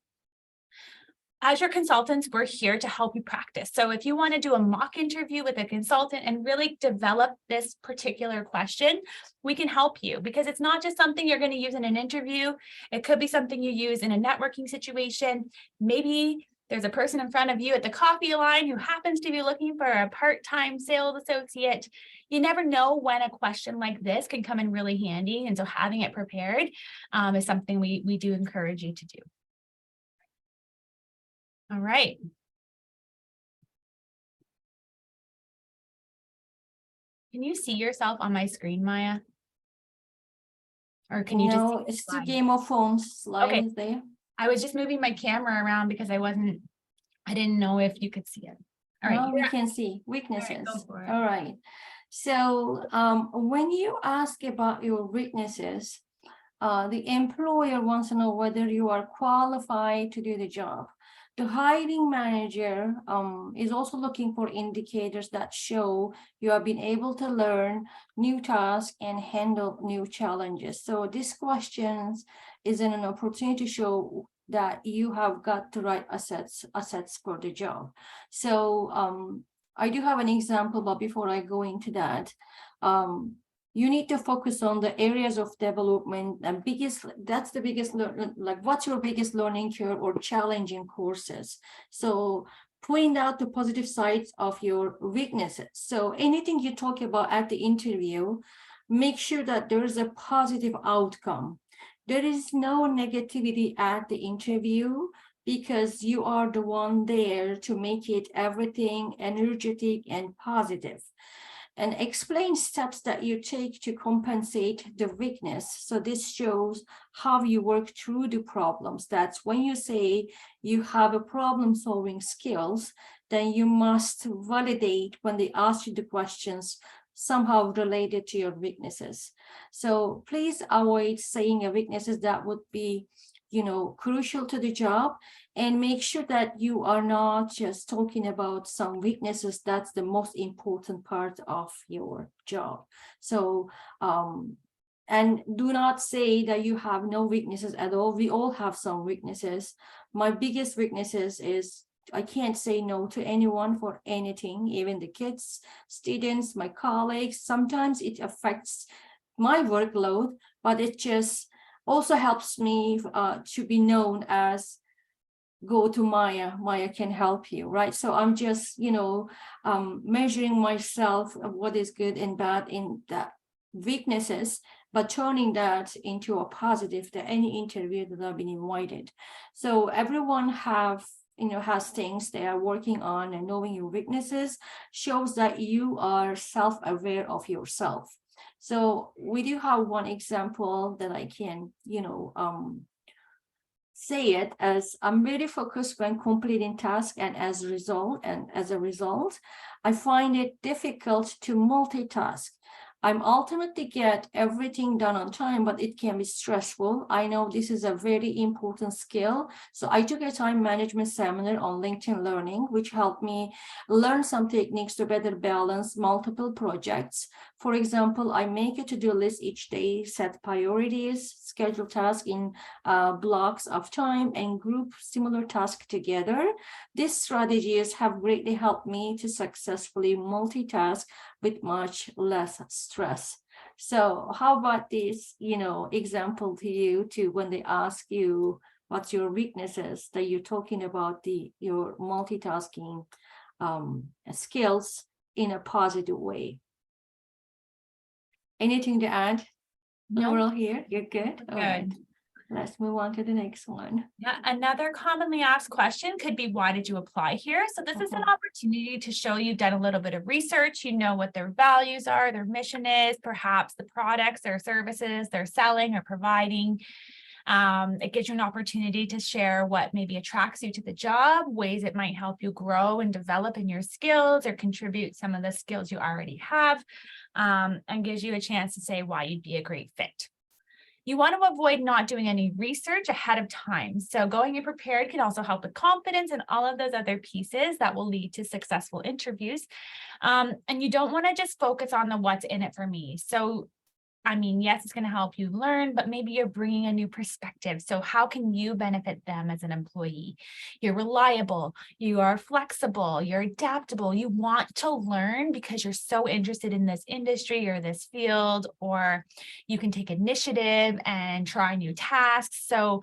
As your consultants, we're here to help you practice. So if you want to do a mock interview with a consultant and really develop this particular question, we can help you, because it's not just something you're going to use in an interview. It could be something you use in a networking situation. Maybe there's a person in front of you at the coffee line who happens to be looking for a part-time sales associate. You never know when a question like this can come in really handy. And so having it prepared is something we do encourage you to do. All right. Can you see yourself on my screen, Maya? Or can you No, just it's the Game of Thrones slide Okay. is there. I was just moving my camera around because I didn't know if you could see it. All right. Now we you're- can see weaknesses. go for it. All right. So when you ask about your weaknesses, the employer wants to know whether you are qualified to do the job. The hiring manager is also looking for indicators that show you have been able to learn new tasks and handle new challenges. So these questions is an opportunity to show that you have got the right assets for the job. So I do have an example, but before I go into that, you need to focus on the areas of development and that's the biggest, like what's your biggest learning curve or challenging courses. So point out the positive sides of your weaknesses. So anything you talk about at the interview, make sure that there is a positive outcome. There is no negativity at the interview, because you are the one there to make it everything energetic and positive. And explain steps that you take to compensate the weakness. So this shows how you work through the problems. That's when you say you have a problem-solving skills, then you must validate when they ask you the questions somehow related to your weaknesses. So please avoid saying a weaknesses that would be, crucial to the job, and make sure that you are not just talking about some weaknesses. That's the most important part of your job. So, and do not say that you have no weaknesses at all. We all have some weaknesses. My biggest weaknesses is I can't say no to anyone for anything, even the kids, students, my colleagues. Sometimes it affects my workload, but it just also helps me to be known as go to Maya. Maya can help you, right? So I'm just, measuring myself of what is good and bad in that weaknesses, but turning that into a positive to any interview that I've been invited. So everyone has things they are working on, and knowing your weaknesses shows that you are self-aware of yourself. So we do have one example that I can, say it as I'm very focused when completing tasks, and as a result, I find it difficult to multitask. I'm ultimately get everything done on time, but it can be stressful. I know this is a very important skill. So I took a time management seminar on LinkedIn Learning, which helped me learn some techniques to better balance multiple projects. For example, I make a to-do list each day, set priorities, schedule tasks in blocks of time, and group similar tasks together. These strategies have greatly helped me to successfully multitask with much less stress. So how about this, example to you too, when they ask you what's your weaknesses, that you're talking about your multitasking skills in a positive way. Anything to add? No. We're all here. You're good. All right. Good. Let's move on to the next one. Yeah, another commonly asked question could be, why did you apply here? So this is an opportunity to show you've done a little bit of research, you know what their values are, their mission is, perhaps the products or services they're selling or providing. It gives you an opportunity to share what maybe attracts you to the job, ways it might help you grow and develop in your skills or contribute some of the skills you already have, and gives you a chance to say why you'd be a great fit. You want to avoid not doing any research ahead of time. So going in prepared can also help with confidence and all of those other pieces that will lead to successful interviews. And you don't want to just focus on the what's in it for me. So I mean, yes, it's going to help you learn, but maybe you're bringing a new perspective. So how can you benefit them as an employee? You're reliable, you are flexible, you're adaptable. You want to learn because you're so interested in this industry or this field, or you can take initiative and try new tasks. So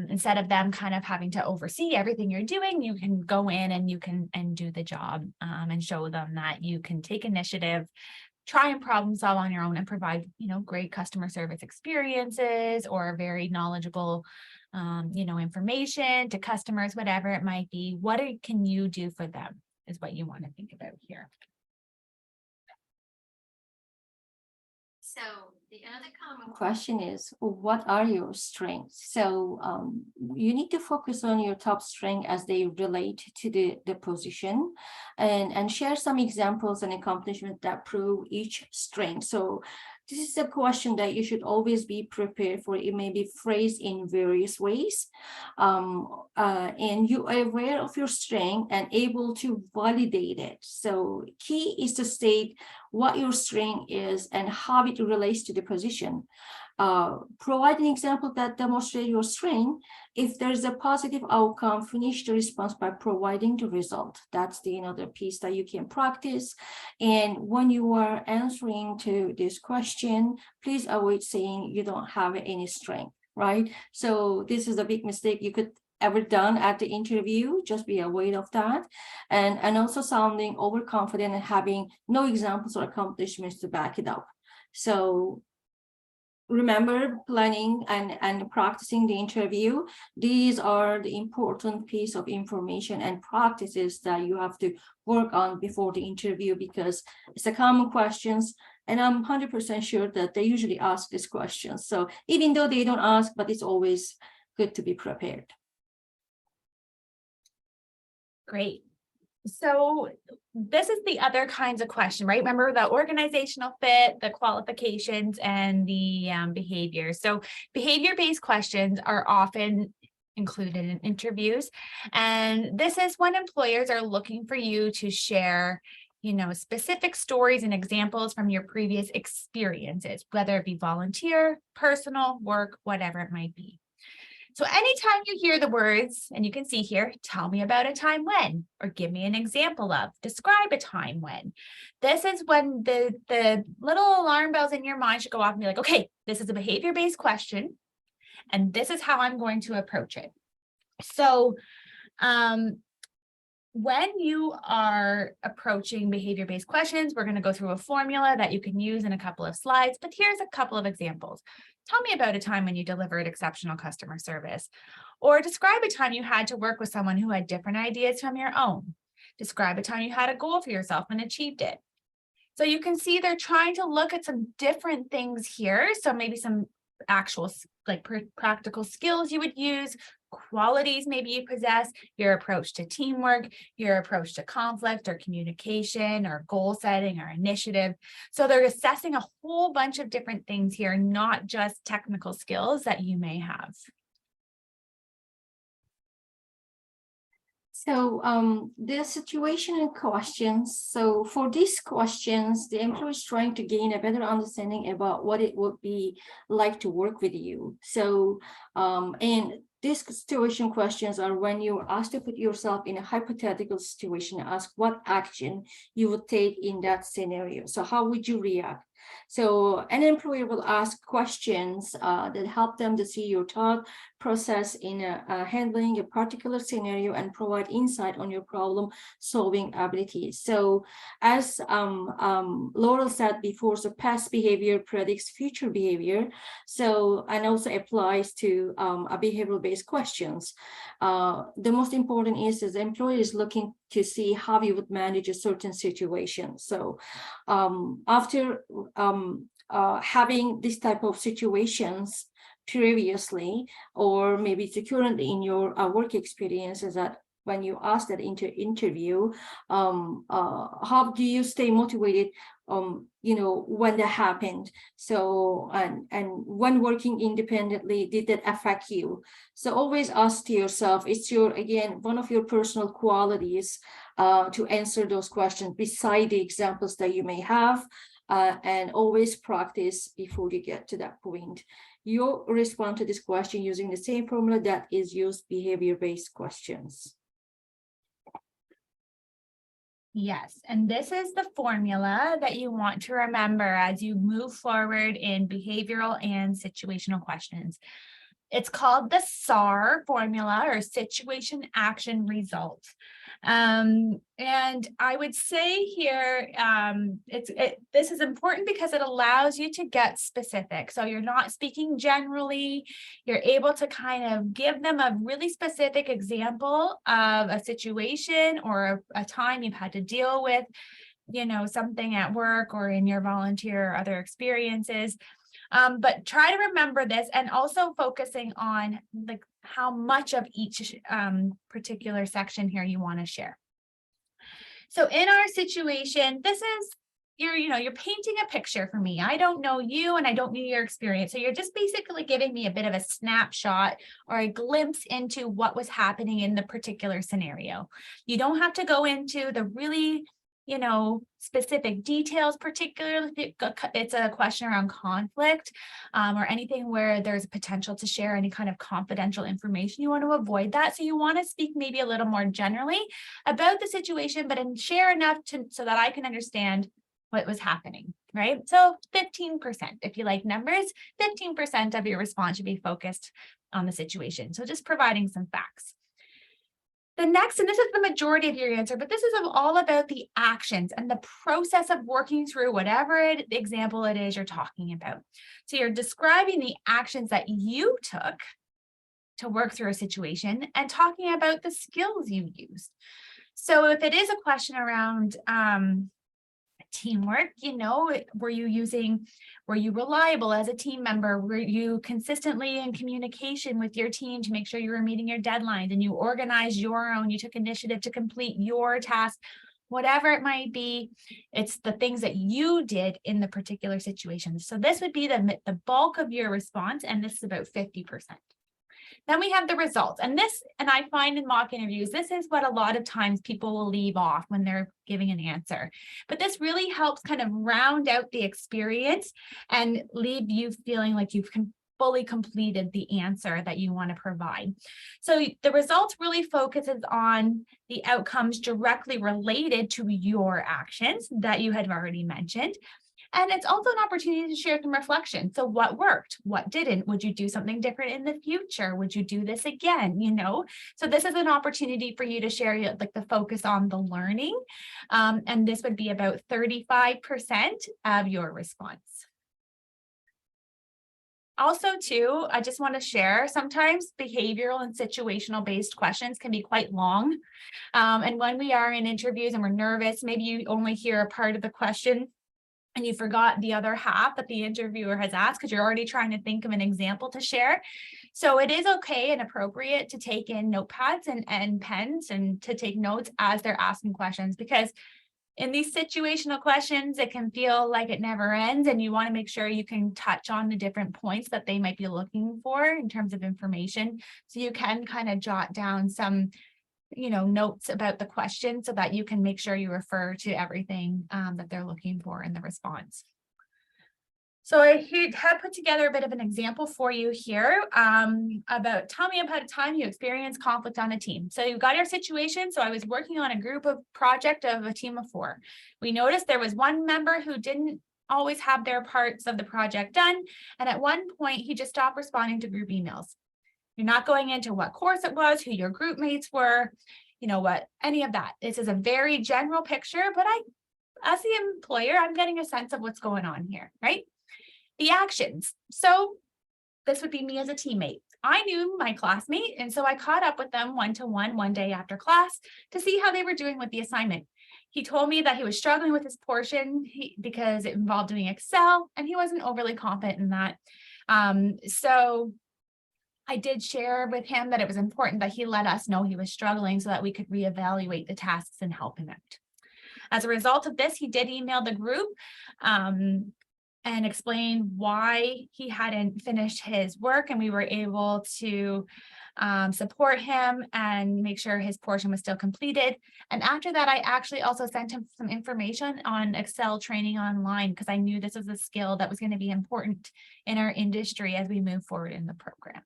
instead of them kind of having to oversee everything you're doing, you can go in and you can do the job and show them that you can take initiative, try and problem solve on your own, and provide, great customer service experiences or very knowledgeable, information to customers, whatever it might be. What can you do for them is what you want to think about here. So the other common question is, what are your strengths? So you need to focus on your top strength as they relate to the position, and share some examples and accomplishments that prove each strength. So this is a question that you should always be prepared for. It may be phrased in various ways, and you are aware of your strength and able to validate it. So key is to state what your strength is and how it relates to the position. Provide an example that demonstrates your strength. If there's a positive outcome, finish the response by providing the result. That's the another piece that you can practice. And when you are answering to this question, please avoid saying you don't have any strength, right? So this is a big mistake you could ever done at the interview. Just be aware of that. And also sounding overconfident and having no examples or accomplishments to back it up. So remember, planning and practicing the interview. These are the important piece of information and practices that you have to work on before the interview, because it's a common questions, and I'm 100% sure that they usually ask these questions. So even though they don't ask, but it's always good to be prepared. Great. So this is the other kinds of question, right? Remember the organizational fit, the qualifications, and the behavior. So behavior-based questions are often included in interviews. And this is when employers are looking for you to share, specific stories and examples from your previous experiences, whether it be volunteer, personal, work, whatever it might be. So anytime you hear the words, and you can see here, tell me about a time when, or give me an example of, describe a time when. This is when the little alarm bells in your mind should go off and be like, okay, this is a behavior-based question, and this is how I'm going to approach it. So when you are approaching behavior-based questions, we're going to go through a formula that you can use in a couple of slides, but here's a couple of examples. Tell me about a time when you delivered exceptional customer service, or describe a time you had to work with someone who had different ideas from your own. Describe a time you had a goal for yourself and achieved it. So you can see they're trying to look at some different things here. So maybe some actual practical skills you would use, qualities maybe you possess, your approach to teamwork, your approach to conflict or communication or goal setting or initiative. So they're assessing a whole bunch of different things here, not just technical skills that you may have. So the situational questions. So for these questions, the employer is trying to gain a better understanding about what it would be like to work with you. So and these situation questions are when you're asked to put yourself in a hypothetical situation, ask what action you would take in that scenario. So how would you react? So an employer will ask questions that help them to see your thought process in handling a particular scenario and provide insight on your problem solving abilities. So as Laurel said before, so past behavior predicts future behavior. So, and also applies to a behavioral-based questions. The most important is the employer is looking to see how you would manage a certain situation. So after having this type of situations previously, or maybe it's currently in your work experiences, that when you ask that interview, how do you stay motivated, when that happened? So, and when working independently, did that affect you? So always ask to yourself, it's again, one of your personal qualities to answer those questions beside the examples that you may have, and always practice before you get to that point. You respond to this question using the same formula that is used behavior-based questions. Yes, and this is the formula that you want to remember as you move forward in behavioral and situational questions. It's called the SAR formula, or situation action result. And I would say here, this is important because it allows you to get specific. So you're not speaking generally, you're able to kind of give them a really specific example of a situation or a time you've had to deal with, something at work or in your volunteer or other experiences. But try to remember this, and also focusing on like how much of each particular section here you want to share. So in our situation, this is you're painting a picture for me. I don't know you and I don't know your experience. So you're just basically giving me a bit of a snapshot or a glimpse into what was happening in the particular scenario. You don't have to go into the really specific details, particularly if it's a question around conflict or anything where there's potential to share any kind of confidential information. You want to avoid that. So you want to speak maybe a little more generally about the situation, but share enough so that I can understand what was happening, right? So 15%, if you like numbers, 15% of your response should be focused on the situation. So just providing some facts. The next, and this is the majority of your answer, but this is all about the actions and the process of working through whatever example it is you're talking about. So you're describing the actions that you took to work through a situation and talking about the skills you used. So if it is a question around teamwork, were you reliable as a team member? Were you consistently in communication with your team to make sure you were meeting your deadlines, and you organized you took initiative to complete your task? Whatever it might be, it's the things that you did in the particular situation. So this would be the bulk of your response, and this is about 50%. Then we have the results. And I find in mock interviews, this is what a lot of times people will leave off when they're giving an answer. But this really helps kind of round out the experience and leave you feeling like you've fully completed the answer that you want to provide. So the results really focuses on the outcomes directly related to your actions that you had already mentioned. And it's also an opportunity to share some reflection. So what worked? What didn't? Would you do something different in the future? Would you do this again? So this is an opportunity for you to share like the focus on the learning. And this would be about 35% of your response. Also, too, I just want to share, sometimes behavioral and situational based questions can be quite long. And when we are in interviews and we're nervous, maybe you only hear a part of the question and you forgot the other half that the interviewer has asked because you're already trying to think of an example to share. So it is okay and appropriate to take in notepads and pens and to take notes as they're asking questions, because in these situational questions, it can feel like it never ends, and you want to make sure you can touch on the different points that they might be looking for in terms of information. So you can kind of jot down some notes about the question so that you can make sure you refer to everything that they're looking for in the response. So I have put together a bit of an example for you here about tell me about a time you experienced conflict on a team. So you've got your situation. So I was working on a project of a team of 4. We noticed there was one member who didn't always have their parts of the project done. And at one point, he just stopped responding to group emails. You're not going into what course it was, who your group mates were, any of that. This is a very general picture, but as the employer, I'm getting a sense of what's going on here, right? The actions. So this would be me as a teammate. I knew my classmate, and so I caught up with them one-to-one one day after class to see how they were doing with the assignment. He told me that he was struggling with his portion because it involved doing Excel, and he wasn't overly confident in that. So I did share with him that it was important that he let us know he was struggling so that we could reevaluate the tasks and help him out. As a result of this, he did email the group and explain why he hadn't finished his work, and we were able to support him and make sure his portion was still completed. And after that, I actually also sent him some information on Excel training online, because I knew this was a skill that was going to be important in our industry as we move forward in the program.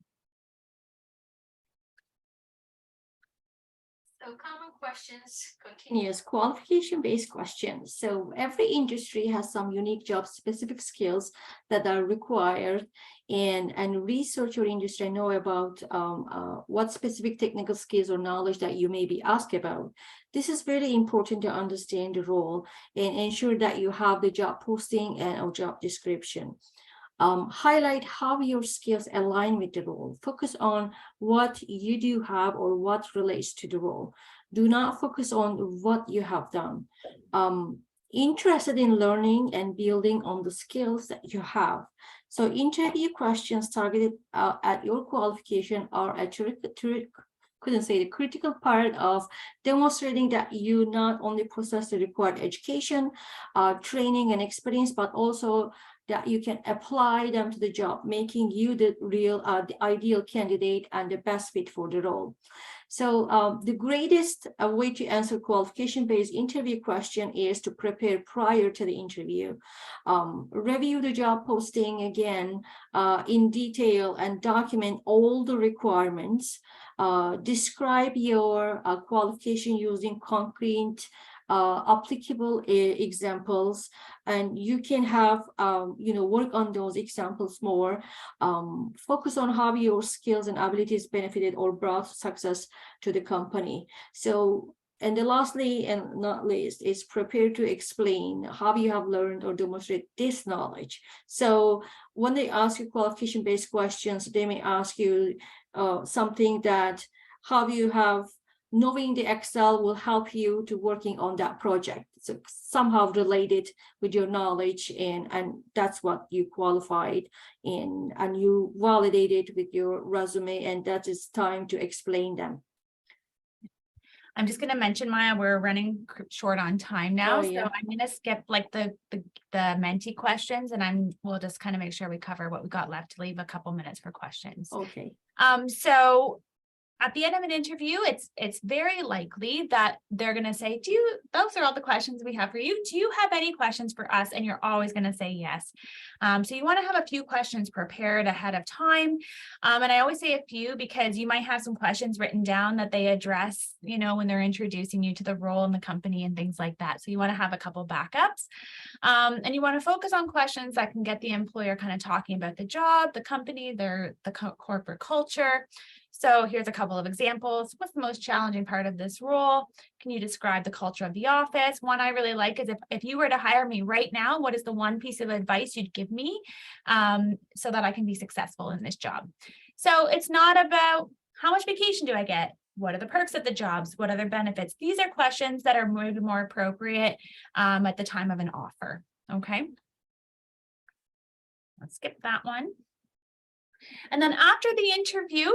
So common questions, continuous qualification-based questions. So every industry has some unique job-specific skills that are required, and research your industry and know about what specific technical skills or knowledge that you may be asked about. This is very important to understand the role and ensure that you have the job posting and or job description. Highlight how your skills align with the role. Focus on what you do have or what relates to the role. Do not focus on what you have done. Interested in learning and building on the skills that you have. So interview questions targeted at your qualification are the critical part of demonstrating that you not only possess the required education, training and experience, but also that you can apply them to the job, making you the ideal candidate and the best fit for the role. So the greatest way to answer qualification-based interview question is to prepare prior to the interview. Review the job posting again in detail and document all the requirements. Describe your qualification using concrete applicable examples, and you can have work on those examples more. Focus on how your skills and abilities benefited or brought success to the company. So, and the lastly and not least is prepare to explain how you have learned or demonstrate this knowledge. So when they ask you qualification-based questions, they may ask you something that how you have knowing the Excel will help you to working on that project. So somehow related with your knowledge, and that's what you qualified in, and you validated with your resume, and that is time to explain them. I'm just going to mention, Maya, we're running short on time now. Oh, yeah. So I'm going to skip like the mentee questions, and we'll just kind of make sure we cover what we got left to leave a couple minutes for questions. Okay. So at the end of an interview, it's very likely that they're going to say, those are all the questions we have for you. Do you have any questions for us? And you're always going to say yes. So you want to have a few questions prepared ahead of time. And I always say a few because you might have some questions written down that they address, when they're introducing you to the role in the company and things like that. So you want to have a couple backups. And you want to focus on questions that can get the employer kind of talking about the job, the company, the corporate culture. So here's a couple of examples. What's the most challenging part of this role? Can you describe the culture of the office? One I really like is if you were to hire me right now, what is the one piece of advice you'd give me so that I can be successful in this job? So it's not about how much vacation do I get? What are the perks of the jobs? What other benefits? These are questions that are maybe more appropriate at the time of an offer. Okay. Let's skip that one. And then after the interview,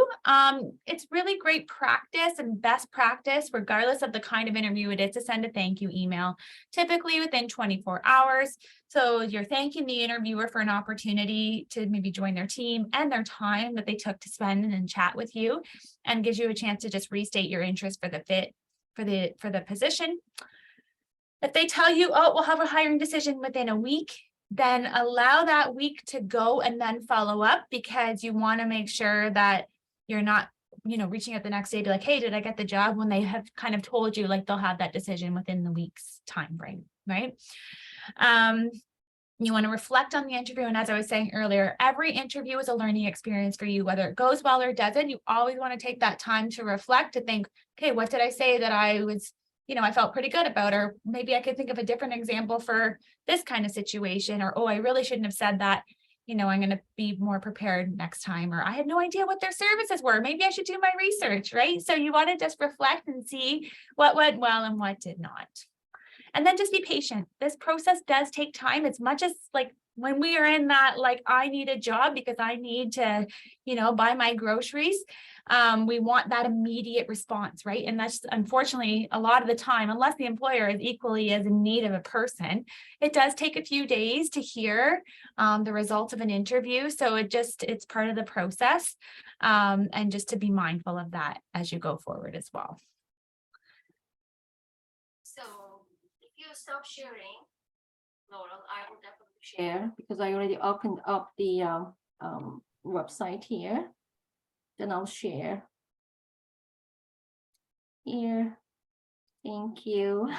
it's really great practice and best practice, regardless of the kind of interview it is, to send a thank you email, typically within 24 hours. So you're thanking the interviewer for an opportunity to maybe join their team and their time that they took to spend and chat with you, and gives you a chance to just restate your interest for the fit for the position. If they tell you, oh, we'll have a hiring decision within a week, then allow that week to go and then follow up, because you want to make sure that you're not, reaching out the next day to be like, hey, did I get the job? When they have kind of told you, like, they'll have that decision within the week's time frame, right? You want to reflect on the interview. And as I was saying earlier, every interview is a learning experience for you, whether it goes well or doesn't. You always want to take that time to reflect, to think, okay, what did I say that I was I felt pretty good about, or maybe I could think of a different example for this kind of situation, or, oh, I really shouldn't have said that. I'm going to be more prepared next time, or I had no idea what their services were. Maybe I should do my research, right? So you want to just reflect and see what went well and what did not. And then just be patient. This process does take time. As much as like When we are in that, like, I need a job because I need to, buy my groceries, we want that immediate response, right? And that's unfortunately a lot of the time, unless the employer is equally as in need of a person, it does take a few days to hear the results of an interview. So it's part of the process, and just to be mindful of that as you go forward as well. So if you stop sharing, Laurel, I will definitely share because I already opened up the website here. Then I'll share here. Thank you.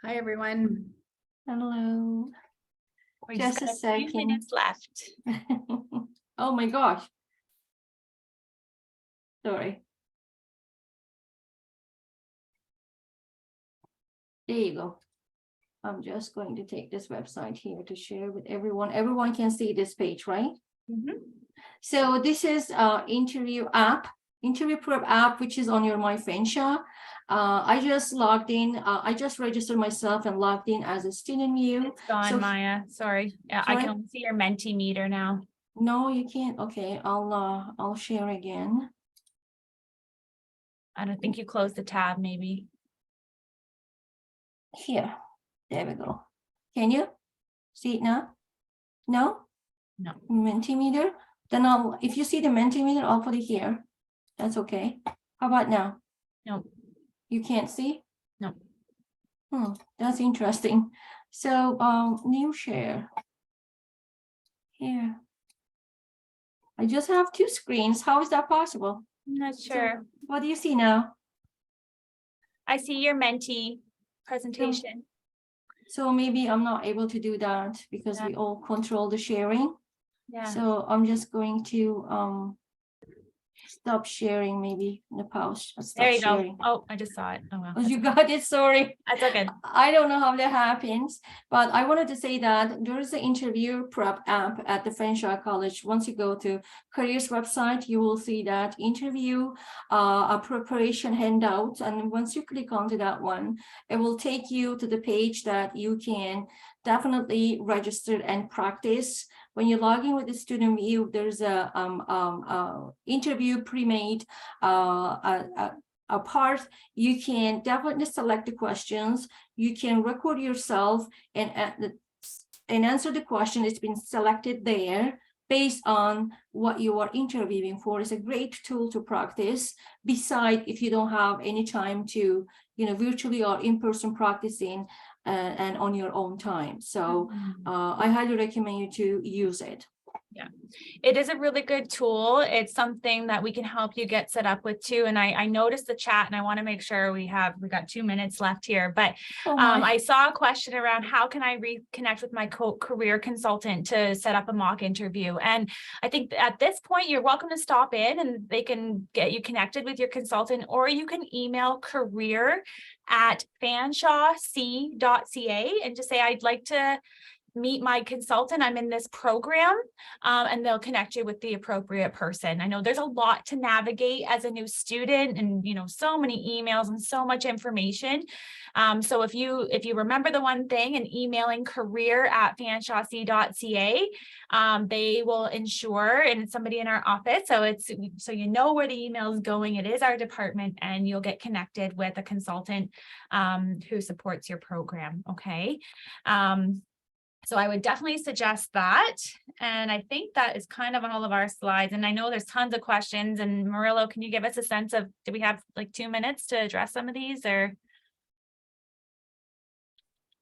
Hi, everyone. Hello. We Just got a few second. minutes left. Oh my gosh. Sorry. There you go. I'm just going to take this website here to share with everyone. Everyone can see this page, right? Mhm. So this is interview prep app, which is on your My Fanshawe. I just logged in. I just registered myself and logged in as a student view. It's gone, So- Maya. Sorry. Yeah, I Sorry? can only see your Mentimeter now. No, you can't. Okay, I'll share again. I don't think you closed the tab, maybe. Here, there we go. Can you see it now? No? No. Mentimeter? Then if you see the Mentimeter, I'll put it here. That's okay. How about now? No. You can't see? No. That's interesting. So, new share. Here. I just have two screens. How is that possible? I'm not sure. What do you see now? I see your Menti presentation. So maybe I'm not able to do that because we all control the sharing. Yeah. So I'm just going to stop sharing maybe in the pause. There you Stop sharing. go. Oh, I just saw it. Oh, well. Oh, you got it. Sorry. That's okay. I don't know how that happens, but I wanted to say that there is an interview prep app at the Fanshawe College. Once you go to careers website, you will see that interview, a preparation handout. And once you click onto that one, it will take you to the page that you can definitely register and practice. When you log in with the student view, there's a interview pre-made, a part. You can definitely select the questions. You can record yourself and answer the question. It's been selected there based on what you are interviewing for. It's a great tool to practice. Besides, if you don't have any time to, virtually or in-person practicing and on your own time. So I highly recommend you to use it. Yeah, it is a really good tool. It's something that we can help you get set up with too. And I noticed the chat and I want to make sure we got 2 minutes left here, but I saw a question around how can I reconnect with my career consultant to set up a mock interview. And I think at this point, you're welcome to stop in and they can get you connected with your consultant, or you can email career@fanshawec.ca and just say, I'd like to meet my consultant. I'm in this program, and they'll connect you with the appropriate person. I know there's a lot to navigate as a new student and, so many emails and so much information. So if you remember the one thing and emailing career@fanshawec.ca, they will ensure, and it's somebody in our office. So you know where the email is going. It is our department, and you'll get connected with a consultant who supports your program. Okay. So I would definitely suggest that. And I think that is kind of on all of our slides. And I know there's tons of questions. And Murillo, can you give us a sense of, do we have like 2 minutes to address some of these, or?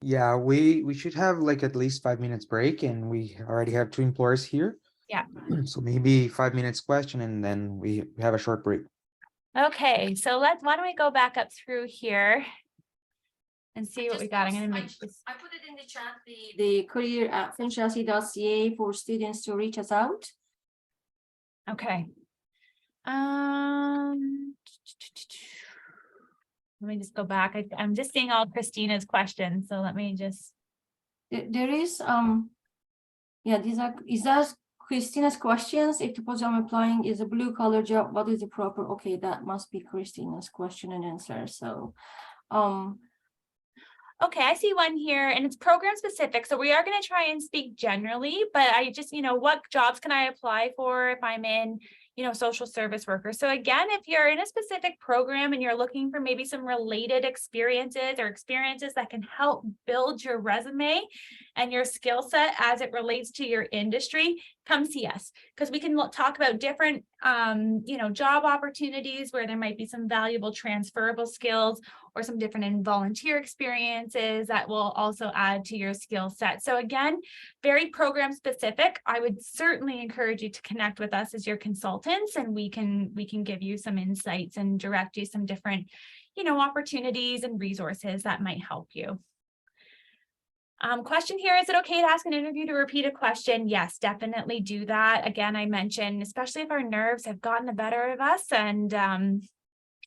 Yeah, we should have like at least 5 minutes break, and we already have 2 employers here. Yeah. So maybe 5 minutes question, and then we have a short break. Okay, so why don't we go back up through here and see what we got. I'm going to make this. I put it in the chat, the career@fanshawec.ca for students to reach us out. Okay. Let me just go back. I'm just seeing all Christina's questions. So let me just. There is, is that Christina's questions? If the position I'm applying is a blue collar job, what is the proper? Okay, that must be Christina's question and answer. So, Okay, I see one here and it's program specific. So we are going to try and speak generally, but I just, what jobs can I apply for if I'm in, social service worker? So again, if you're in a specific program and you're looking for maybe some related experiences or experiences that can help build your resume and your skill set as it relates to your industry, come see us, because we can talk about different, job opportunities where there might be some valuable transferable skills or some different volunteer experiences that will also add to your skill set. So again, very program specific. I would certainly encourage you to connect with us as your consultants, and we can give you some insights and direct you some different, opportunities and resources that might help you. Question here, is it okay to ask an interview to repeat a question? Yes, definitely do that. Again, I mentioned, especially if our nerves have gotten the better of us and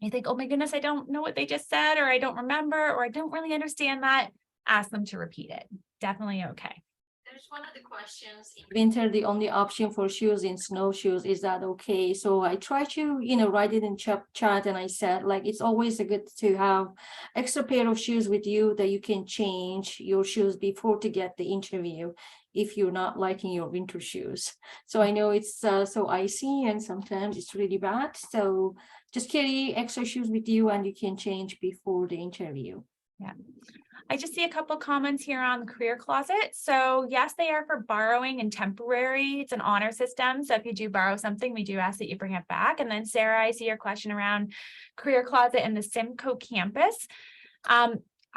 you think, oh my goodness, I don't know what they just said, or I don't remember, or I don't really understand that, ask them to repeat it. Definitely okay. There's one of the questions. Winter, the only option for shoes in snowshoes, is that okay? So I tried to, write it in chat, and I said, like, it's always good to have extra pair of shoes with you that you can change your shoes before to get the interview if you're not liking your winter shoes. So I know it's so icy and sometimes it's really bad. So just carry extra shoes with you and you can change before the interview. Yeah. I just see a couple comments here on the career closet. So yes, they are for borrowing and temporary. It's an honor system. So if you do borrow something, we do ask that you bring it back. And then Sarah, I see your question around career closet and the Simcoe campus.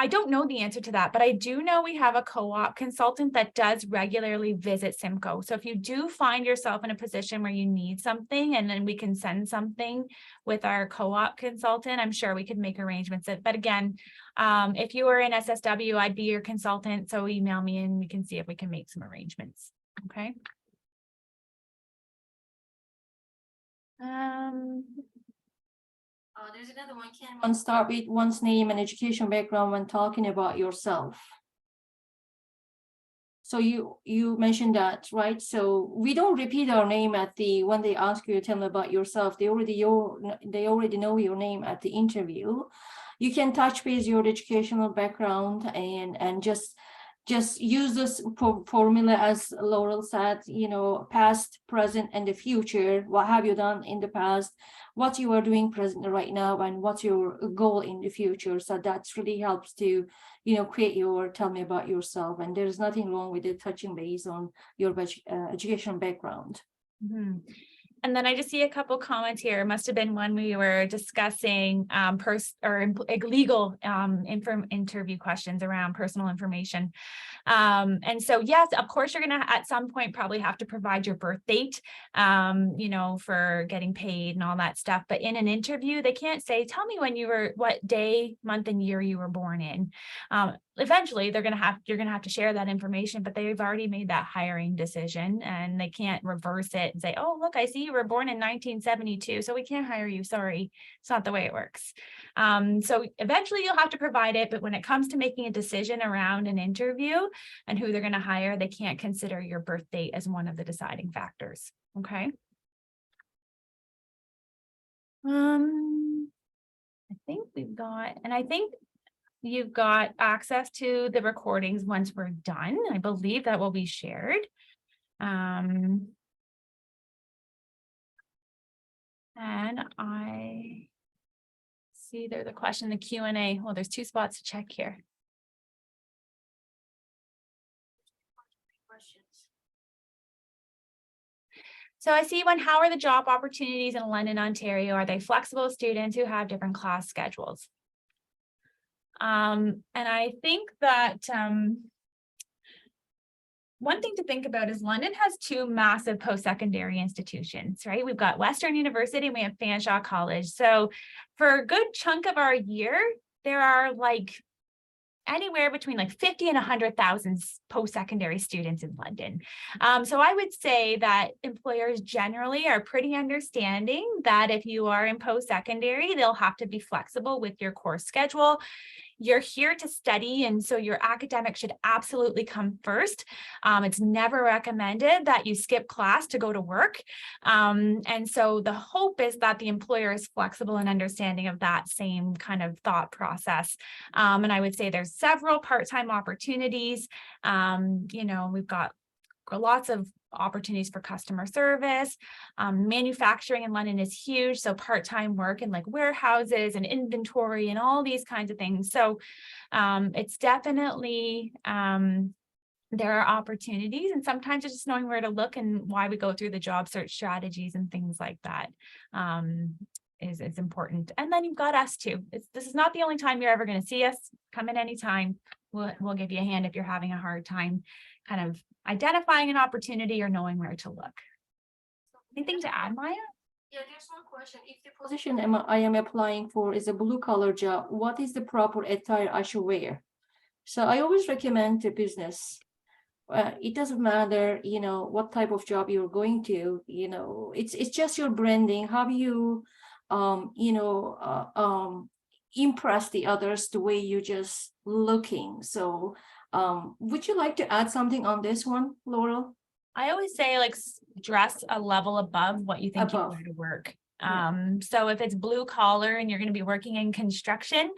I don't know the answer to that, but I do know we have a co-op consultant that does regularly visit Simcoe. So if you do find yourself in a position where you need something, and then we can send something with our co-op consultant, I'm sure we could make arrangements. But again, if you were in SSW, I'd be your consultant. So email me and we can see if we can make some arrangements. Okay. There's another one. Can one start with one's name and education background when talking about yourself? So you mentioned that, right? So we don't repeat our name at the when they ask you to tell them about yourself. They already know your name at the interview. You can touch base your educational background and just use this formula, as Laurel said, past, present, and the future. What have you done in the past? What you are doing present right now, and what's your goal in the future? So that really helps to, create your tell me about yourself. And there's nothing wrong with it touching base on your education background. Mm-hmm. And then I just see a couple comments here. It must have been when we were discussing legal interview questions around personal information. And so, yes, of course, you're going to at some point probably have to provide your birth date, for getting paid and all that stuff. But in an interview, they can't say, tell me what day, month, and year you were born in. Eventually, you're going to have to share that information, but they've already made that hiring decision and they can't reverse it and say, oh, look, I see you were born in 1972, so we can't hire you. Sorry, it's not the way it works. So eventually you'll have to provide it, but when it comes to making a decision around an interview and who they're going to hire, they can't consider your birth date as one of the deciding factors. Okay. I think we've got, and I think you've got access to the recordings once we're done. I believe that will be shared. And I see there's a question in the Q&A. Well, there's 2 spots to check here. So I see one, how are the job opportunities in London, Ontario? Are they flexible students who have different class schedules? And I think that one thing to think about is London has 2 massive post-secondary institutions, right? We've got Western University and we have Fanshawe College. So for a good chunk of our year, there are like anywhere between like 50 and 100,000 post-secondary students in London. So I would say that employers generally are pretty understanding that if you are in post-secondary, they'll have to be flexible with your course schedule. you're here to study, and so your academics should absolutely come first. It's never recommended that you skip class to go to work. And so the hope is that the employer is flexible and understanding of that same kind of thought process. And I would say there's several part-time opportunities. We've got lots of opportunities for customer service. Manufacturing in London is huge, so part-time work in like warehouses and inventory and all these kinds of things. So it's definitely there are opportunities, and sometimes it's just knowing where to look, and why we go through the job search strategies and things like that is important. And then you've got us too. This is not the only time you're ever going to see us. Come in anytime. We'll give you a hand if you're having a hard time kind of identifying an opportunity or knowing where to look. Anything to add, Maya? Yeah, there's one question. If the position I am applying for is a blue collar job, what is the proper attire I should wear? So I always recommend to business, it doesn't matter, what type of job you're going to, it's just your branding. How you, impress the others the way you just looking. So would you like to add something on this one, Laurel? I always say like dress a level above what you think you wear to work. So if it's blue collar and you're going to be working in construction,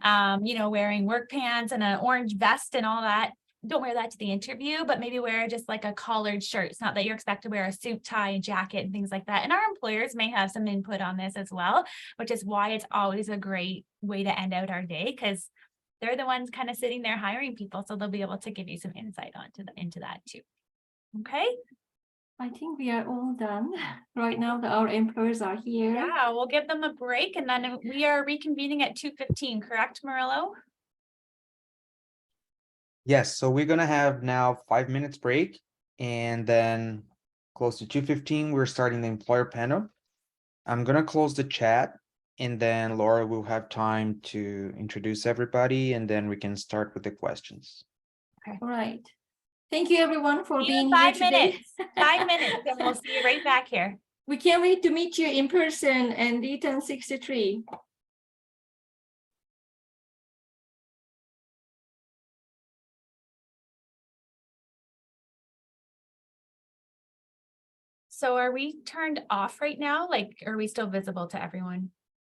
wearing work pants and an orange vest and all that, don't wear that to the interview, but maybe wear just like a collared shirt. It's not that you're expected to wear a suit, tie, and jacket and things like that. And our employers may have some input on this as well, which is why it's always a great way to end out our day, because they're the ones kind of sitting there hiring people. So they'll be able to give you some insight into that too. Okay. I think we are all done right now that our employers are here. Yeah, we'll give them a break, and then we are reconvening at 2:15, correct, Murillo? Yes, so we're gonna have now 5 minutes break, and then close to 2:15, we're starting the employer panel. I'm gonna close the chat, and then Laura will have time to introduce everybody, and then we can start with the questions. Okay. All right. Thank you everyone for being here 5 minutes. today. 5 minutes, and we'll see you right back here. We can't wait to meet you in person and D1063. So are we turned off right now? Like, are we still visible to everyone?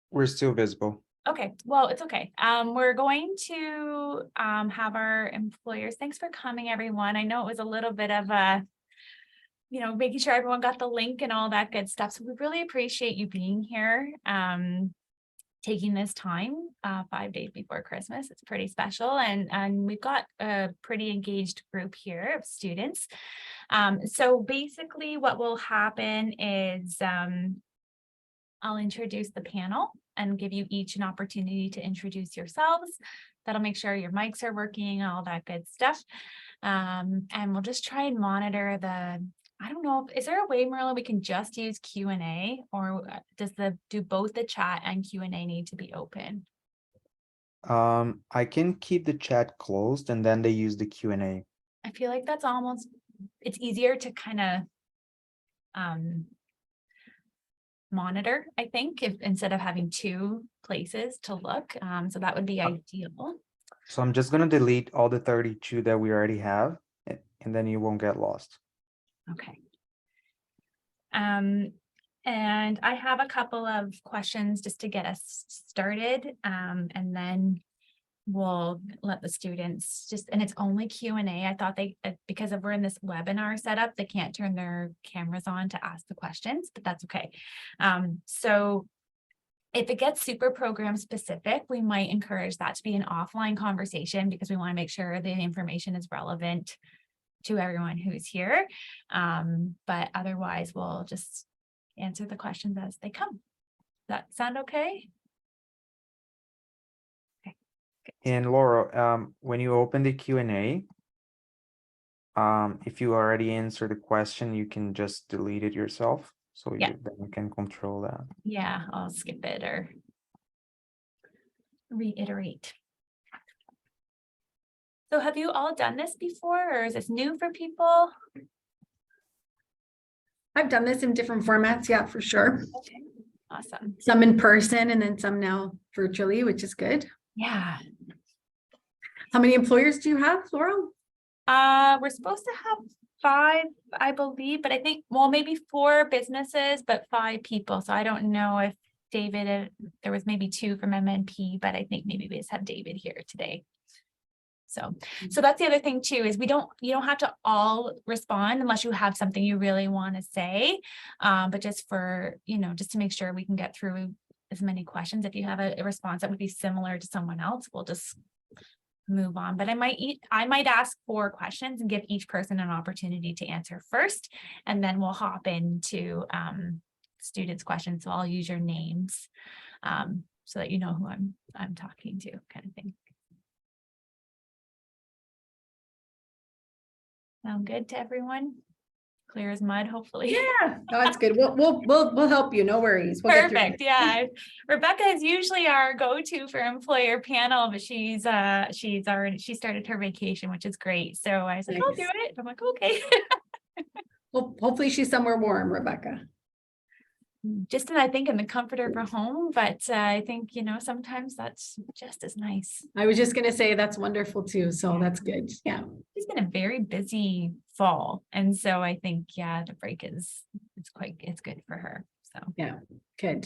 We're still visible. Okay, well, it's okay. We're going to have our employers. Thanks for coming, everyone. I know it was a little bit of a, making sure everyone got the link and all that good stuff. So we really appreciate you being here, taking this time 5 days before Christmas. It's pretty special. And we've got a pretty engaged group here of students. So basically what will happen is I'll introduce the panel and give you each an opportunity to introduce yourselves. That'll make sure your mics are working, all that good stuff. And we'll just try and monitor I don't know, is there a way, Marla, we can just use Q&A, or do both the chat and Q&A need to be open? I can keep the chat closed and then they use the Q&A. I feel like it's easier to kind of monitor, I think, instead of having two places to look. So that would be ideal. So I'm just going to delete all the 32 that we already have, and then you won't get lost. Okay. And I have a couple of questions just to get us started. And then we'll let the students and it's only Q&A. I thought because we're in this webinar setup, they can't turn their cameras on to ask the questions, but that's okay. So if it gets super program specific, we might encourage that to be an offline conversation, because we want to make sure the information is relevant to everyone who's here. But otherwise, we'll just answer the questions as they come. Does that sound okay? Okay. Good. And Laura, when you open the Q&A, if you already answered the question, you can just delete it yourself. So then you can control that. Yeah, I'll skip it or reiterate. So have you all done this before, or is this new for people? I've done this in different formats, yeah, for sure. Okay, awesome. Some in person and then some now virtually, which is good. Yeah. How many employers do you have, Laurel? We're supposed to have 5, I believe, but I think, well, maybe 4 businesses, but 5 people. So I don't know if David, there was maybe 2 from MNP, but I think maybe we just have David here today. So that's the other thing too, is you don't have to all respond unless you have something you really want to say. But just for, just to make sure we can get through as many questions. If you have a response that would be similar to someone else, we'll just move on. But I might ask 4 questions and give each person an opportunity to answer first, and then we'll hop into students' questions. So I'll use your names so that you know who I'm talking to, kind of thing. Sound good to everyone? Clear as mud, hopefully. Yeah, no, that's good. We'll help you. No worries. We'll get through Perfect. it. Yeah. Rebecca is usually our go-to for employer panel, but she started her vacation, which is great. So I was like, I'll do Nice. it. I'm like, okay. Well, hopefully she's somewhere warm, Rebecca. Just I think in the comfort of her home, but I think, sometimes that's just as nice. I was just going to say that's wonderful too. So that's good. Yeah. It's been a very busy fall. And so I think, the break it's good for her. So Yeah. Good.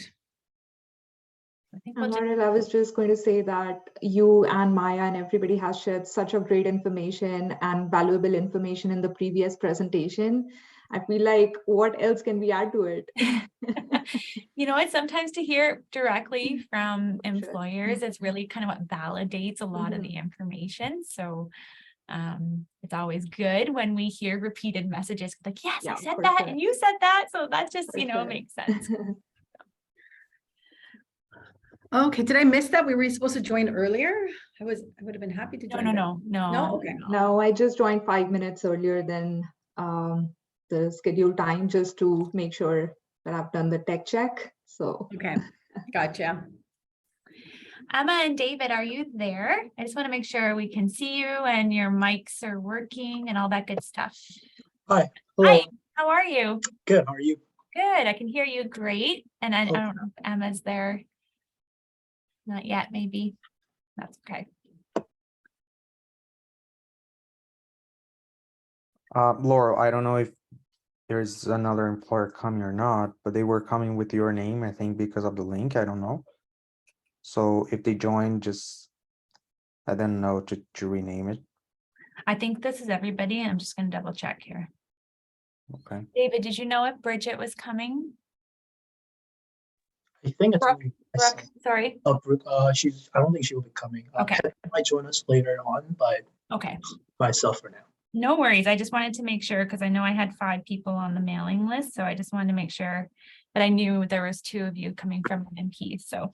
I think And Laurel, I was just going to say that you and Maya and everybody has shared such a great information and valuable information in the previous presentation. I feel like what else can we add to it? It's sometimes to hear directly from employers, it's really kind of what validates a lot of the information. So it's always good when we hear repeated messages like, yes, I said that and you said that. So that just, makes sense. Okay. Did I miss that? We were supposed to join earlier. I would have been happy to join. No. No. Okay. No, I just joined 5 minutes earlier than the scheduled time, just to make sure that I've done the tech check. So Okay. Gotcha. Emma and David, are you there? I just want to make sure we can see you and your mics are working and all that good stuff. Hi. Hello. Hi, how are you? Good. How are you? Good. I can hear you great. And I don't know if Emma's there. Not yet, maybe. That's okay. Laurel, I don't know if there's another employer coming or not, but they were coming with your name, I think, because of the link. I don't know. So if they join, just let them know to rename it. I think this is everybody. I'm just going to double check here. Okay. David, did you know if Bridget was coming? I think it's Brooke, sorry. Brooke, I don't think she will be coming. Okay. She might join us later on, but Okay. myself for now. No worries. I just wanted to make sure because I know I had 5 people on the mailing list. So I just wanted to make sure that I knew there was 2 of you coming from MP. So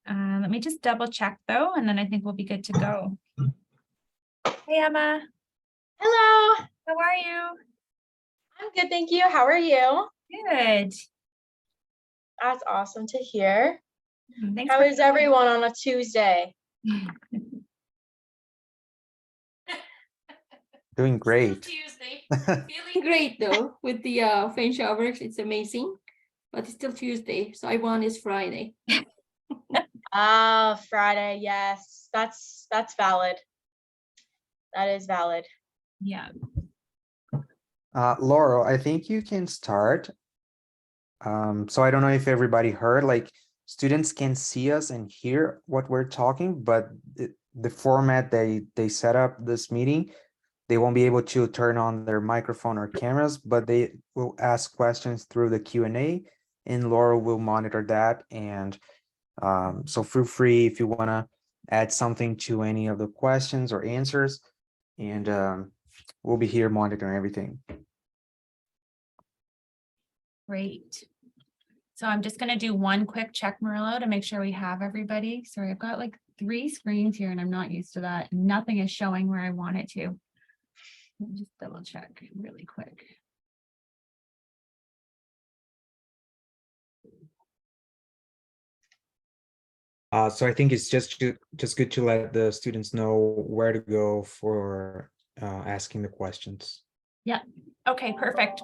let me just double check though, and then I think we'll be good to go. Hey, Emma. Hello. How are you? I'm good, thank you. How are you? Good. That's awesome to hear. Thanks. How is everyone on a Tuesday? Doing great. Tuesday. Feeling great though with the Fanshawe works. It's amazing, but it's still Tuesday. So I want is Friday. Friday. Yes, that's valid. That is valid. Yeah. Laurel, I think you can start. So I don't know if everybody heard, like students can see us and hear what we're talking, but the format they set up this meeting, they won't be able to turn on their microphone or cameras, but they will ask questions through the Q&A, and Laurel will monitor that. And so feel free if you want to add something to any of the questions or answers, and we'll be here monitoring everything. Great. So I'm just going to do one quick check, Murillo, to make sure we have everybody. Sorry, I've got like 3 screens here and I'm not used to that. Nothing is showing where I want it to. Let me just double check really quick. So I think it's just good to let the students know where to go for asking the questions. Yeah. Okay, perfect.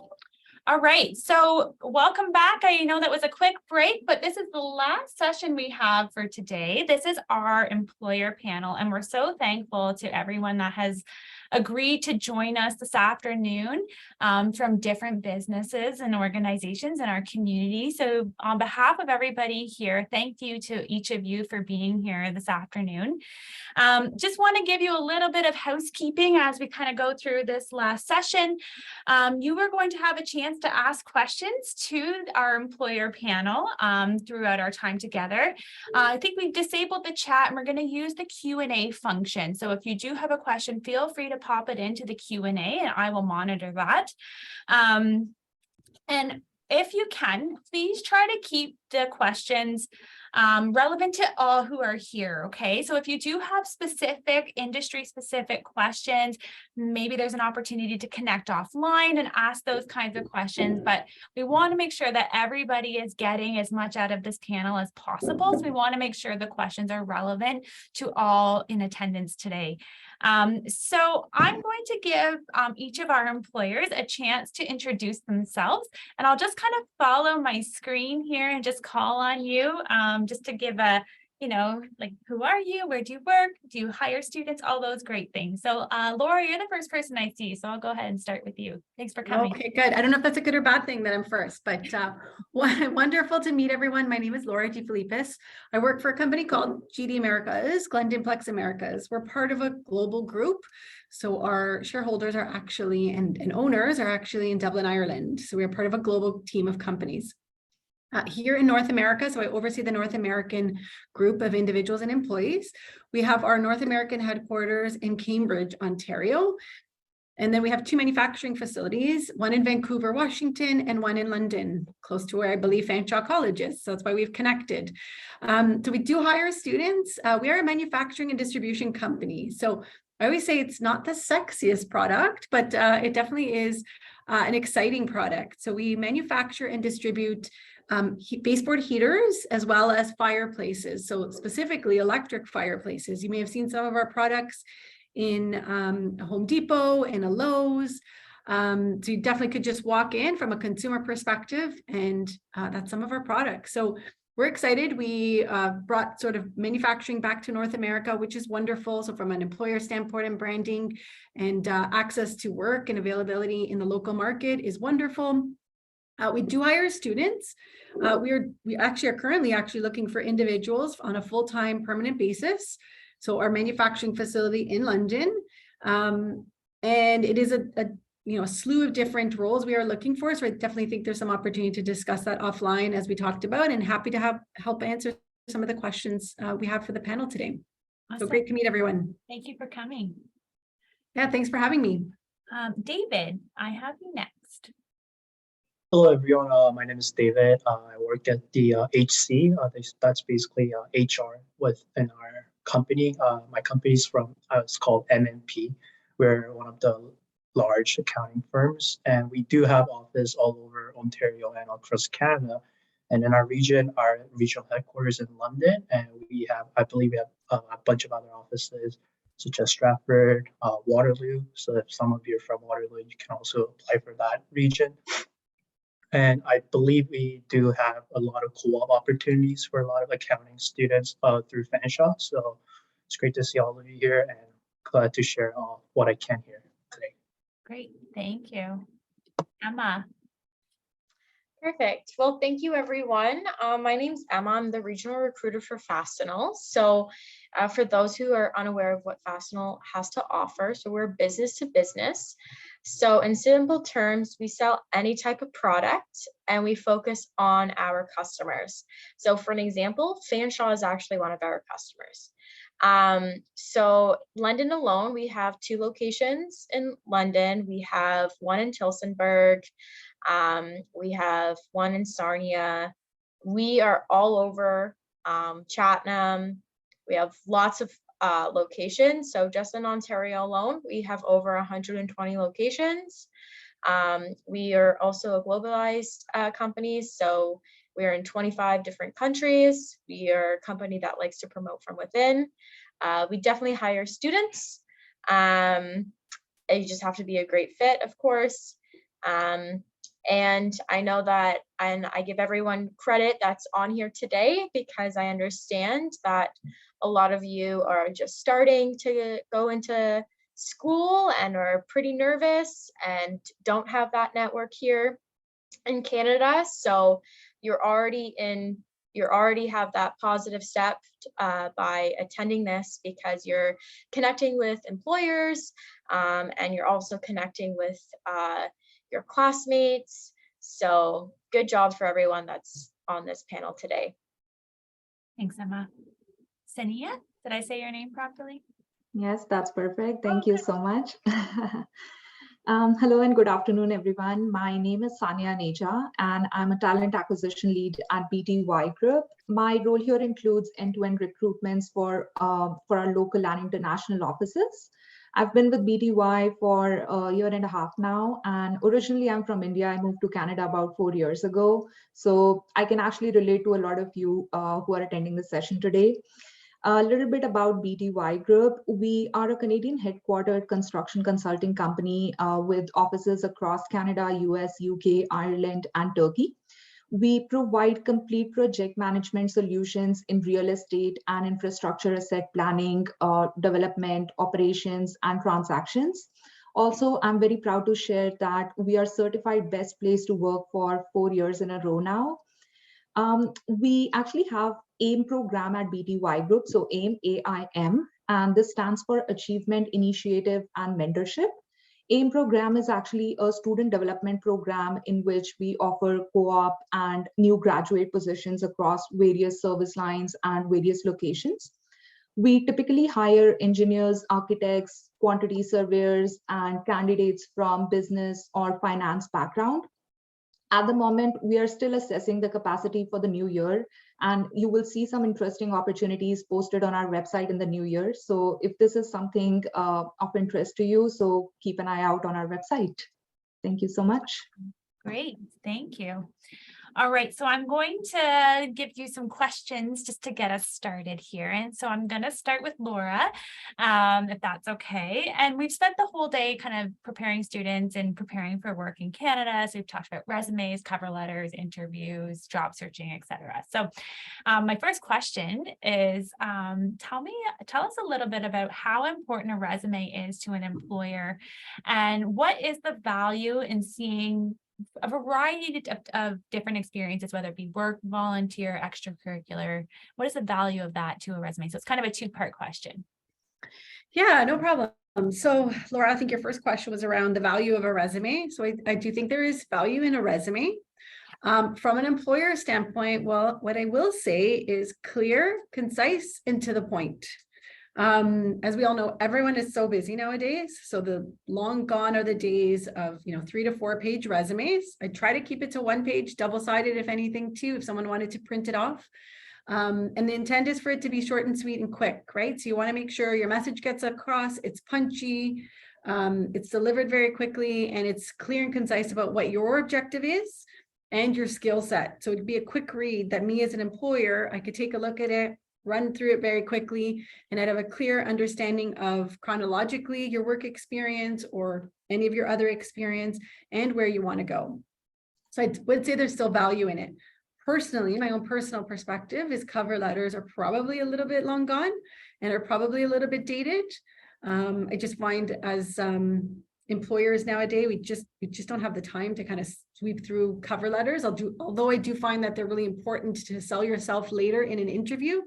All right, so welcome back. I know that was a quick break, but this is the last session we have for today. This is our employer panel, and we're so thankful to everyone that has agreed to join us this afternoon from different businesses and organizations in our community. So on behalf of everybody here, thank you to each of you for being here this afternoon. Just want to give you a little bit of housekeeping as we kind of go through this last session. You are going to have a chance to ask questions to our employer panel throughout our time together. I think we've disabled the chat and we're going to use the Q&A function. So if you do have a question, feel free to pop it into the Q&A and I will monitor that. And if you can, please try to keep the questions relevant to all who are here, okay? So if you do have specific industry-specific questions, maybe there's an opportunity to connect offline and ask those kinds of questions, but we want to make sure that everybody is getting as much out of this panel as possible. So we want to make sure the questions are relevant to all in attendance today. So I'm going to give each of our employers a chance to introduce themselves, and I'll just kind of follow my screen here and just call on you just to give a, like, who are you? Where do you work? Do you hire students? All those great things. So Laura, you're the first person I see, so I'll go ahead and start with you. Thanks for coming. Okay, good. I don't know if that's a good or bad thing that I'm first, but wonderful to meet everyone. My name is Laura DeFilippis. I work for a company called GD Americas, Glendimplex Americas. We're part of a global group. So our shareholders are actually, and owners are actually in Dublin, Ireland. So we're part of a global team of companies. Here in North America, so I oversee the North American group of individuals and employees. We have our North American headquarters in Cambridge, Ontario. And then we have 2 manufacturing facilities, one in Vancouver, Washington, and one in London, close to where I believe Fanshawe College is. So that's why we've connected. So we do hire students. We are a manufacturing and distribution company. So I always say it's not the sexiest product, but it definitely is an exciting product. So we manufacture and distribute baseboard heaters as well as fireplaces. So specifically electric fireplaces. You may have seen some of our products in a Home Depot and a Lowe's. So you definitely could just walk in from a consumer perspective, and that's some of our products. So we're excited. We brought sort of manufacturing back to North America, which is wonderful. So from an employer standpoint and branding and access to work and availability in the local market is wonderful. We do hire students. We actually are currently actually looking for individuals on a full-time permanent basis. So our manufacturing facility in London, and it is a slew of different roles we are looking for. So I definitely think there's some opportunity to discuss that offline as we talked about, and happy to help answer some of the questions we have for the panel today. Awesome. So great to meet everyone. Thank you for coming. Yeah, thanks for having me. David, I have you next. Hello, everyone. My name is David. I work at the HC. That's basically HR within our company. My company's it's called MNP. We're one of the large accounting firms, and we do have office all over Ontario and across Canada. And in our regional headquarters in London, and I believe we have a bunch of other offices such as Stratford, Waterloo. So if some of you are from Waterloo, you can also apply for that region. And I believe we do have a lot of co-op opportunities for a lot of accounting students through Fanshawe. So it's great to see all of you here, and glad to share what I can here today. Great, thank you. Emma. Perfect. Well, thank you, everyone. My name's Emma. I'm the regional recruiter for Fastenal. So for those who are unaware of what Fastenal has to offer, so we're business to business. So in simple terms, we sell any type of product and we focus on our customers. So for an example, Fanshawe is actually one of our customers. So London alone, we have 2 locations in London. We have one in Tillsonburg. We have one in Sarnia. We are all over Chatham. We have lots of locations. So just in Ontario alone, we have over 120 locations. We are also a globalized company. So we are in 25 different countries. We are a company that likes to promote from within. We definitely hire students. You just have to be a great fit, of course. And I know that, and I give everyone credit that's on here today, because I understand that a lot of you are just starting to go into school and are pretty nervous and don't have that network here in Canada. So you already have that positive step by attending this, because you're connecting with employers, and you're also connecting with your classmates. So good job for everyone that's on this panel today. Thanks, Emma. Sania, did I say your name properly? Yes, that's perfect. Thank you so much. Hello and good afternoon, everyone. My name is Sania Neja, and I'm a talent acquisition lead at BTY Group. My role here includes end-to-end recruitments for our local and international offices. I've been with BTY for a year and a half now, and originally I'm from India. I moved to Canada about 4 years ago, so I can actually relate to a lot of you who are attending this session today. A little bit about BTY Group. We are a Canadian headquartered construction consulting company with offices across Canada, US, UK, Ireland, and Turkey. We provide complete project management solutions in real estate and infrastructure asset planning, development, operations, and transactions. Also, I'm very proud to share that we are certified best place to work for 4 years in a row now. We actually have AIM program at BTY Group, so AIM, A-I-M, and this stands for Achievement, Initiative, and Mentorship. AIM program is actually a student development program in which we offer co-op and new graduate positions across various service lines and various locations. We typically hire engineers, architects, quantity surveyors, and candidates from business or finance background. At the moment, we are still assessing the capacity for the new year, and you will see some interesting opportunities posted on our website in the new year. So if this is something of interest to you, so keep an eye out on our website. Thank you so much. Great, thank you. All right, so I'm going to give you some questions just to get us started here. And so I'm going to start with Laura, if that's okay. And we've spent the whole day kind of preparing students and preparing for work in Canada. So we've talked about resumes, cover letters, interviews, job searching, etc. So my first question is, tell us a little bit about how important a resume is to an employer, and what is the value in seeing a variety of different experiences, whether it be work, volunteer, extracurricular. What is the value of that to a resume? So it's kind of a two-part question. Yeah, no problem. So Laura, I think your first question was around the value of a resume. So I do think there is value in a resume. From an employer standpoint, well, what I will say is clear, concise, and to the point. As we all know, everyone is so busy nowadays. So the long gone are the days of, 3 to 4 page resumes. I try to keep it to 1 page, double-sided, if anything, too, if someone wanted to print it off. And the intent is for it to be short and sweet and quick, right? So you want to make sure your message gets across, it's punchy, it's delivered very quickly, and it's clear and concise about what your objective is and your skill set. So it'd be a quick read that me as an employer, I could take a look at it, run through it very quickly, and I'd have a clear understanding of chronologically your work experience or any of your other experience and where you want to go. So I would say there's still value in it. Personally, my own personal perspective is cover letters are probably a little bit long gone and are probably a little bit dated. I just find as employers nowadays, we just don't have the time to kind of sweep through cover letters. Although I do find that they're really important to sell yourself later in an interview,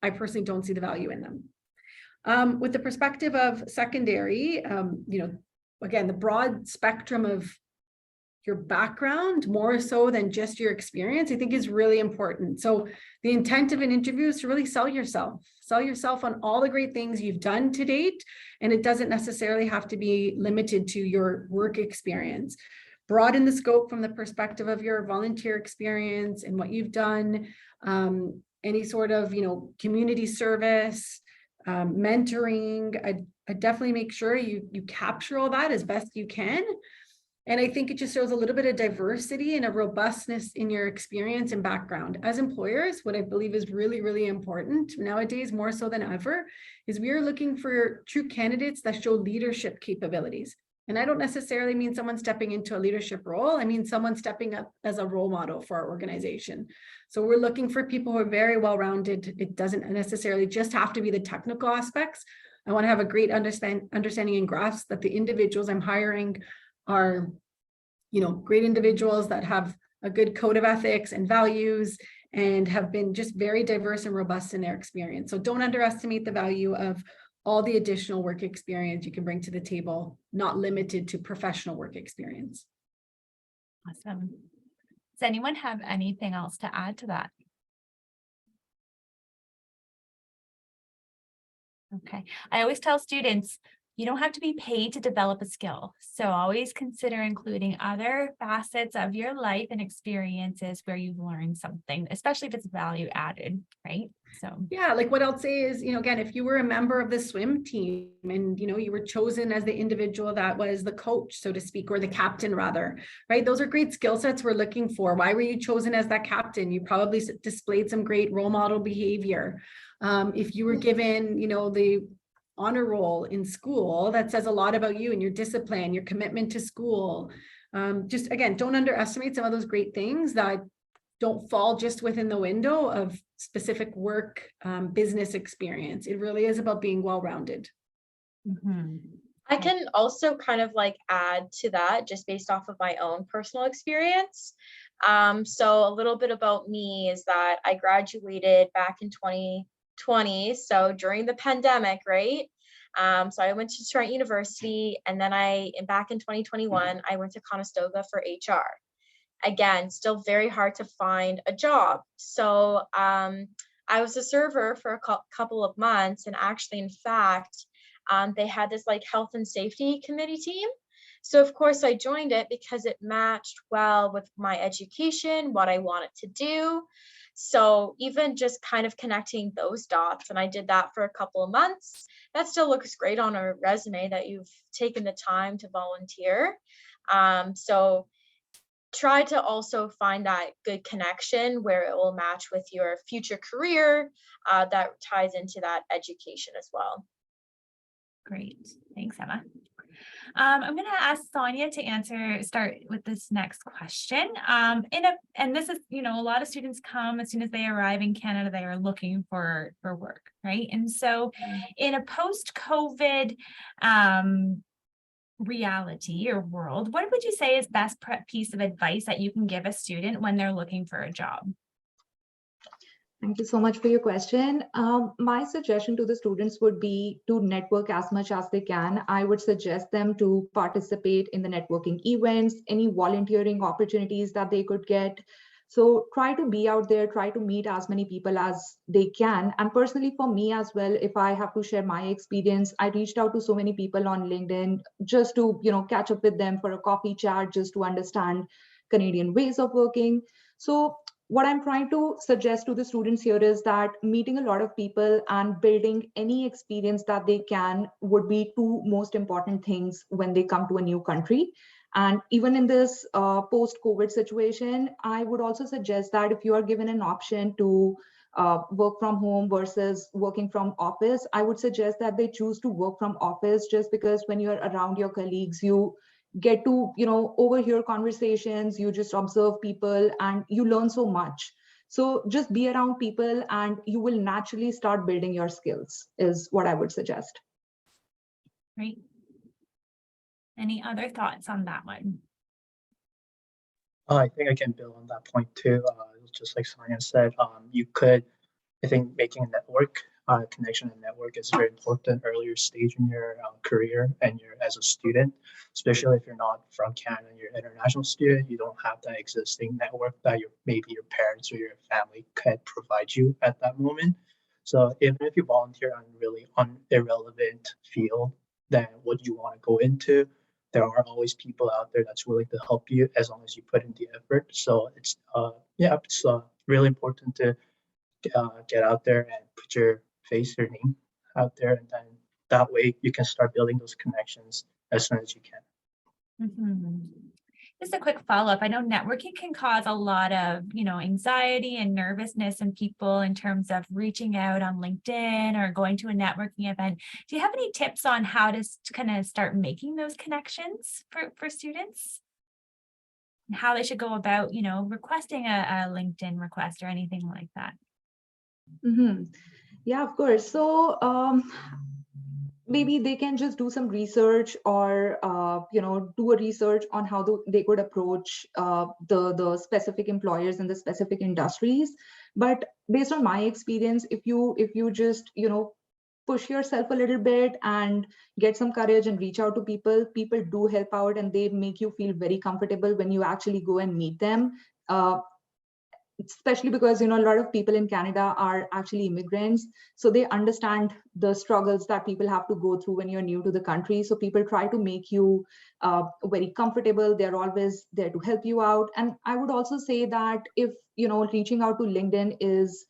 I personally don't see the value in them. With the perspective of secondary, again, the broad spectrum of your background, more so than just your experience, I think is really important. So the intent of an interview is to really sell yourself on all the great things you've done to date. And it doesn't necessarily have to be limited to your work experience. Broaden the scope from the perspective of your volunteer experience and what you've done, any sort of, community service, mentoring. I definitely make sure you capture all that as best you can. And I think it just shows a little bit of diversity and a robustness in your experience and background. As employers, what I believe is really, really important nowadays, more so than ever, is we are looking for true candidates that show leadership capabilities. And I don't necessarily mean someone stepping into a leadership role. I mean someone stepping up as a role model for our organization. So we're looking for people who are very well-rounded. It doesn't necessarily just have to be the technical aspects. I want to have a great understanding and grasp that the individuals I'm hiring are, great individuals that have a good code of ethics and values and have been just very diverse and robust in their experience. So don't underestimate the value of all the additional work experience you can bring to the table, not limited to professional work experience. Awesome. Does anyone have anything else to add to that? Okay. I always tell students, you don't have to be paid to develop a skill. So always consider including other facets of your life and experiences where you've learned something, especially if it's value added, right? So yeah, like what I'll say is, again, if you were a member of the swim team and, you were chosen as the individual that was the coach, so to speak, or the captain rather, right? Those are great skill sets we're looking for. Why were you chosen as that captain? You probably displayed some great role model behavior. If you were given, the honor roll in school, that says a lot about you and your discipline, your commitment to school. Just again, don't underestimate some of those great things that don't fall just within the window of specific work, business experience. It really is about being well-rounded. Mm-hmm. I can also kind of like add to that just based off of my own personal experience. So a little bit about me is that I graduated back in 2020. So during the pandemic, right? So I went to Toronto University, and then back in 2021, I went to Conestoga for HR. Again, still very hard to find a job. So I was a server for a couple of months, and actually, in fact, they had this like health and safety committee team. So of course I joined it because it matched well with my education, what I wanted to do. So even just kind of connecting those dots, and I did that for a couple of months. That still looks great on a resume that you've taken the time to volunteer. So try to also find that good connection where it will match with your future career that ties into that education as well. Great. Thanks, Emma. I'm going to ask Sonia to start with this next question. And this is, a lot of students come as soon as they arrive in Canada, they are looking for work, right? And so in a post-COVID reality or world, what would you say is best piece of advice that you can give a student when they're looking for a job? Thank you so much for your question. My suggestion to the students would be to network as much as they can. I would suggest them to participate in the networking events, any volunteering opportunities that they could get. So try to be out there, try to meet as many people as they can. And personally for me as well, if I have to share my experience, I reached out to so many people on LinkedIn just to, catch up with them for a coffee chat, just to understand Canadian ways of working. So what I'm trying to suggest to the students here is that meeting a lot of people and building any experience that they can would be two most important things when they come to a new country. And even in this post-COVID situation, I would also suggest that if you are given an option to work from home versus working from office, I would suggest that they choose to work from office, just because when you're around your colleagues, you get to overhear conversations, you just observe people and you learn so much. So just be around people and you will naturally start building your skills, is what I would suggest. Great. Any other thoughts on that one? I think I can build on that point too. Just like Sonia said, you could, I think making a network connection and network is very important earlier stage in your career and you're as a student, especially if you're not from Canada, you're an international student, you don't have that existing network that maybe your parents or your family could provide you at that moment. So even if you volunteer on really irrelevant field than what you want to go into, there are always people out there that's willing to help you as long as you put in the effort. So it's really important to get out there and put your face, your name out there, and then that way you can start building those connections as soon as you can. Mm-hmm. Just a quick follow-up. I know networking can cause a lot of, anxiety and nervousness in people in terms of reaching out on LinkedIn or going to a networking event. Do you have any tips on how to kind of start making those connections for students? And how they should go about, requesting a LinkedIn request or anything like that? Yeah, of course. So maybe they can just do some research or do a research on how they could approach the specific employers in the specific industries. But based on my experience, if you just push yourself a little bit and get some courage and reach out to people do help out, and they make you feel very comfortable when you actually go and meet them. Especially because a lot of people in Canada are actually immigrants, so they understand the struggles that people have to go through when you're new to the country. So people try to make you very comfortable. They're always there to help you out. And I would also say that if reaching out to LinkedIn is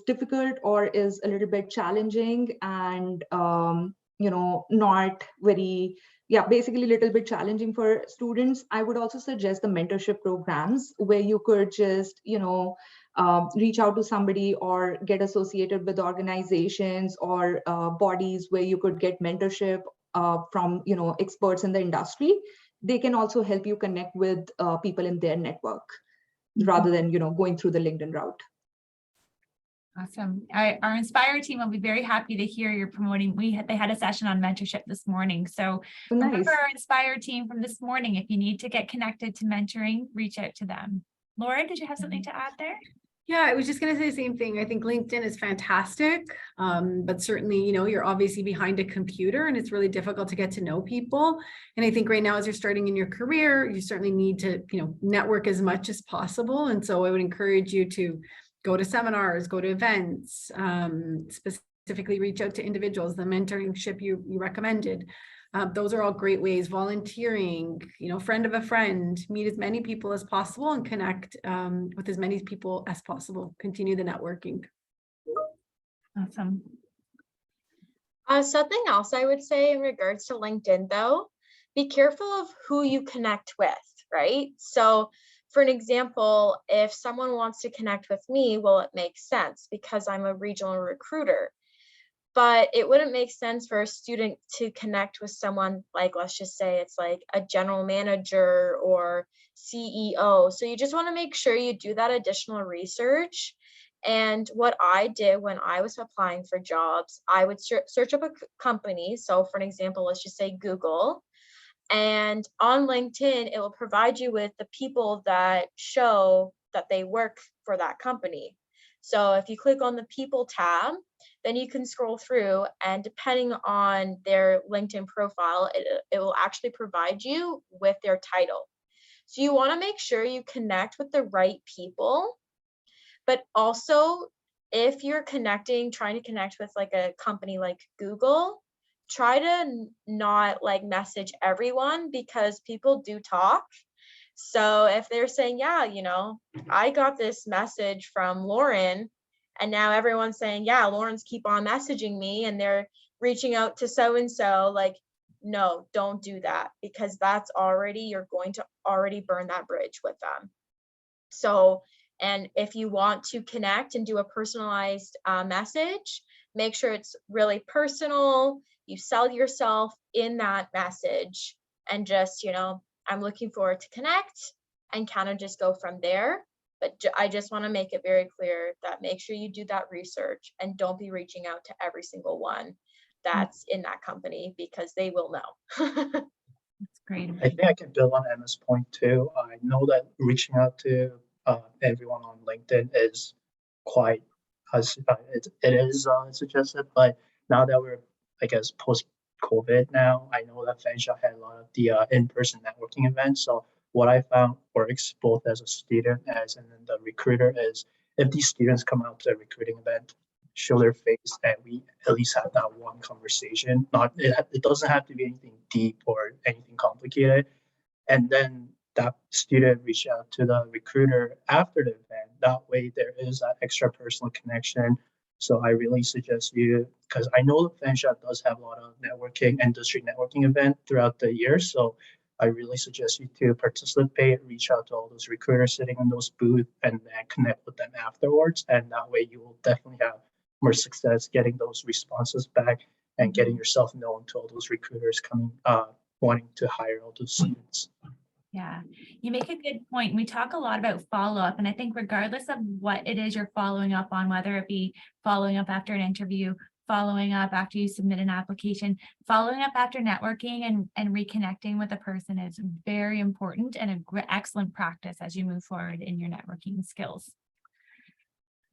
difficult or is a little bit challenging and not very basically a little bit challenging for students, I would also suggest the mentorship programs where you could just, reach out to somebody or get associated with organizations or bodies where you could get mentorship from, experts in the industry. They can also help you connect with people in their network rather than, going through the LinkedIn route. Awesome. Our Inspire team will be very happy to hear you're promoting. They had a session on mentorship this morning. So remember our Inspire team from this morning. If you need to get connected to mentoring, reach out to them. Laura, did you have something to add there? Yeah, I was just going to say the same thing. I think LinkedIn is fantastic, but certainly, you're obviously behind a computer and it's really difficult to get to know people. And I think right now, as you're starting in your career, you certainly need to, network as much as possible. And so I would encourage you to go to seminars, go to events, specifically reach out to individuals, the mentorship you recommended. Those are all great ways. Volunteering, friend of a friend, meet as many people as possible and connect with as many people as possible. Continue the networking. Awesome. Something else I would say in regards to LinkedIn, though, be careful of who you connect with, right? So for an example, if someone wants to connect with me, well, it makes sense because I'm a regional recruiter. But it wouldn't make sense for a student to connect with someone like, let's just say it's like a general manager or CEO. So you just want to make sure you do that additional research. And what I did when I was applying for jobs, I would search up a company. So for an example, let's just say Google. And on LinkedIn, it will provide you with the people that show that they work for that company. So if you click on the people tab, then you can scroll through, and depending on their LinkedIn profile, it will actually provide you with their title. So you want to make sure you connect with the right people, but also if you're trying to connect with like a company like Google, try to not like message everyone because people do talk. So if they're saying, yeah, I got this message from Lauren, and now everyone's saying, yeah, Lauren's keep on messaging me and they're reaching out to so-and-so, like, no, don't do that because you're going to already burn that bridge with them. So, and if you want to connect and do a personalized message, make sure it's really personal. You sell yourself in that message and just, I'm looking forward to connect and kind of just go from there. But I just want to make it very clear that make sure you do that research and don't be reaching out to every single one that's in that company because they will know. That's great. I think I can build on Emma's point too. I know that reaching out to everyone on LinkedIn is quite, it is suggested, but now that we're, I guess, post-COVID now, I know that Fanshawe had a lot of the in-person networking events. So what I found works both as a student and then the recruiter is if these students come out to a recruiting event, show their face, and we at least have that one conversation. It doesn't have to be anything deep or anything complicated. And then that student reach out to the recruiter after the event. That way there is that extra personal connection. So I really suggest you, because I know Fanshawe does have a lot of industry networking event throughout the year. So I really suggest you to participate, reach out to all those recruiters sitting in those booths, and then connect with them afterwards. And that way you will definitely have more success getting those responses back and getting yourself known to all those recruiters coming, wanting to hire all those students. Yeah, you make a good point. We talk a lot about follow-up, and I think regardless of what it is you're following up on, whether it be following up after an interview, following up after you submit an application, following up after networking and reconnecting with a person is very important and an excellent practice as you move forward in your networking skills.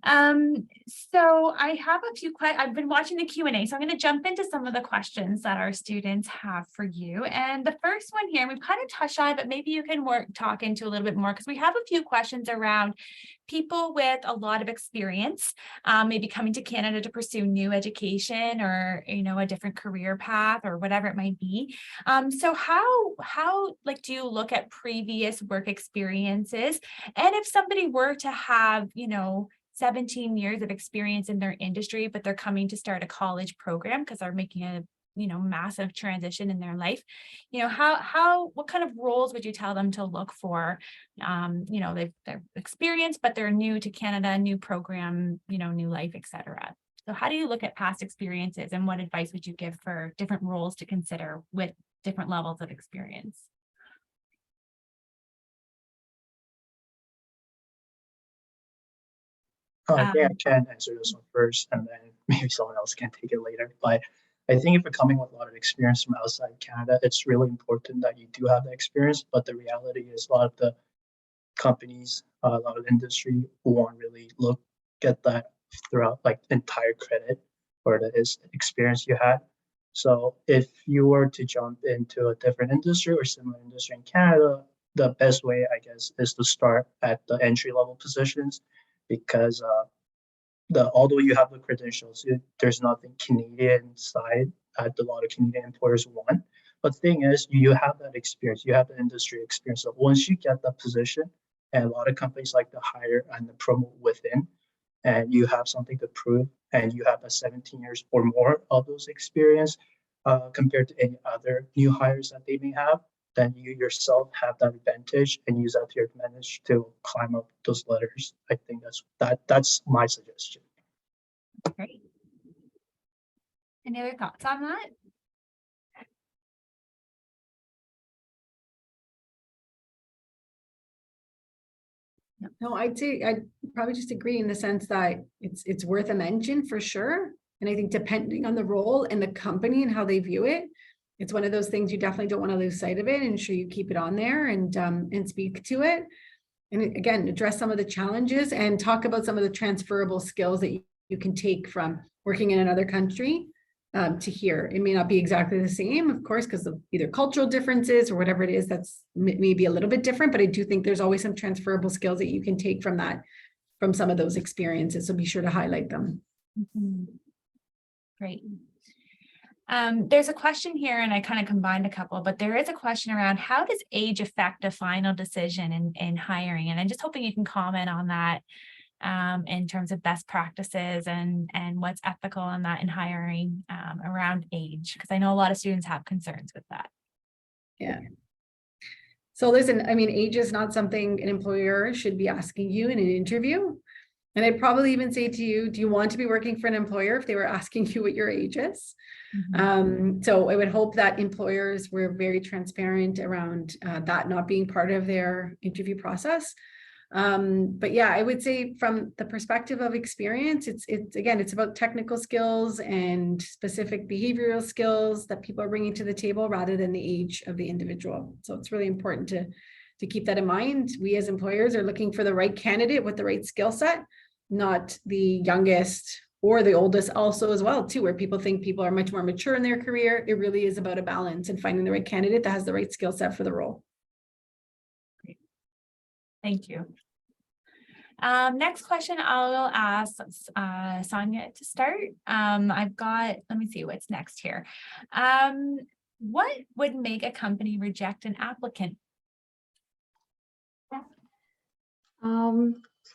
So I have a few questions. I've been watching the Q&A, so I'm going to jump into some of the questions that our students have for you. And the first one here, we've kind of touched on it, but maybe you can talk into a little bit more, because we have a few questions around people with a lot of experience, maybe coming to Canada to pursue new education or, a different career path or whatever it might be. So how do you look at previous work experiences? And if somebody were to have, 17 years of experience in their industry, but they're coming to start a college program because they're making a massive transition in their life, what kind of roles would you tell them to look for? They're experienced, but they're new to Canada, new program, new life, etc. So how do you look at past experiences, and what advice would you give for different roles to consider with different levels of experience? I think I can answer this one first, and then maybe someone else can take it later. But I think if you're coming with a lot of experience from outside Canada, it's really important that you do have that experience. But the reality is a lot of the companies, a lot of industry won't really look at that throughout like entire credit or the experience you had. So if you were to jump into a different industry or similar industry in Canada, the best way, I guess, is to start at the entry level positions, because although you have the credentials, there's nothing Canadian side that a lot of Canadian employers want. But the thing is, you have that experience, you have the industry experience. So once you get that position, and a lot of companies like to hire and to promote within, and you have something to prove, and you have a 17 years or more of those experience compared to any other new hires that they may have, then you yourself have that advantage and use that to your advantage to climb up those ladders. I think that's my suggestion. Great. Any other thoughts on that? No, I'd probably just agree in the sense that it's worth a mention for sure. And I think depending on the role and the company and how they view it, it's one of those things you definitely don't want to lose sight of it, and ensure you keep it on there and speak to it. And again, address some of the challenges and talk about some of the transferable skills that you can take from working in another country to here. It may not be exactly the same, of course, because of either cultural differences or whatever it is, that's maybe a little bit different, but I do think there's always some transferable skills that you can take from from some of those experiences. So be sure to highlight them. Mm-hmm. Great. There's a question here, and I kind of combined a couple, but there is a question around how does age affect a final decision in hiring? And I'm just hoping you can comment on that in terms of best practices and what's ethical in that in hiring around age, because I know a lot of students have concerns with that. Yeah. So listen, I mean, age is not something an employer should be asking you in an interview. And I'd probably even say to you, do you want to be working for an employer if they were asking you what your age is? Mm-hmm. So I would hope that employers were very transparent around that not being part of their interview process. But yeah, I would say from the perspective of experience, it's about technical skills and specific behavioral skills that people are bringing to the table rather than the age of the individual. So it's really important to keep that in mind. We as employers are looking for the right candidate with the right skill set, not the youngest or the oldest also as well too, where people think people are much more mature in their career. It really is about a balance and finding the right candidate that has the right skill set for the role. Great. Thank you. Next question I'll ask Sonia to start. Let me see what's next here. What would make a company reject an applicant?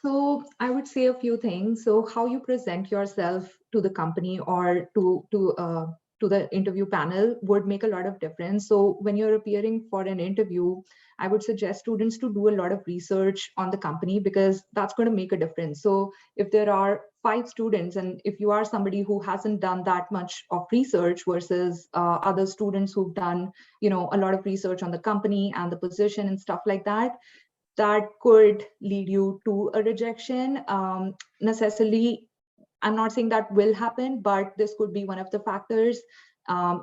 So I would say a few things. So how you present yourself to the company or to to the interview panel would make a lot of difference. So when you're appearing for an interview, I would suggest students to do a lot of research on the company, because that's going to make a difference. So if there are 5 students, and if you are somebody who hasn't done that much of research versus other students who've done, a lot of research on the company and the position and stuff like that, that could lead you to a rejection. Necessarily, I'm not saying that will happen, but this could be one of the factors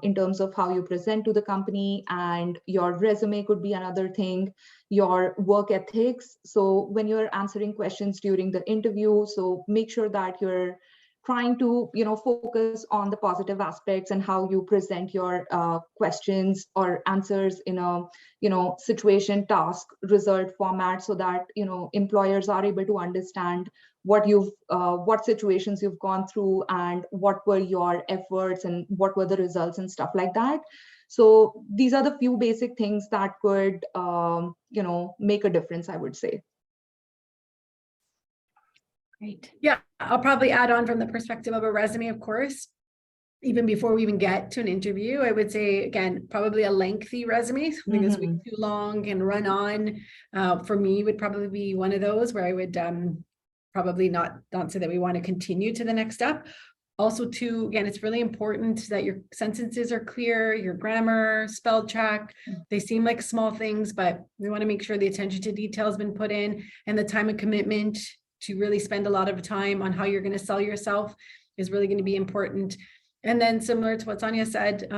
in terms of how you present to the company, and your resume could be another thing, your work ethics. So when you're answering questions during the interview, so make sure that you're trying to, focus on the positive aspects and how you present your questions or answers in a, situation, task, result format, so that, employers are able to understand what situations you've gone through and what were your efforts and what were the results and stuff like that. So these are the few basic things that could, make a difference, I would say. Great. Yeah, I'll probably add on from the perspective of a resume, of course. Even before we even get to an interview, I would say, again, probably a lengthy resume, something that's way too long and run on. For me, would probably be one of those where I would probably not say that we want to continue to the next step. Also, too, again, it's really important that your sentences are clear, your grammar, spell check. They seem like small things, but we want to make sure the attention to detail has been put in, and the time and commitment to really spend a lot of time on how you're going to sell yourself is really going to be important. And then, similar to what Sonia said,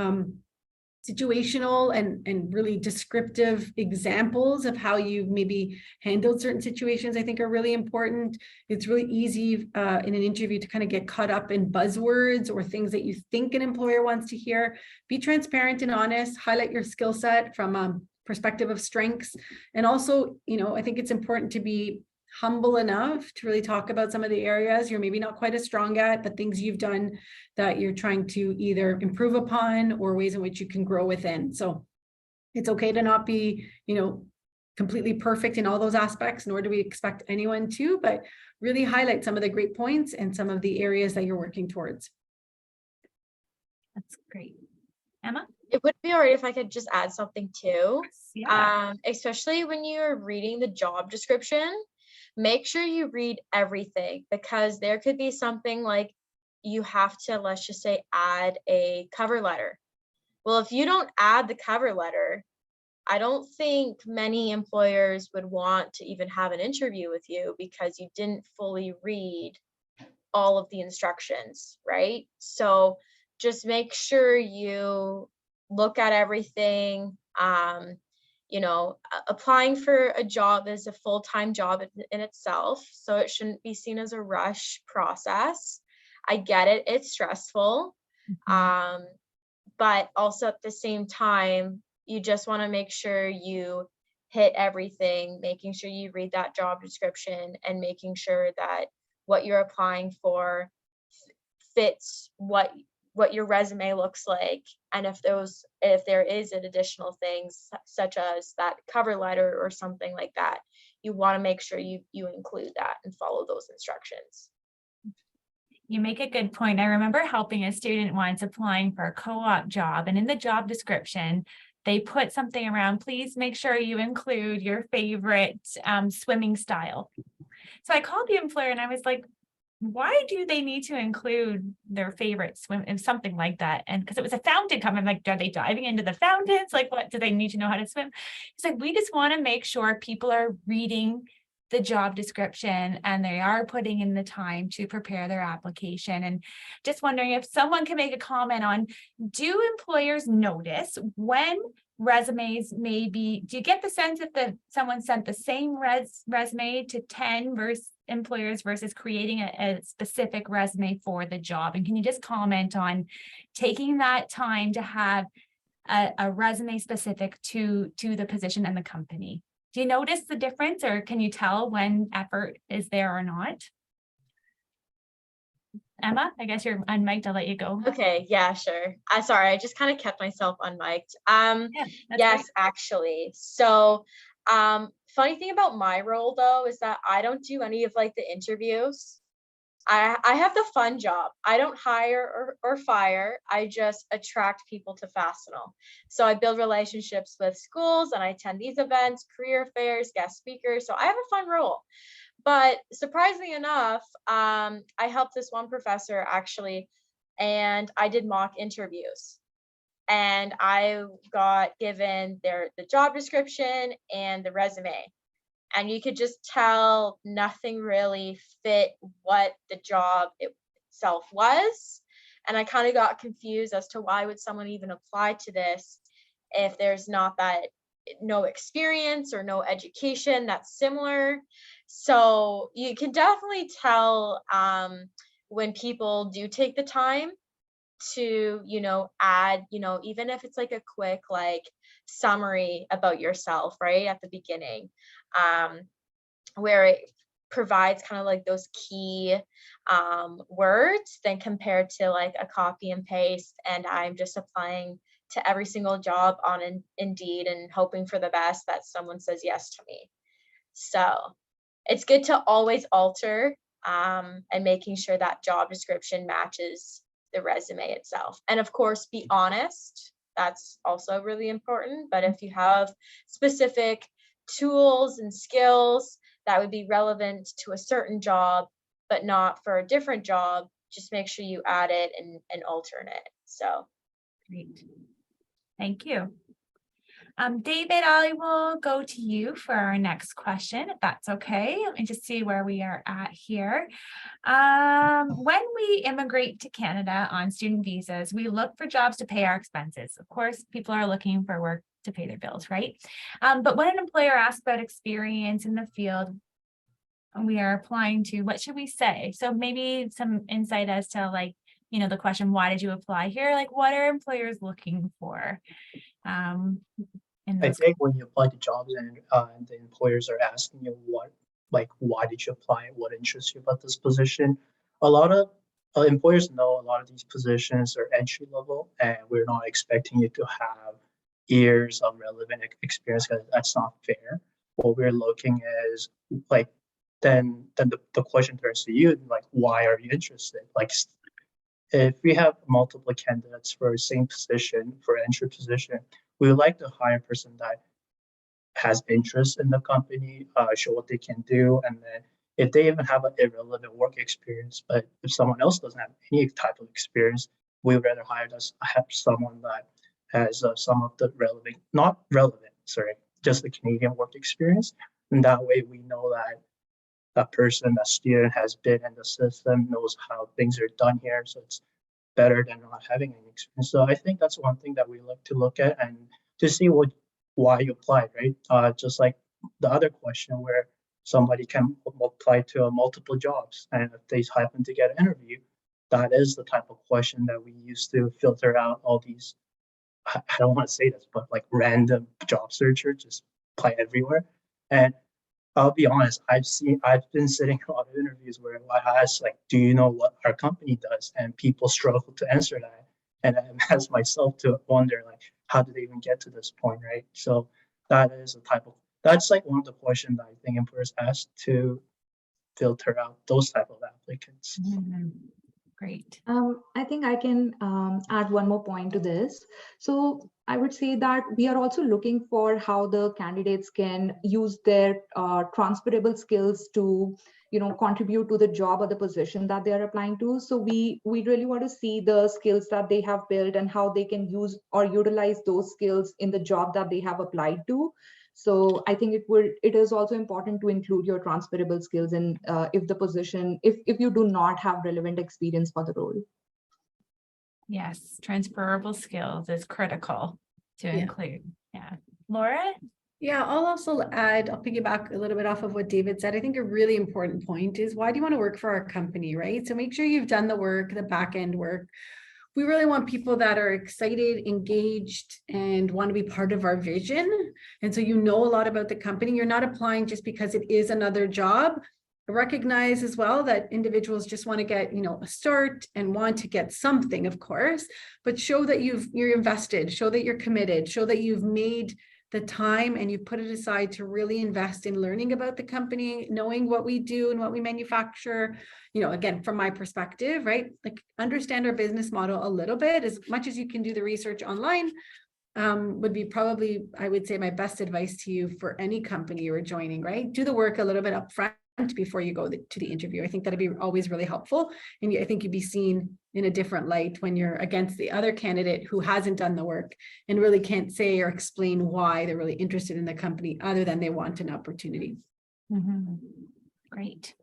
situational and really descriptive examples of how you maybe handled certain situations, I think, are really important. It's really easy in an interview to kind of get caught up in buzzwords or things that you think an employer wants to hear. Be transparent and honest, highlight your skill set from a perspective of strengths. And also, I think it's important to be humble enough to really talk about some of the areas you're maybe not quite as strong at, but things you've done that you're trying to either improve upon or ways in which you can grow within. So it's okay to not be, completely perfect in all those aspects, nor do we expect anyone to, but really highlight some of the great points and some of the areas that you're working towards. That's great. Emma? It would be all right if I could just add something too. Yeah. Especially when you're reading the job description, make sure you read everything, because there could be something like you have to, let's just say, add a cover letter. Well, if you don't add the cover letter, I don't think many employers would want to even have an interview with you because you didn't fully read all of the instructions, right? So just make sure you look at everything. Applying for a job is a full-time job in itself, so it shouldn't be seen as a rush process. I get it, it's stressful, but also at the same time, you just want to make sure you hit everything, making sure you read that job description and making sure that what you're applying for fits what your resume looks like, and if there is an additional things such as that cover letter or something like that, you want to make sure you include that and follow those instructions. You make a good point. I remember helping a student once applying for a co-op job, and in the job description, they put something around, please make sure you include your favorite swimming style. So I called the employer and I was like, why do they need to include their favorite swim and something like that? And because it was a fountain company, I'm like, are they diving into the fountains? Like, what do they need to know how to swim? It's like, we just want to make sure people are reading the job description and they are putting in the time to prepare their application. And just wondering if someone can make a comment on, do employers notice when resumes maybe, do you get the sense that someone sent the same resume to 10 employers versus creating a specific resume for the job? And can you just comment on taking that time to have a resume specific to the position and the company? Do you notice the difference, or can you tell when effort is there or not? Emma, I guess you're unmiked. I'll let you go. Okay, yeah, sure. Sorry, I just kind of kept myself unmiked. Yes, great. Actually. So funny thing about my role though is that I don't do any of like the interviews. I have the fun job. I don't hire or fire. I just attract people to Fastenal. So I build relationships with schools and I attend these events, career fairs, guest speakers. So I have a fun role. But surprisingly enough, I helped this one professor actually, and I did mock interviews. And I got given the job description and the resume. And you could just tell nothing really fit what the job itself was. And I kind of got confused as to why would someone even apply to this if there's not no experience or no education that's similar. So you can definitely tell when people do take the time to, add, even if it's like a quick summary about yourself right at the beginning, where it provides kind of like those key words than compared to like a copy and paste and I'm just applying to every single job on Indeed and hoping for the best that someone says yes to me. So it's good to always alter and making sure that job description matches the resume itself. And of course, be honest. That's also really important. But if you have specific tools and skills that would be relevant to a certain job, but not for a different job, just make sure you add it and alternate it. So great. Thank you. David, I will go to you for our next question, if that's okay. Let me just see where we are at here. When we immigrate to Canada on student visas, we look for jobs to pay our expenses. Of course, people are looking for work to pay their bills, right? But when an employer asks about experience in the field, we are applying to, what should we say? So maybe some insight as to the question, why did you apply here? What are employers looking for? I think when you apply to jobs and the employers are asking you why did you apply? What interests you about this position? A lot of employers know a lot of these positions are entry level and we're not expecting you to have years of relevant experience because that's not fair. What we're looking is then the question turns to you, why are you interested? If we have multiple candidates for the same position, for entry position, we would like to hire a person that has interest in the company, show what they can do, and then if they even have an irrelevant work experience, but if someone else doesn't have any type of experience, we would rather have someone that has some of the just the Canadian work experience, and that way we know that that person, that student has been in the system, knows how things are done here, so it's better than not having any experience. So I think that's one thing that we like to look at and to see why you applied, right? Just like the other question where somebody can apply to multiple jobs, and if they happen to get an interview, that is the type of question that we use to filter out all these, I don't want to say this, but random job searchers just apply everywhere. And I'll be honest, I've been sitting in a lot of interviews where I ask, do you know what our company does? And people struggle to answer that. And I ask myself to wonder, how did they even get to this point, right? So that's one of the questions that I think employers ask to filter out those type of applicants. Mm-hmm. Great. I think I can add one more point to this. So I would say that we are also looking for how the candidates can use their transferable skills to, contribute to the job or the position that they are applying to. So we really want to see the skills that they have built and how they can use or utilize those skills in the job that they have applied to. So I think it is also important to include your transferable skills in if you do not have relevant experience for the role. Yes, transferable skills is critical to include. Yeah. Laura? Yeah, I'll piggyback a little bit off of what David said. I think a really important point is, why do you want to work for our company, right? So make sure you've done the work, the back end work. We really want people that are excited, engaged, and want to be part of our vision. And so you know a lot about the company. You're not applying just because it is another job. I recognize as well that individuals just want to get, a start and want to get something, of course, but show that you're invested, show that you're committed, show that you've made the time and you put it aside to really invest in learning about the company, knowing what we do and what we manufacture, you know, again, from my perspective, right? Like understand our business model a little bit, as much as you can do the research online, would be probably, I would say, my best advice to you for any company you're joining, right? Do the work a little bit upfront before you go to the interview. I think that'd be always really helpful. And I think you'd be seen in a different light when you're against the other candidate who hasn't done the work and really can't say or explain why they're really interested in the company other than they want an opportunity. Great.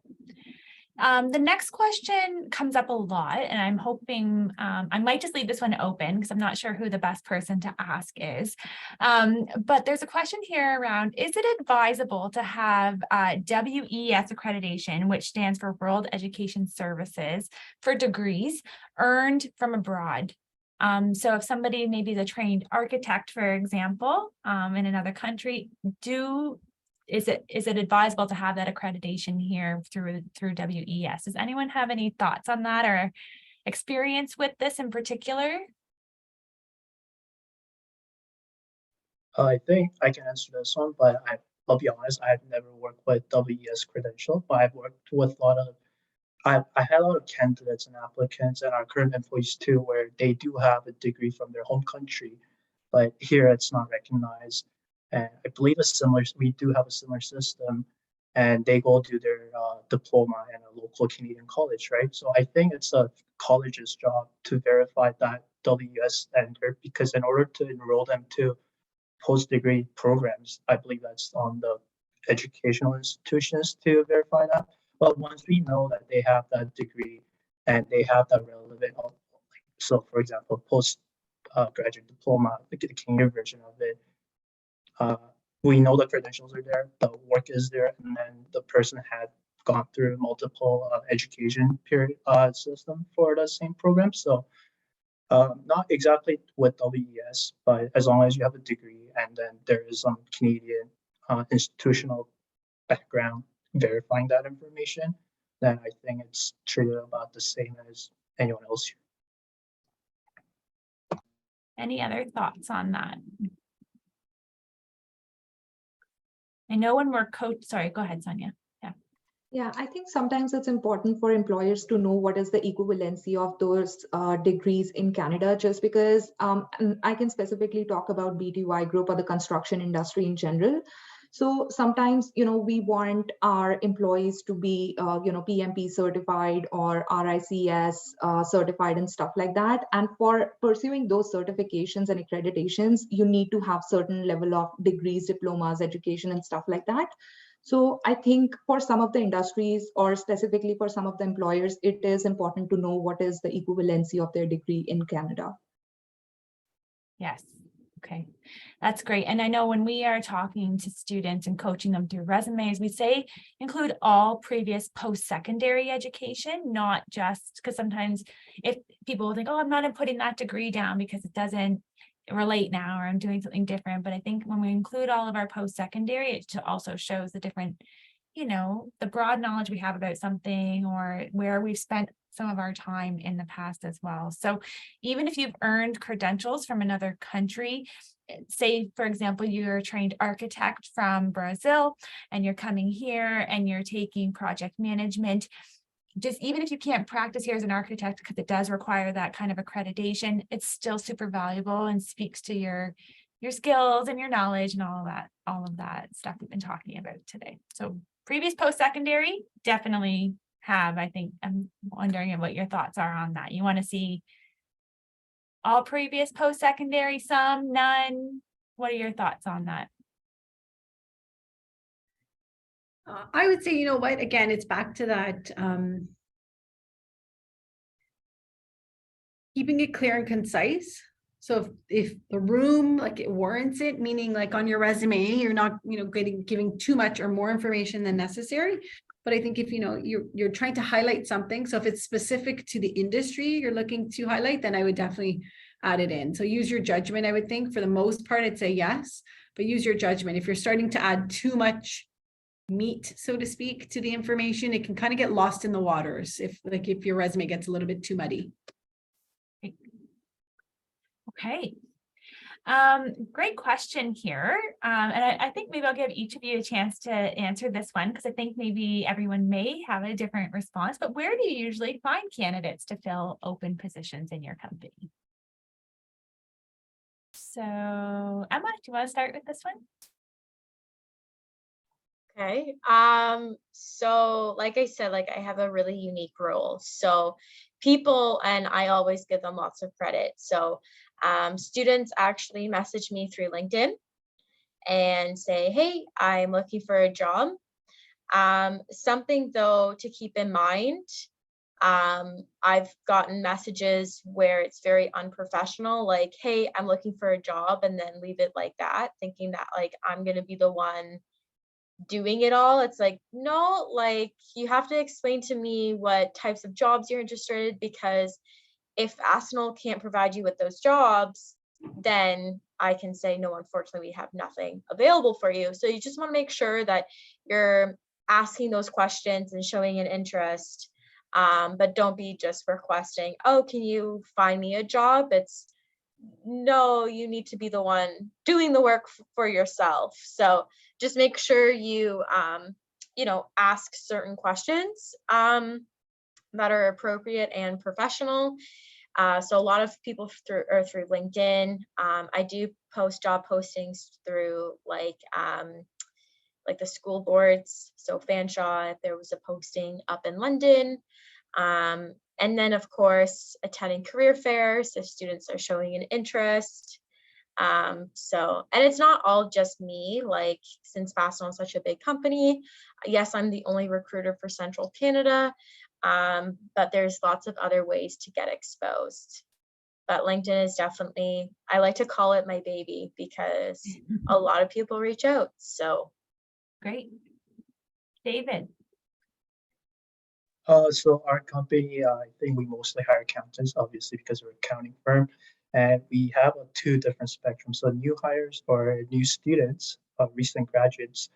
The next question comes up a lot, and I'm hoping I might just leave this one open because I'm not sure who the best person to ask is. But there's a question here around, is it advisable to have WES accreditation, which stands for World Education Services, for degrees earned from abroad? So if somebody maybe is a trained architect, for example, in another country, is it advisable to have that accreditation here through WES? Does anyone have any thoughts on that or experience with this in particular? I think I can answer this one, but I'll be honest, I've never worked with WES credential, but I've worked with I had a lot of candidates and applicants and our current employees too, where they do have a degree from their home country, but here it's not recognized. And I believe we do have a similar system, and they go do their diploma in a local Canadian college, right? So I think it's a college's job to verify that WES standard, because in order to enroll them to post-degree programs, I believe that's on the educational institutions to verify that. But once we know that they have that degree and they have that relevant, so for example, post-graduate diploma, the Canadian version of it, we know the credentials are there, the work is there, and then the person had gone through multiple education period system for the same program. So not exactly with WES, but as long as you have a degree and then there is some Canadian institutional background verifying that information, then I think it's treated about the same as anyone else here. Any other thoughts on that? I know when we're sorry, go ahead, Sonia. Yeah, I think sometimes it's important for employers to know what is the equivalency of those degrees in Canada, just because I can specifically talk about BTY Group or the construction industry in general. So sometimes, we want our employees to be, PMP certified or RICS certified and stuff like that. And for pursuing those certifications and accreditations, you need to have certain level of degrees, diplomas, education and stuff like that. So I think for some of the industries or specifically for some of the employers, it is important to know what is the equivalency of their degree in Canada. Yes. Okay, that's great. And I know when we are talking to students and coaching them through resumes, we say include all previous post-secondary education, not just because sometimes if people will think, oh, I'm not putting that degree down because it doesn't relate now or I'm doing something different. But I think when we include all of our post-secondary, it also shows the different, the broad knowledge we have about something or where we've spent some of our time in the past as well. So even if you've earned credentials from another country, say, for example, you're a trained architect from Brazil and you're coming here and you're taking project management, just even if you can't practice here as an architect, because it does require that kind of accreditation, it's still super valuable and speaks to your skills and your knowledge and all of that stuff we've been talking about today. So previous post-secondary, definitely have. I think I'm wondering what your thoughts are on that. You want to see all previous post-secondary, some, none? What are your thoughts on that? I would say, again, it's back to that keeping it clear and concise. So if the room, like it warrants it, meaning like on your resume, you're not, giving too much or more information than necessary. But I think if, you're trying to highlight something, so if it's specific to the industry you're looking to highlight, then I would definitely add it in. So use your judgment. I would think for the most part, I'd say yes, but use your judgment. If you're starting to add too much meat, so to speak, to the information, it can kind of get lost in the waters if your resume gets a little bit too muddy. Okay. Great question here. And I think maybe I'll give each of you a chance to answer this one because I think maybe everyone may have a different response, but where do you usually find candidates to fill open positions in your company? So Emma, do you want to start with this one? Okay. So like I said, like I have a really unique role. So people, and I always give them lots of credit. So students actually message me through LinkedIn and say, hey, I'm looking for a job. Something though to keep in mind, I've gotten messages where it's very unprofessional, like, hey, I'm looking for a job, and then leave it like that, thinking that like I'm going to be the one doing it all. It's like, no, like you have to explain to me what types of jobs you're interested in, because if Arsenal can't provide you with those jobs, then I can say, no, unfortunately, we have nothing available for you. So you just want to make sure that you're asking those questions and showing an interest, but don't be just requesting, oh, can you find me a job? It's no, you need to be the one doing the work for yourself. So just make sure you, ask certain questions that are appropriate and professional. So a lot of people through LinkedIn. I do post job postings through like the school boards. So Fanshawe, if there was a posting up in London. And then of course, attending career fairs if students are showing an interest. And it's not all just me, like since Fastenal is such a big company, yes, I'm the only recruiter for Central Canada, but there's lots of other ways to get exposed. But LinkedIn is definitely, I like to call it my baby because a lot of people reach out. So great. David. So our company, I think we mostly hire accountants, obviously, because we're an accounting firm. And we have two different spectrums. So new hires or new students, recent graduates,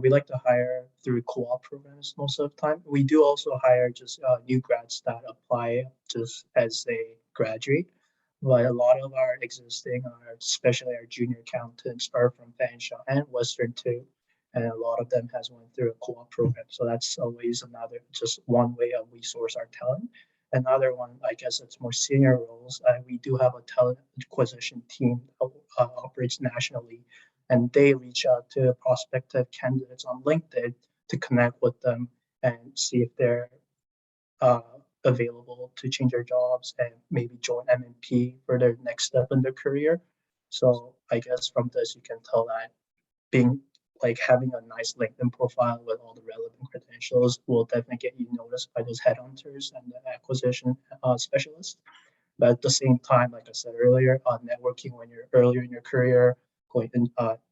we like to hire through co-op programs most of the time. We do also hire just new grads that apply just as they graduate. But a lot of our existing, especially our junior accountants, are from Fanshawe and Western too. And a lot of them has went through a co-op program. So that's always just one way of we source our talent. Another one, I guess it's more senior roles. We do have a talent acquisition team that operates nationally, and they reach out to prospective candidates on LinkedIn to connect with them and see if they're available to change their jobs and maybe join MNP for their next step in their career. So I guess from this, you can tell that having a nice LinkedIn profile with all the relevant credentials will definitely get you noticed by those headhunters and the acquisition specialists. But at the same time, like I said earlier, networking when you're earlier in your career, going and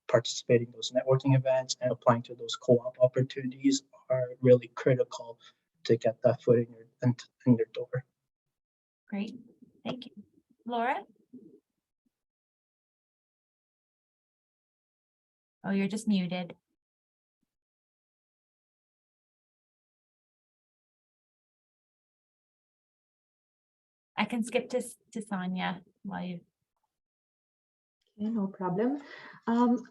participating in those networking events and applying to those co-op opportunities are really critical to get that foot in your door. Great, thank you. Laura? Oh, you're just muted. I can skip to Sonia while you. Okay, no problem.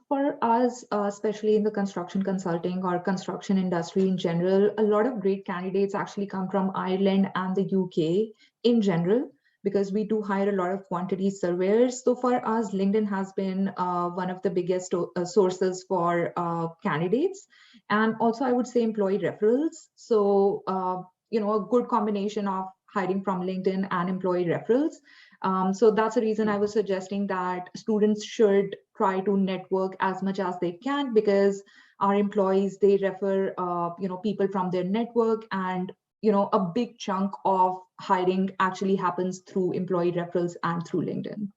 For us, especially in the construction consulting or construction industry in general, a lot of great candidates actually come from Ireland and the UK in general, because we do hire a lot of quantity surveyors. So for us, LinkedIn has been one of the biggest sources for candidates. And also I would say employee referrals. So, a good combination of hiring from LinkedIn and employee referrals. So that's the reason I was suggesting that students should try to network as much as they can, because our employees, they refer, people from their network, and a big chunk of hiring actually happens through employee referrals and through LinkedIn.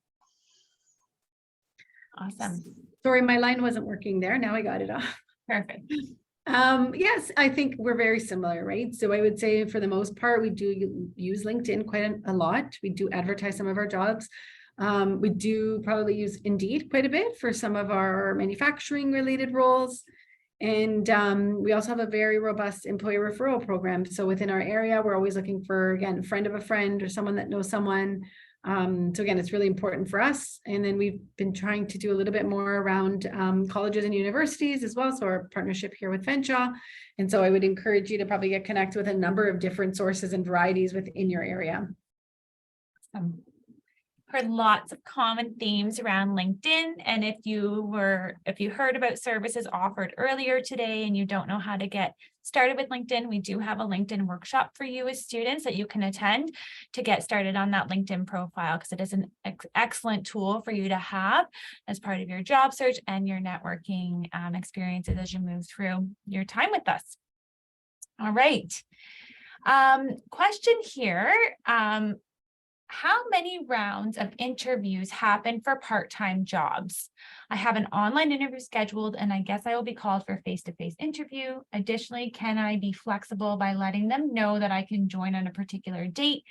Awesome. Sorry, my line wasn't working there. Now I got it off. Perfect. Yes, I think we're very similar, right? So I would say for the most part, we do use LinkedIn quite a lot. We do advertise some of our jobs. We do probably use Indeed quite a bit for some of our manufacturing related roles. And we also have a very robust employee referral program. So within our area, we're always looking for, again, a friend of a friend or someone that knows someone. So again, it's really important for us. And then we've been trying to do a little bit more around colleges and universities as well. So our partnership here with Fanshawe. And so I would encourage you to probably get connected with a number of different sources and varieties within your area. Heard lots of common themes around LinkedIn. And if you heard about services offered earlier today and you don't know how to get started with LinkedIn, we do have a LinkedIn workshop for you as students that you can attend to get started on that LinkedIn profile, because it is an excellent tool for you to have as part of your job search and your networking experiences as you move through your time with us. All right. Question here. How many rounds of interviews happen for part-time jobs? I have an online interview scheduled, and I guess I will be called for a face-to-face interview. Additionally, can I be flexible by letting them know that I can join on a particular date,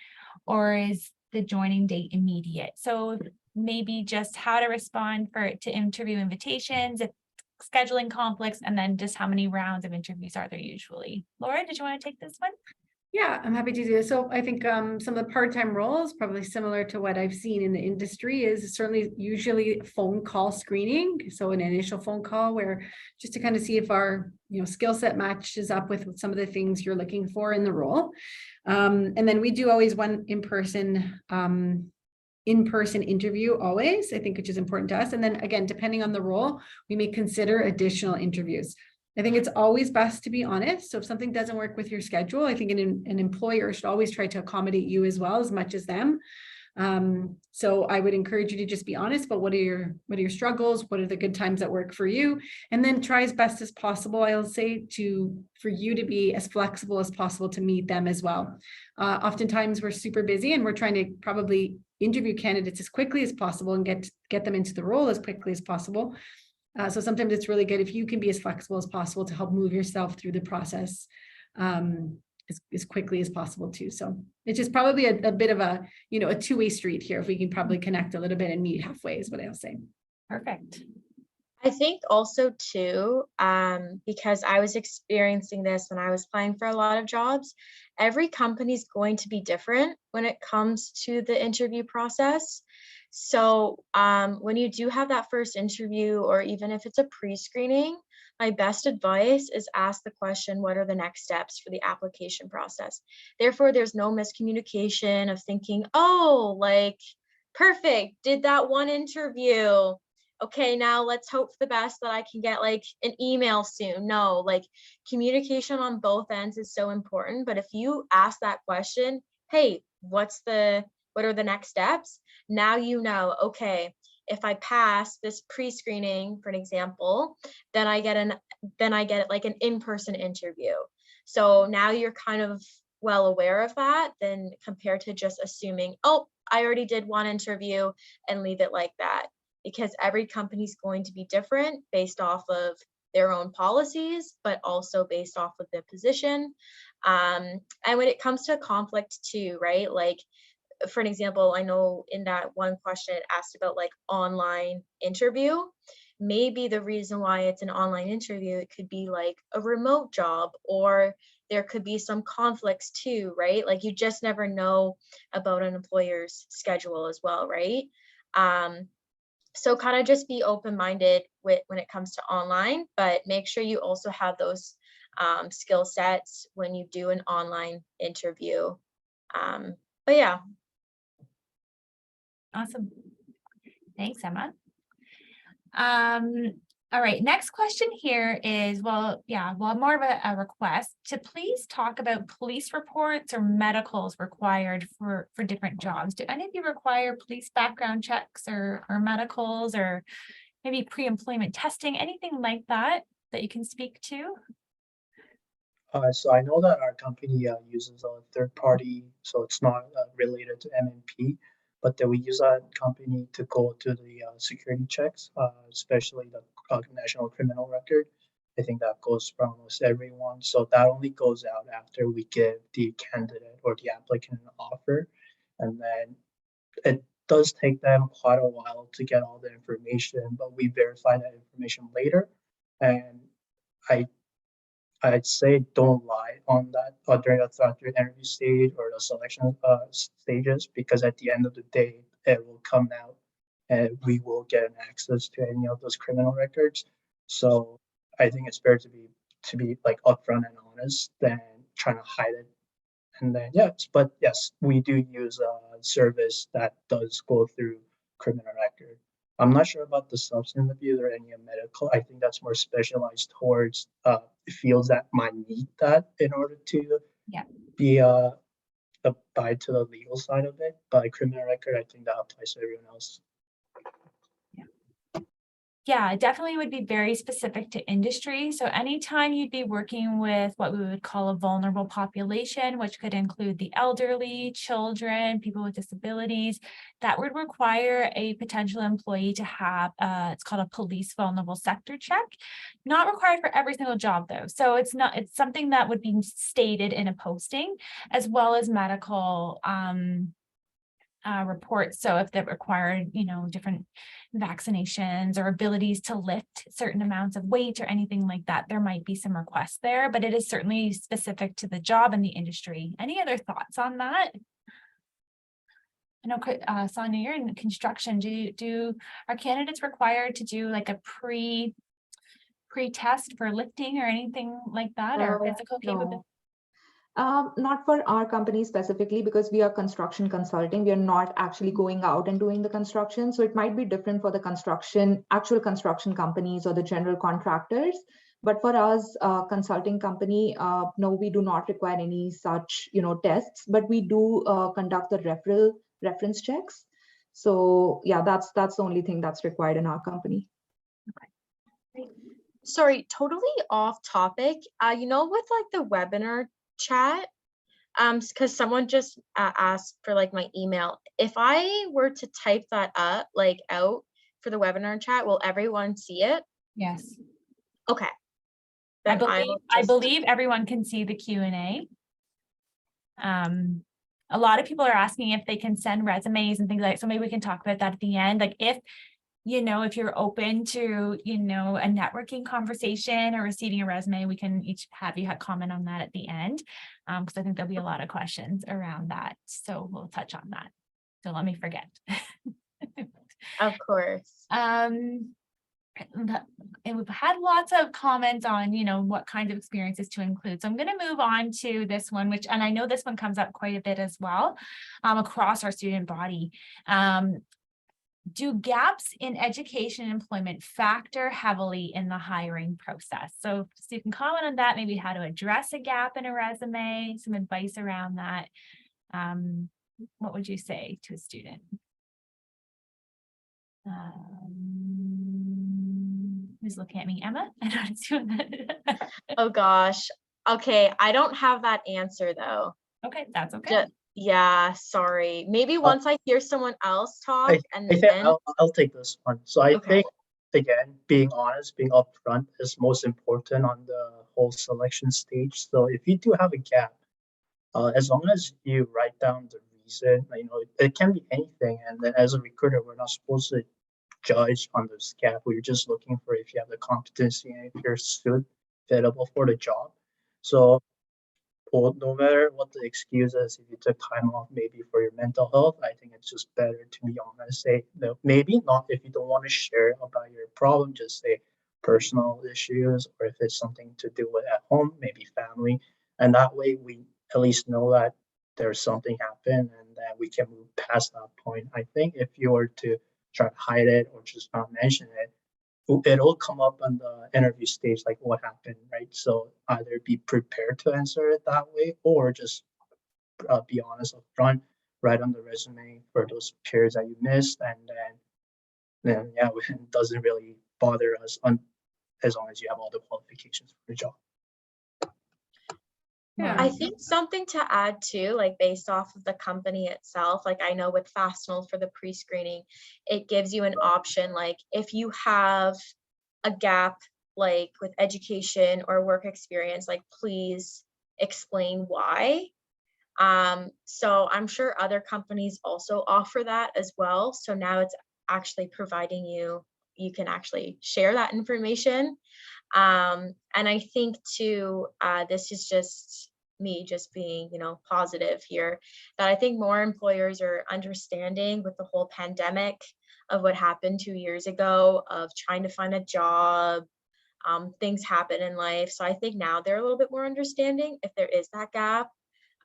or is the joining date immediate? So maybe just how to respond to interview invitations, if scheduling conflicts, and then just how many rounds of interviews are there usually? Laura, did you want to take this one? Yeah, I'm happy to do this. So I think some of the part-time roles, probably similar to what I've seen in the industry, is certainly usually phone call screening. So an initial phone call where just to kind of see if our skill set matches up with some of the things you're looking for in the role. And then we do always one in-person interview always, I think, which is important to us. And then again, depending on the role, we may consider additional interviews. I think it's always best to be honest. So if something doesn't work with your schedule, I think an employer should always try to accommodate you as well as much as them. So I would encourage you to just be honest, but what are your struggles? What are the good times that work for you? And then try as best as possible, I'll say, for you to be as flexible as possible to meet them as well. Oftentimes we're super busy and we're trying to probably interview candidates as quickly as possible and get them into the role as quickly as possible. So sometimes it's really good if you can be as flexible as possible to help move yourself through the process as quickly as possible too. So it's just probably a bit of a two-way street here. If we can probably connect a little bit and meet halfway is what I'll say. Perfect. I think also too, because I was experiencing this when I was applying for a lot of jobs, every company is going to be different when it comes to the interview process. So when you do have that first interview, or even if it's a pre-screening, my best advice is ask the question, what are the next steps for the application process? Therefore, there's no miscommunication of thinking, oh, like, perfect, did that one interview. Okay, now let's hope for the best that I can get like an email soon. No, like communication on both ends is so important. But if you ask that question, hey, what are the next steps? Now you know, okay, if I pass this pre-screening, for an example, then I get like an in-person interview. So now you're kind of well aware of that, than compared to just assuming, oh, I already did one interview and leave it like that. Because every company is going to be different based off of their own policies, but also based off of their position. And when it comes to conflict too, right? Like, for an example, I know in that one question it asked about like online interview. Maybe the reason why it's an online interview, it could be like a remote job, or there could be some conflicts too, right? Like you just never know about an employer's schedule as well, right? So kind of just be open-minded when it comes to online, but make sure you also have those skill sets when you do an online interview. But yeah. Awesome. Thanks, Emma. All right, next question here is, more of a request to please talk about police reports or medicals required for different jobs. Do any of you require police background checks or medicals, or maybe pre-employment testing, anything like that you can speak to? So I know that our company uses a third party, so it's not related to MNP, but that we use that company to go to the security checks, especially the national criminal record. I think that goes for almost everyone. So that only goes out after we give the candidate or the applicant an offer. And then it does take them quite a while to get all the information, but we verify that information later. And I I'd say don't lie on that during the interview stage or the selection stages, because at the end of the day, it will come out and we will get an access to any of those criminal records. So I think it's better to be like upfront and honest than trying to hide it. And then yes, we do use a service that does go through criminal record. I'm not sure about the substance abuse or any medical. I think that's more specialized towards fields that might need that in order to be applied to the legal side of it. But criminal record, I think that applies to everyone else. Yeah, it definitely would be very specific to industry. So anytime you'd be working with what we would call a vulnerable population, which could include the elderly, children, people with disabilities, that would require a potential employee to have, it's called a police vulnerable sector check. Not required for every single job though. So it's something that would be stated in a posting, as well as medical reports. So if they require, different vaccinations or abilities to lift certain amounts of weight or anything like that, there might be some requests there, but it is certainly specific to the job and the industry. Any other thoughts on that? I know, Sonia, you're in construction. Are candidates required to do like a pre-test for lifting or anything like that, or physical capability? Not for our company specifically, because we are construction consulting. We are not actually going out and doing the construction. So it might be different for the actual construction companies or the general contractors. But for us, consulting company, no, we do not require any such, tests, but we do conduct the reference checks. So yeah, that's the only thing that's required in our company. Okay. Great. Sorry, totally off topic. With like the webinar chat, because someone just asked for like my email. If I were to type that up out for the webinar chat, will everyone see it? Yes. Okay. I believe everyone can see the Q&A. A lot of people are asking if they can send resumes and things like that. So maybe we can talk about that at the end. Like if you're open to, a networking conversation or receiving a resume, we can each have you comment on that at the end. Because I think there'll be a lot of questions around that. So we'll touch on that. So let me forget. Of course. And we've had lots of comments on, what kinds of experiences to include. So I'm going to move on to this one, and I know this one comes up quite a bit as well, across our student body. Do gaps in education and employment factor heavily in the hiring process? So you can comment on that, maybe how to address a gap in a resume, some advice around that. What would you say to a student? Who's looking at me? Emma? I don't see that. Oh gosh. Okay, I don't have that answer though. Okay, that's okay. Yeah, sorry. Maybe once I hear someone else talk, I think I'll take this one. So I think, again, being honest, being upfront is most important on the whole selection stage. So if you do have a gap, as long as you write down the reason, it can be anything. And then as a recruiter, we're not supposed to judge on this gap. We're just looking for if you have the competency and if you're suitable for the job. So no matter what the excuse is, if you took time off maybe for your mental health, I think it's just better to be honest. Say no, maybe not if you don't want to share about your problem, just say personal issues, or if it's something to do with at home, maybe family. And that way we at least know that there's something happened and that we can move past that point. I think if you were to try to hide it or just not mention it, it'll come up on the interview stage, like what happened, right? So either be prepared to answer it that way, or just be honest up front, write on the resume for those periods that you missed, and then it doesn't really bother us as long as you have all the qualifications for the job. Yeah. I think something to add too, like based off of the company itself, like I know with Fanshawe for the pre-screening, it gives you an option, like if you have a gap like with education or work experience, like please explain why. So I'm sure other companies also offer that as well. So now it's actually providing you can actually share that information. And I think too, this is just me just being, positive here, that I think more employers are understanding with the whole pandemic of what happened 2 years ago of trying to find a job. Things happen in life. So I think now they're a little bit more understanding if there is that gap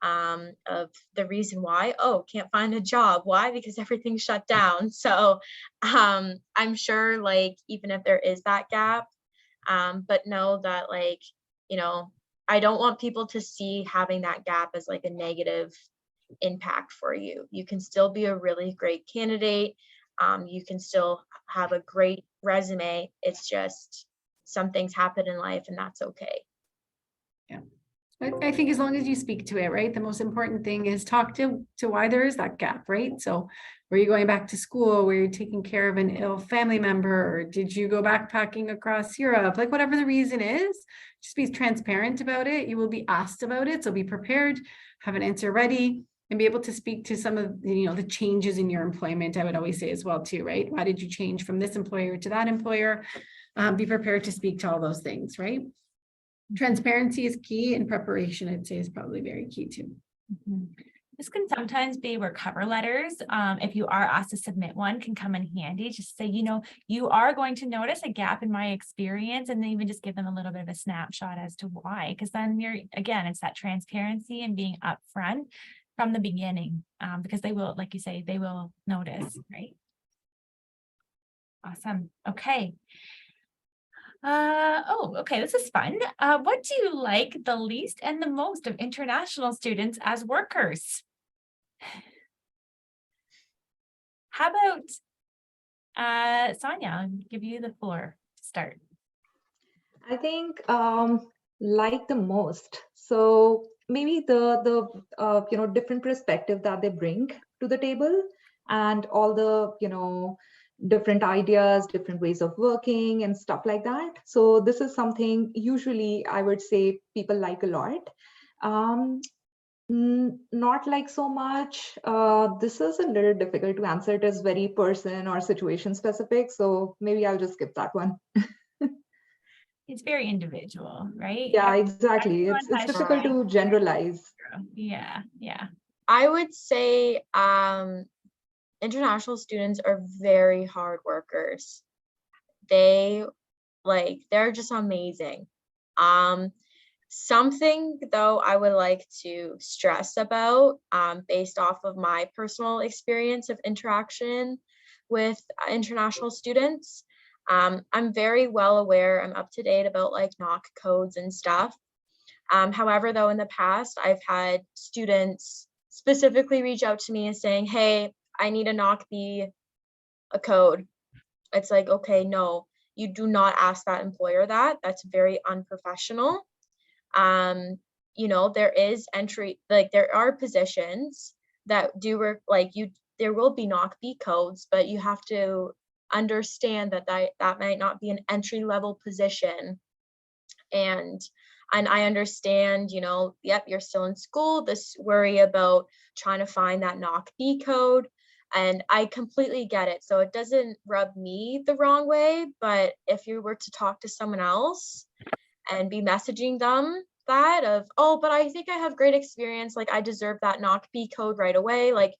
of the reason why, can't find a job. Why? Because everything's shut down. So I'm sure like, even if there is that gap, but know that like, I don't want people to see having that gap as like a negative impact for you. You can still be a really great candidate. You can still have a great resume. It's just some things happen in life and that's okay. Yeah. I think as long as you speak to it, right? The most important thing is talk to why there is that gap, right? So were you going back to school? Were you taking care of an ill family member? Or did you go backpacking across Europe? Like whatever the reason is, just be transparent about it. You will be asked about it. So be prepared, have an answer ready, and be able to speak to some of the changes in your employment. I would always say as well too, right? Why did you change from this employer to that employer? Be prepared to speak to all those things, right? Transparency is key, and preparation, I'd say, is probably very key too. This can sometimes be where cover letters, if you are asked to submit one, can come in handy. Just say, you are going to notice a gap in my experience, and then even just give them a little bit of a snapshot as to why. Because then it's that transparency and being upfront from the beginning, because they will, like you say, they will notice, right? Awesome. Okay. Okay, this is fun. What do you like the least and the most of international students as workers? How about Sonia? I'll give you the floor to start. I think like the most. So maybe the different perspective that they bring to the table, and all the different ideas, different ways of working and stuff like that. So this is something usually I would say people like a lot. Not like so much. This is a little difficult to answer. It is very person or situation specific. So maybe I'll just skip that one. It's very individual, right? Yeah, exactly. It's difficult to generalize. Yeah. I would say international students are very hard workers. They're just amazing. Something though I would like to stress about, based off of my personal experience of interaction with international students, I'm very well aware, I'm up to date about like knock codes and stuff. However, though, in the past, I've had students specifically reach out to me and saying, hey, I need a knock B a code. It's like, okay, no, you do not ask that employer that. That's very unprofessional. There is entry, like there are positions that do work, there will be knock B codes, but you have to understand that might not be an entry level position. And I understand, yep, you're still in school, this worry about trying to find that knock B code. And I completely get it. So it doesn't rub me the wrong way, but if you were to talk to someone else and be messaging them that of, oh, but I think I have great experience, like I deserve that knock B code right away. Like,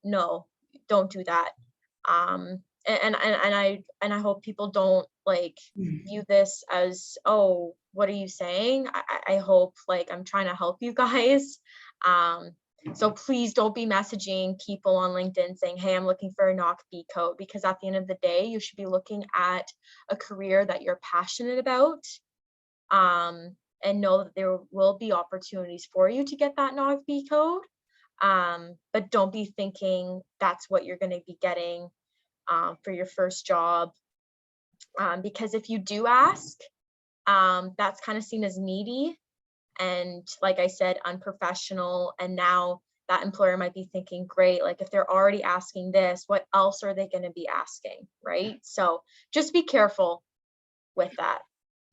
no, don't do that. And I hope people don't view this as, oh, what are you saying? I hope I'm trying to help you guys. So please don't be messaging people on LinkedIn saying, hey, I'm looking for a knock B code, because at the end of the day, you should be looking at a career that you're passionate about, and know that there will be opportunities for you to get that knock B code. But don't be thinking that's what you're going to be getting for your first job. Because if you do ask, that's kind of seen as needy. And like I said, unprofessional. And now that employer might be thinking, great, like if they're already asking this, what else are they going to be asking, right? So just be careful with that.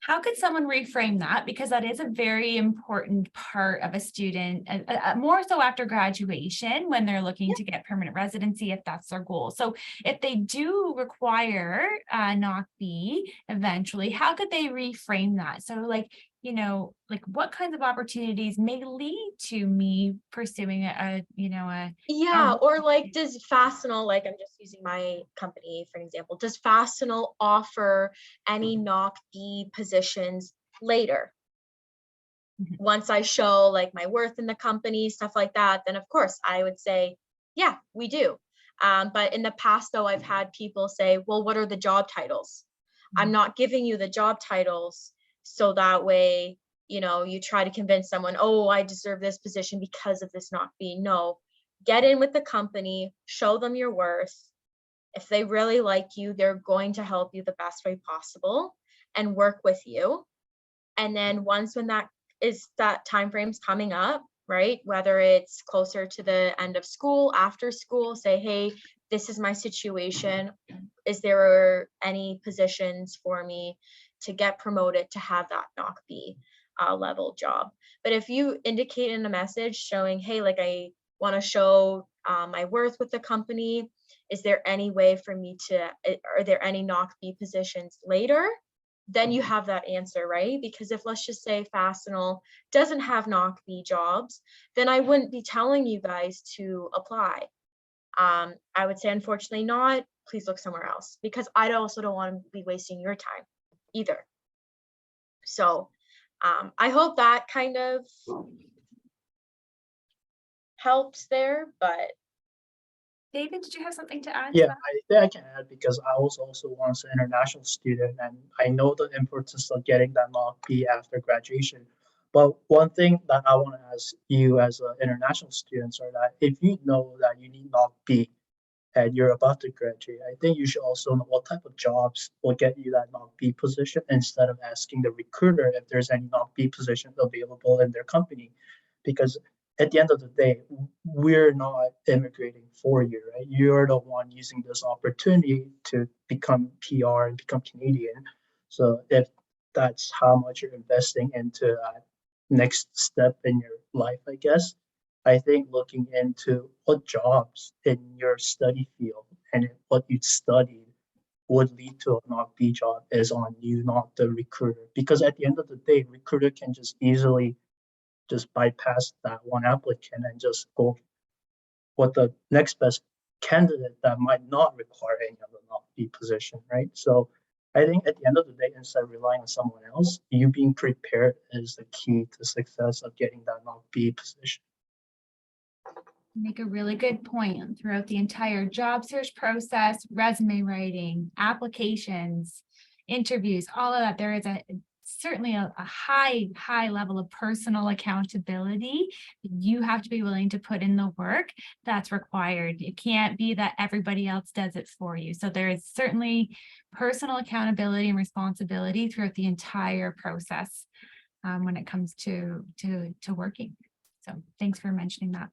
How could someone reframe that? Because that is a very important part of a student, more so after graduation when they're looking to get permanent residency, if that's their goal. So if they do require NOC B eventually, how could they reframe that? So like, you know, like what kinds of opportunities may lead to me pursuing Yeah, or like does Fastenal, like I'm just using my company for an example, does Fastenal offer any NOC B positions later? Once I show like my worth in the company, stuff like that, then of course I would say, yeah, we do. But in the past though, I've had people say, well, what are the job titles? I'm not giving you the job titles so that way, you know, you try to convince someone, oh, I deserve this position because of this NOC B. No, get in with the company, show them your worth. If they really like you, they're going to help you the best way possible and work with you. And then once when that time frame's coming up, right? Whether it's closer to the end of school, after school, say, hey, this is my situation. Is there any positions for me to get promoted to have that NOC B level job? But if you indicate in a message showing, hey, like I want to show my worth with the company, is there any way for me to, are there any NOC B positions later? Then you have that answer, right? Because if let's just say Fastenal doesn't have NOC B jobs, then I wouldn't be telling you guys to apply. I would say, unfortunately not, please look somewhere else, because I also don't want to be wasting your time either. So I hope that kind of helps there, but. David, did you have something to add? Yeah, I think I can add because I was also once an international student and I know the importance of getting that NOC B after graduation. But one thing that I want to ask you as an international students are that if you know that you need NOC B and you're about to graduate, I think you should also know what type of jobs will get you that NOC B position instead of asking the recruiter if there's any NOC B position available in their company. Because at the end of the day, we're not immigrating for you, right? You're the one using this opportunity to become PR and become Canadian. So if that's how much you're investing into that next step in your life, I guess, I think looking into what jobs in your study field and what you studied would lead to a NOC B job is on you, not the recruiter. Because at the end of the day, recruiter can just easily just bypass that one applicant and just go with the next best candidate that might not require any of the NOC B position, right? So I think at the end of the day, instead of relying on someone else, you being prepared is the key to success of getting that NOC B position. Make a really good point. Throughout the entire job search process, resume writing, applications, interviews, all of that, there is certainly a high level of personal accountability. You have to be willing to put in the work that's required. It can't be that everybody else does it for you. So there is certainly personal accountability and responsibility throughout the entire process when it comes to working. So thanks for mentioning that.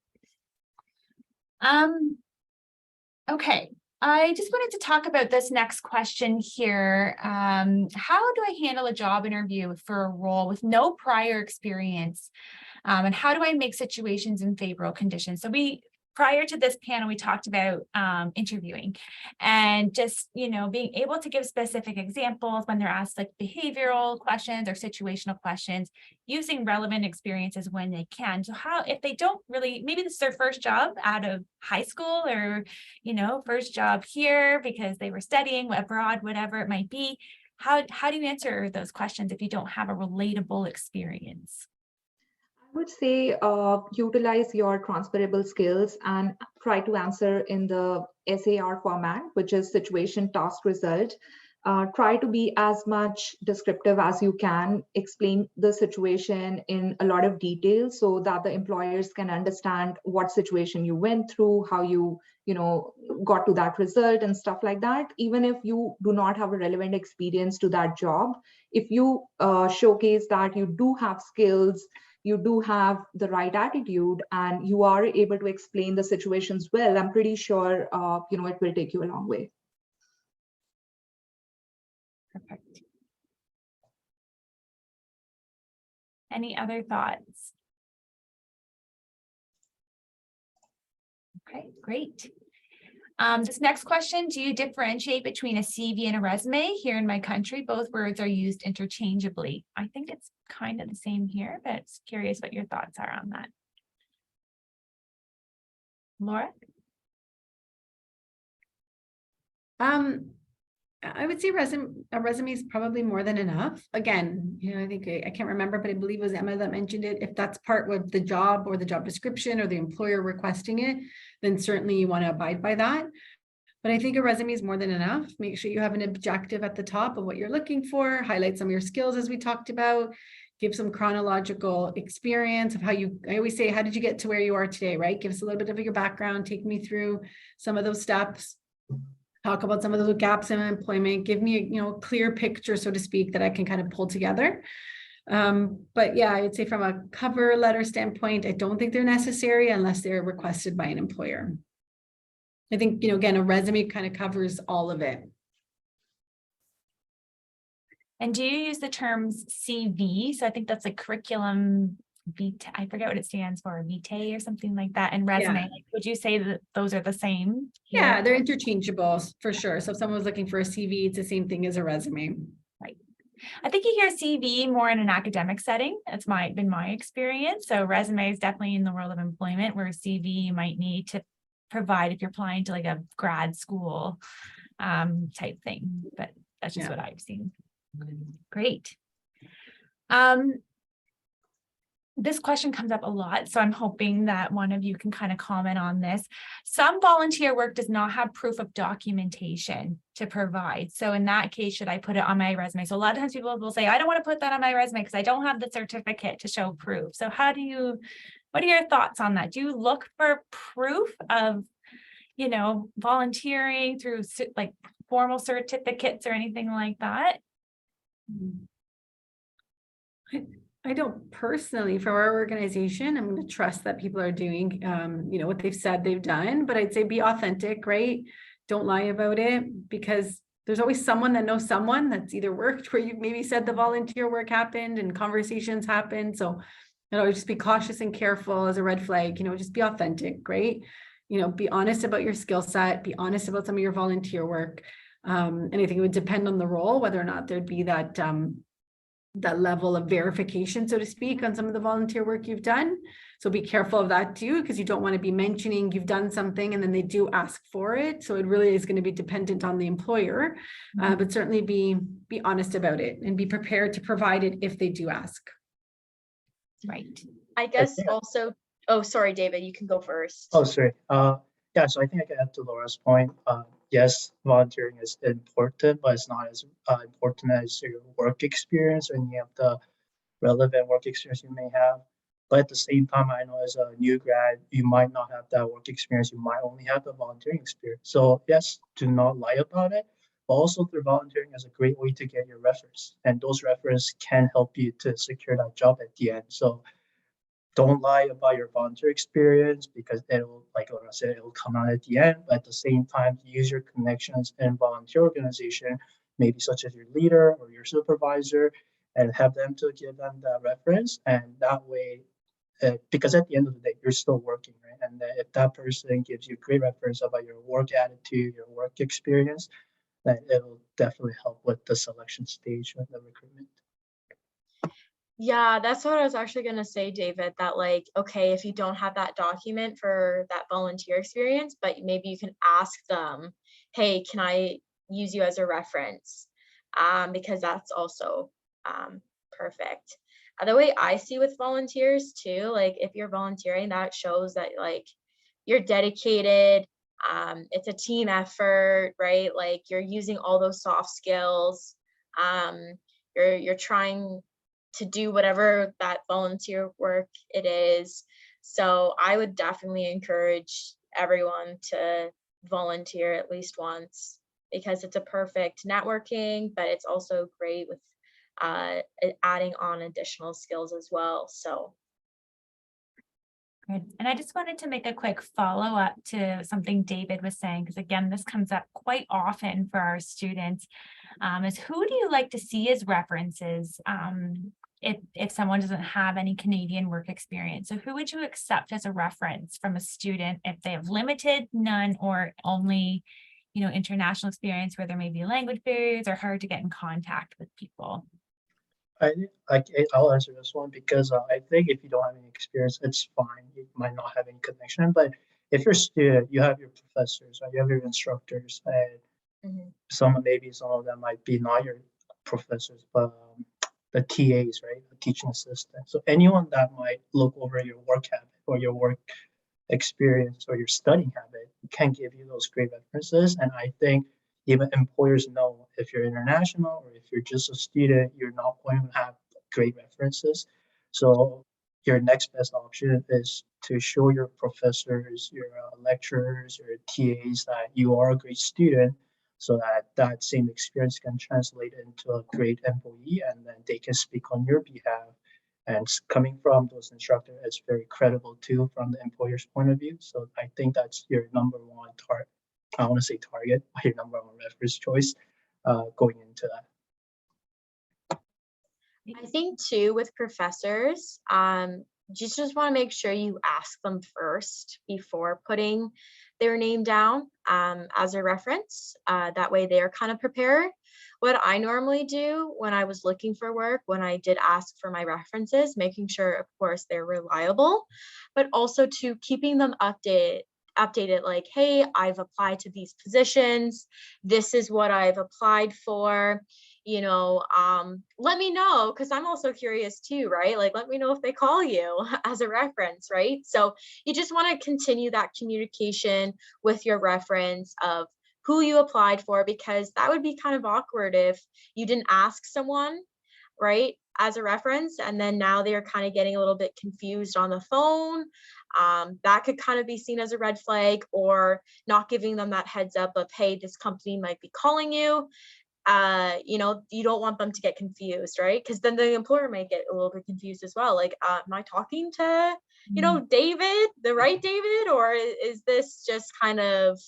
Okay, I just wanted to talk about this next question here. How do I handle a job interview for a role with no prior experience? And how do I make situations in favorable conditions? So prior to this panel, we talked about interviewing and just, being able to give specific examples when they're asked like behavioral questions or situational questions, using relevant experiences when they can. So if they don't really, maybe this is their first job out of high school or, first job here because they were studying abroad, whatever it might be. How do you answer those questions if you don't have a relatable experience? I would say utilize your transferable skills and try to answer in the SAR format, which is situation, task, result. Try to be as much descriptive as you can, explain the situation in a lot of detail so that the employers can understand what situation you went through, how you got to that result and stuff like that. Even if you do not have a relevant experience to that job, if you showcase that you do have skills, you do have the right attitude, and you are able to explain the situations well, I'm pretty sure it will take you a long way. Perfect. Any other thoughts? Okay, great. This next question, do you differentiate between a CV and a resume? Here in my country, both words are used interchangeably. I think it's kind of the same here, but curious what your thoughts are on that. Laura? I would say a resume is probably more than enough. Again, you know, I think I can't remember, but I believe it was Emma that mentioned it. If that's part of the job or the job description or the employer requesting it, then certainly you want to abide by that. But I think a resume is more than enough. Make sure you have an objective at the top of what you're looking for, highlight some of your skills as we talked about, give some chronological experience of I always say, how did you get to where you are today, right? Give us a little bit of your background, take me through some of those steps. Talk about some of those gaps in employment, give me a clear picture, so to speak, that I can kind of pull together. But yeah, I'd say from a cover letter standpoint, I don't think they're necessary unless they're requested by an employer. I think, again, a resume kind of covers all of it. And do you use the terms CV? So I think that's a curriculum vitae. I forget what it stands for, vitae or something like that. And resume, would you say that those are the same here? Yeah, they're interchangeable for sure. So if someone was looking for a CV, it's the same thing as a resume. Right. I think you hear CV more in an academic setting. That's been my experience. So resume is definitely in the world of employment, where CV you might need to provide if you're applying to like a grad school type thing. But that's just what I've seen. Great. This question comes up a lot, so I'm hoping that one of you can kind of comment on this. Some volunteer work does not have proof of documentation to provide. So in that case, should I put it on my resume? So a lot of times people will say, I don't want to put that on my resume because I don't have the certificate to show proof. So what are your thoughts on that? Do you look for proof of, volunteering through like formal certificates or anything like that? I don't personally. For our organization, I'm going to trust that people are doing, what they've said they've done, but I'd say be authentic, right? Don't lie about it, because there's always someone that knows someone that's either worked where you maybe said the volunteer work happened and conversations happened. So, just be cautious and careful as a red flag, just be authentic, right? Be honest about your skill set, be honest about some of your volunteer work. And I think it would depend on the role, whether or not there'd be that level of verification, so to speak, on some of the volunteer work you've done. So be careful of that too, because you don't want to be mentioning you've done something and then they do ask for it. So it really is going to be dependent on the employer, but certainly be honest about it and be prepared to provide it if they do ask. Right. I guess also, oh, sorry, David, you can go first. Oh, sorry. Yeah, so I think I can add to Laura's point. Yes, volunteering is important, but it's not as important as your work experience or any of the relevant work experience you may have. But at the same time, I know as a new grad, you might not have that work experience. You might only have the volunteering experience. So yes, do not lie about it. But also through volunteering is a great way to get your reference. And those references can help you to secure that job at the end. So don't lie about your volunteer experience, because it'll, like Laura said, it'll come out at the end. But at the same time, use your connections in volunteer organization, maybe such as your leader or your supervisor, and have them to give them that reference. And that way, because at the end of the day, you're still working, right? And if that person gives you great reference about your work attitude, your work experience, then it'll definitely help with the selection stage of the recruitment. Yeah, that's what I was actually going to say, David, that like, okay, if you don't have that document for that volunteer experience, but maybe you can ask them, hey, can I use you as a reference? Because that's also perfect. The way I see with volunteers too, like if you're volunteering, that shows that like you're dedicated. It's a team effort, right? Like you're using all those soft skills. You're trying to do whatever that volunteer work it is. So I would definitely encourage everyone to volunteer at least once, because it's a perfect networking, but it's also great with adding on additional skills as well. So good. And I just wanted to make a quick follow-up to something David was saying, because again, this comes up quite often for our students, is who do you like to see as references if someone doesn't have any Canadian work experience. So who would you accept as a reference from a student if they have limited, none, or only, international experience where there may be language barriers or hard to get in contact with people? I'll answer this one because I think if you don't have any experience, it's fine. You might not have any connection, but if you're a student, you have your professors, right? You have your instructors, and some of them might be not your professors, but the TAs, right? The teaching assistant. So anyone that might look over your work habit or your work experience or your studying habit can give you those great references. And I think even employers know if you're international or if you're just a student, you're not going to have great references. So your next best option is to show your professors, your lecturers, your TAs that you are a great student, so that that same experience can translate into a great employee, and then they can speak on your behalf. And coming from those instructors, it's very credible too from the employer's point of view. So I think that's your number one target. I want to say target, but your number one reference choice going into that. I think too with professors, just want to make sure you ask them first before putting their name down as a reference. That way they're kind of prepared. What I normally do when I was looking for work, when I did ask for my references, making sure, of course, they're reliable, but also to keeping them updated, like, hey, I've applied to these positions. This is what I've applied for. Let me know, because I'm also curious too, right? Like, let me know if they call you as a reference, right? So you just want to continue that communication with your reference of who you applied for, because that would be kind of awkward if you didn't ask someone, right, as a reference, and then now they're kind of getting a little bit confused on the phone. That could kind of be seen as a red flag, or not giving them that heads up of, hey, this company might be calling you. You don't want them to get confused, right? Because then the employer might get a little bit confused as well. Like, am I talking to, David, the right David, or is this just kind of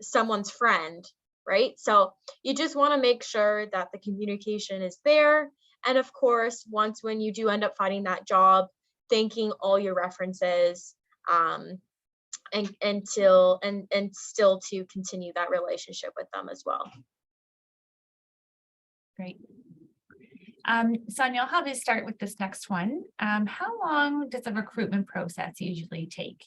someone's friend, right? So you just want to make sure that the communication is there. And of course, when you do end up finding that job, thanking all your references, and still to continue that relationship with them as well. Great. Sonia, I'll have you start with this next one. How long does the recruitment process usually take?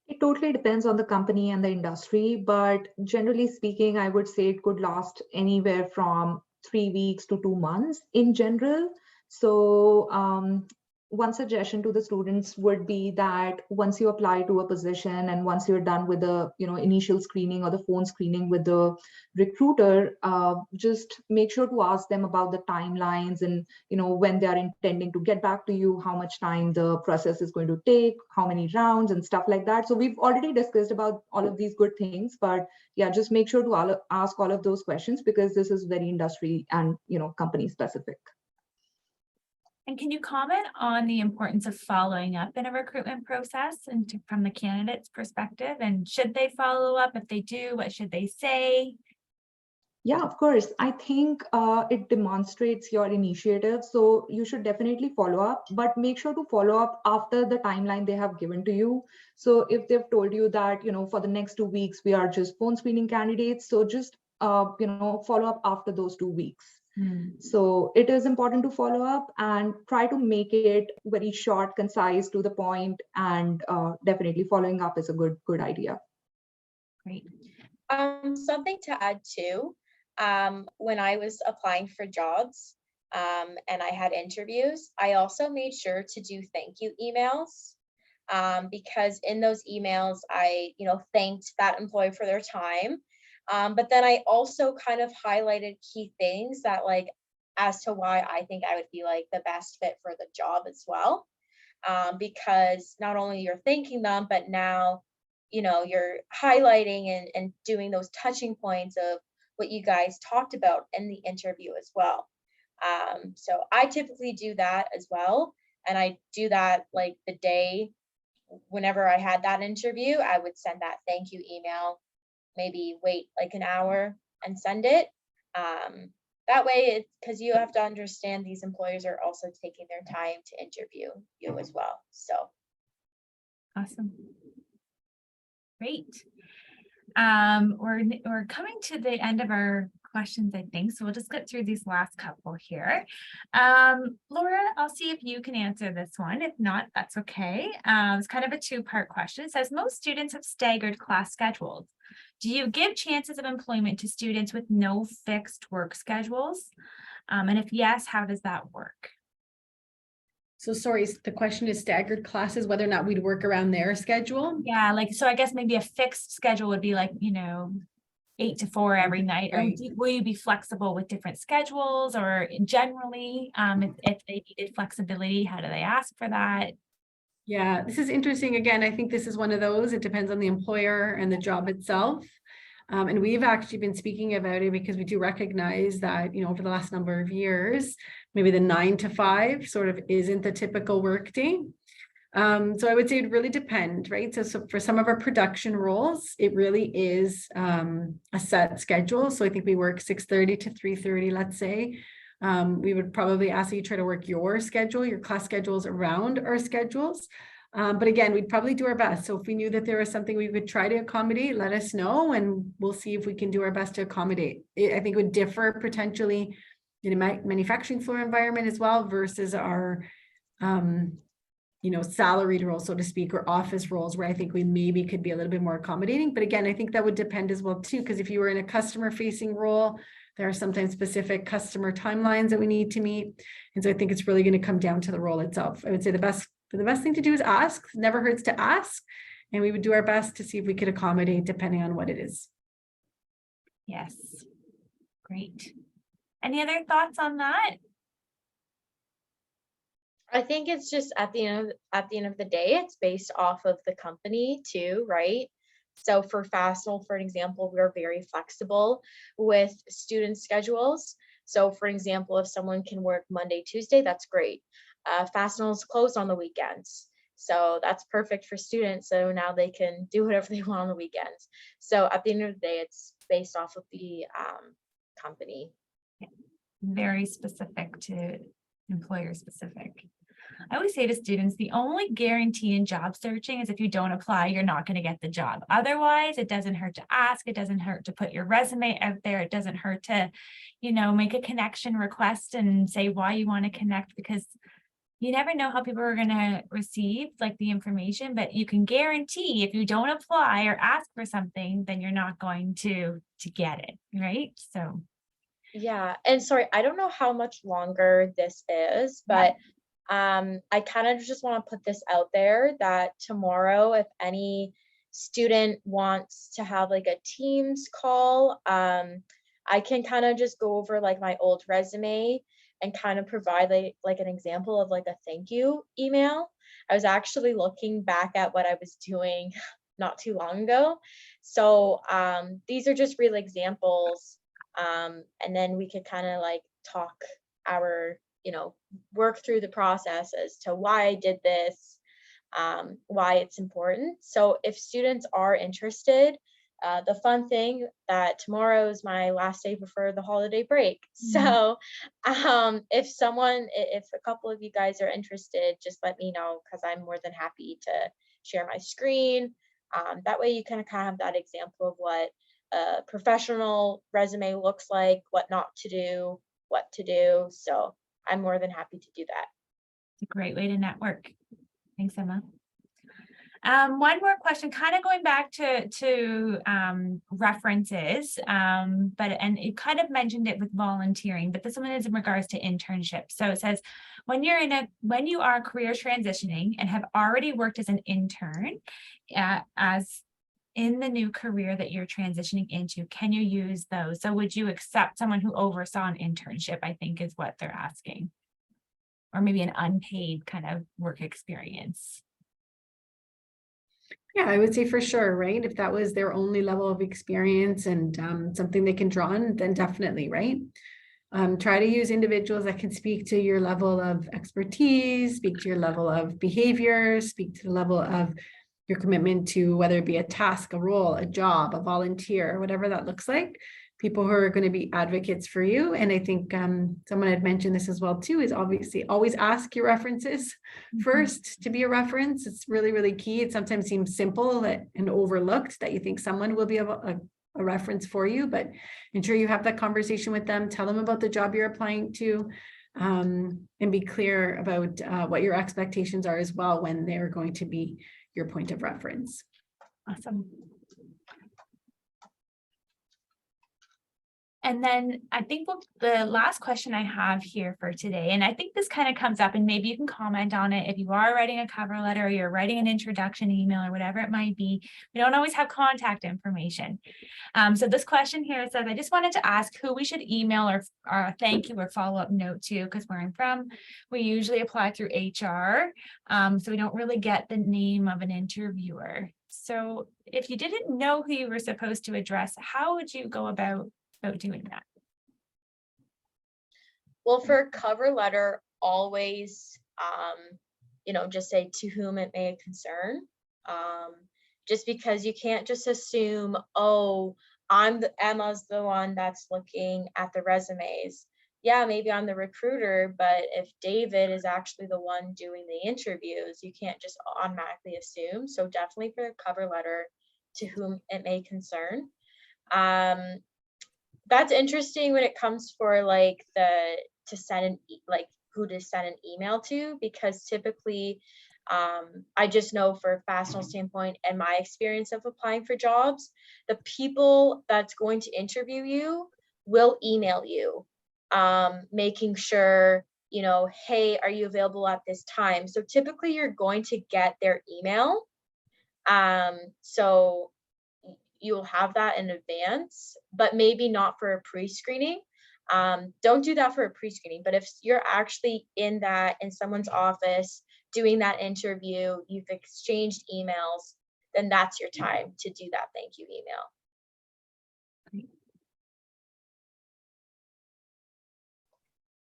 It totally depends on the company and the industry, but generally speaking, I would say it could last anywhere from 3 weeks to 2 months in general. So one suggestion to the students would be that once you apply to a position and once you're done with the initial screening or the phone screening with the recruiter, just make sure to ask them about the timelines and when they are intending to get back to you, how much time the process is going to take, how many rounds and stuff like that. So we've already discussed about all of these good things, but yeah, just make sure to ask all of those questions, because this is very industry and company specific. And can you comment on the importance of following up in a recruitment process and from the candidate's perspective? And should they follow up? If they do, what should they say? Yeah, of course. I think it demonstrates your initiative. So you should definitely follow up, but make sure to follow up after the timeline they have given to you. So if they've told you that, for the next 2 weeks, we are just phone screening candidates. So just, follow up after those 2 weeks. So it is important to follow up and try to make it very short, concise, to the point, and definitely following up is a good idea. Great. Something to add too, when I was applying for jobs and I had interviews, I also made sure to do thank you emails, because in those emails, I thanked that employee for their time. But then I also kind of highlighted key things that, like, as to why I think I would be like the best fit for the job as well. Because not only you're thanking them, but now, you're highlighting and doing those touching points of what you guys talked about in the interview as well. So I typically do that as well. And I do that like the day, whenever I had that interview, I would send that thank you email, maybe wait like an hour and send it. that way, because you have to understand these employers are also taking their time to interview you as well. So Awesome. Great. We're coming to the end of our questions, I think. So we'll just get through these last couple here. Laura, I'll see if you can answer this one. If not, that's okay. It's kind of a two-part question. It says, most students have staggered class schedules. Do you give chances of employment to students with no fixed work schedules? And if yes, how does that work? So sorry, the question is staggered classes, whether or not we'd work around their schedule. Yeah, like, so I guess maybe a fixed schedule would be like, 8 to 4 every night. Or Right. will you be flexible with different schedules, or generally, if they needed flexibility, how do they ask for that? Yeah, this is interesting. Again, I think this is one of those, it depends on the employer and the job itself. And we've actually been speaking about it because we do recognize that, over the last number of years, maybe the 9 to 5 sort of isn't the typical work day. So I would say it really depends, right? So for some of our production roles, it really is a set schedule. So I think we work 6:30 to 3:30, let's say. We would probably ask you to try to work your schedule, your class schedules around our schedules. But again, we'd probably do our best. So if we knew that there was something we could try to accommodate, let us know, and we'll see if we can do our best to accommodate. I think it would differ potentially in a manufacturing floor environment as well versus our, salaried roles, so to speak, or office roles, where I think we maybe could be a little bit more accommodating. But again, I think that would depend as well too, because if you were in a customer facing role, there are sometimes specific customer timelines that we need to meet. And so I think it's really going to come down to the role itself. I would say the best thing to do is ask. It never hurts to ask. And we would do our best to see if we could accommodate depending on what it is. Yes. Great. Any other thoughts on that? I think it's just at the end of the day, it's based off of the company too, right? So for Fanshawe, for an example, we're very flexible with student schedules. So for example, if someone can work Monday, Tuesday, that's great. Fanshawe is closed on the weekends. So that's perfect for students. So now they can do whatever they want on the weekends. So at the end of the day, it's based off of the company. Very specific to employer specific. I always say to students, the only guarantee in job searching is if you don't apply, you're not going to get the job. Otherwise, it doesn't hurt to ask. It doesn't hurt to put your resume out there. It doesn't hurt to, make a connection request and say why you want to connect, because you never know how people are going to receive the information, but you can guarantee if you don't apply or ask for something, then you're not going to get it, right? So. Yeah, and sorry, I don't know how much longer this is, but I kind of just want to put this out there that tomorrow, if any student wants to have a Teams call, I can kind of just go over my old resume and kind of provide like an example of a thank you email. I was actually looking back at what I was doing not too long ago. So these are just real examples. And then we could kind of talk our, work through the process as to why I did this, why it's important. So if students are interested, the fun thing that tomorrow is my last day before the holiday break. So if a couple of you guys are interested, just let me know, because I'm more than happy to share my screen. That way you can kind of have that example of what a professional resume looks like, what not to do, what to do. So I'm more than happy to do that. It's a great way to network. Thanks, Emma. One more question, kind of going back to references, and it kind of mentioned it with volunteering, but this one is in regards to internships. So it says, when you are career transitioning and have already worked as an intern, as in the new career that you're transitioning into, can you use those? So would you accept someone who oversaw an internship, I think is what they're asking, or maybe an unpaid kind of work experience? Yeah, I would say for sure, right? If that was their only level of experience and something they can draw on, then definitely, right? Try to use individuals that can speak to your level of expertise, speak to your level of behavior, speak to the level of your commitment to whether it be a task, a role, a job, a volunteer, whatever that looks like. people who are going to be advocates for you. And I think someone had mentioned this as well too, is obviously always ask your references first to be a reference. It's really, really key. It sometimes seems simple and overlooked that you think someone will be a reference for you, but ensure you have that conversation with them, tell them about the job you're applying to, and be clear about what your expectations are as well when they're going to be your point of reference. Awesome. And then I think the last question I have here for today, and I think this kind of comes up, and maybe you can comment on it if you are writing a cover letter or you're writing an introduction email or whatever it might be. We don't always have contact information. So this question here says, I just wanted to ask who we should email or thank you or follow-up note to, because where I'm from, we usually apply through HR. So we don't really get the name of an interviewer. So if you didn't know who you were supposed to address, how would you go about doing that? Well, for a cover letter, always, just say to whom it may concern. Just because you can't just assume, oh, Emma's the one that's looking at the resumes. Yeah, maybe I'm the recruiter, but if David is actually the one doing the interviews, you can't just automatically assume. So definitely for the cover letter, to whom it may concern. That's interesting when it comes for like who to send an email to, because typically I just know for a Fastenal standpoint and my experience of applying for jobs, the people that's going to interview you will email you, making sure, hey, are you available at this time? So typically you're going to get their email. So you'll have that in advance, but maybe not for a pre-screening. Don't do that for a pre-screening, but if you're actually in someone's office doing that interview, you've exchanged emails, then that's your time to do that thank you email.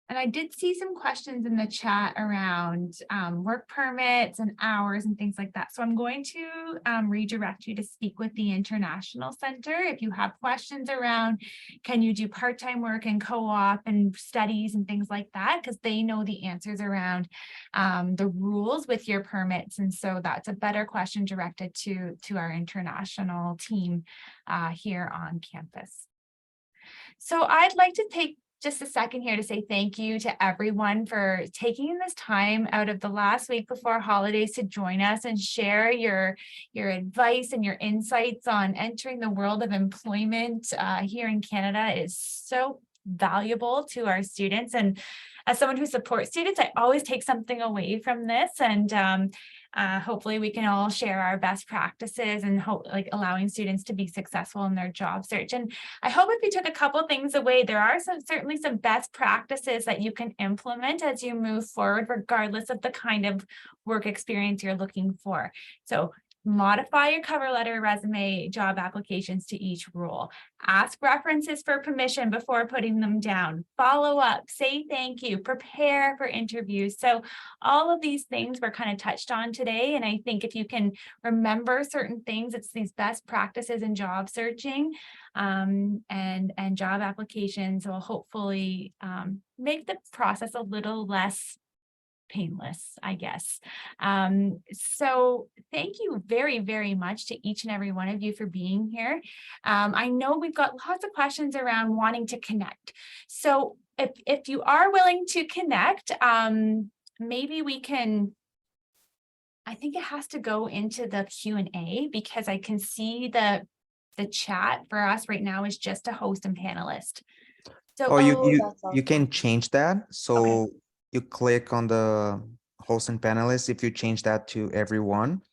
And I did see some questions in the chat around work permits and hours and things like that. So I'm going to redirect you to speak with the International Center. If you have questions around, can you do part-time work and co-op and studies and things like that? Because they know the answers around the rules with your permits. And so that's a better question directed to our international team here on campus. So I'd like to take just a second here to say thank you to everyone for taking this time out of the last week before holidays to join us and share your advice and your insights on entering the world of employment here in Canada. It is so valuable to our students. And as someone who supports students, I always take something away from this. And hopefully we can all share our best practices and allowing students to be successful in their job search. And I hope if you took a couple of things away, there are certainly some best practices that you can implement as you move forward, regardless of the kind of work experience you're looking for. So modify your cover letter, resume, job applications to each role. Ask references for permission before putting them down. Follow up, say thank you, prepare for interviews. So all of these things were kind of touched on today. And I think if you can remember certain things, it's these best practices in job searching and job applications will hopefully make the process a little less painless, I guess. So thank you very, very much to each and every one of you for being here. I know we've got lots of questions around wanting to connect. So if you are willing to connect, maybe we can, I think it has to go into the Q&A because I can see the chat for us right now is just a host and panelist. So you can change that. So okay. You click on the host and panelists if you change that to everyone.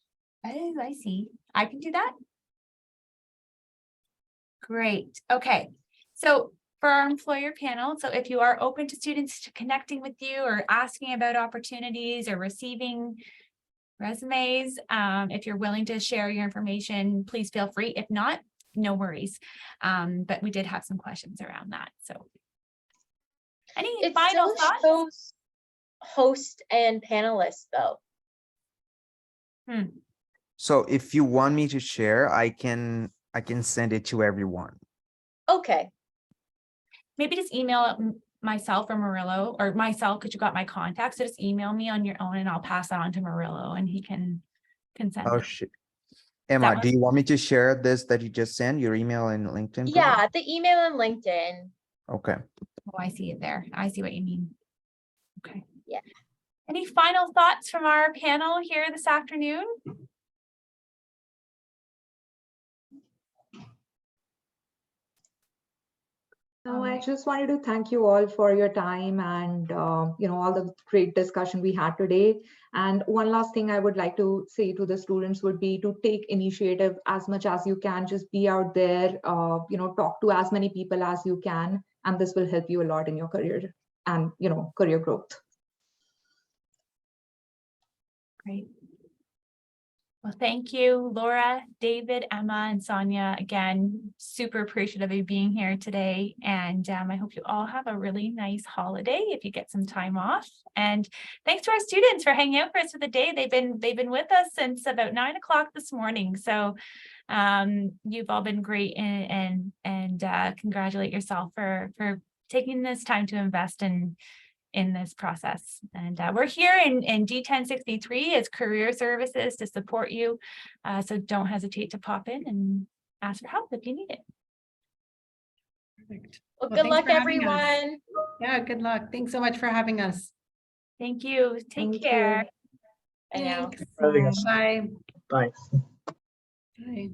Oh, I see. I can do that. Great. Okay. So for our employer panel, so if you are open to students to connecting with you or asking about opportunities or receiving resumes, if you're willing to share your information, please feel free. If not, no worries. But we did have some questions around that. So any final thoughts? Host and panelists though. So if you want me to share, I can send it to everyone. Okay. maybe just email myself or Murillo, or myself, because you got my contact. So just email me on your own and I'll pass that on to Murillo and he can send Oh, it. shit. Emma, work? do you want me to share this that you just sent, your email and LinkedIn? Yeah, the email and LinkedIn. Okay. Oh, I see it there. I see what you mean. Okay. Yeah. Any final thoughts from our panel here this afternoon? No, I just wanted to thank you all for your time and all the great discussion we had today. And one last thing I would like to say to the students would be to take initiative as much as you can. Just be out there, talk to as many people as you can, and this will help you a lot in your career and career growth. Great. Well, thank you, Laura, David, Emma, and Sonia. Again, super appreciative of you being here today. And I hope you all have a really nice holiday if you get some time off. And thanks to our students for hanging out for us for the day. They've been with us since about 9 o'clock this morning. So you've all been great, and congratulate yourself for taking this time to invest in this process. And we're here in D1063 as career services to support you. So don't hesitate to pop in and ask for help if you need it. Perfect. Well, good thanks luck, for having us. everyone. Yeah, good luck. Thanks so much for having us. Thank you. Take Thank care. you. Bye now. Thanks. Having us. Bye. Bye. Bye.